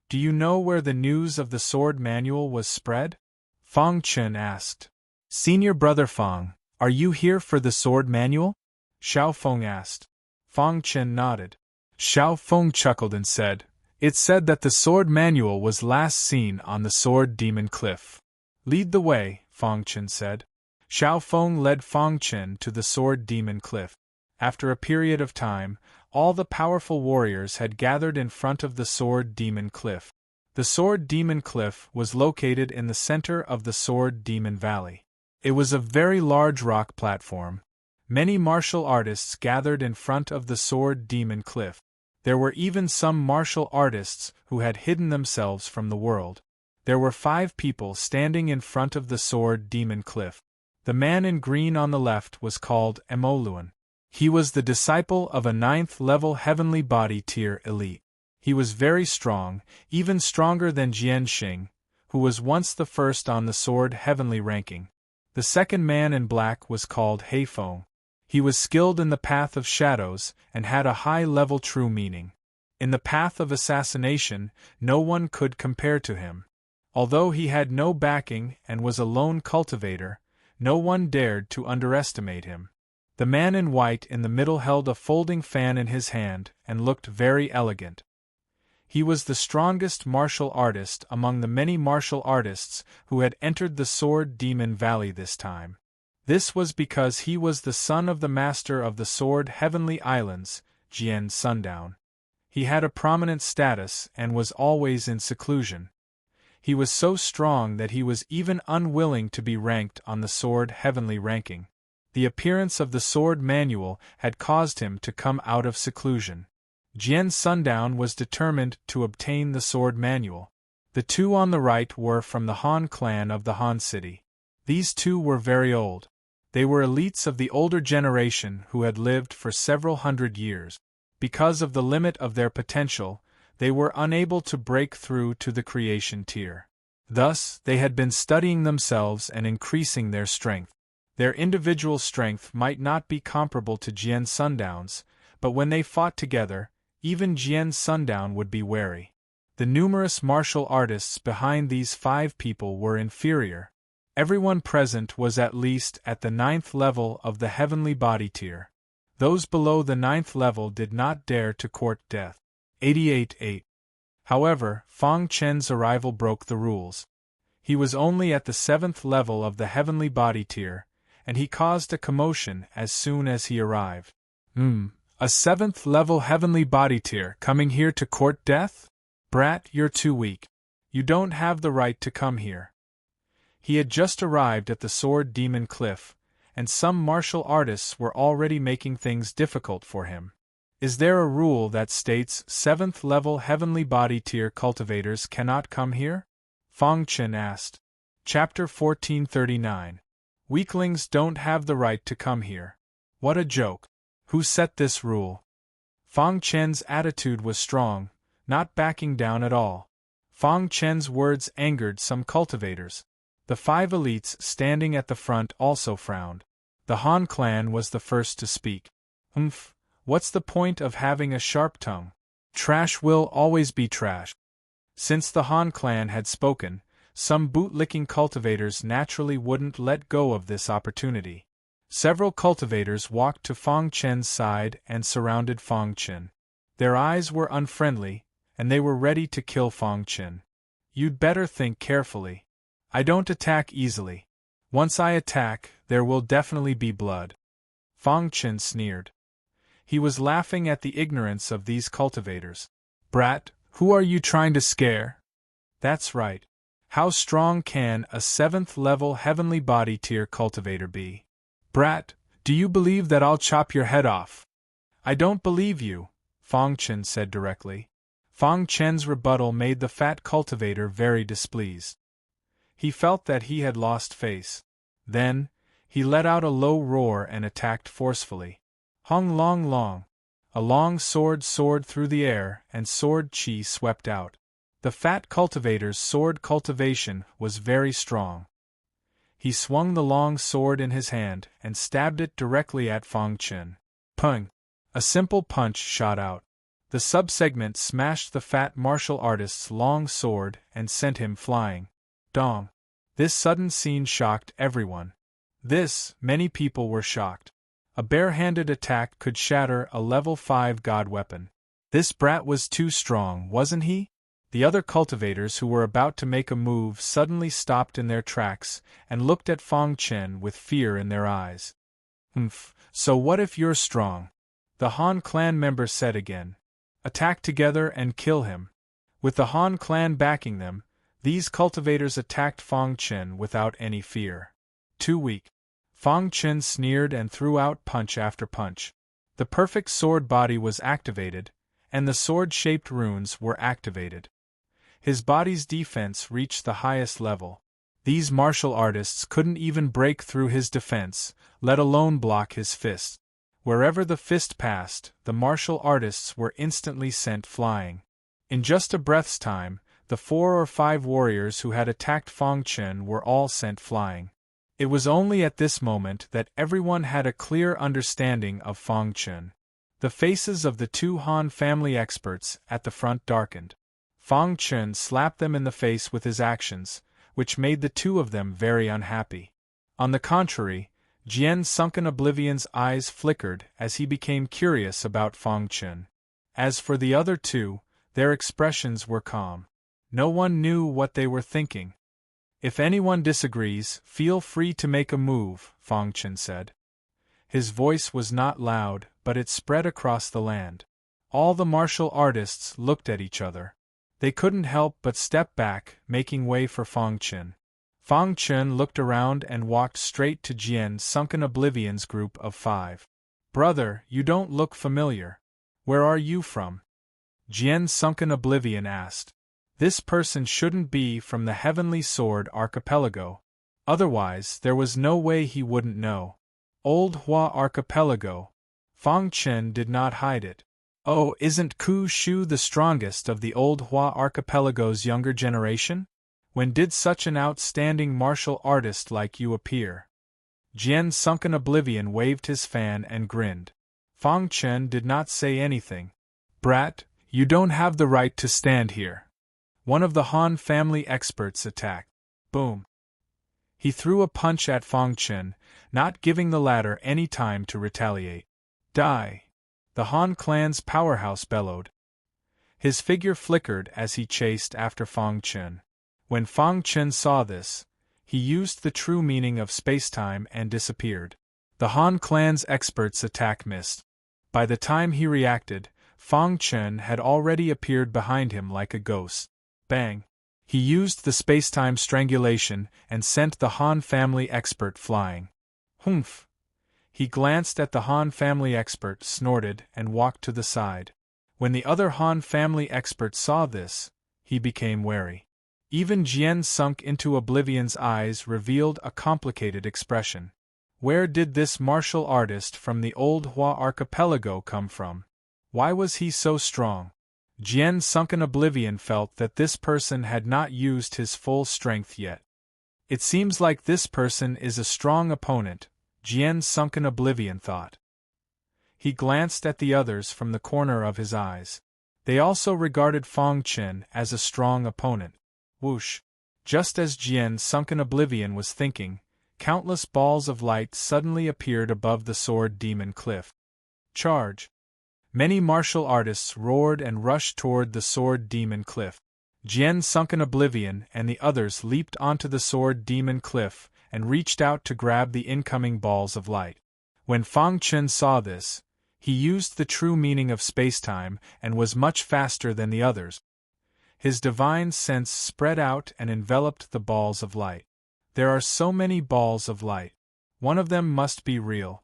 Do you know where the news of the sword manual was spread? Fang Chen asked. Senior Brother Fang, are you here for the sword manual? Xiao Feng asked. Fang Chen nodded. Xiao Feng chuckled and said, It said that the sword manual was last seen on the Sword Demon Cliff. Lead the way, Fang Chen said. Xiao Feng led Fang Chen to the Sword Demon Cliff. After a period of time, all the powerful warriors had gathered in front of the Sword Demon Cliff. The Sword Demon Cliff was located in the center of the Sword Demon Valley. It was a very large rock platform. Many martial artists gathered in front of the Sword Demon Cliff. There were even some martial artists who had hidden themselves from the world. There were 5 people standing in front of the Sword Demon Cliff. The man in green on the left was called Emoluan. He was the disciple of a 9th-level heavenly body tier elite. He was very strong, even stronger than Jian Xing, who was once the first on the sword heavenly ranking. The second man in black was called Heifeng. He was skilled in the path of shadows and had a high-level true meaning. In the path of assassination, no one could compare to him. Although he had no backing and was a lone cultivator, no one dared to underestimate him. The man in white in the middle held a folding fan in his hand and looked very elegant. He was the strongest martial artist among the many martial artists who had entered the Sword Demon Valley this time. This was because he was the son of the master of the Sword Heavenly Islands, Jian Sundown. He had a prominent status and was always in seclusion. He was so strong that he was even unwilling to be ranked on the Sword Heavenly ranking. The appearance of the sword manual had caused him to come out of seclusion. Jian Sundown was determined to obtain the sword manual. The 2 on the right were from the Han clan of the Han city. These 2 were very old. They were elites of the older generation who had lived for several hundred years. Because of the limit of their potential, they were unable to break through to the creation tier. Thus, they had been studying themselves and increasing their strength. Their individual strength might not be comparable to Jian Sundown's, but when they fought together, even Jian Sundown would be wary. The numerous martial artists behind these 5 people were inferior. Everyone present was at least at the 9th level of the heavenly body tier. Those below the 9th level did not dare to court death. 88-8. However, Fang Chen's arrival broke the rules. He was only at the 7th level of the heavenly body tier, and he caused a commotion as soon as he arrived. A 7th level heavenly body tier coming here to court death? Brat, you're too weak. You don't have the right to come here. He had just arrived at the Sword Demon Cliff, and some martial artists were already making things difficult for him. Is there a rule that states 7th level heavenly body tier cultivators cannot come here? Fang Chen asked. Chapter 1439. Weaklings don't have the right to come here. What a joke. Who set this rule? Fang Chen's attitude was strong, not backing down at all. Fang Chen's words angered some cultivators. The 5 elites standing at the front also frowned. The Han clan was the first to speak. What's the point of having a sharp tongue? Trash will always be trash. Since the Han clan had spoken, some boot-licking cultivators naturally wouldn't let go of this opportunity. Several cultivators walked to Fang Chen's side and surrounded Fang Chen. Their eyes were unfriendly, and they were ready to kill Fang Chen. You'd better think carefully. I don't attack easily. Once I attack, there will definitely be blood. Fang Chen sneered. He was laughing at the ignorance of these cultivators. Brat, who are you trying to scare? That's right. How strong can a 7th level heavenly body tier cultivator be? Brat, do you believe that I'll chop your head off? I don't believe you, Fang Chen said directly. Fang Chen's rebuttal made the fat cultivator very displeased. He felt that he had lost face. Then, he let out a low roar and attacked forcefully. Hung long long. A long sword soared through the air and sword chi swept out. The fat cultivator's sword cultivation was very strong. He swung the long sword in his hand and stabbed it directly at Fang Chen. Pung! A simple punch shot out. The subsegment smashed the fat martial artist's long sword and sent him flying. Dong! This sudden scene shocked everyone. Many people were shocked. A bare-handed attack could shatter a level 5 god weapon. This brat was too strong, wasn't he? The other cultivators who were about to make a move suddenly stopped in their tracks and looked at Fang Chen with fear in their eyes. So what if you're strong? The Han clan member said again. Attack together and kill him. With the Han clan backing them, these cultivators attacked Fang Chen without any fear. Too weak. Fang Chen sneered and threw out punch after punch. The perfect sword body was activated, and the sword-shaped runes were activated. His body's defense reached the highest level. These martial artists couldn't even break through his defense, let alone block his fist. Wherever the fist passed, the martial artists were instantly sent flying. In just a breath's time, the 4 or 5 warriors who had attacked Fang Chen were all sent flying. It was only at this moment that everyone had a clear understanding of Fang Chen. The faces of the 2 Han family experts at the front darkened. Fang Chen slapped them in the face with his actions, which made the 2 of them very unhappy. On the contrary, Jian's sunken oblivion's eyes flickered as he became curious about Fang Chen. As for the other 2, their expressions were calm. No one knew what they were thinking. If anyone disagrees, feel free to make a move, Fang Chen said. His voice was not loud, but it spread across the land. All the martial artists looked at each other. They couldn't help but step back, making way for Fang Chen. Fang Chen looked around and walked straight to Jian's sunken oblivion's group of 5. Brother, you don't look familiar. Where are you from? Jian's sunken oblivion asked. This person shouldn't be from the Heavenly Sword Archipelago. Otherwise, there was no way he wouldn't know. Old Hua Archipelago. Fang Chen did not hide it. Oh, isn't Ku Shu the strongest of the Old Hua Archipelago's younger generation? When did such an outstanding martial artist like you appear? Jian's sunken oblivion waved his fan and grinned. Fang Chen did not say anything. Brat, you don't have the right to stand here. One of the Han family experts attacked. Boom. He threw a punch at Fang Chen, not giving the latter any time to retaliate. Die! The Han clan's powerhouse bellowed. His figure flickered as he chased after Fang Chen. When Fang Chen saw this, he used the true meaning of spacetime and disappeared. The Han clan's expert's attack missed. By the time he reacted, Fang Chen had already appeared behind him like a ghost. Bang! He used the spacetime strangulation and sent the Han family expert flying. Humph! He glanced at the Han family expert, snorted, and walked to the side. When the other Han family expert saw this, he became wary. Even Jian sunk into oblivion's eyes revealed a complicated expression. Where did this martial artist from the Old Hua Archipelago come from? Why was he so strong? Jian's sunken oblivion felt that this person had not used his full strength yet. It seems like this person is a strong opponent, Jian's sunken oblivion thought. He glanced at the others from the corner of his eyes. They also regarded Fang Chen as a strong opponent. Whoosh! Just as Jian's sunken oblivion was thinking, countless balls of light suddenly appeared above the sword demon cliff. Charge! Many martial artists roared and rushed toward the sword demon cliff. Jian's sunken oblivion and the others leaped onto the sword demon cliff and reached out to grab the incoming balls of light. When Fang Chen saw this, he used the true meaning of spacetime and was much faster than the others. His divine sense spread out and enveloped the balls of light. There are so many balls of light. One of them must be real.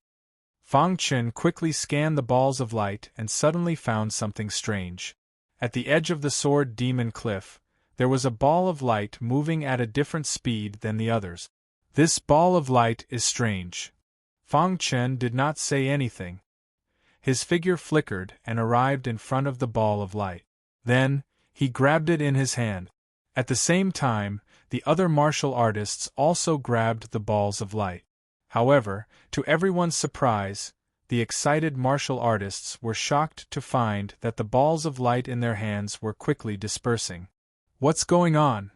Fang Chen quickly scanned the balls of light and suddenly found something strange. At the edge of the sword demon cliff, there was a ball of light moving at a different speed than the others. This ball of light is strange. Fang Chen did not say anything. His figure flickered and arrived in front of the ball of light. Then, he grabbed it in his hand. At the same time, the other martial artists also grabbed the balls of light. However, to everyone's surprise, the excited martial artists were shocked to find that the balls of light in their hands were quickly dispersing. What's going on?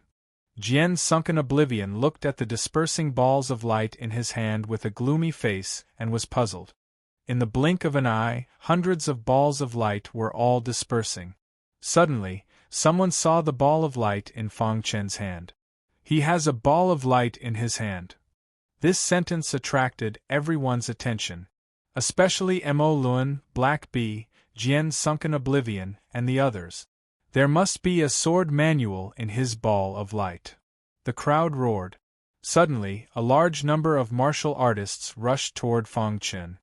Jian, sunk in oblivion, looked at the dispersing balls of light in his hand with a gloomy face and was puzzled. In the blink of an eye, hundreds of balls of light were all dispersing. Suddenly, someone saw the ball of light in Fang Chen's hand. He has a ball of light in his hand. This sentence attracted everyone's attention, especially Mo Luan, Black Bee, Jian, sunk in oblivion, and the others. There must be a sword manual in his ball of light. The crowd roared. Suddenly, a large number of martial artists rushed toward Fang Chen.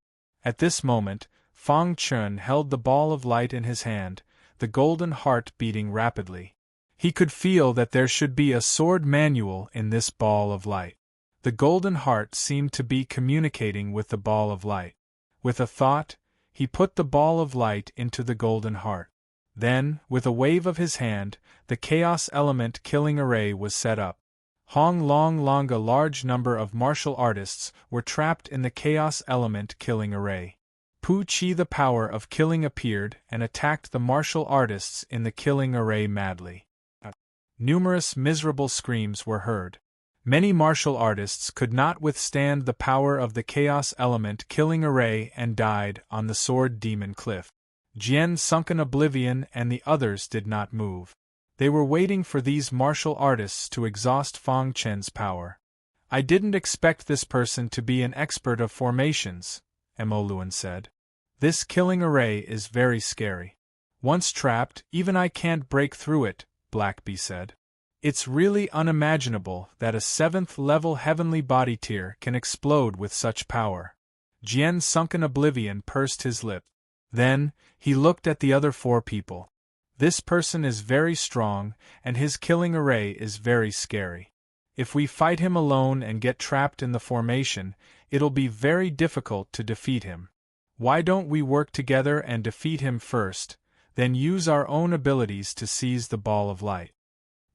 At this moment, Fang Chen held the ball of light in his hand, the golden heart beating rapidly. He could feel that there should be a sword manual in this ball of light. The golden heart seemed to be communicating with the ball of light. With a thought, he put the ball of light into the golden heart. Then, with a wave of his hand, the chaos element killing array was set up. Hong Long Long, a large number of martial artists were trapped in the chaos element killing array. Pu Chi, the power of killing, appeared and attacked the martial artists in the killing array madly. Numerous miserable screams were heard. Many martial artists could not withstand the power of the chaos element killing array and died on the sword demon cliff. Jian, sunk in oblivion, and the others did not move. They were waiting for these martial artists to exhaust Fang Chen's power. I didn't expect this person to be an expert of formations, Mo Luan said. This killing array is very scary. Once trapped, even I can't break through it, Black Bee said. It's really unimaginable that a 7th-level heavenly body tier can explode with such power. Jian, sunk in oblivion, pursed his lip. Then, he looked at the other 4 people. This person is very strong, and his killing array is very scary. If we fight him alone and get trapped in the formation, it'll be very difficult to defeat him. Why don't we work together and defeat him first, then use our own abilities to seize the ball of light?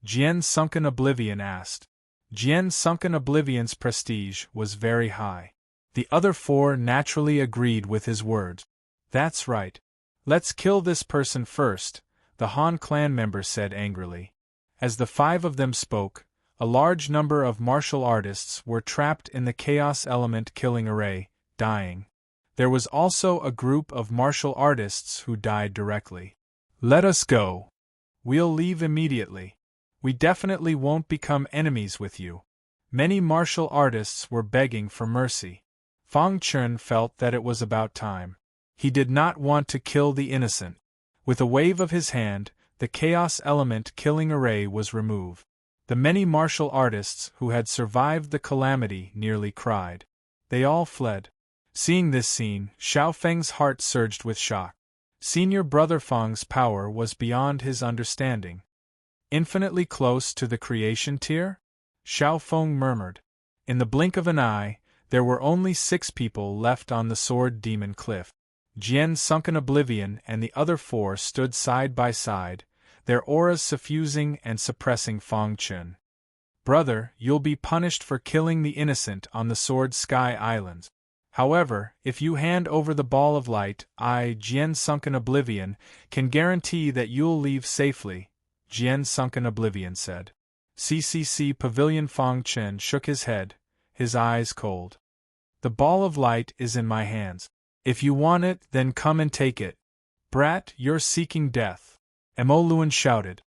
Jian, sunk in oblivion, asked. Jian, sunk in oblivion's prestige was very high. The other 4 naturally agreed with his words. That's right. Let's kill this person first, the Han clan member said angrily. As the 5 of them spoke, a large number of martial artists were trapped in the chaos element killing array, dying. There was also a group of martial artists who died directly. Let us go. We'll leave immediately. We definitely won't become enemies with you. Many martial artists were begging for mercy. Fang Chen felt that it was about time. He did not want to kill the innocent. With a wave of his hand, the chaos element killing array was removed. The many martial artists who had survived the calamity nearly cried. They all fled. Seeing this scene, Xiao Feng's heart surged with shock. Senior Brother Fang's power was beyond his understanding. Infinitely close to the creation tier? Xiao Feng murmured. In the blink of an eye, there were only 6 people left on the sword demon cliff. Jian, sunk in oblivion, and the other 4 stood side by side, their auras suffusing and suppressing Fang Chen. Brother, you'll be punished for killing the innocent on the Sword Sky Islands. However, if you hand over the ball of light, I, Jian, sunk in oblivion, can guarantee that you'll leave safely, Jian, sunk in oblivion said. CCC Pavilion. Fang Chen shook his head, his eyes cold. The ball of light is in my hands. If you want it, then come and take it. Brat, you're seeking death. Mo Luan shouted.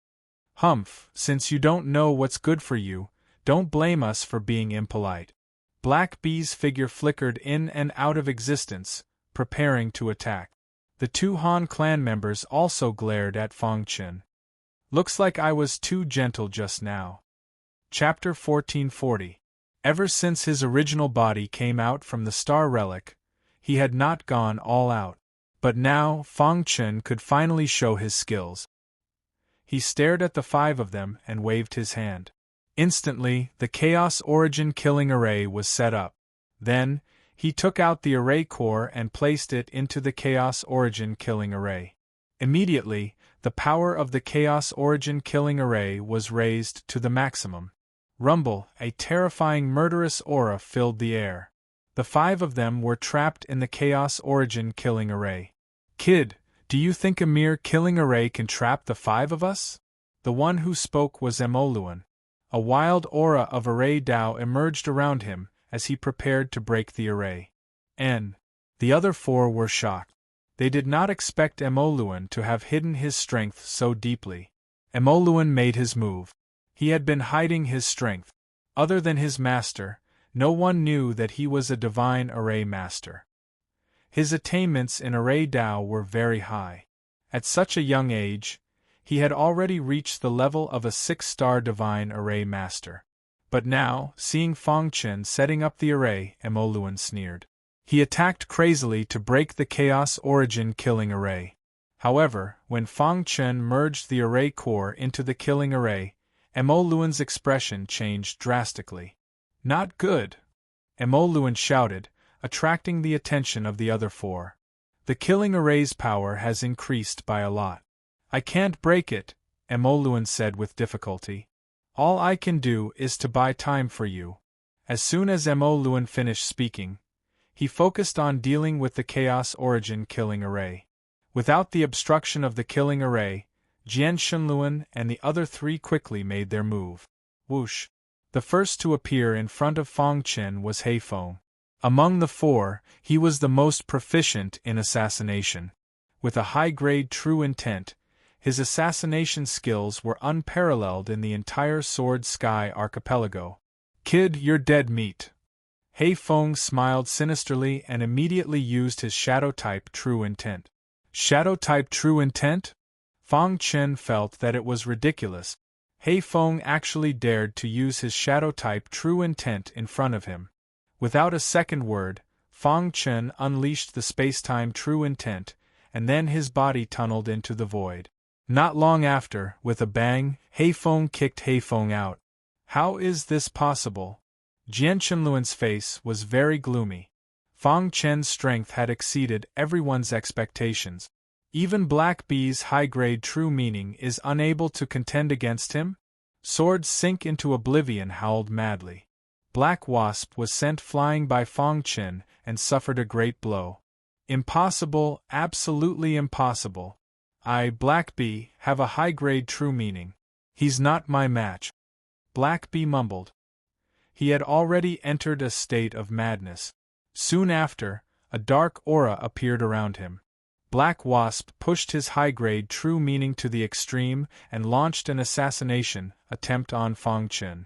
Humph, since you don't know what's good for you, don't blame us for being impolite. Black Bee's figure flickered in and out of existence, preparing to attack. The 2 Han clan members also glared at Fang Chen. Looks like I was too gentle just now. Chapter 1440. Ever since his original body came out from the star relic, he had not gone all out. But now, Fang Chen could finally show his skills. He stared at the 5 of them and waved his hand. Instantly, the Chaos Origin killing array was set up. Then, he took out the array core and placed it into the Chaos Origin killing array. Immediately, the power of the Chaos Origin killing array was raised to the maximum. Rumble, a terrifying murderous aura filled the air. The 5 of them were trapped in the Chaos Origin killing array. Kid, do you think a mere killing array can trap the 5 of us? The one who spoke was Emoluan. A wild aura of array Tao emerged around him as he prepared to break the array. The other 4 were shocked. They did not expect Emoluan to have hidden his strength so deeply. Emoluan made his move. He had been hiding his strength. Other than his master, no one knew that he was a divine array master. His attainments in array Tao were very high. At such a young age, he had already reached the level of a 6-star divine array master. But now, seeing Fang Chen setting up the array, Emoluan sneered. He attacked crazily to break the Chaos Origin killing array. However, when Fang Chen merged the array core into the killing array, Emoluan's expression changed drastically. Not good! Emoluan shouted, attracting the attention of the other 4. The killing array's power has increased by a lot. I can't break it, Emoluan said with difficulty. All I can do is to buy time for you. As soon as Emoluan finished speaking, he focused on dealing with the Chaos Origin killing array. Without the obstruction of the killing array, Jianxunluan and the other 3 quickly made their move. Whoosh! The first to appear in front of Fang Chen was Heifeng. Among the 4, he was the most proficient in assassination. With a high-grade true intent, his assassination skills were unparalleled in the entire Sword Sky archipelago. Kid, you're dead meat. Heifeng smiled sinisterly and immediately used his Shadow-type true intent. Shadow-type true intent? Fang Chen felt that it was ridiculous. Heifeng actually dared to use his Shadow-type true intent in front of him. Without a second word, Fang Chen unleashed the space-time true intent, and then his body tunneled into the void. Not long after, with a bang, Heifeng kicked Heifeng out. How is this possible? Jianxunluan's face was very gloomy. Fang Chen's strength had exceeded everyone's expectations. Even Black Bee's high-grade true meaning is unable to contend against him? Swords sink into oblivion howled madly. Black Wasp was sent flying by Fang Chen and suffered a great blow. Impossible, absolutely impossible. I, Black Bee, have a high-grade true meaning. He's not my match. Black Bee mumbled. He had already entered a state of madness. Soon after, a dark aura appeared around him. Black Wasp pushed his high-grade true meaning to the extreme and launched an assassination attempt on Fang Chen.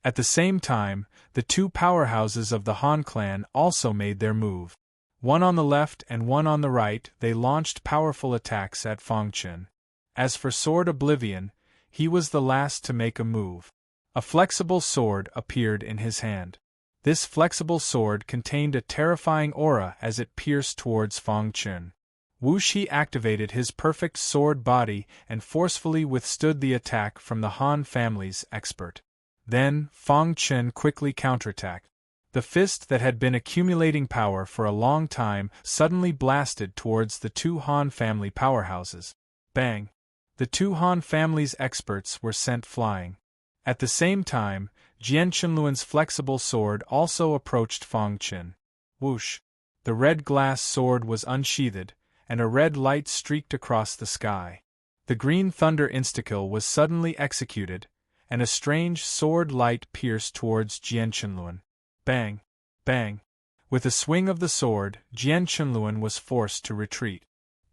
At the same time, the 2 powerhouses of the Han clan also made their move. One on the left and one on the right, they launched powerful attacks at Fang Chen. As for Sword Oblivion, he was the last to make a move. A flexible sword appeared in his hand. This flexible sword contained a terrifying aura as it pierced towards Fang Chen. Wuxi activated his perfect sword body and forcefully withstood the attack from the Han family's expert. Then, Fang Chen quickly counterattacked. The fist that had been accumulating power for a long time suddenly blasted towards the 2 Han family powerhouses. Bang! The 2 Han family's experts were sent flying. At the same time, Jianxunluan's flexible sword also approached Fang Chen. Whoosh! The red glass sword was unsheathed, and a red light streaked across the sky. The green thunder instakill was suddenly executed, and a strange sword light pierced towards Jianxunluan. Bang! Bang! With a swing of the sword, Jianxunluan was forced to retreat.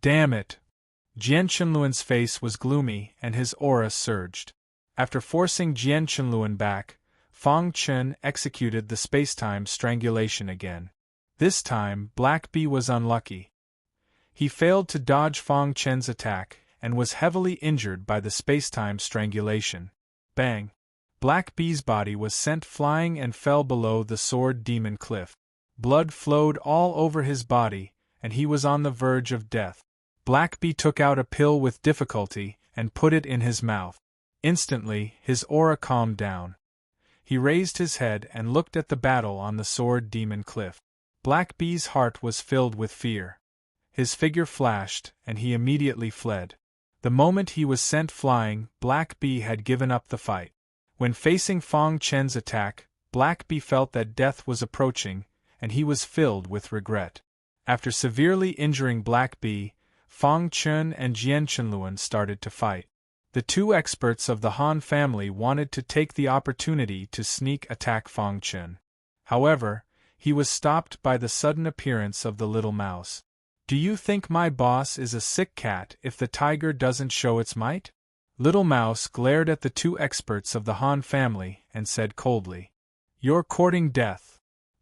Damn it! Jianxunluan's face was gloomy and his aura surged. After forcing Jianxunluan back, Fang Chen executed the spacetime strangulation again. This time, Black Bee was unlucky. He failed to dodge Fang Chen's attack and was heavily injured by the spacetime strangulation. Bang! Black Bee's body was sent flying and fell below the Sword Demon Cliff. Blood flowed all over his body, and he was on the verge of death. Black Bee took out a pill with difficulty and put it in his mouth. Instantly, his aura calmed down. He raised his head and looked at the battle on the Sword Demon Cliff. Black Bee's heart was filled with fear. His figure flashed, and he immediately fled. The moment he was sent flying, Black Bee had given up the fight. When facing Fang Chen's attack, Black Bee felt that death was approaching, and he was filled with regret. After severely injuring Black Bee, Fang Chun and Jian Chenluan started to fight. The two experts of the Han family wanted to take the opportunity to sneak attack Fang Chun. However, he was stopped by the sudden appearance of the little mouse. "Do you think my boss is a sick cat if the tiger doesn't show its might?" Little Mouse glared at the two experts of the Han family and said coldly, "You're courting death."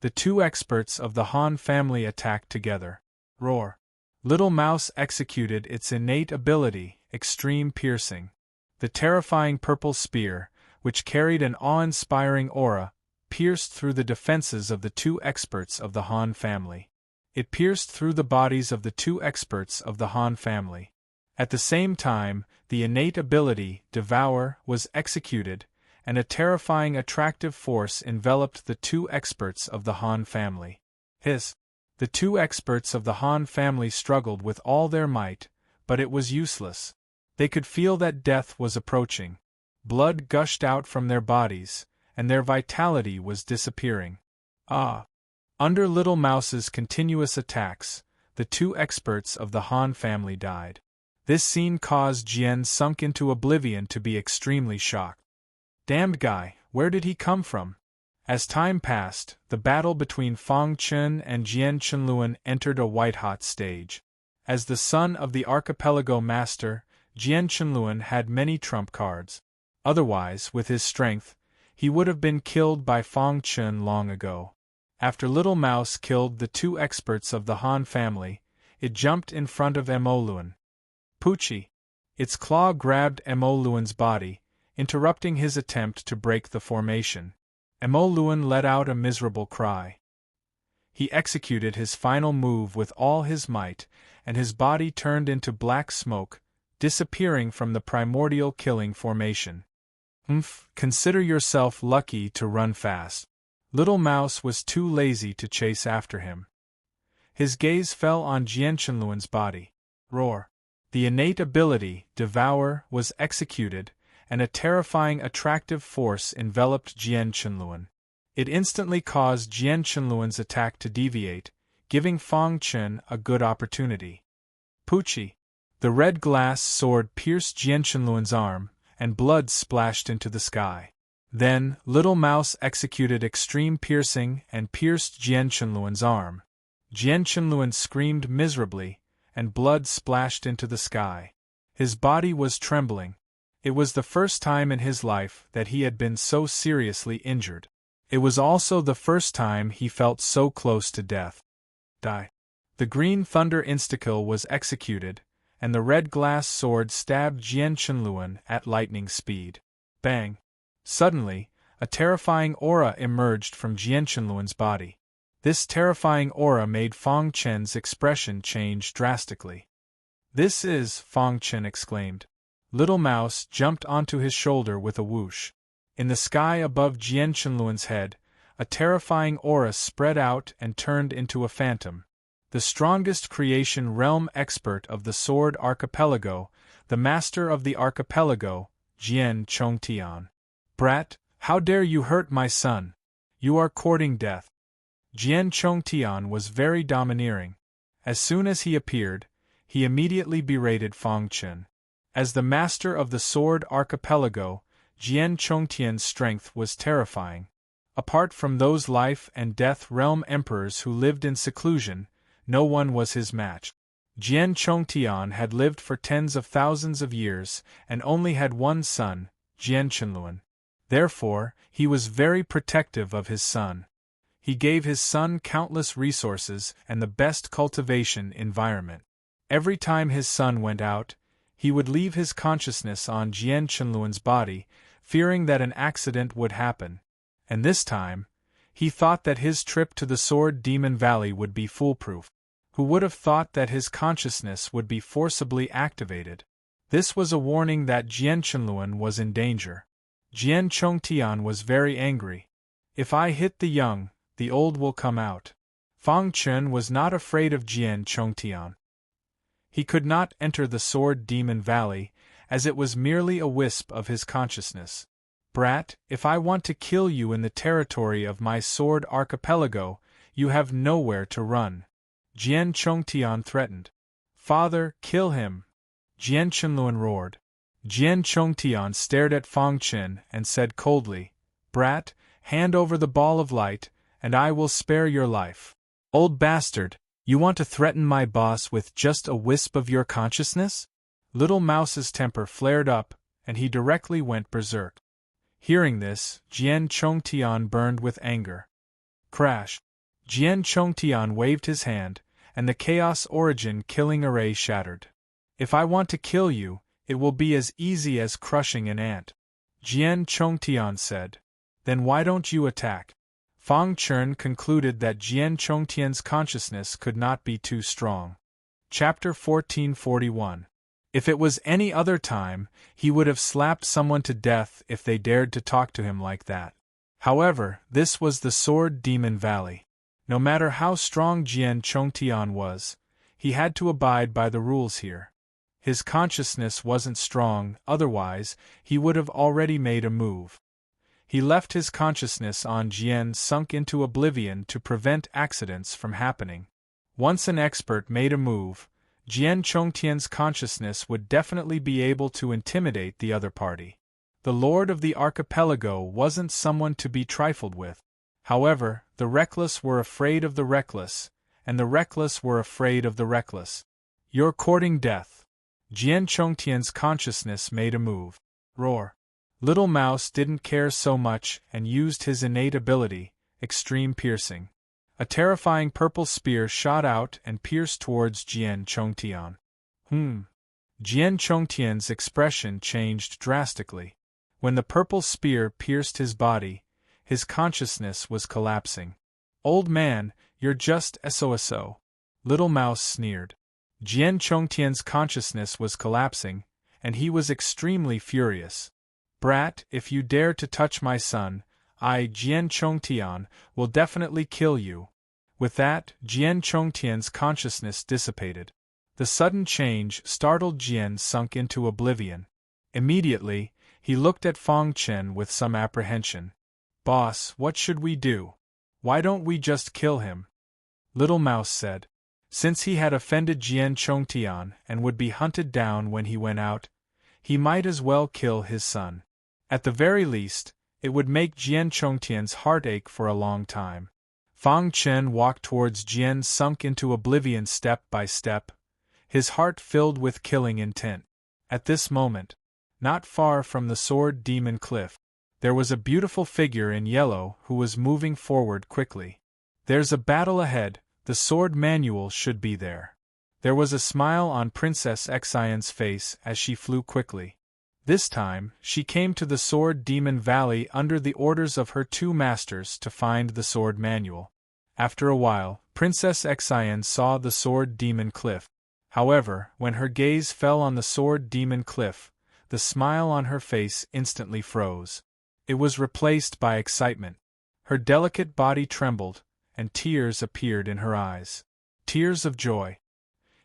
The two experts of the Han family attacked together. Roar! Little Mouse executed its innate ability, extreme piercing. The terrifying purple spear, which carried an awe-inspiring aura, pierced through the defenses of the two experts of the Han family. It pierced through the bodies of the two experts of the Han family. At the same time, the innate ability, Devour, was executed, and a terrifying attractive force enveloped the two experts of the Han family. The two experts of the Han family struggled with all their might, but it was useless. They could feel that death was approaching. Blood gushed out from their bodies, and their vitality was disappearing. Under Little Mouse's continuous attacks, the two experts of the Han family died. This scene caused Jian sunk into oblivion to be extremely shocked. Damned guy, where did he come from? As time passed, the battle between Fang Chun and Jian Chenluan entered a white-hot stage. As the son of the archipelago master, Jian Chenluan had many trump cards. Otherwise, with his strength, he would have been killed by Fang Chun long ago. After Little Mouse killed the two experts of the Han family, it jumped in front of Emoluan. Poochie! Its claw grabbed Emoluan's body, interrupting his attempt to break the formation. Emoluan let out a miserable cry. He executed his final move with all his might, and his body turned into black smoke, disappearing from the primordial killing formation. Consider yourself lucky to run fast. Little Mouse was too lazy to chase after him. His gaze fell on Jian Chenluan's body. Roar! The innate ability, Devour, was executed, and a terrifying attractive force enveloped Jian Chenluan. It instantly caused Jian Chenluan's attack to deviate, giving Fang Chun a good opportunity. Poochie! The red glass sword pierced Jian Chenluan's arm, and blood splashed into the sky. Then, Little Mouse executed extreme piercing and pierced Jian Chenluan's arm. Jian Chenluan screamed miserably, and blood splashed into the sky. His body was trembling. It was the first time in his life that he had been so seriously injured. It was also the first time he felt so close to death. Die. The green thunder instakill was executed, and the red glass sword stabbed Jian Chenluan at lightning speed. Bang! Suddenly, a terrifying aura emerged from Jian Chenluan's body. This terrifying aura made Fang Chen's expression change drastically. "This is," Fang Chen exclaimed. Little Mouse jumped onto his shoulder with a whoosh. In the sky above Jian Chenluan's head, a terrifying aura spread out and turned into a phantom. The strongest creation realm expert of the Sword Archipelago, the master of the archipelago, Jian Chongtian. "Brat, how dare you hurt my son? You are courting death." Jian Chongtian was very domineering. As soon as he appeared, he immediately berated Fang Chun. As the master of the Sword Archipelago, Jian Chongtian's strength was terrifying. Apart from those life and death realm emperors who lived in seclusion, no one was his match. Jian Chongtian had lived for tens of thousands of years and only had one son, Jian Chenluan. Therefore, he was very protective of his son. He gave his son countless resources and the best cultivation environment. Every time his son went out, he would leave his consciousness on Jian Chenluan's body, fearing that an accident would happen. And this time, he thought that his trip to the Sword Demon Valley would be foolproof. Who would have thought that his consciousness would be forcibly activated? This was a warning that Jian Chenluan was in danger. Jian Chongtian was very angry. "If I hit the young, the old will come out." Fang Chun was not afraid of Jian Chongtian. He could not enter the Sword Demon Valley, as it was merely a wisp of his consciousness. "Brat, if I want to kill you in the territory of my Sword Archipelago, you have nowhere to run. Jian Chongtian threatened. Father, kill him! Jian Chenluan roared. Jian Chongtian stared at Fang Chen and said coldly, Brat, hand over the ball of light, and I will spare your life. Old bastard, you want to threaten my boss with just a wisp of your consciousness? Little Mouse's temper flared up, and he directly went berserk. Hearing this, Jian Chongtian burned with anger. Crash! Jian Chongtian waved his hand, and the Chaos Origin killing array shattered. If I want to kill you, it will be as easy as crushing an ant. Jian Chongtian said. Then why don't you attack? Fang Chen concluded that Jian Chongtian's consciousness could not be too strong. Chapter 1441. If it was any other time, he would have slapped someone to death if they dared to talk to him like that. However, this was the Sword Demon Valley. No matter how strong Jian Chongtian was, he had to abide by the rules here. His consciousness wasn't strong, otherwise, he would have already made a move. He left his consciousness on Jian sunk into oblivion to prevent accidents from happening. Once an expert made a move, Jian Chongtian's consciousness would definitely be able to intimidate the other party. The Lord of the Archipelago wasn't someone to be trifled with. However, the reckless were afraid of the reckless, and the reckless were afraid of the reckless. You're courting death. Jian Chongtian's consciousness made a move. Roar. Little Mouse didn't care so much and used his innate ability, Extreme Piercing. A terrifying purple spear shot out and pierced towards Jian Chongtian. Jian Chongtian's expression changed drastically. When the purple spear pierced his body, his consciousness was collapsing. Old man, you're just SOSO. Little Mouse sneered. Jian Chongtian's consciousness was collapsing, and he was extremely furious. Brat, if you dare to touch my son, I, Jian Chongtian, will definitely kill you. With that, Jian Chongtian's consciousness dissipated. The sudden change startled Jian sunk into oblivion. Immediately, he looked at Fang Chen with some apprehension. Boss, what should we do? Why don't we just kill him? Little Mouse said. Since he had offended Jian Chongtian and would be hunted down when he went out, he might as well kill his son. At the very least, it would make Jian Chongtian's heart ache for a long time. Fang Chen walked towards Jian sunk into oblivion step by step, his heart filled with killing intent. At this moment, not far from the Sword Demon Cliff, there was a beautiful figure in yellow who was moving forward quickly. There's a battle ahead, the sword manual should be there. There was a smile on Princess Xian's face as she flew quickly. This time, she came to the Sword Demon Valley under the orders of her two masters to find the sword manual. After a while, Princess Xian saw the Sword Demon Cliff. However, when her gaze fell on the Sword Demon Cliff, the smile on her face instantly froze. It was replaced by excitement. Her delicate body trembled, and tears appeared in her eyes. Tears of joy.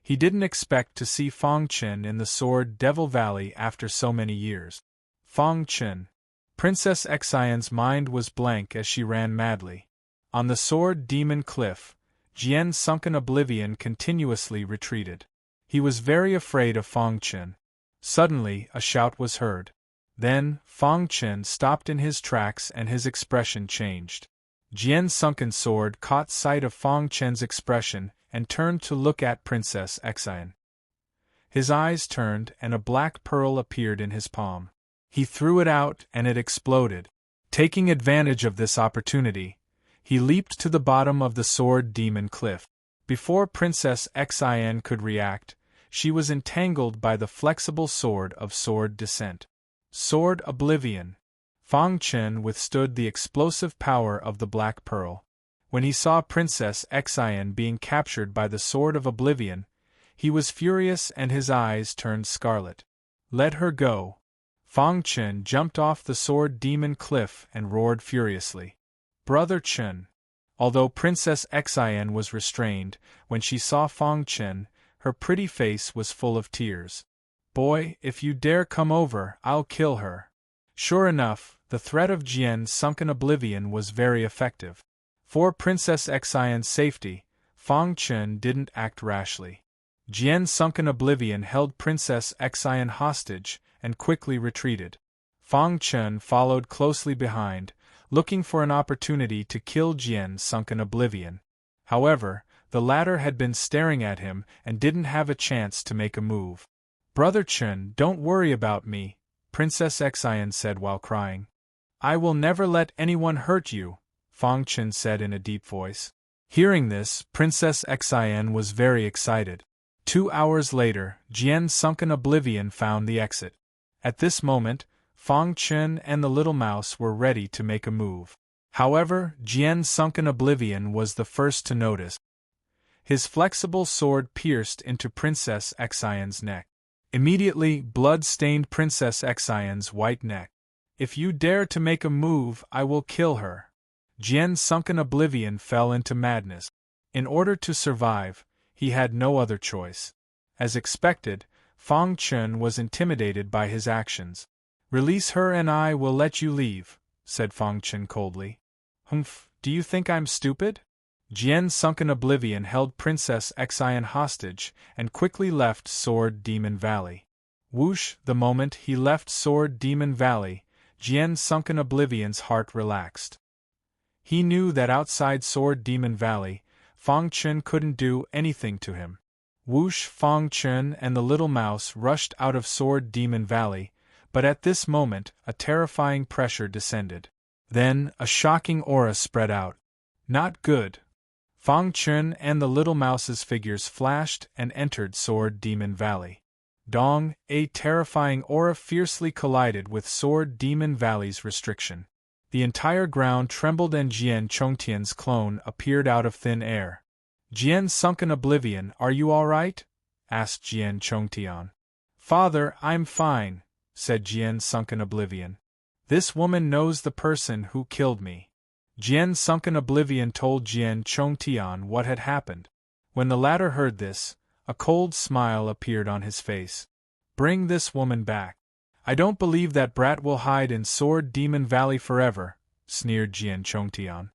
He didn't expect to see Fang Chen in the Sword Devil Valley after so many years. Fang Chen. Princess Xian's mind was blank as she ran madly. On the Sword Demon Cliff, Jian's sunken oblivion continuously retreated. He was very afraid of Fang Chen. Suddenly, a shout was heard. Then, Fang Chen stopped in his tracks and his expression changed. Jian's sunken sword caught sight of Fang Chen's expression and turned to look at Princess Xian. His eyes turned and a black pearl appeared in his palm. He threw it out and it exploded. Taking advantage of this opportunity, he leaped to the bottom of the Sword Demon Cliff. Before Princess Xian could react, she was entangled by the flexible sword of Sword Descent. Sword Oblivion. Fang Chen withstood the explosive power of the Black Pearl. When he saw Princess Xian being captured by the Sword of Oblivion, he was furious and his eyes turned scarlet. Let her go. Fang Chen jumped off the Sword Demon Cliff and roared furiously. Brother Chen. Although Princess Xian was restrained, when she saw Fang Chen, her pretty face was full of tears. Boy, if you dare come over, I'll kill her. Sure enough, the threat of Jian's sunken oblivion was very effective. For Princess Xian's safety, Fang Chen didn't act rashly. Jian's sunken oblivion held Princess Xian hostage and quickly retreated. Fang Chen followed closely behind, looking for an opportunity to kill Jian's sunken oblivion. However, the latter had been staring at him and didn't have a chance to make a move. "Brother Chen, don't worry about me," Princess Xian said while crying. "I will never let anyone hurt you," Fang Chen said in a deep voice. Hearing this, Princess Xian was very excited. 2 hours later, Jian's sunken oblivion found the exit. At this moment, Fang Chen and the little mouse were ready to make a move. However, Jian's sunken oblivion was the first to notice. His flexible sword pierced into Princess Xian's neck. Immediately, blood stained Princess Xian's white neck. "If you dare to make a move, I will kill her." Jian's sunken oblivion fell into madness. In order to survive, he had no other choice. As expected, Fang Chen was intimidated by his actions. "Release her and I will let you leave," said Fang Chen coldly. "Humph, do you think I'm stupid?" Jian's sunken oblivion held Princess Xian hostage and quickly left Sword Demon Valley. Whoosh! The moment he left Sword Demon Valley, Jian's sunken oblivion's heart relaxed. He knew that outside Sword Demon Valley, Fang Chen couldn't do anything to him. Whoosh! Fang Chen and the little mouse rushed out of Sword Demon Valley, but at this moment a terrifying pressure descended. Then a shocking aura spread out. Not good. Fang Chen and the little mouse's figures flashed and entered Sword Demon Valley. Dong! A terrifying aura fiercely collided with Sword Demon Valley's restriction. The entire ground trembled and Jian Chongtian's clone appeared out of thin air. "Jian's sunken oblivion, are you all right?" asked Jian Chongtian. "Father, I'm fine," said Jian's sunken oblivion. "This woman knows the person who killed me." Jian's sunken oblivion told Jian Chongtian what had happened. When the latter heard this, a cold smile appeared on his face. "Bring this woman back. I don't believe that brat will hide in Sword Demon Valley forever," sneered Jian Chongtian.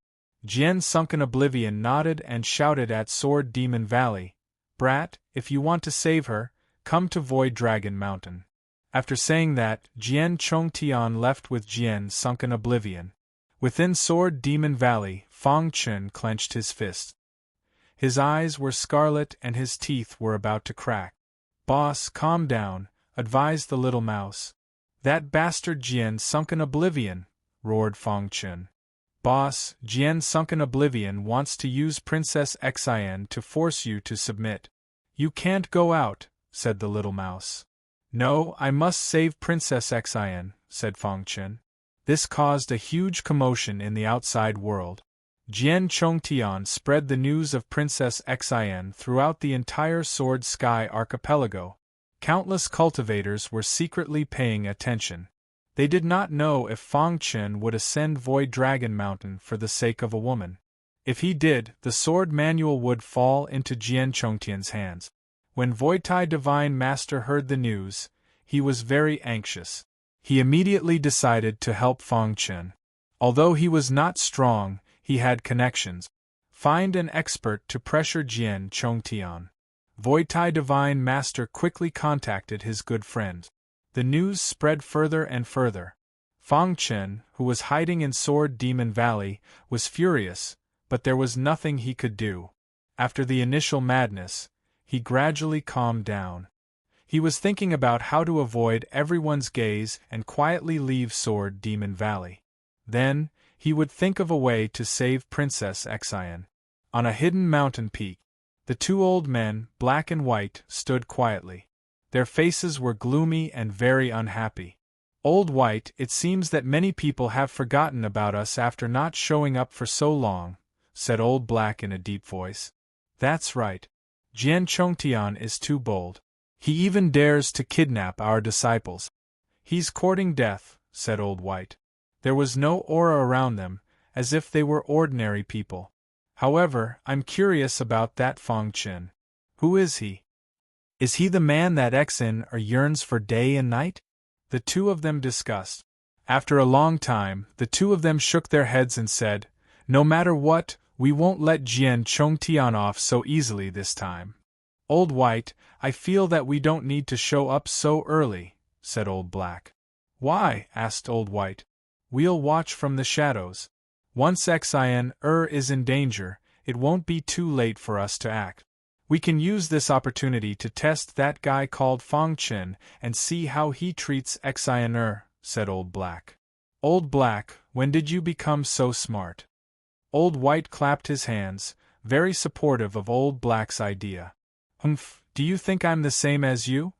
Jian's sunken oblivion nodded and shouted at Sword Demon Valley, "Brat, if you want to save her, come to Void Dragon Mountain." After saying that, Jian Chongtian left with Jian's sunken oblivion. Within Sword Demon Valley, Fang Chen clenched his fists. His eyes were scarlet and his teeth were about to crack. "Boss, calm down," advised the little mouse. "That bastard Jian's sunken oblivion," roared Fang Chen. "Boss, Jian's sunken oblivion wants to use Princess Xian to force you to submit." "You can't go out," said the little mouse. "No, I must save Princess Xian," said Fang Chen. This caused a huge commotion in the outside world. Jian Chongtian spread the news of Princess Xian throughout the entire Sword Sky archipelago. Countless cultivators were secretly paying attention. They did not know if Fang Chen would ascend Void Dragon Mountain for the sake of a woman. If he did, the sword manual would fall into Jian Chongtian's hands. When Voidtai Divine Master heard the news, he was very anxious. He immediately decided to help Fang Chen. Although he was not strong, he had connections. Find an expert to pressure Jian Chongtian. Voidtai Divine Master quickly contacted his good friend. The news spread further and further. Fang Chen, who was hiding in Sword Demon Valley, was furious, but there was nothing he could do. After the initial madness, he gradually calmed down. He was thinking about how to avoid everyone's gaze and quietly leave Sword Demon Valley. Then, he would think of a way to save Princess Xian. On a hidden mountain peak, the two old men, black and white, stood quietly. Their faces were gloomy and very unhappy. "Old White, it seems that many people have forgotten about us after not showing up for so long," said Old Black in a deep voice. "That's right. Jian Chongtian is too bold. He even dares to kidnap our disciples." "He's courting death," said Old White. There was no aura around them, as if they were ordinary people. "However, I'm curious about that Fang Chen. Who is he? Is he the man that Xin yearns for day and night?" The two of them discussed. After a long time, the two of them shook their heads and said, "No matter what, We won't let Jian Chongtian off so easily this time. Old White, I feel that we don't need to show up so early, said Old Black. Why? Asked Old White. We'll watch from the shadows. Once Xin is in danger, it won't be too late for us to act. We can use this opportunity to test that guy called Fang Chen and see how he treats Xin, said Old Black. Old Black, when did you become so smart? Old White clapped his hands, very supportive of Old Black's idea. Humph, do you think I'm the same as you?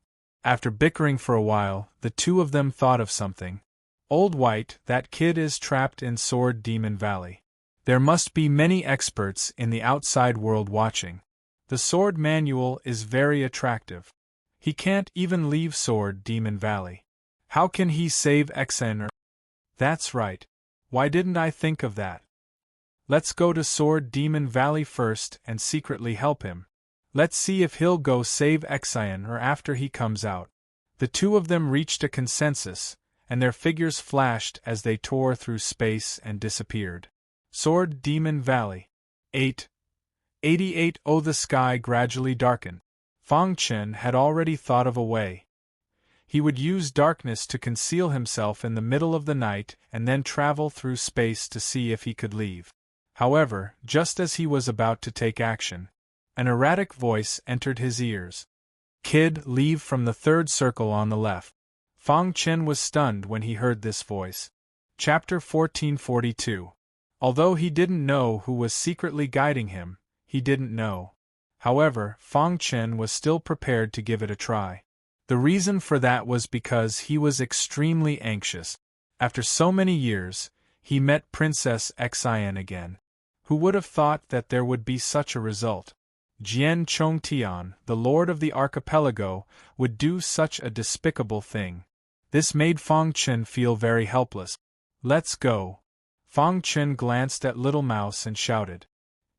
After bickering for a while, the two of them thought of something. Old White, that kid is trapped in Sword Demon Valley. There must be many experts in the outside world watching. The sword manual is very attractive. He can't even leave Sword Demon Valley. How can he save Xin? That's right. Why didn't I think of that? Let's go to Sword Demon Valley first and secretly help him. Let's see if he'll go save Xin after he comes out. The two of them reached a consensus, and their figures flashed as they tore through space and disappeared. Sword Demon Valley. 88. Oh, the sky gradually darkened. Fang Chen had already thought of a way. He would use darkness to conceal himself in the middle of the night and then travel through space to see if he could leave. However, just as he was about to take action, an erratic voice entered his ears. Kid, leave from the third circle on the left. Fang Chen was stunned when he heard this voice. Chapter 1442. Although he didn't know who was secretly guiding him, he didn't know. However, Fang Chen was still prepared to give it a try. The reason for that was because he was extremely anxious. After so many years, he met Princess Xin again. Who would have thought that there would be such a result? Jian Chongtian, the Lord of the Archipelago, would do such a despicable thing. This made Fang Chen feel very helpless. Let's go. Fang Chen glanced at Little Mouse and shouted.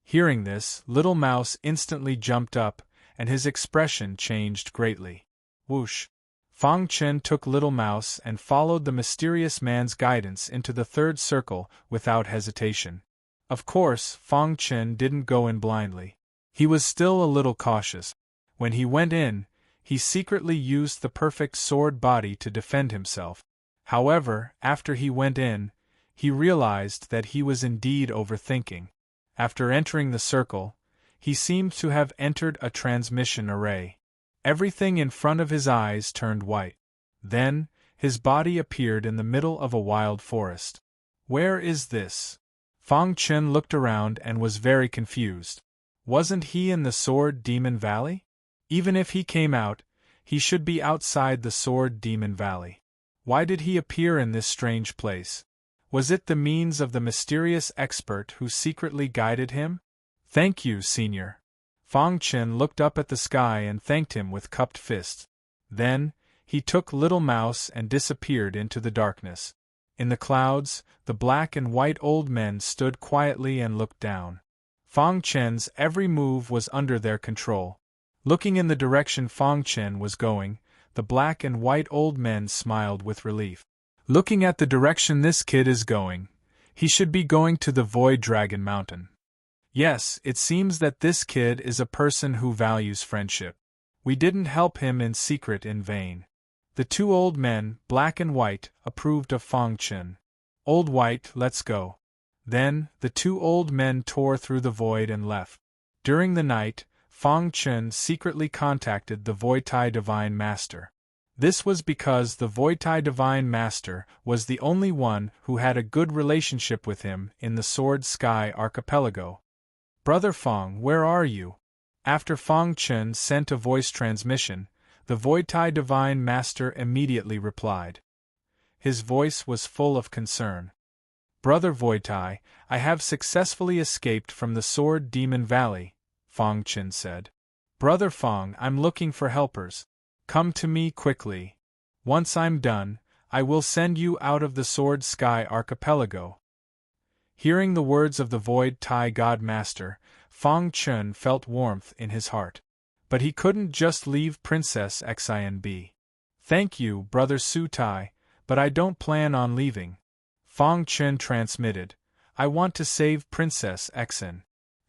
Hearing this, Little Mouse instantly jumped up, and his expression changed greatly. Whoosh! Fang Chen took Little Mouse and followed the mysterious man's guidance into the third circle without hesitation. Of course, Fang Chen didn't go in blindly. He was still a little cautious. When he went in, he secretly used the perfect sword body to defend himself. However, after he went in, he realized that he was indeed overthinking. After entering the circle, he seemed to have entered a transmission array. Everything in front of his eyes turned white. Then, his body appeared in the middle of a wild forest. Where is this? Fang Chen looked around and was very confused. Wasn't he in the Sword Demon Valley? Even if he came out, he should be outside the Sword Demon Valley. Why did he appear in this strange place? Was it the means of the mysterious expert who secretly guided him? Thank you, Senior. Fang Chen looked up at the sky and thanked him with cupped fists. Then, he took Little Mouse and disappeared into the darkness. In the clouds, the black and white old men stood quietly and looked down. Fang Chen's every move was under their control. Looking in the direction Fang Chen was going, the black and white old men smiled with relief. Looking at the direction this kid is going, he should be going to the Void Dragon Mountain. Yes, it seems that this kid is a person who values friendship. We didn't help him in secret in vain. The two old men, black and white, approved of Fang Chen. Old White, let's go. Then, the two old men tore through the void and left. During the night, Fang Chen secretly contacted the Voitai Divine Master. This was because the Voitai Divine Master was the only one who had a good relationship with him in the Sword Sky Archipelago. Brother Fang, where are you? After Fang Chen sent a voice transmission, the Voitai Divine Master immediately replied. His voice was full of concern. Brother Voitai, I have successfully escaped from the Sword Demon Valley, Fang Chen said. Brother Fang, I'm looking for helpers. Come to me quickly. Once I'm done, I will send you out of the Sword Sky Archipelago. Hearing the words of the Void Tai God Master, Fang Chen felt warmth in his heart. But he couldn't just leave Princess Xin be. Thank you, Brother Su Tai, but I don't plan on leaving. Fang Chen transmitted, I want to save Princess Xin.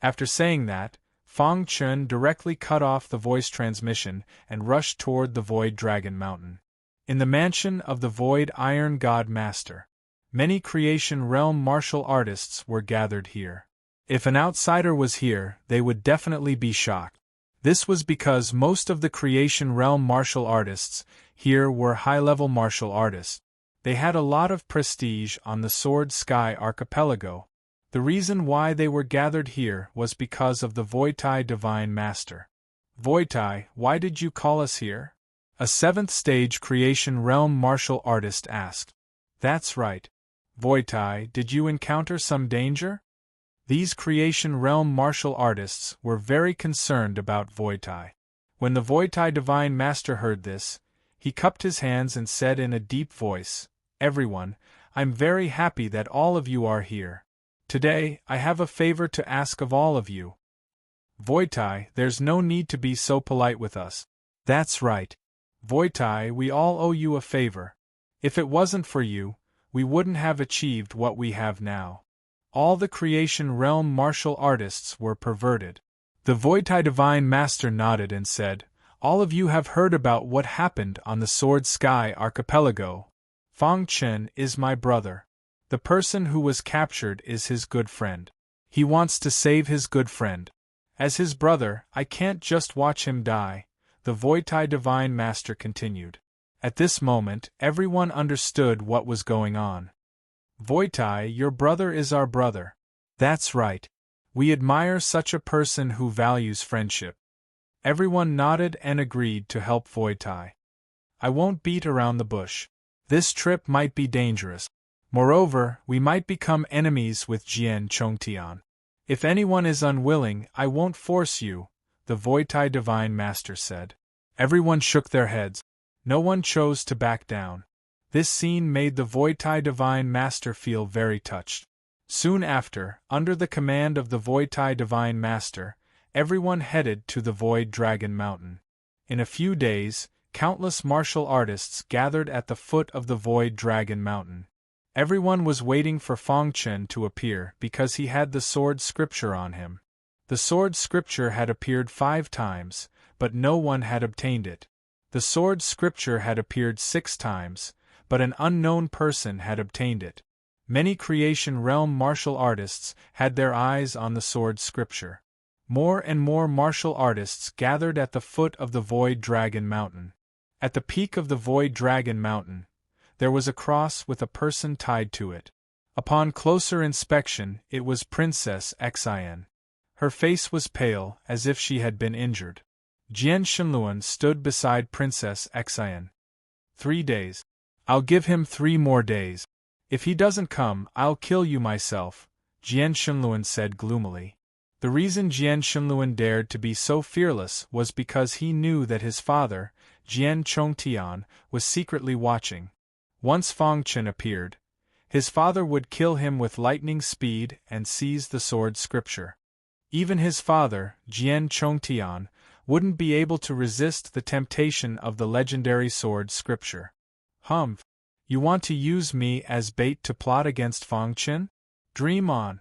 After saying that, Fang Chen directly cut off the voice transmission and rushed toward the Void Dragon Mountain. In the mansion of the Void Iron God Master, many Creation Realm martial artists were gathered here. If an outsider was here, they would definitely be shocked. This was because most of the Creation Realm martial artists here were high-level martial artists. They had a lot of prestige on the Sword Sky Archipelago. The reason why they were gathered here was because of the Voitai Divine Master. Voitai, why did you call us here? A 7th stage Creation Realm martial artist asked. That's right. Voitai, did you encounter some danger? These Creation Realm martial artists were very concerned about Voitai. When the Voitai Divine Master heard this, he cupped his hands and said in a deep voice, "Everyone, I'm very happy that all of you are here. Today, I have a favor to ask of all of you." Voitai, there's no need to be so polite with us. That's right. Voitai, we all owe you a favor. If it wasn't for you, we wouldn't have achieved what we have now. All the Creation Realm martial artists were perverted. The Voitai Divine Master nodded and said, "All of you have heard about what happened on the Sword Sky Archipelago. Fang Chen is my brother. The person who was captured is his good friend. He wants to save his good friend. As his brother, I can't just watch him die," the Voitai Divine Master continued. At this moment, everyone understood what was going on. "Voitai, your brother is our brother." "That's right. We admire such a person who values friendship." Everyone nodded and agreed to help Voitai. "I won't beat around the bush. This trip might be dangerous. Moreover, we might become enemies with Jian Chongtian. If anyone is unwilling, I won't force you," the Voitai Divine Master said. Everyone shook their heads. No one chose to back down. This scene made the Voitai Divine Master feel very touched. Soon after, under the command of the Voitai Divine Master, everyone headed to the Void Dragon Mountain. In a few days, countless martial artists gathered at the foot of the Void Dragon Mountain. Everyone was waiting for Fang Chen to appear because he had the sword scripture on him. The sword scripture had appeared 5 times, but no one had obtained it. The sword scripture had appeared 6 times, but an unknown person had obtained it. Many Creation Realm martial artists had their eyes on the sword scripture. More and more martial artists gathered at the foot of the Void Dragon Mountain. At the peak of the Void Dragon Mountain, there was a cross with a person tied to it. Upon closer inspection, it was Princess Xian. Her face was pale, as if she had been injured. Jian Shenluan stood beside Princess Xian. 3 days. I'll give him 3 more days. If he doesn't come, I'll kill you myself, Jian Shenluan said gloomily. The reason Jian Shenluan dared to be so fearless was because he knew that his father, Jian Chongtian, was secretly watching. Once Fang Chen appeared, his father would kill him with lightning speed and seize the sword scripture. Even his father, Jian Chongtian, wouldn't be able to resist the temptation of the legendary sword scripture. Humph! You want to use me as bait to plot against Fang Chen? Dream on!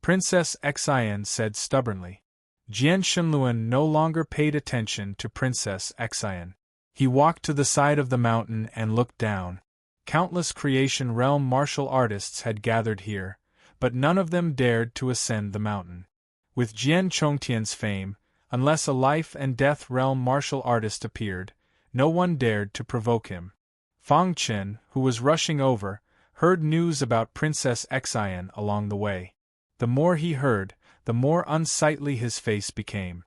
Princess Xian said stubbornly. Jian Shenluan no longer paid attention to Princess Xian. He walked to the side of the mountain and looked down. Countless Creation Realm martial artists had gathered here, but none of them dared to ascend the mountain. With Jian Chongtian's fame, unless a life and death realm martial artist appeared, no one dared to provoke him. Fang Chen, who was rushing over, heard news about Princess Xian along the way. The more he heard, the more unsightly his face became.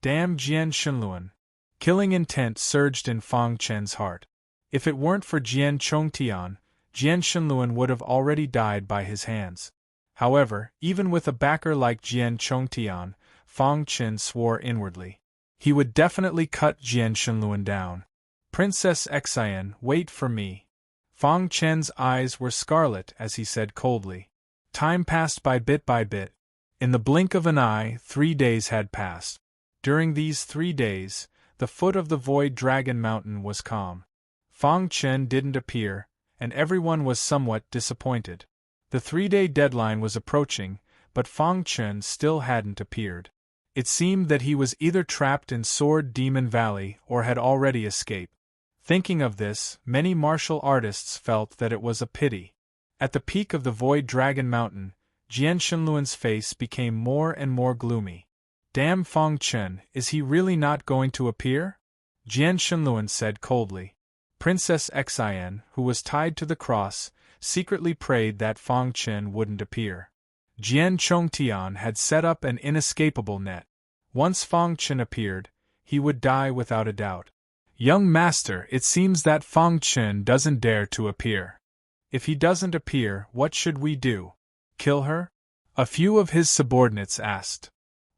Damn Jian Shenluan! Killing intent surged in Fang Chen's heart. If it weren't for Jian Chongtian, Jian Shenluan would have already died by his hands. However, even with a backer like Jian Chongtian, Fang Chen swore inwardly. He would definitely cut Jian Shenluan down. Princess Xian, wait for me. Fang Chen's eyes were scarlet as he said coldly. Time passed by bit by bit. In the blink of an eye, 3 days had passed. During these 3 days, the foot of the Void Dragon Mountain was calm. Fang Chen didn't appear, and everyone was somewhat disappointed. The 3-day deadline was approaching, but Fang Chen still hadn't appeared. It seemed that he was either trapped in Sword Demon Valley or had already escaped. Thinking of this, many martial artists felt that it was a pity. At the peak of the Void Dragon Mountain, Jian Shenluan's face became more and more gloomy. Damn Fang Chen, is he really not going to appear? Jian Shenluan said coldly. Princess Xian, who was tied to the cross, secretly prayed that Fang Chen wouldn't appear. Jian Chongtian had set up an inescapable net. Once Fang Chen appeared, he would die without a doubt. Young master, it seems that Fang Chen doesn't dare to appear. If he doesn't appear, what should we do? Kill her? A few of his subordinates asked.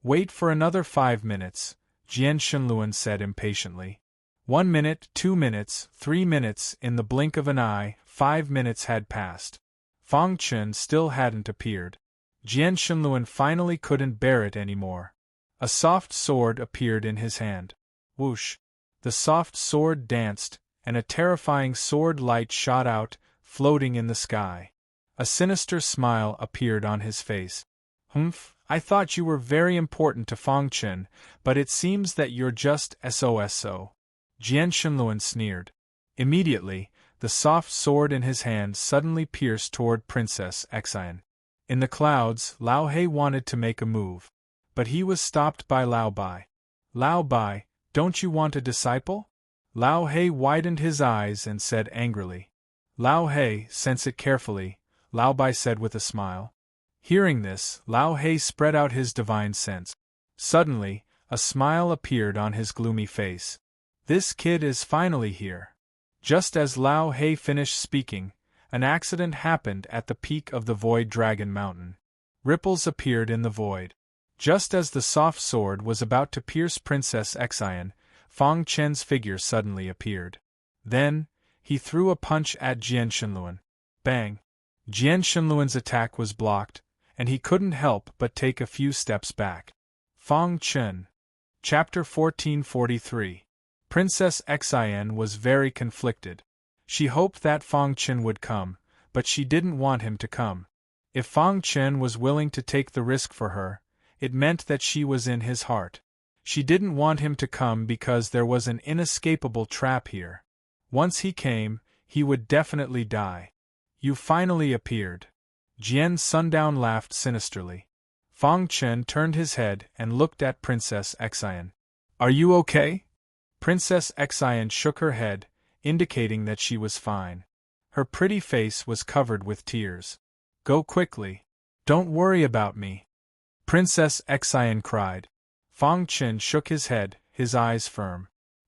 Wait for another 5 minutes, Jian Shenluan said impatiently. 1 minute, 2 minutes, 3 minutes, in the blink of an eye, 5 minutes had passed. Fang Chen still hadn't appeared. Jian Shenluan finally couldn't bear it anymore. A soft sword appeared in his hand. Whoosh! The soft sword danced, and a terrifying sword light shot out, floating in the sky. A sinister smile appeared on his face. Humph, I thought you were very important to Fang Chen, but it seems that you're just SOSO. Jian Shenluan sneered. Immediately, the soft sword in his hand suddenly pierced toward Princess Xian. In the clouds, Lao He wanted to make a move. But he was stopped by Lao Bai. Lao Bai, don't you want a disciple? Lao He widened his eyes and said angrily. Lao He, sense it carefully, Lao Bai said with a smile. Hearing this, Lao He spread out his divine sense. Suddenly, a smile appeared on his gloomy face. This kid is finally here. Just as Lao He finished speaking, an accident happened at the peak of the Void Dragon Mountain. Ripples appeared in the void. Just as the soft sword was about to pierce Princess Xian, Fang Chen's figure suddenly appeared. Then, he threw a punch at Jian Shenluan. Bang! Jian Shenluan's attack was blocked, and he couldn't help but take a few steps back. Fang Chen. Chapter 1443. Princess Xian was very conflicted. She hoped that Fang Chen would come, but she didn't want him to come. If Fang Chen was willing to take the risk for her, it meant that she was in his heart. She didn't want him to come because there was an inescapable trap here. Once he came, he would definitely die. You finally appeared. Jian Sundown laughed sinisterly. Fang Chen turned his head and looked at Princess Xian. Are you okay? Princess Xian shook her head, indicating that she was fine. Her pretty face was covered with tears. Go quickly. Don't worry about me. Princess Xian cried. Fang Chen shook his head, his eyes firm.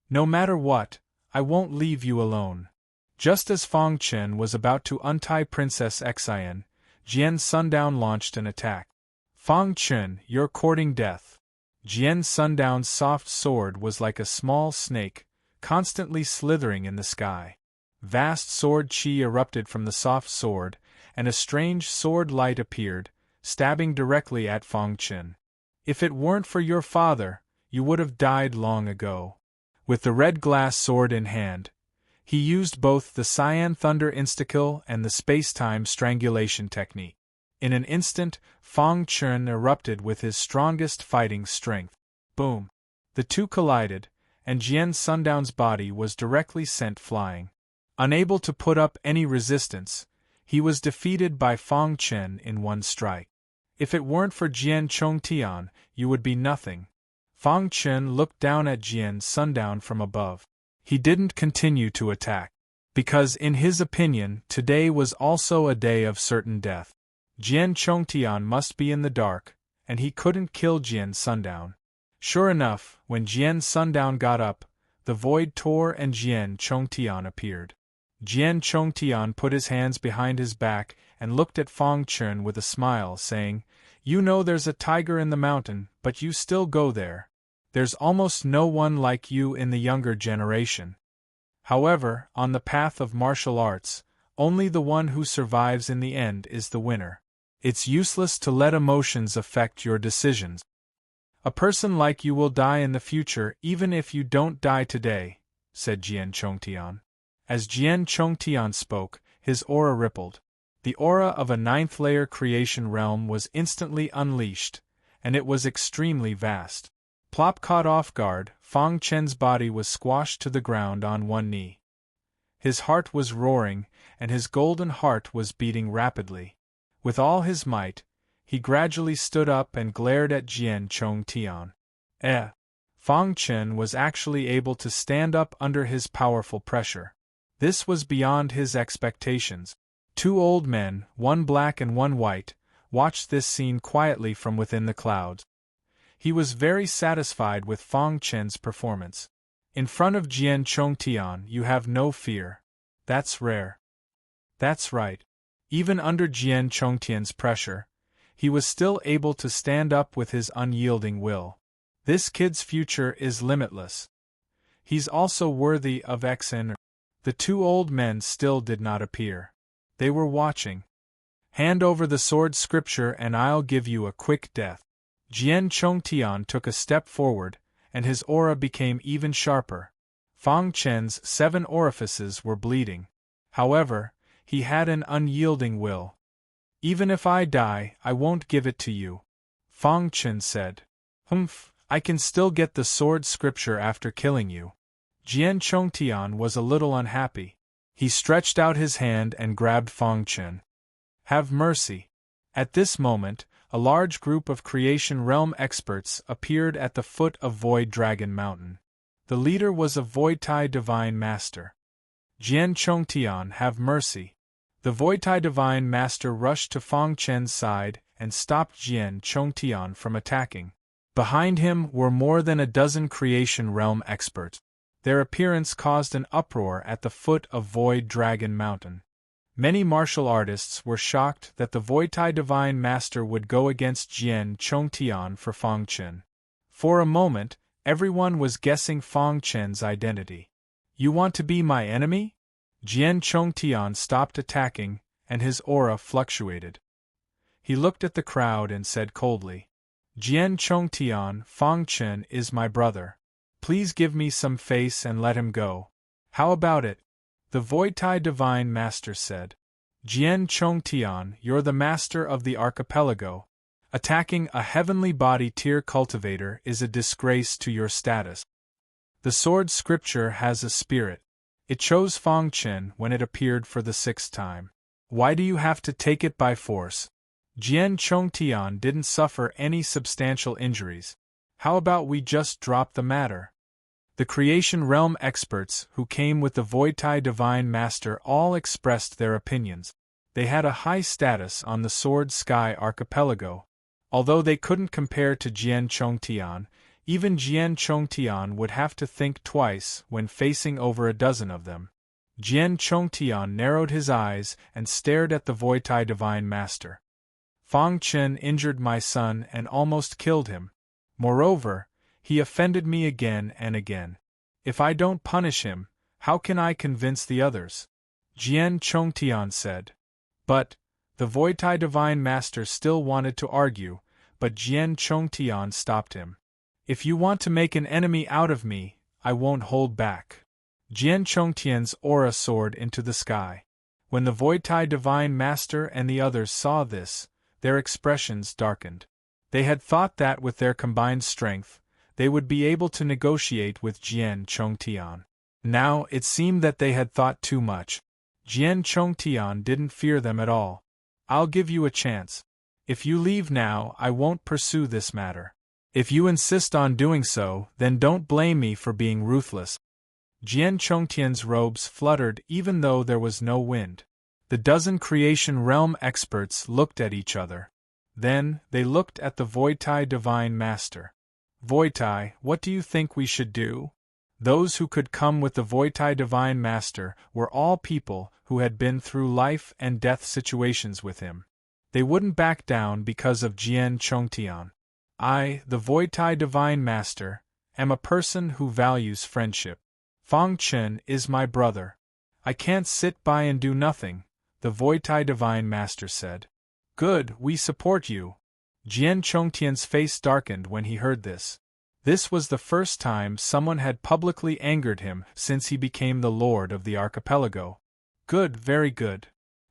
No matter what, I won't leave you alone. Just as Fang Chen was about to untie Princess Xian, Jian Sundown launched an attack. Fang Chen, you're courting death. Jian Sundown's soft sword was like a small snake, constantly slithering in the sky. Vast sword chi erupted from the soft sword, and a strange sword light appeared, stabbing directly at Fang Chen. If it weren't for your father, you would have died long ago. With the red glass sword in hand, he used both the Cyan Thunder Instakill and the space-time strangulation technique. In an instant, Fang Chen erupted with his strongest fighting strength. Boom! The two collided, and Jian Sundown's body was directly sent flying. Unable to put up any resistance, he was defeated by Fang Chen in one strike. If it weren't for Jian Chongtian, you would be nothing. Fang Chen looked down at Jian Sundown from above. He didn't continue to attack, because in his opinion today was also a day of certain death. Jian Chongtian must be in the dark, and he couldn't kill Jian Sundown. Sure enough, when Jian Sundown got up, the void tore and Jian Chongtian appeared. Jian Chongtian put his hands behind his back and looked at Fang Chen with a smile, saying, You know there's a tiger in the mountain, but you still go there. There's almost no one like you in the younger generation. However, on the path of martial arts, only the one who survives in the end is the winner. It's useless to let emotions affect your decisions. A person like you will die in the future even if you don't die today, said Jian Chongtian. As Jian Chongtian spoke, his aura rippled. The aura of a ninth-layer creation realm was instantly unleashed, and it was extremely vast. Plop caught off guard, Fang Chen's body was squashed to the ground on one knee. His heart was roaring, and his golden heart was beating rapidly. With all his might, he gradually stood up and glared at Jian Chongtian. Fang Chen was actually able to stand up under his powerful pressure. This was beyond his expectations. Two old men, one black and one white, watched this scene quietly from within the clouds. He was very satisfied with Fang Chen's performance. In front of Jian Chongtian you have no fear. That's rare. That's right. Even under Jian Chongtian's pressure, he was still able to stand up with his unyielding will. This kid's future is limitless. He's also worthy of XN. The two old men still did not appear. They were watching. Hand over the sword scripture and I'll give you a quick death. Jian Chongtian took a step forward, and his aura became even sharper. Fang Chen's 7 orifices were bleeding. However, he had an unyielding will. Even if I die, I won't give it to you, Fang Chen said. I can still get the sword scripture after killing you. Jian Chongtian was a little unhappy. He stretched out his hand and grabbed Fang Chen. Have mercy. At this moment, a large group of Creation Realm experts appeared at the foot of Void Dragon Mountain. The leader was a Voidtai Divine Master. Jian Chongtian, have mercy. The Voidtai Divine Master rushed to Fang Chen's side and stopped Jian Chongtian from attacking. Behind him were more than a dozen Creation Realm experts. Their appearance caused an uproar at the foot of Void Dragon Mountain. Many martial artists were shocked that the Voidtai Divine Master would go against Jian Chongtian for Fang Chen. For a moment, everyone was guessing Fang Chen's identity. You want to be my enemy? Jian Chongtian stopped attacking, and his aura fluctuated. He looked at the crowd and said coldly, Jian Chongtian, Fang Chen is my brother. Please give me some face and let him go. How about it? The Voidtai Divine Master said. Jian Chongtian, you're the master of the archipelago. Attacking a heavenly body tier cultivator is a disgrace to your status. The sword scripture has a spirit. It chose Fang Chen when it appeared for the 6th time. Why do you have to take it by force? Jian Chongtian didn't suffer any substantial injuries. How about we just drop the matter? The Creation Realm experts who came with the Voidtai Divine Master all expressed their opinions. They had a high status on the Sword Sky Archipelago. Although they couldn't compare to Jian Chongtian, even Jian Chongtian would have to think twice when facing over a dozen of them. Jian Chongtian narrowed his eyes and stared at the Voidtai Divine Master. Fang Chen injured my son and almost killed him. Moreover, he offended me again and again. If I don't punish him, how can I convince the others? Jian Chongtian said. But, the Voidtai Divine Master still wanted to argue, but Jian Chongtian stopped him. If you want to make an enemy out of me, I won't hold back. Jian Chongtian's aura soared into the sky. When the Voidtai Divine Master and the others saw this, their expressions darkened. They had thought that with their combined strength, they would be able to negotiate with Jian Chongtian. Now it seemed that they had thought too much. Jian Chongtian didn't fear them at all. I'll give you a chance. If you leave now, I won't pursue this matter. If you insist on doing so, then don't blame me for being ruthless. Jian Chongtian's robes fluttered even though there was no wind. The dozen Creation Realm experts looked at each other. Then, they looked at the Voidtai Divine Master. Voidtai, what do you think we should do? Those who could come with the Voidtai Divine Master were all people who had been through life and death situations with him. They wouldn't back down because of Jian Chongtian. I, the Voidtai Divine Master, am a person who values friendship. Fang Chen is my brother. I can't sit by and do nothing, the Voidtai Divine Master said. Good, we support you. Jian Chongtian's face darkened when he heard this. This was the first time someone had publicly angered him since he became the Lord of the Archipelago. Good, very good.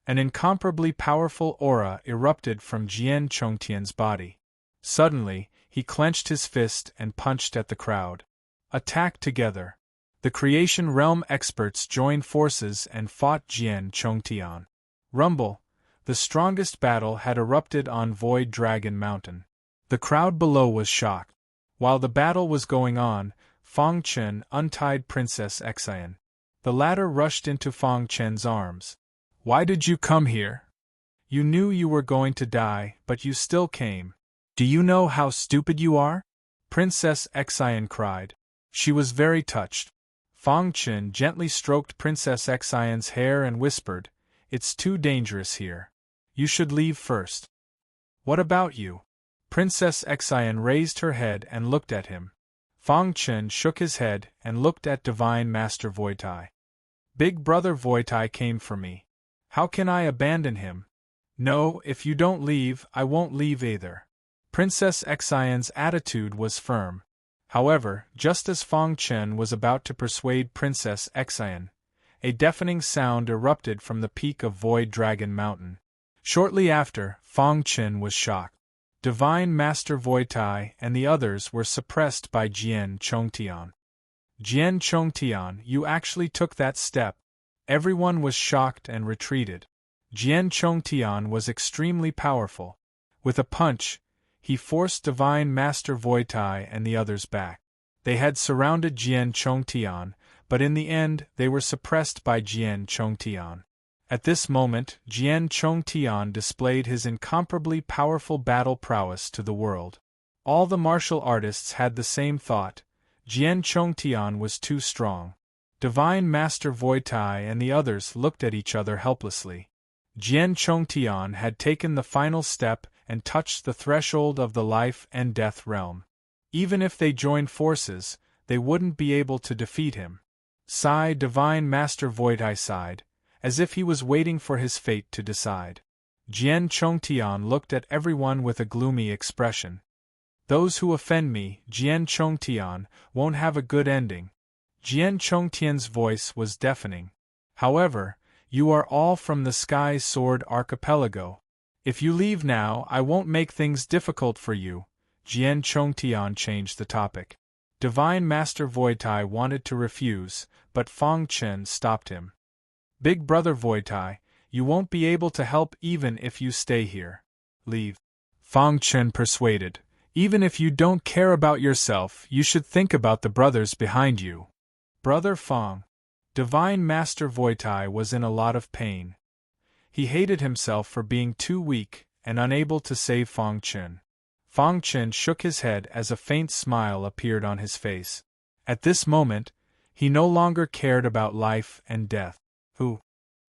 An incomparably powerful aura erupted from Jian Chongtian's body. Suddenly, he clenched his fist and punched at the crowd. Attack together! The Creation Realm experts joined forces and fought Jian Chongtian. Rumble! The strongest battle had erupted on Void Dragon Mountain. The crowd below was shocked. While the battle was going on, Fang Chen untied Princess Xian. The latter rushed into Fang Chen's arms. "Why did you come here? You knew you were going to die, but you still came. Do you know how stupid you are?" Princess Xian cried. She was very touched. Fang Chen gently stroked Princess Xian's hair and whispered, "It's too dangerous here. You should leave first." "What about you?" Princess Xian raised her head and looked at him. Fang Chen shook his head and looked at Divine Master Voitai. "Big Brother Voitai came for me. How can I abandon him?" "No, if you don't leave, I won't leave either." Princess Xian's attitude was firm. However, just as Fang Chen was about to persuade Princess Xian, a deafening sound erupted from the peak of Void Dragon Mountain. Shortly after, Fang Chen was shocked. Divine Master Voitai and the others were suppressed by Jian Chongtian. "Jian Chongtian, you actually took that step." Everyone was shocked and retreated. Jian Chongtian was extremely powerful. With a punch, he forced Divine Master Voitai and the others back. They had surrounded Jian Chongtian, but in the end they were suppressed by Jian Chongtian. At this moment, Jian Chongtian displayed his incomparably powerful battle prowess to the world. All the martial artists had the same thought: Jian Chongtian was too strong. Divine Master Voitai and the others looked at each other helplessly. Jian Chongtian had taken the final step and touched the threshold of the life and death realm. Even if they joined forces, they wouldn't be able to defeat him. Sigh! Divine Master Voitai sighed, as if he was waiting for his fate to decide. Jian Chongtian looked at everyone with a gloomy expression. "Those who offend me, Jian Chongtian, won't have a good ending." Jian Chongtian's voice was deafening. "However, you are all from the Sky Sword Archipelago. If you leave now, I won't make things difficult for you." Jian Chongtian changed the topic. Divine Master Voitai wanted to refuse, but Fang Chen stopped him. "Big Brother Voitai, you won't be able to help even if you stay here. Leave." Fang Chen persuaded. "Even if you don't care about yourself, you should think about the brothers behind you." "Brother Fang." Divine Master Voitai was in a lot of pain. He hated himself for being too weak and unable to save Fang Chen. Fang Chen shook his head as a faint smile appeared on his face. At this moment, he no longer cared about life and death.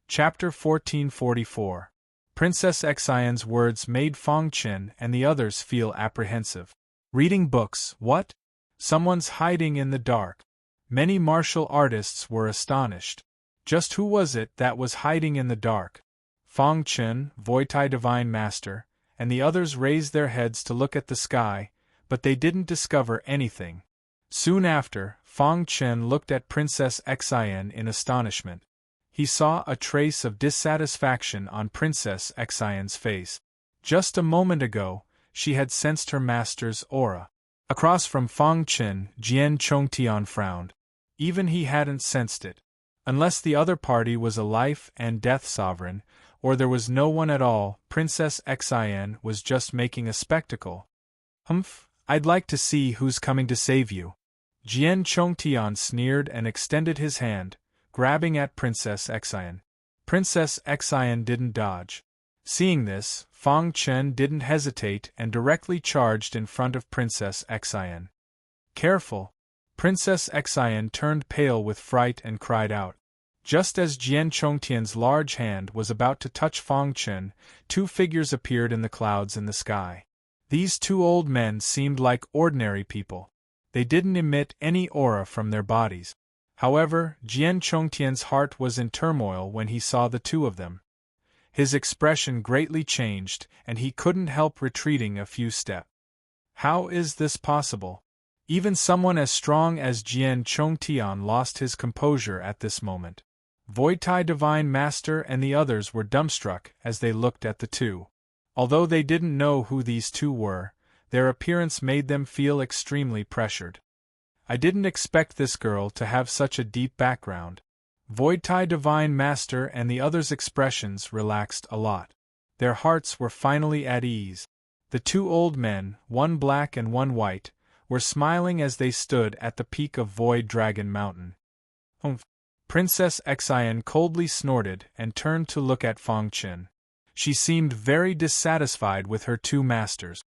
Chapter 1444. Princess Xian's words made Fang Chen and the others feel apprehensive. Reading books, what? Someone's hiding in the dark. Many martial artists were astonished. Just who was it that was hiding in the dark? Fang Chen, Voitai Divine Master, and the others raised their heads to look at the sky, but they didn't discover anything. Soon after, Fang Chen looked at Princess Xian in astonishment. He saw a trace of dissatisfaction on Princess Xian's face. Just a moment ago, she had sensed her master's aura. Across from Fang Chen, Jian Chongtian frowned. Even he hadn't sensed it. Unless the other party was a life and death sovereign, or there was no one at all, Princess Xian was just making a spectacle. "Humph, I'd like to see who's coming to save you." Jian Chongtian sneered and extended his hand, grabbing at Princess Xian. Princess Xian didn't dodge. Seeing this, Fang Chen didn't hesitate and directly charged in front of Princess Xian. "Careful!" Princess Xian turned pale with fright and cried out. Just as Jian Chongtian's large hand was about to touch Fang Chen, two figures appeared in the clouds in the sky. These two old men seemed like ordinary people. They didn't emit any aura from their bodies. However, Jian Chongtian's heart was in turmoil when he saw the two of them. His expression greatly changed, and he couldn't help retreating a few steps. How is this possible? Even someone as strong as Jian Chongtian lost his composure at this moment. Void Tai Divine Master and the others were dumbstruck as they looked at the two. Although they didn't know who these two were, their appearance made them feel extremely pressured. I didn't expect this girl to have such a deep background. Void Tai Divine Master and the others' expressions relaxed a lot. Their hearts were finally at ease. The two old men, one black and one white, were smiling as they stood at the peak of Void Dragon Mountain. Princess Xian coldly snorted and turned to look at Fang Qin. She seemed very dissatisfied with her two masters.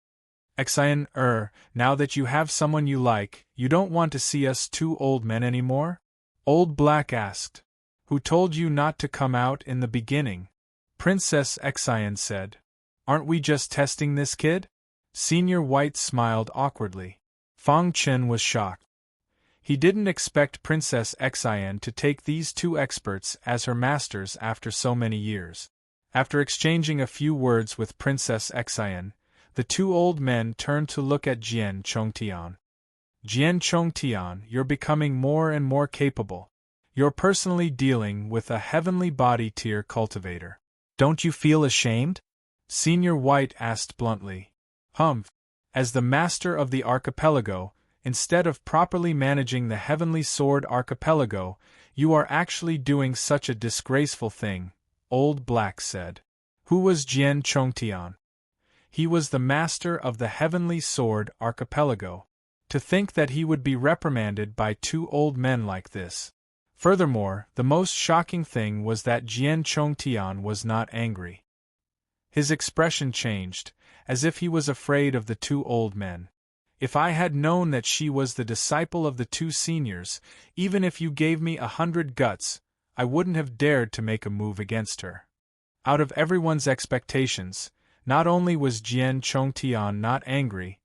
Xian, now that you have someone you like, you don't want to see us two old men anymore? Old Black asked. Who told you not to come out in the beginning? Princess Xian said. Aren't we just testing this kid? Senior White smiled awkwardly. Fang Qin was shocked. He didn't expect Princess Xian to take these two experts as her masters after so many years. After exchanging a few words with Princess Xian, the two old men turned to look at Jian Chongtian. Jian Chongtian, you're becoming more and more capable. You're personally dealing with a heavenly body tier cultivator. Don't you feel ashamed? Senior White asked bluntly. As the master of the archipelago, instead of properly managing the Heavenly Sword archipelago, you are actually doing such a disgraceful thing, Old Black said. Who was Jian Chongtian? He was the master of the Heavenly Sword archipelago. To think that he would be reprimanded by two old men like this. Furthermore, the most shocking thing was that Jian Chongtian was not angry. His expression changed, as if he was afraid of the two old men. If I had known that she was the disciple of the two seniors, even if you gave me 100 guts, I wouldn't have dared to make a move against her. Out of everyone's expectations, not only was Jian Chongtian not angry,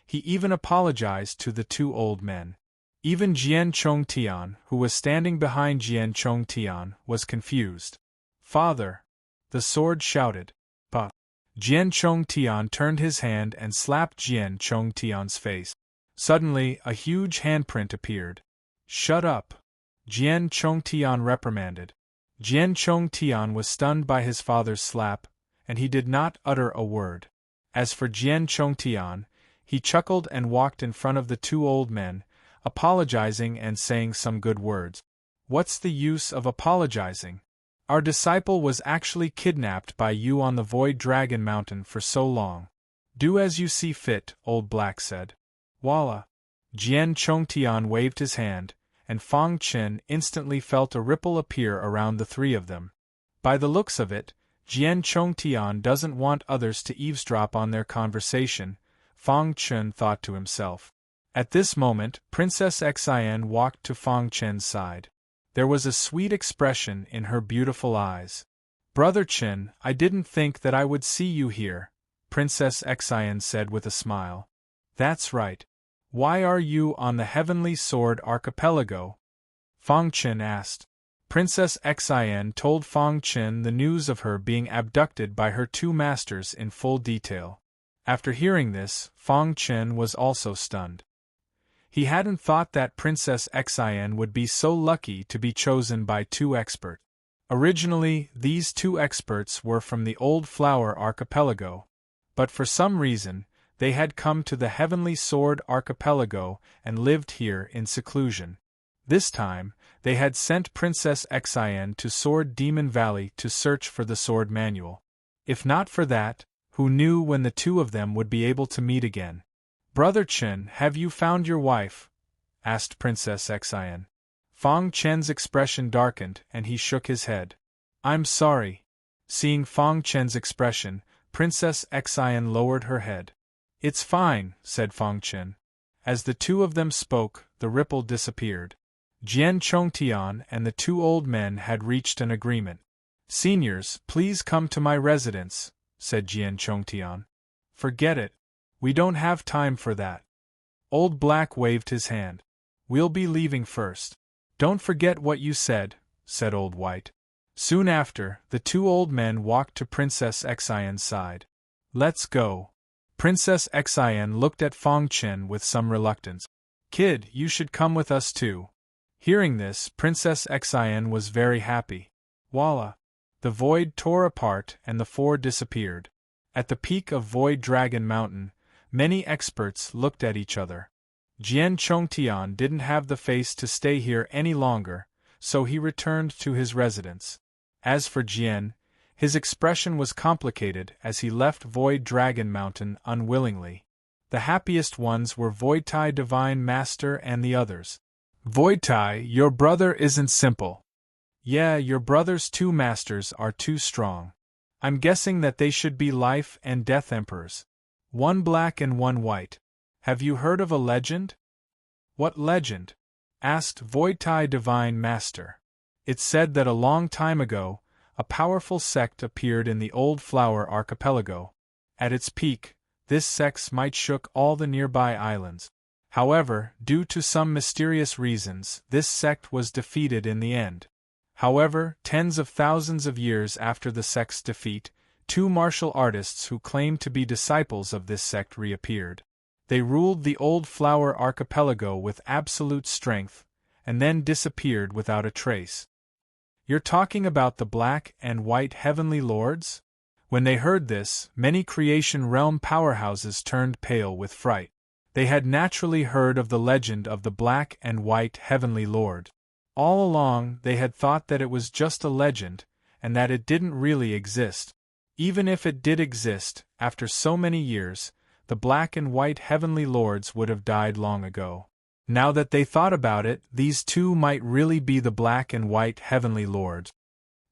he even apologized to the two old men. Even Jian Chongtian, who was standing behind Jian Chongtian, was confused. Father! The sword shouted. Pa! Jian Chongtian turned his hand and slapped Jian Chongtian's face. Suddenly, a huge handprint appeared. Shut up! Jian Chongtian reprimanded. Jian Chongtian was stunned by his father's slap, and he did not utter a word. As for Jian Chongtian, he chuckled and walked in front of the two old men, apologizing and saying some good words. What's the use of apologizing? Our disciple was actually kidnapped by you on the Void Dragon Mountain for so long. Do as you see fit, Old Black said. Voila! Jian Chongtian waved his hand, and Fang Qin instantly felt a ripple appear around the three of them. By the looks of it, Jian Chongtian doesn't want others to eavesdrop on their conversation, Fang Qin thought to himself. At this moment, Princess Xian walked to Fang Qin's side. There was a sweet expression in her beautiful eyes. Brother Qin, I didn't think that I would see you here, Princess Xian said with a smile. That's right. Why are you on the Heavenly Sword archipelago? Fang Qin asked. Princess Xian told Fang Qin the news of her being abducted by her two masters in full detail. After hearing this, Fang Qin was also stunned. He hadn't thought that Princess Xian would be so lucky to be chosen by two experts. Originally, these two experts were from the Old Flower archipelago, but for some reason, they had come to the Heavenly Sword archipelago and lived here in seclusion. This time, they had sent Princess Xian to Sword Demon Valley to search for the sword manual. If not for that, who knew when the two of them would be able to meet again? Brother Qin, have you found your wife? Asked Princess Xian. Fang Qin's expression darkened and he shook his head. I'm sorry. Seeing Fang Qin's expression, Princess Xian lowered her head. It's fine, said Fang Qin. As the two of them spoke, the ripple disappeared. Jian Chongtian and the two old men had reached an agreement. Seniors, please come to my residence, said Jian Chongtian. Forget it. We don't have time for that. Old Black waved his hand. We'll be leaving first. Don't forget what you said, said Old White. Soon after, the two old men walked to Princess Xian's side. Let's go. Princess Xian looked at Fang Qin with some reluctance. Kid, you should come with us too. Hearing this, Princess Xian was very happy. Voila! The void tore apart and the four disappeared. At the peak of Void Dragon Mountain, many experts looked at each other. Jian Chongtian didn't have the face to stay here any longer, so he returned to his residence. As for Jian, his expression was complicated as he left Void Dragon Mountain unwillingly. The happiest ones were Voidtai Divine Master and the others. Voidtai, your brother isn't simple. Yeah, your brother's two masters are too strong. I'm guessing that they should be life and death emperors. One black and one white. Have you heard of a legend? What legend? Asked Voidtai Divine Master. It's said that a long time ago, a powerful sect appeared in the Old Flower Archipelago. At its peak, this sect might shook all the nearby islands. However, due to some mysterious reasons, this sect was defeated in the end. However, tens of thousands of years after the sect's defeat, two martial artists who claimed to be disciples of this sect reappeared. They ruled the Old Flower Archipelago with absolute strength, and then disappeared without a trace. You're talking about the Black and White Heavenly Lords? When they heard this, many Creation Realm powerhouses turned pale with fright. They had naturally heard of the legend of the Black and White Heavenly Lord. All along, they had thought that it was just a legend, and that it didn't really exist. Even if it did exist, after so many years, the Black and White Heavenly Lords would have died long ago. Now that they thought about it, these two might really be the Black and White Heavenly Lords.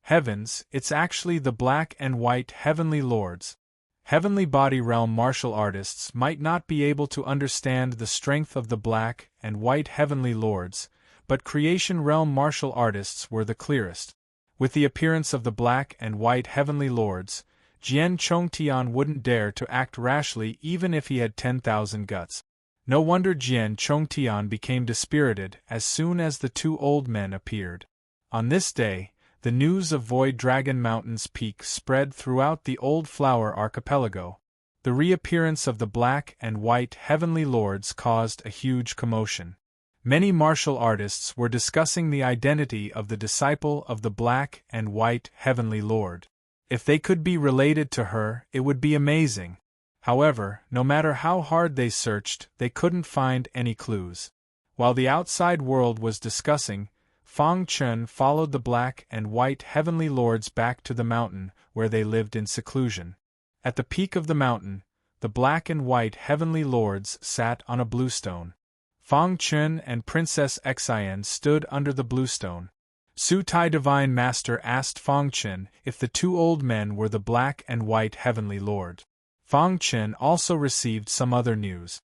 Heavens, it's actually the Black and White Heavenly Lords. Heavenly Body Realm martial artists might not be able to understand the strength of the Black and White Heavenly Lords, but Creation Realm martial artists were the clearest. With the appearance of the Black and White Heavenly Lords, Jian Chongtian wouldn't dare to act rashly even if he had 10,000 guts. No wonder Jian Chongtian became dispirited as soon as the two old men appeared. On this day, the news of Void Dragon Mountain's peak spread throughout the Old Flower Archipelago. The reappearance of the Black and White Heavenly Lords caused a huge commotion. Many martial artists were discussing the identity of the disciple of the Black and White Heavenly Lord. If they could be related to her, it would be amazing. However, no matter how hard they searched, they couldn't find any clues. While the outside world was discussing, Fang Chen followed the Black and White Heavenly Lords back to the mountain, where they lived in seclusion. At the peak of the mountain, the Black and White Heavenly Lords sat on a bluestone. Fang Chen and Princess Xian stood under the bluestone. Su Tai Divine Master asked Fang Chen if the two old men were the Black and White Heavenly Lord. Fang Chen also received some other news.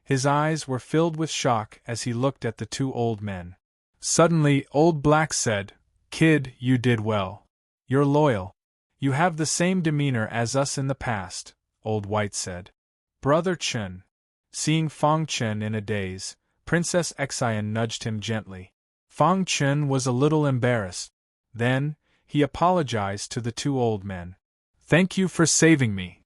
His eyes were filled with shock as he looked at the two old men. Suddenly, Old Black said, "Kid, you did well. You're loyal. You have the same demeanor as us in the past," Old White said. Brother Chen. Seeing Fang Chen in a daze, Princess Xian nudged him gently. Fang Chen was a little embarrassed. Then, he apologized to the two old men. "Thank you for saving me."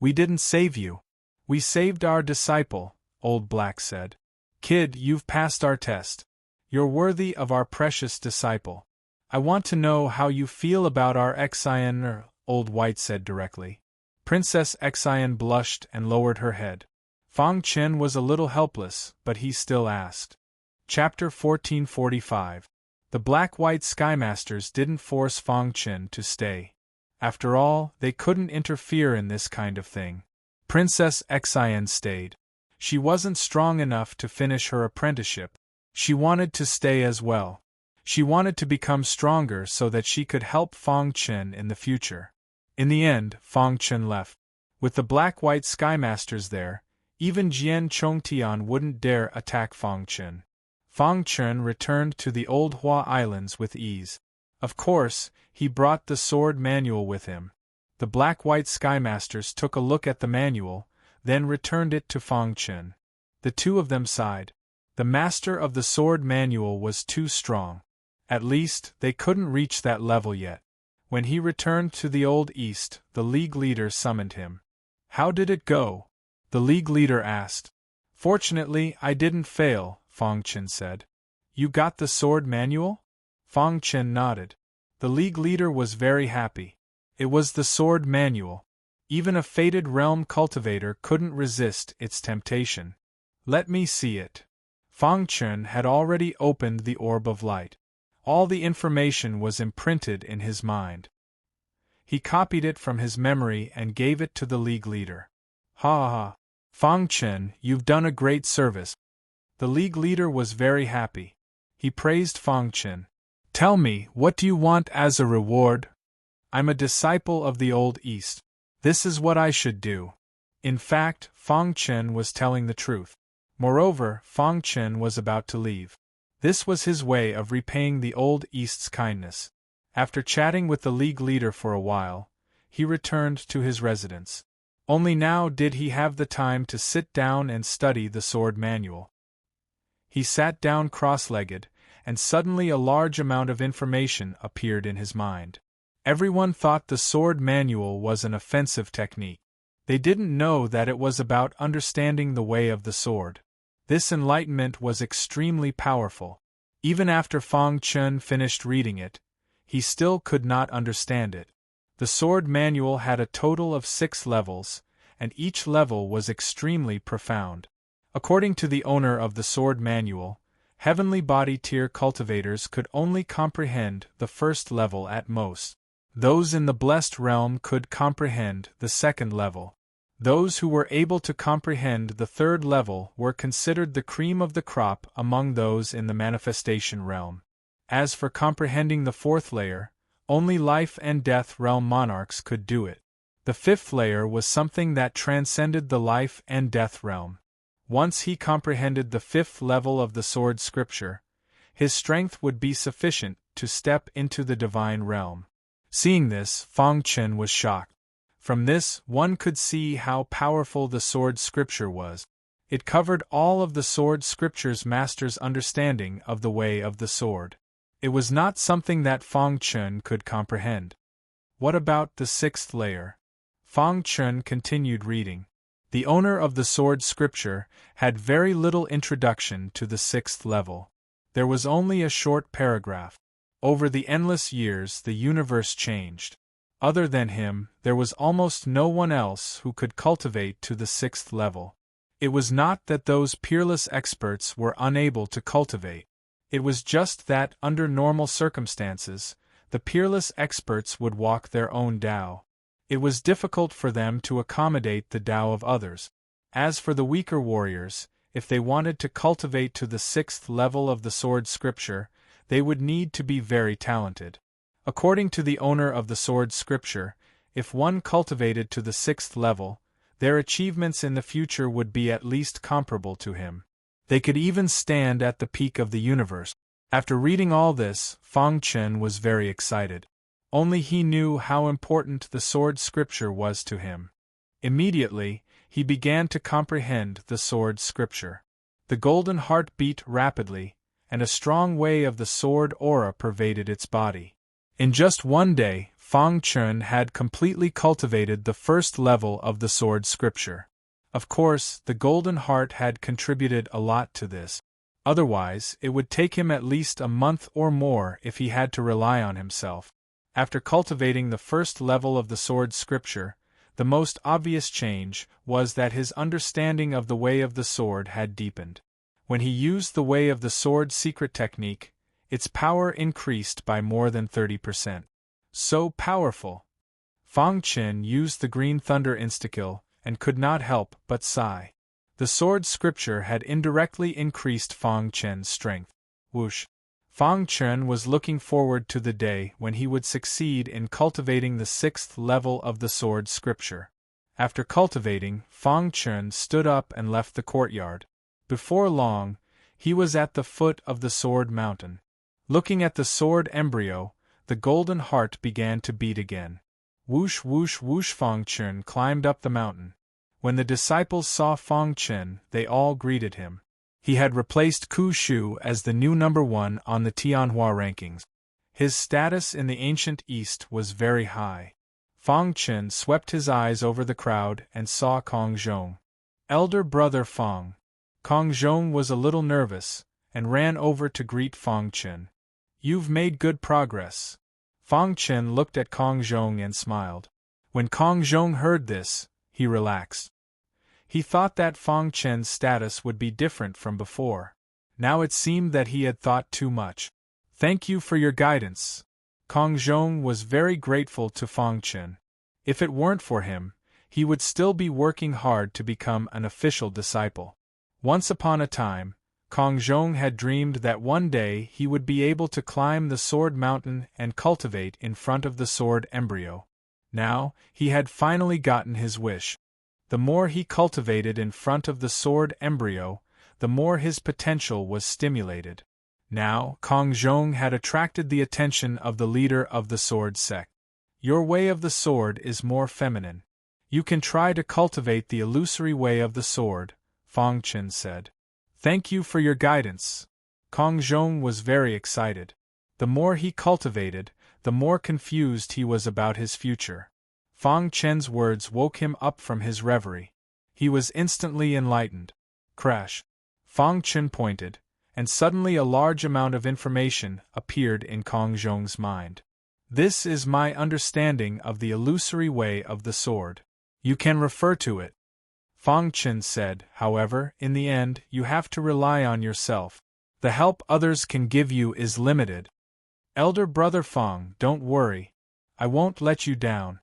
"We didn't save you. We saved our disciple," Old Black said. "Kid, you've passed our test. You're worthy of our precious disciple. I want to know how you feel about our Xian," Old White said directly. Princess Xian blushed and lowered her head. Fang Chen was a little helpless, but he still asked. Chapter 1445. The Black-White Skymasters didn't force Fang Chen to stay. After all, they couldn't interfere in this kind of thing. Princess Xian stayed. She wasn't strong enough to finish her apprenticeship. She wanted to stay as well. She wanted to become stronger so that she could help Fang Chen in the future. In the end, Fang Chen left. With the Black-White Skymasters there, even Jian Chongtian wouldn't dare attack Fang Chen. Fang Chen returned to the Old Hua Islands with ease. Of course, he brought the sword manual with him. The Black-White Skymasters took a look at the manual, then returned it to Fang Chen. The two of them sighed. The master of the sword manual was too strong. At least, they couldn't reach that level yet. When he returned to the Old East, the League leader summoned him. "How did it go?" the League leader asked. "Fortunately, I didn't fail," Fang Chen said. You got the sword manual? Fang Chen nodded. The League leader was very happy. It was the sword manual. Even a fated realm cultivator couldn't resist its temptation. Let me see it. Fang Chen had already opened the orb of light. All the information was imprinted in his mind. He copied it from his memory and gave it to the League leader. Ha ha! Fang Chen, you've done a great service. The League leader was very happy. He praised Fang Chen. Tell me, what do you want as a reward? I'm a disciple of the Old East. This is what I should do. In fact, Fang Chen was telling the truth. Moreover, Fang Chen was about to leave. This was his way of repaying the Old East's kindness. After chatting with the League leader for a while, he returned to his residence. Only now did he have the time to sit down and study the sword manual. He sat down cross-legged, and suddenly a large amount of information appeared in his mind. Everyone thought the sword manual was an offensive technique. They didn't know that it was about understanding the way of the sword. This enlightenment was extremely powerful. Even after Fang Chen finished reading it, he still could not understand it. The sword manual had a total of 6 levels, and each level was extremely profound. According to the owner of the sword manual, heavenly body tier cultivators could only comprehend the first level at most. Those in the blessed realm could comprehend the second level. Those who were able to comprehend the third level were considered the cream of the crop among those in the manifestation realm. As for comprehending the fourth layer, only life and death realm monarchs could do it. The fifth layer was something that transcended the life and death realm. Once he comprehended the fifth level of the sword scripture, his strength would be sufficient to step into the divine realm. Seeing this, Fang Chen was shocked. From this, one could see how powerful the sword scripture was. It covered all of the sword scripture's master's understanding of the way of the sword. It was not something that Fang Chen could comprehend. What about the sixth layer? Fang Chen continued reading. The owner of the sword scripture had very little introduction to the sixth level. There was only a short paragraph. Over the endless years the universe changed. Other than him, there was almost no one else who could cultivate to the sixth level. It was not that those peerless experts were unable to cultivate. It was just that, under normal circumstances, the peerless experts would walk their own Tao. It was difficult for them to accommodate the Tao of others. As for the weaker warriors, if they wanted to cultivate to the sixth level of the sword scripture, they would need to be very talented. According to the owner of the sword scripture, if one cultivated to the sixth level, their achievements in the future would be at least comparable to him. They could even stand at the peak of the universe. After reading all this, Fang Chen was very excited. Only he knew how important the sword scripture was to him. Immediately, he began to comprehend the sword scripture. The golden heart beat rapidly, and a strong way of the sword aura pervaded its body. In just one day, Fang Chen had completely cultivated the first level of the sword scripture. Of course, the golden heart had contributed a lot to this. Otherwise, it would take him at least a month or more if he had to rely on himself. After cultivating the first level of the sword scripture, the most obvious change was that his understanding of the way of the sword had deepened. When he used the way of the sword secret technique, its power increased by more than 30%. So powerful! Fang Chen used the green thunder instakill and could not help but sigh. The sword scripture had indirectly increased Fang Chen's strength. Whoosh! Fang Chen was looking forward to the day when he would succeed in cultivating the sixth level of the sword scripture. After cultivating, Fang Chen stood up and left the courtyard. Before long, he was at the foot of the sword mountain. Looking at the sword embryo, the golden heart began to beat again. Whoosh whoosh whoosh! Fang Chen climbed up the mountain. When the disciples saw Fang Chen, they all greeted him. He had replaced Ku Shu as the new number 1 on the Tianhua rankings. His status in the ancient East was very high. Fang Chen swept his eyes over the crowd and saw Kong Zhong. Elder brother Fang. Kong Zhong was a little nervous, and ran over to greet Fang Chen. "You've made good progress." Fang Chen looked at Kong Zhong and smiled. When Kong Zhong heard this, he relaxed. He thought that Fang Chen's status would be different from before. Now it seemed that he had thought too much. "Thank you for your guidance." Kong Zhong was very grateful to Fang Chen. If it weren't for him, he would still be working hard to become an official disciple. Once upon a time, Kong Zhong had dreamed that one day he would be able to climb the Sword Mountain and cultivate in front of the Sword Embryo. Now, he had finally gotten his wish. The more he cultivated in front of the Sword Embryo, the more his potential was stimulated. Now, Kong Zhong had attracted the attention of the leader of the Sword sect. "Your way of the sword is more feminine. You can try to cultivate the illusory way of the sword," Fang Chen said. "Thank you for your guidance." Kong Zhong was very excited. The more he cultivated, the more confused he was about his future. Fang Chen's words woke him up from his reverie. He was instantly enlightened. Crash! Fang Chen pointed, and suddenly a large amount of information appeared in Kong Zhong's mind. "This is my understanding of the illusory way of the sword. You can refer to it." Fang Chen said, "However, in the end, you have to rely on yourself. The help others can give you is limited." "Elder brother Fang, don't worry. I won't let you down."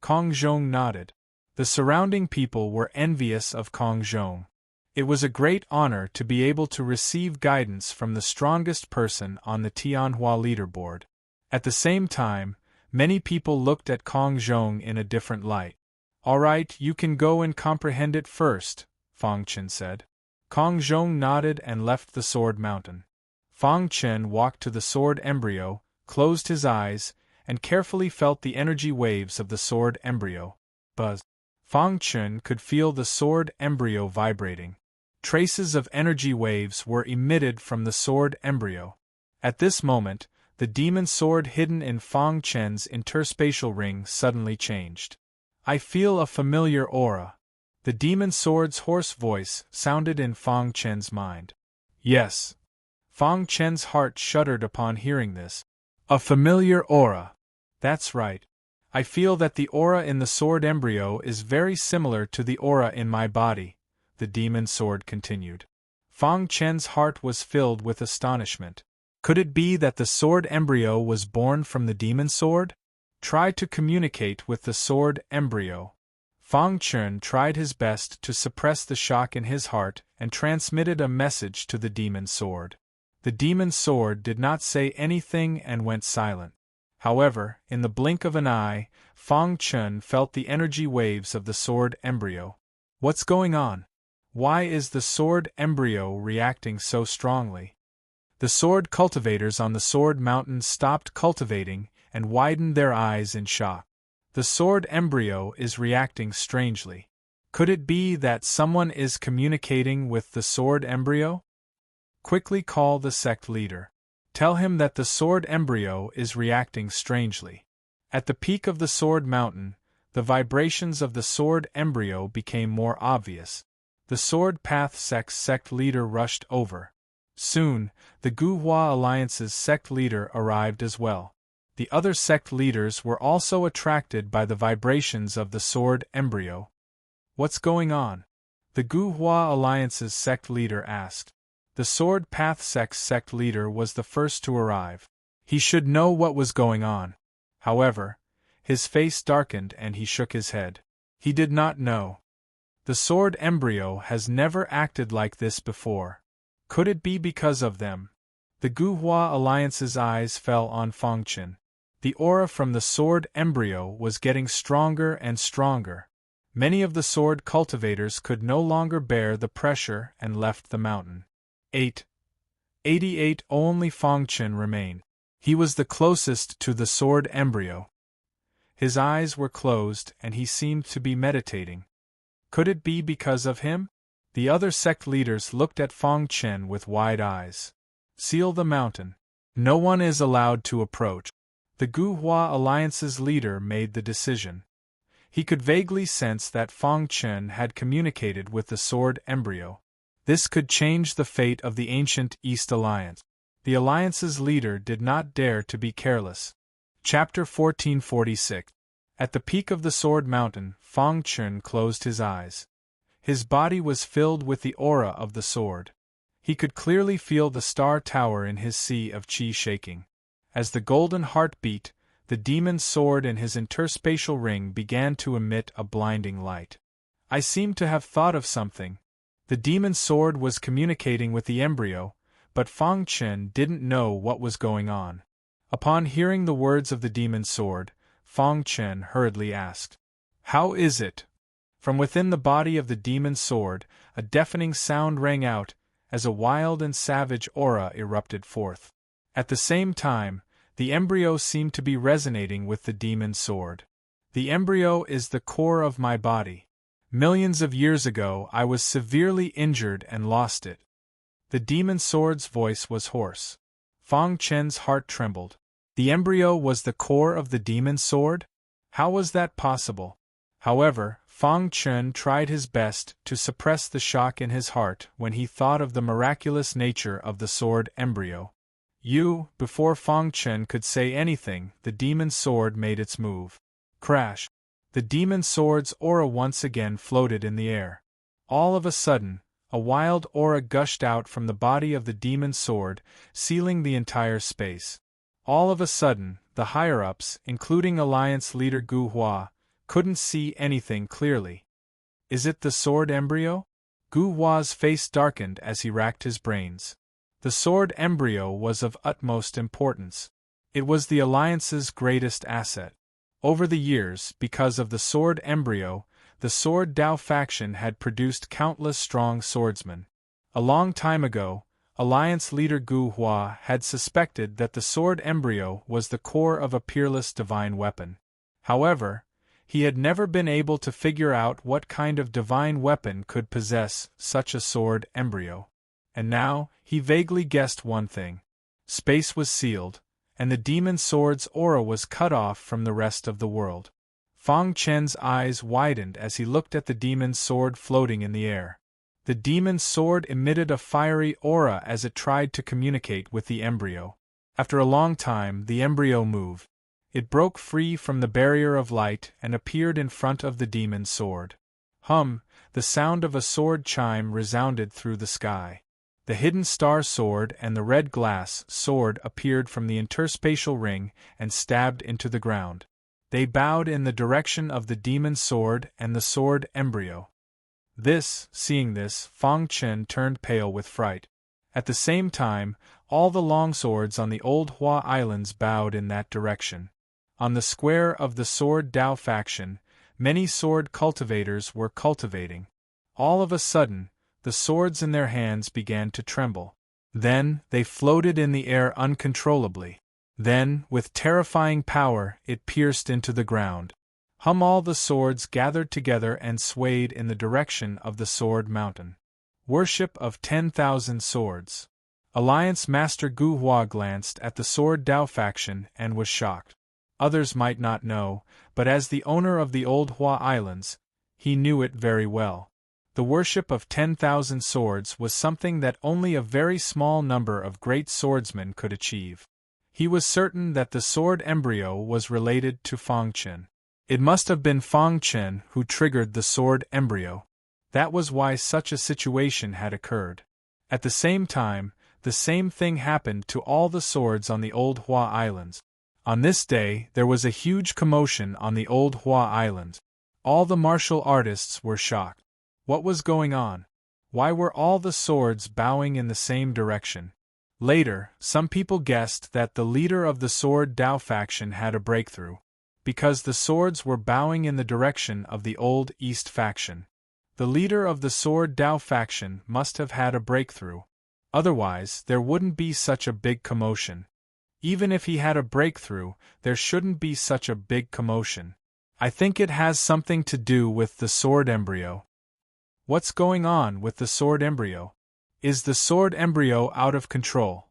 Kong Zhong nodded. The surrounding people were envious of Kong Zhong. It was a great honor to be able to receive guidance from the strongest person on the Tianhua leaderboard. At the same time, many people looked at Kong Zhong in a different light. "All right, you can go and comprehend it first," Fang Chen said. Kong Zhong nodded and left the Sword Mountain. Fang Chen walked to the Sword Embryo, closed his eyes, and carefully felt the energy waves of the Sword Embryo. Buzz! Fang Chen could feel the Sword Embryo vibrating. Traces of energy waves were emitted from the Sword Embryo. At this moment, the demon sword hidden in Fang Chen's interspatial ring suddenly changed. "I feel a familiar aura." The demon sword's hoarse voice sounded in Fang Chen's mind. Yes. Fang Chen's heart shuddered upon hearing this. "A familiar aura. That's right. I feel that the aura in the Sword Embryo is very similar to the aura in my body," the demon sword continued. Fang Chen's heart was filled with astonishment. Could it be that the Sword Embryo was born from the demon sword? Try to communicate with the Sword Embryo. Fang Chen tried his best to suppress the shock in his heart and transmitted a message to the demon sword. The demon sword did not say anything and went silent. However, in the blink of an eye, Fang Chen felt the energy waves of the Sword Embryo. What's going on? Why is the Sword Embryo reacting so strongly? The sword cultivators on the Sword Mountain stopped cultivating and widened their eyes in shock. The Sword Embryo is reacting strangely. Could it be that someone is communicating with the Sword Embryo? Quickly call the sect leader. Tell him that the Sword Embryo is reacting strangely. At the peak of the Sword Mountain, the vibrations of the Sword Embryo became more obvious. The Sword Path sect leader rushed over. Soon, the Guhua Alliance's sect leader arrived as well. The other sect leaders were also attracted by the vibrations of the Sword Embryo. What's going on? The Guhua Alliance's sect leader asked. The Sword Path sect leader was the first to arrive. He should know what was going on. However, his face darkened and he shook his head. He did not know. The Sword Embryo has never acted like this before. Could it be because of them? The Guhua Alliance's eyes fell on Fang Chen. The aura from the Sword Embryo was getting stronger and stronger. Many of the sword cultivators could no longer bear the pressure and left the mountain. 88 Only Fang Chen remained. He was the closest to the Sword Embryo. His eyes were closed and he seemed to be meditating. Could it be because of him? The other sect leaders looked at Fang Chen with wide eyes. Seal the mountain. No one is allowed to approach. The Guhua Alliance's leader made the decision. He could vaguely sense that Fang Chen had communicated with the Sword Embryo. This could change the fate of the ancient East Alliance. The Alliance's leader did not dare to be careless. Chapter 1446. At the peak of the Sword Mountain, Fang Chun closed his eyes. His body was filled with the aura of the sword. He could clearly feel the star tower in his sea of chi shaking. As the golden heart beat, the demon's sword in his interspatial ring began to emit a blinding light. I seem to have thought of something. The demon's sword was communicating with the embryo, but Fang Chen didn't know what was going on. Upon hearing the words of the demon's sword, Fang Chen hurriedly asked, "How is it?" From within the body of the demon's sword, a deafening sound rang out, as a wild and savage aura erupted forth. At the same time, the embryo seemed to be resonating with the demon's sword. The embryo is the core of my body. Millions of years ago I was severely injured and lost it. The demon's sword's voice was hoarse. Fang Chen's heart trembled. The embryo was the core of the demon's sword? How was that possible? However, Fang Chen tried his best to suppress the shock in his heart when he thought of the miraculous nature of the sword embryo. Before Fang Chen could say anything, the demon's sword made its move. Crash! The demon's sword's aura once again floated in the air. All of a sudden, a wild aura gushed out from the body of the demon's sword, sealing the entire space. All of a sudden, the higher-ups, including Alliance leader Gu Hua, couldn't see anything clearly. Is it the sword embryo? Gu Hua's face darkened as he racked his brains. The sword embryo was of utmost importance. It was the Alliance's greatest asset. Over the years, because of the sword embryo, the Sword Dao faction had produced countless strong swordsmen. A long time ago, Alliance leader Gu Hua had suspected that the sword embryo was the core of a peerless divine weapon. However, he had never been able to figure out what kind of divine weapon could possess such a sword embryo. And now, he vaguely guessed one thing. Space was sealed, and the demon sword's aura was cut off from the rest of the world. Fang Chen's eyes widened as he looked at the demon's sword floating in the air. The demon's sword emitted a fiery aura as it tried to communicate with the embryo. After a long time, the embryo moved. It broke free from the barrier of light and appeared in front of the demon's sword. The sound of a sword chime resounded through the sky. The hidden star sword and the red glass sword appeared from the interspatial ring and stabbed into the ground. They bowed in the direction of the demon's sword and the sword embryo. Seeing this, Fang Chen turned pale with fright. At the same time, all the longswords on the old Hua Islands bowed in that direction. On the square of the Sword Dao faction, many sword cultivators were cultivating. All of a sudden, the swords in their hands began to tremble. Then, they floated in the air uncontrollably. Then, with terrifying power, it pierced into the ground. All the swords gathered together and swayed in the direction of the Sword Mountain. Worship of 10,000 Swords. Alliance Master Gu Hua glanced at the Sword Dao faction and was shocked. Others might not know, but as the owner of the old Hua Islands, he knew it very well. The worship of 10,000 swords was something that only a very small number of great swordsmen could achieve. He was certain that the sword embryo was related to Fang Chen. It must have been Fang Chen who triggered the sword embryo. That was why such a situation had occurred. At the same time, the same thing happened to all the swords on the old Hua Islands. On this day, there was a huge commotion on the old Hua Islands. All the martial artists were shocked. What was going on? Why were all the swords bowing in the same direction? Later, some people guessed that the leader of the Sword Dao faction had a breakthrough. Because the swords were bowing in the direction of the old East faction. The leader of the Sword Dao faction must have had a breakthrough. Otherwise, there wouldn't be such a big commotion. Even if he had a breakthrough, there shouldn't be such a big commotion. I think it has something to do with the sword embryo. What's going on with the sword embryo? Is the sword embryo out of control?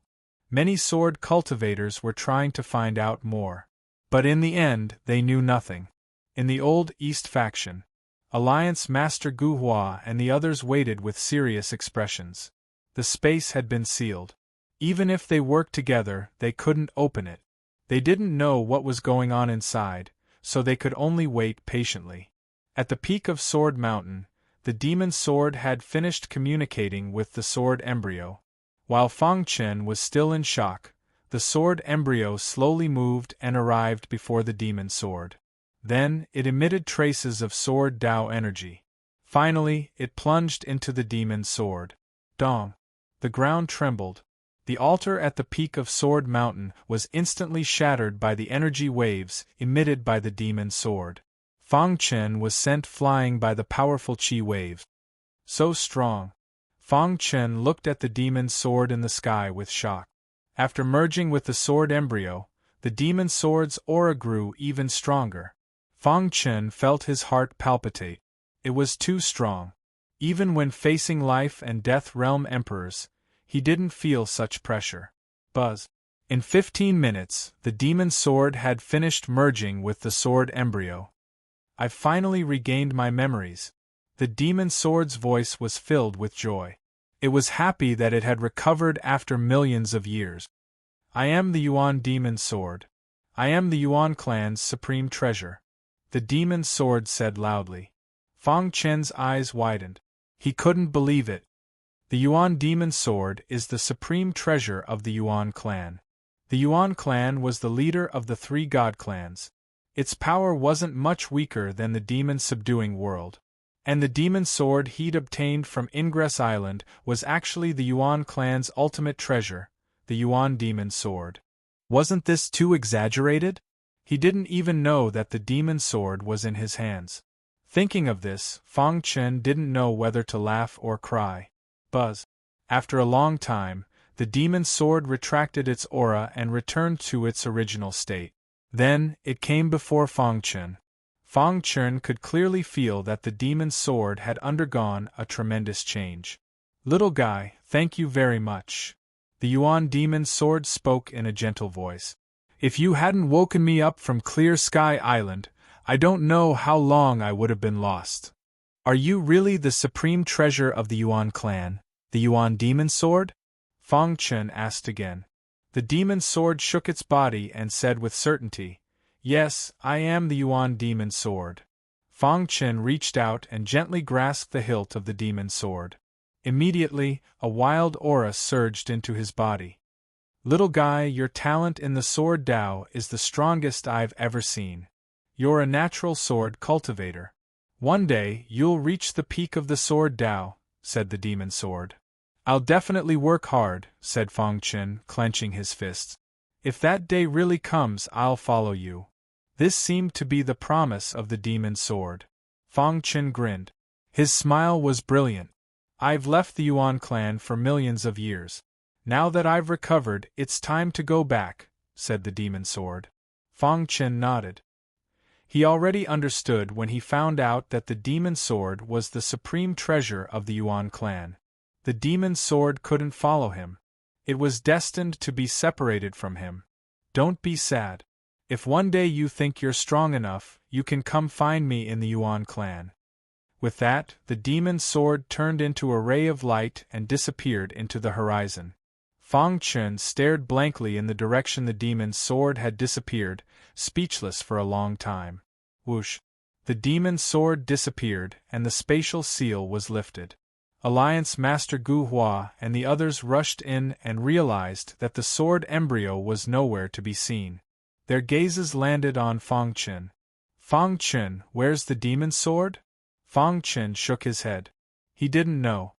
Many sword cultivators were trying to find out more. But in the end, they knew nothing. In the old East faction, Alliance Master Gu Hua and the others waited with serious expressions. The space had been sealed. Even if they worked together, they couldn't open it. They didn't know what was going on inside, so they could only wait patiently. At the peak of Sword Mountain, the demon sword had finished communicating with the sword embryo. While Fang Chen was still in shock, the sword embryo slowly moved and arrived before the demon sword. Then, it emitted traces of sword Dao energy. Finally, it plunged into the demon sword. Dong! The ground trembled. The altar at the peak of Sword Mountain was instantly shattered by the energy waves emitted by the demon sword. Fang Chen was sent flying by the powerful qi waves. So strong! Fang Chen looked at the demon sword in the sky with shock. After merging with the sword embryo, the demon sword's aura grew even stronger. Fang Chen felt his heart palpitate. It was too strong. Even when facing life and death realm emperors, he didn't feel such pressure. Buzz! In 15 minutes, the demon sword had finished merging with the sword embryo. I've finally regained my memories. The demon sword's voice was filled with joy. It was happy that it had recovered after millions of years. I am the Yuan demon sword. I am the Yuan clan's supreme treasure. The demon sword said loudly. Fang Chen's eyes widened. He couldn't believe it. The Yuan demon sword is the supreme treasure of the Yuan clan. The Yuan clan was the leader of the 3 god clans. Its power wasn't much weaker than the demon subduing world. And the demon sword he'd obtained from Ingress Island was actually the Yuan clan's ultimate treasure, the Yuan demon sword. Wasn't this too exaggerated? He didn't even know that the demon sword was in his hands. Thinking of this, Fang Chen didn't know whether to laugh or cry. Buzz! After a long time, the demon sword retracted its aura and returned to its original state. Then, it came before Fang Chen. Fang Chen could clearly feel that the demon sword had undergone a tremendous change. Little guy, thank you very much. The Yuan demon sword spoke in a gentle voice. If you hadn't woken me up from Clear Sky Island, I don't know how long I would have been lost. Are you really the supreme treasure of the Yuan clan, the Yuan demon sword? Fang Chen asked again. The demon sword shook its body and said with certainty, Yes, I am the Yuan demon sword. Fang Chen reached out and gently grasped the hilt of the demon sword. Immediately, a wild aura surged into his body. Little guy, your talent in the sword Dao is the strongest I've ever seen. You're a natural sword cultivator. One day, you'll reach the peak of the sword Dao, said the demon sword. I'll definitely work hard, said Fang Chen, clenching his fists. If that day really comes, I'll follow you. This seemed to be the promise of the demon sword. Fang Chen grinned. His smile was brilliant. I've left the Yuan clan for millions of years. Now that I've recovered, it's time to go back, said the demon sword. Fang Chen nodded. He already understood when he found out that the demon sword was the supreme treasure of the Yuan clan. The demon sword couldn't follow him. It was destined to be separated from him. Don't be sad. If one day you think you're strong enough, you can come find me in the Yuan clan. With that, the demon sword turned into a ray of light and disappeared into the horizon. Fang Chen stared blankly in the direction the demon sword had disappeared, speechless for a long time. Whoosh! The demon sword disappeared, and the spatial seal was lifted. Alliance Master Gu Hua and the others rushed in and realized that the sword embryo was nowhere to be seen. Their gazes landed on Fang Chen. Fang Chen, where's the demon sword? Fang Chen shook his head. He didn't know.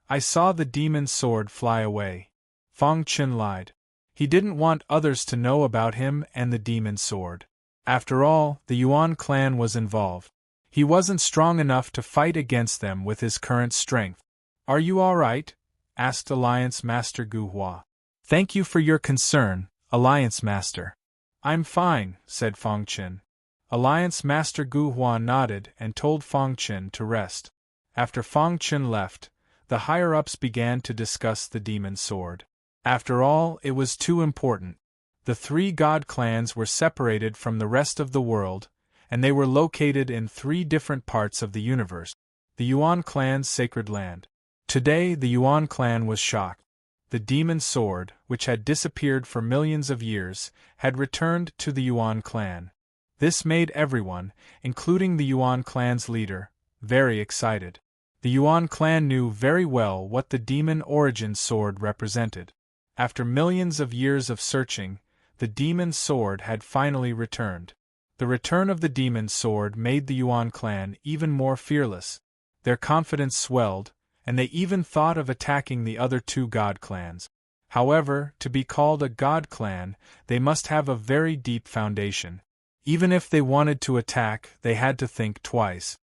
I saw the demon sword fly away. Fang Chen lied. He didn't want others to know about him and the demon sword. After all, the Yuan clan was involved. He wasn't strong enough to fight against them with his current strength. Are you all right? Asked Alliance Master Gu Hua. Thank you for your concern, Alliance Master. I'm fine, said Fang Chen. Alliance Master Gu Hua nodded and told Fang Chen to rest. After Fang Chen left, the higher-ups began to discuss the demon sword. After all, it was too important. The 3 god clans were separated from the rest of the world, and they were located in 3 different parts of the universe. The Yuan clan's sacred land. Today, the Yuan clan was shocked. The demon sword, which had disappeared for millions of years, had returned to the Yuan clan. This made everyone, including the Yuan clan's leader, very excited. The Yuan clan knew very well what the demon origin sword represented. After millions of years of searching, the demon sword had finally returned. The return of the demon sword made the Yuan clan even more fearless. Their confidence swelled, and they even thought of attacking the other 2 god clans. However, to be called a god clan, they must have a very deep foundation. Even if they wanted to attack, they had to think twice.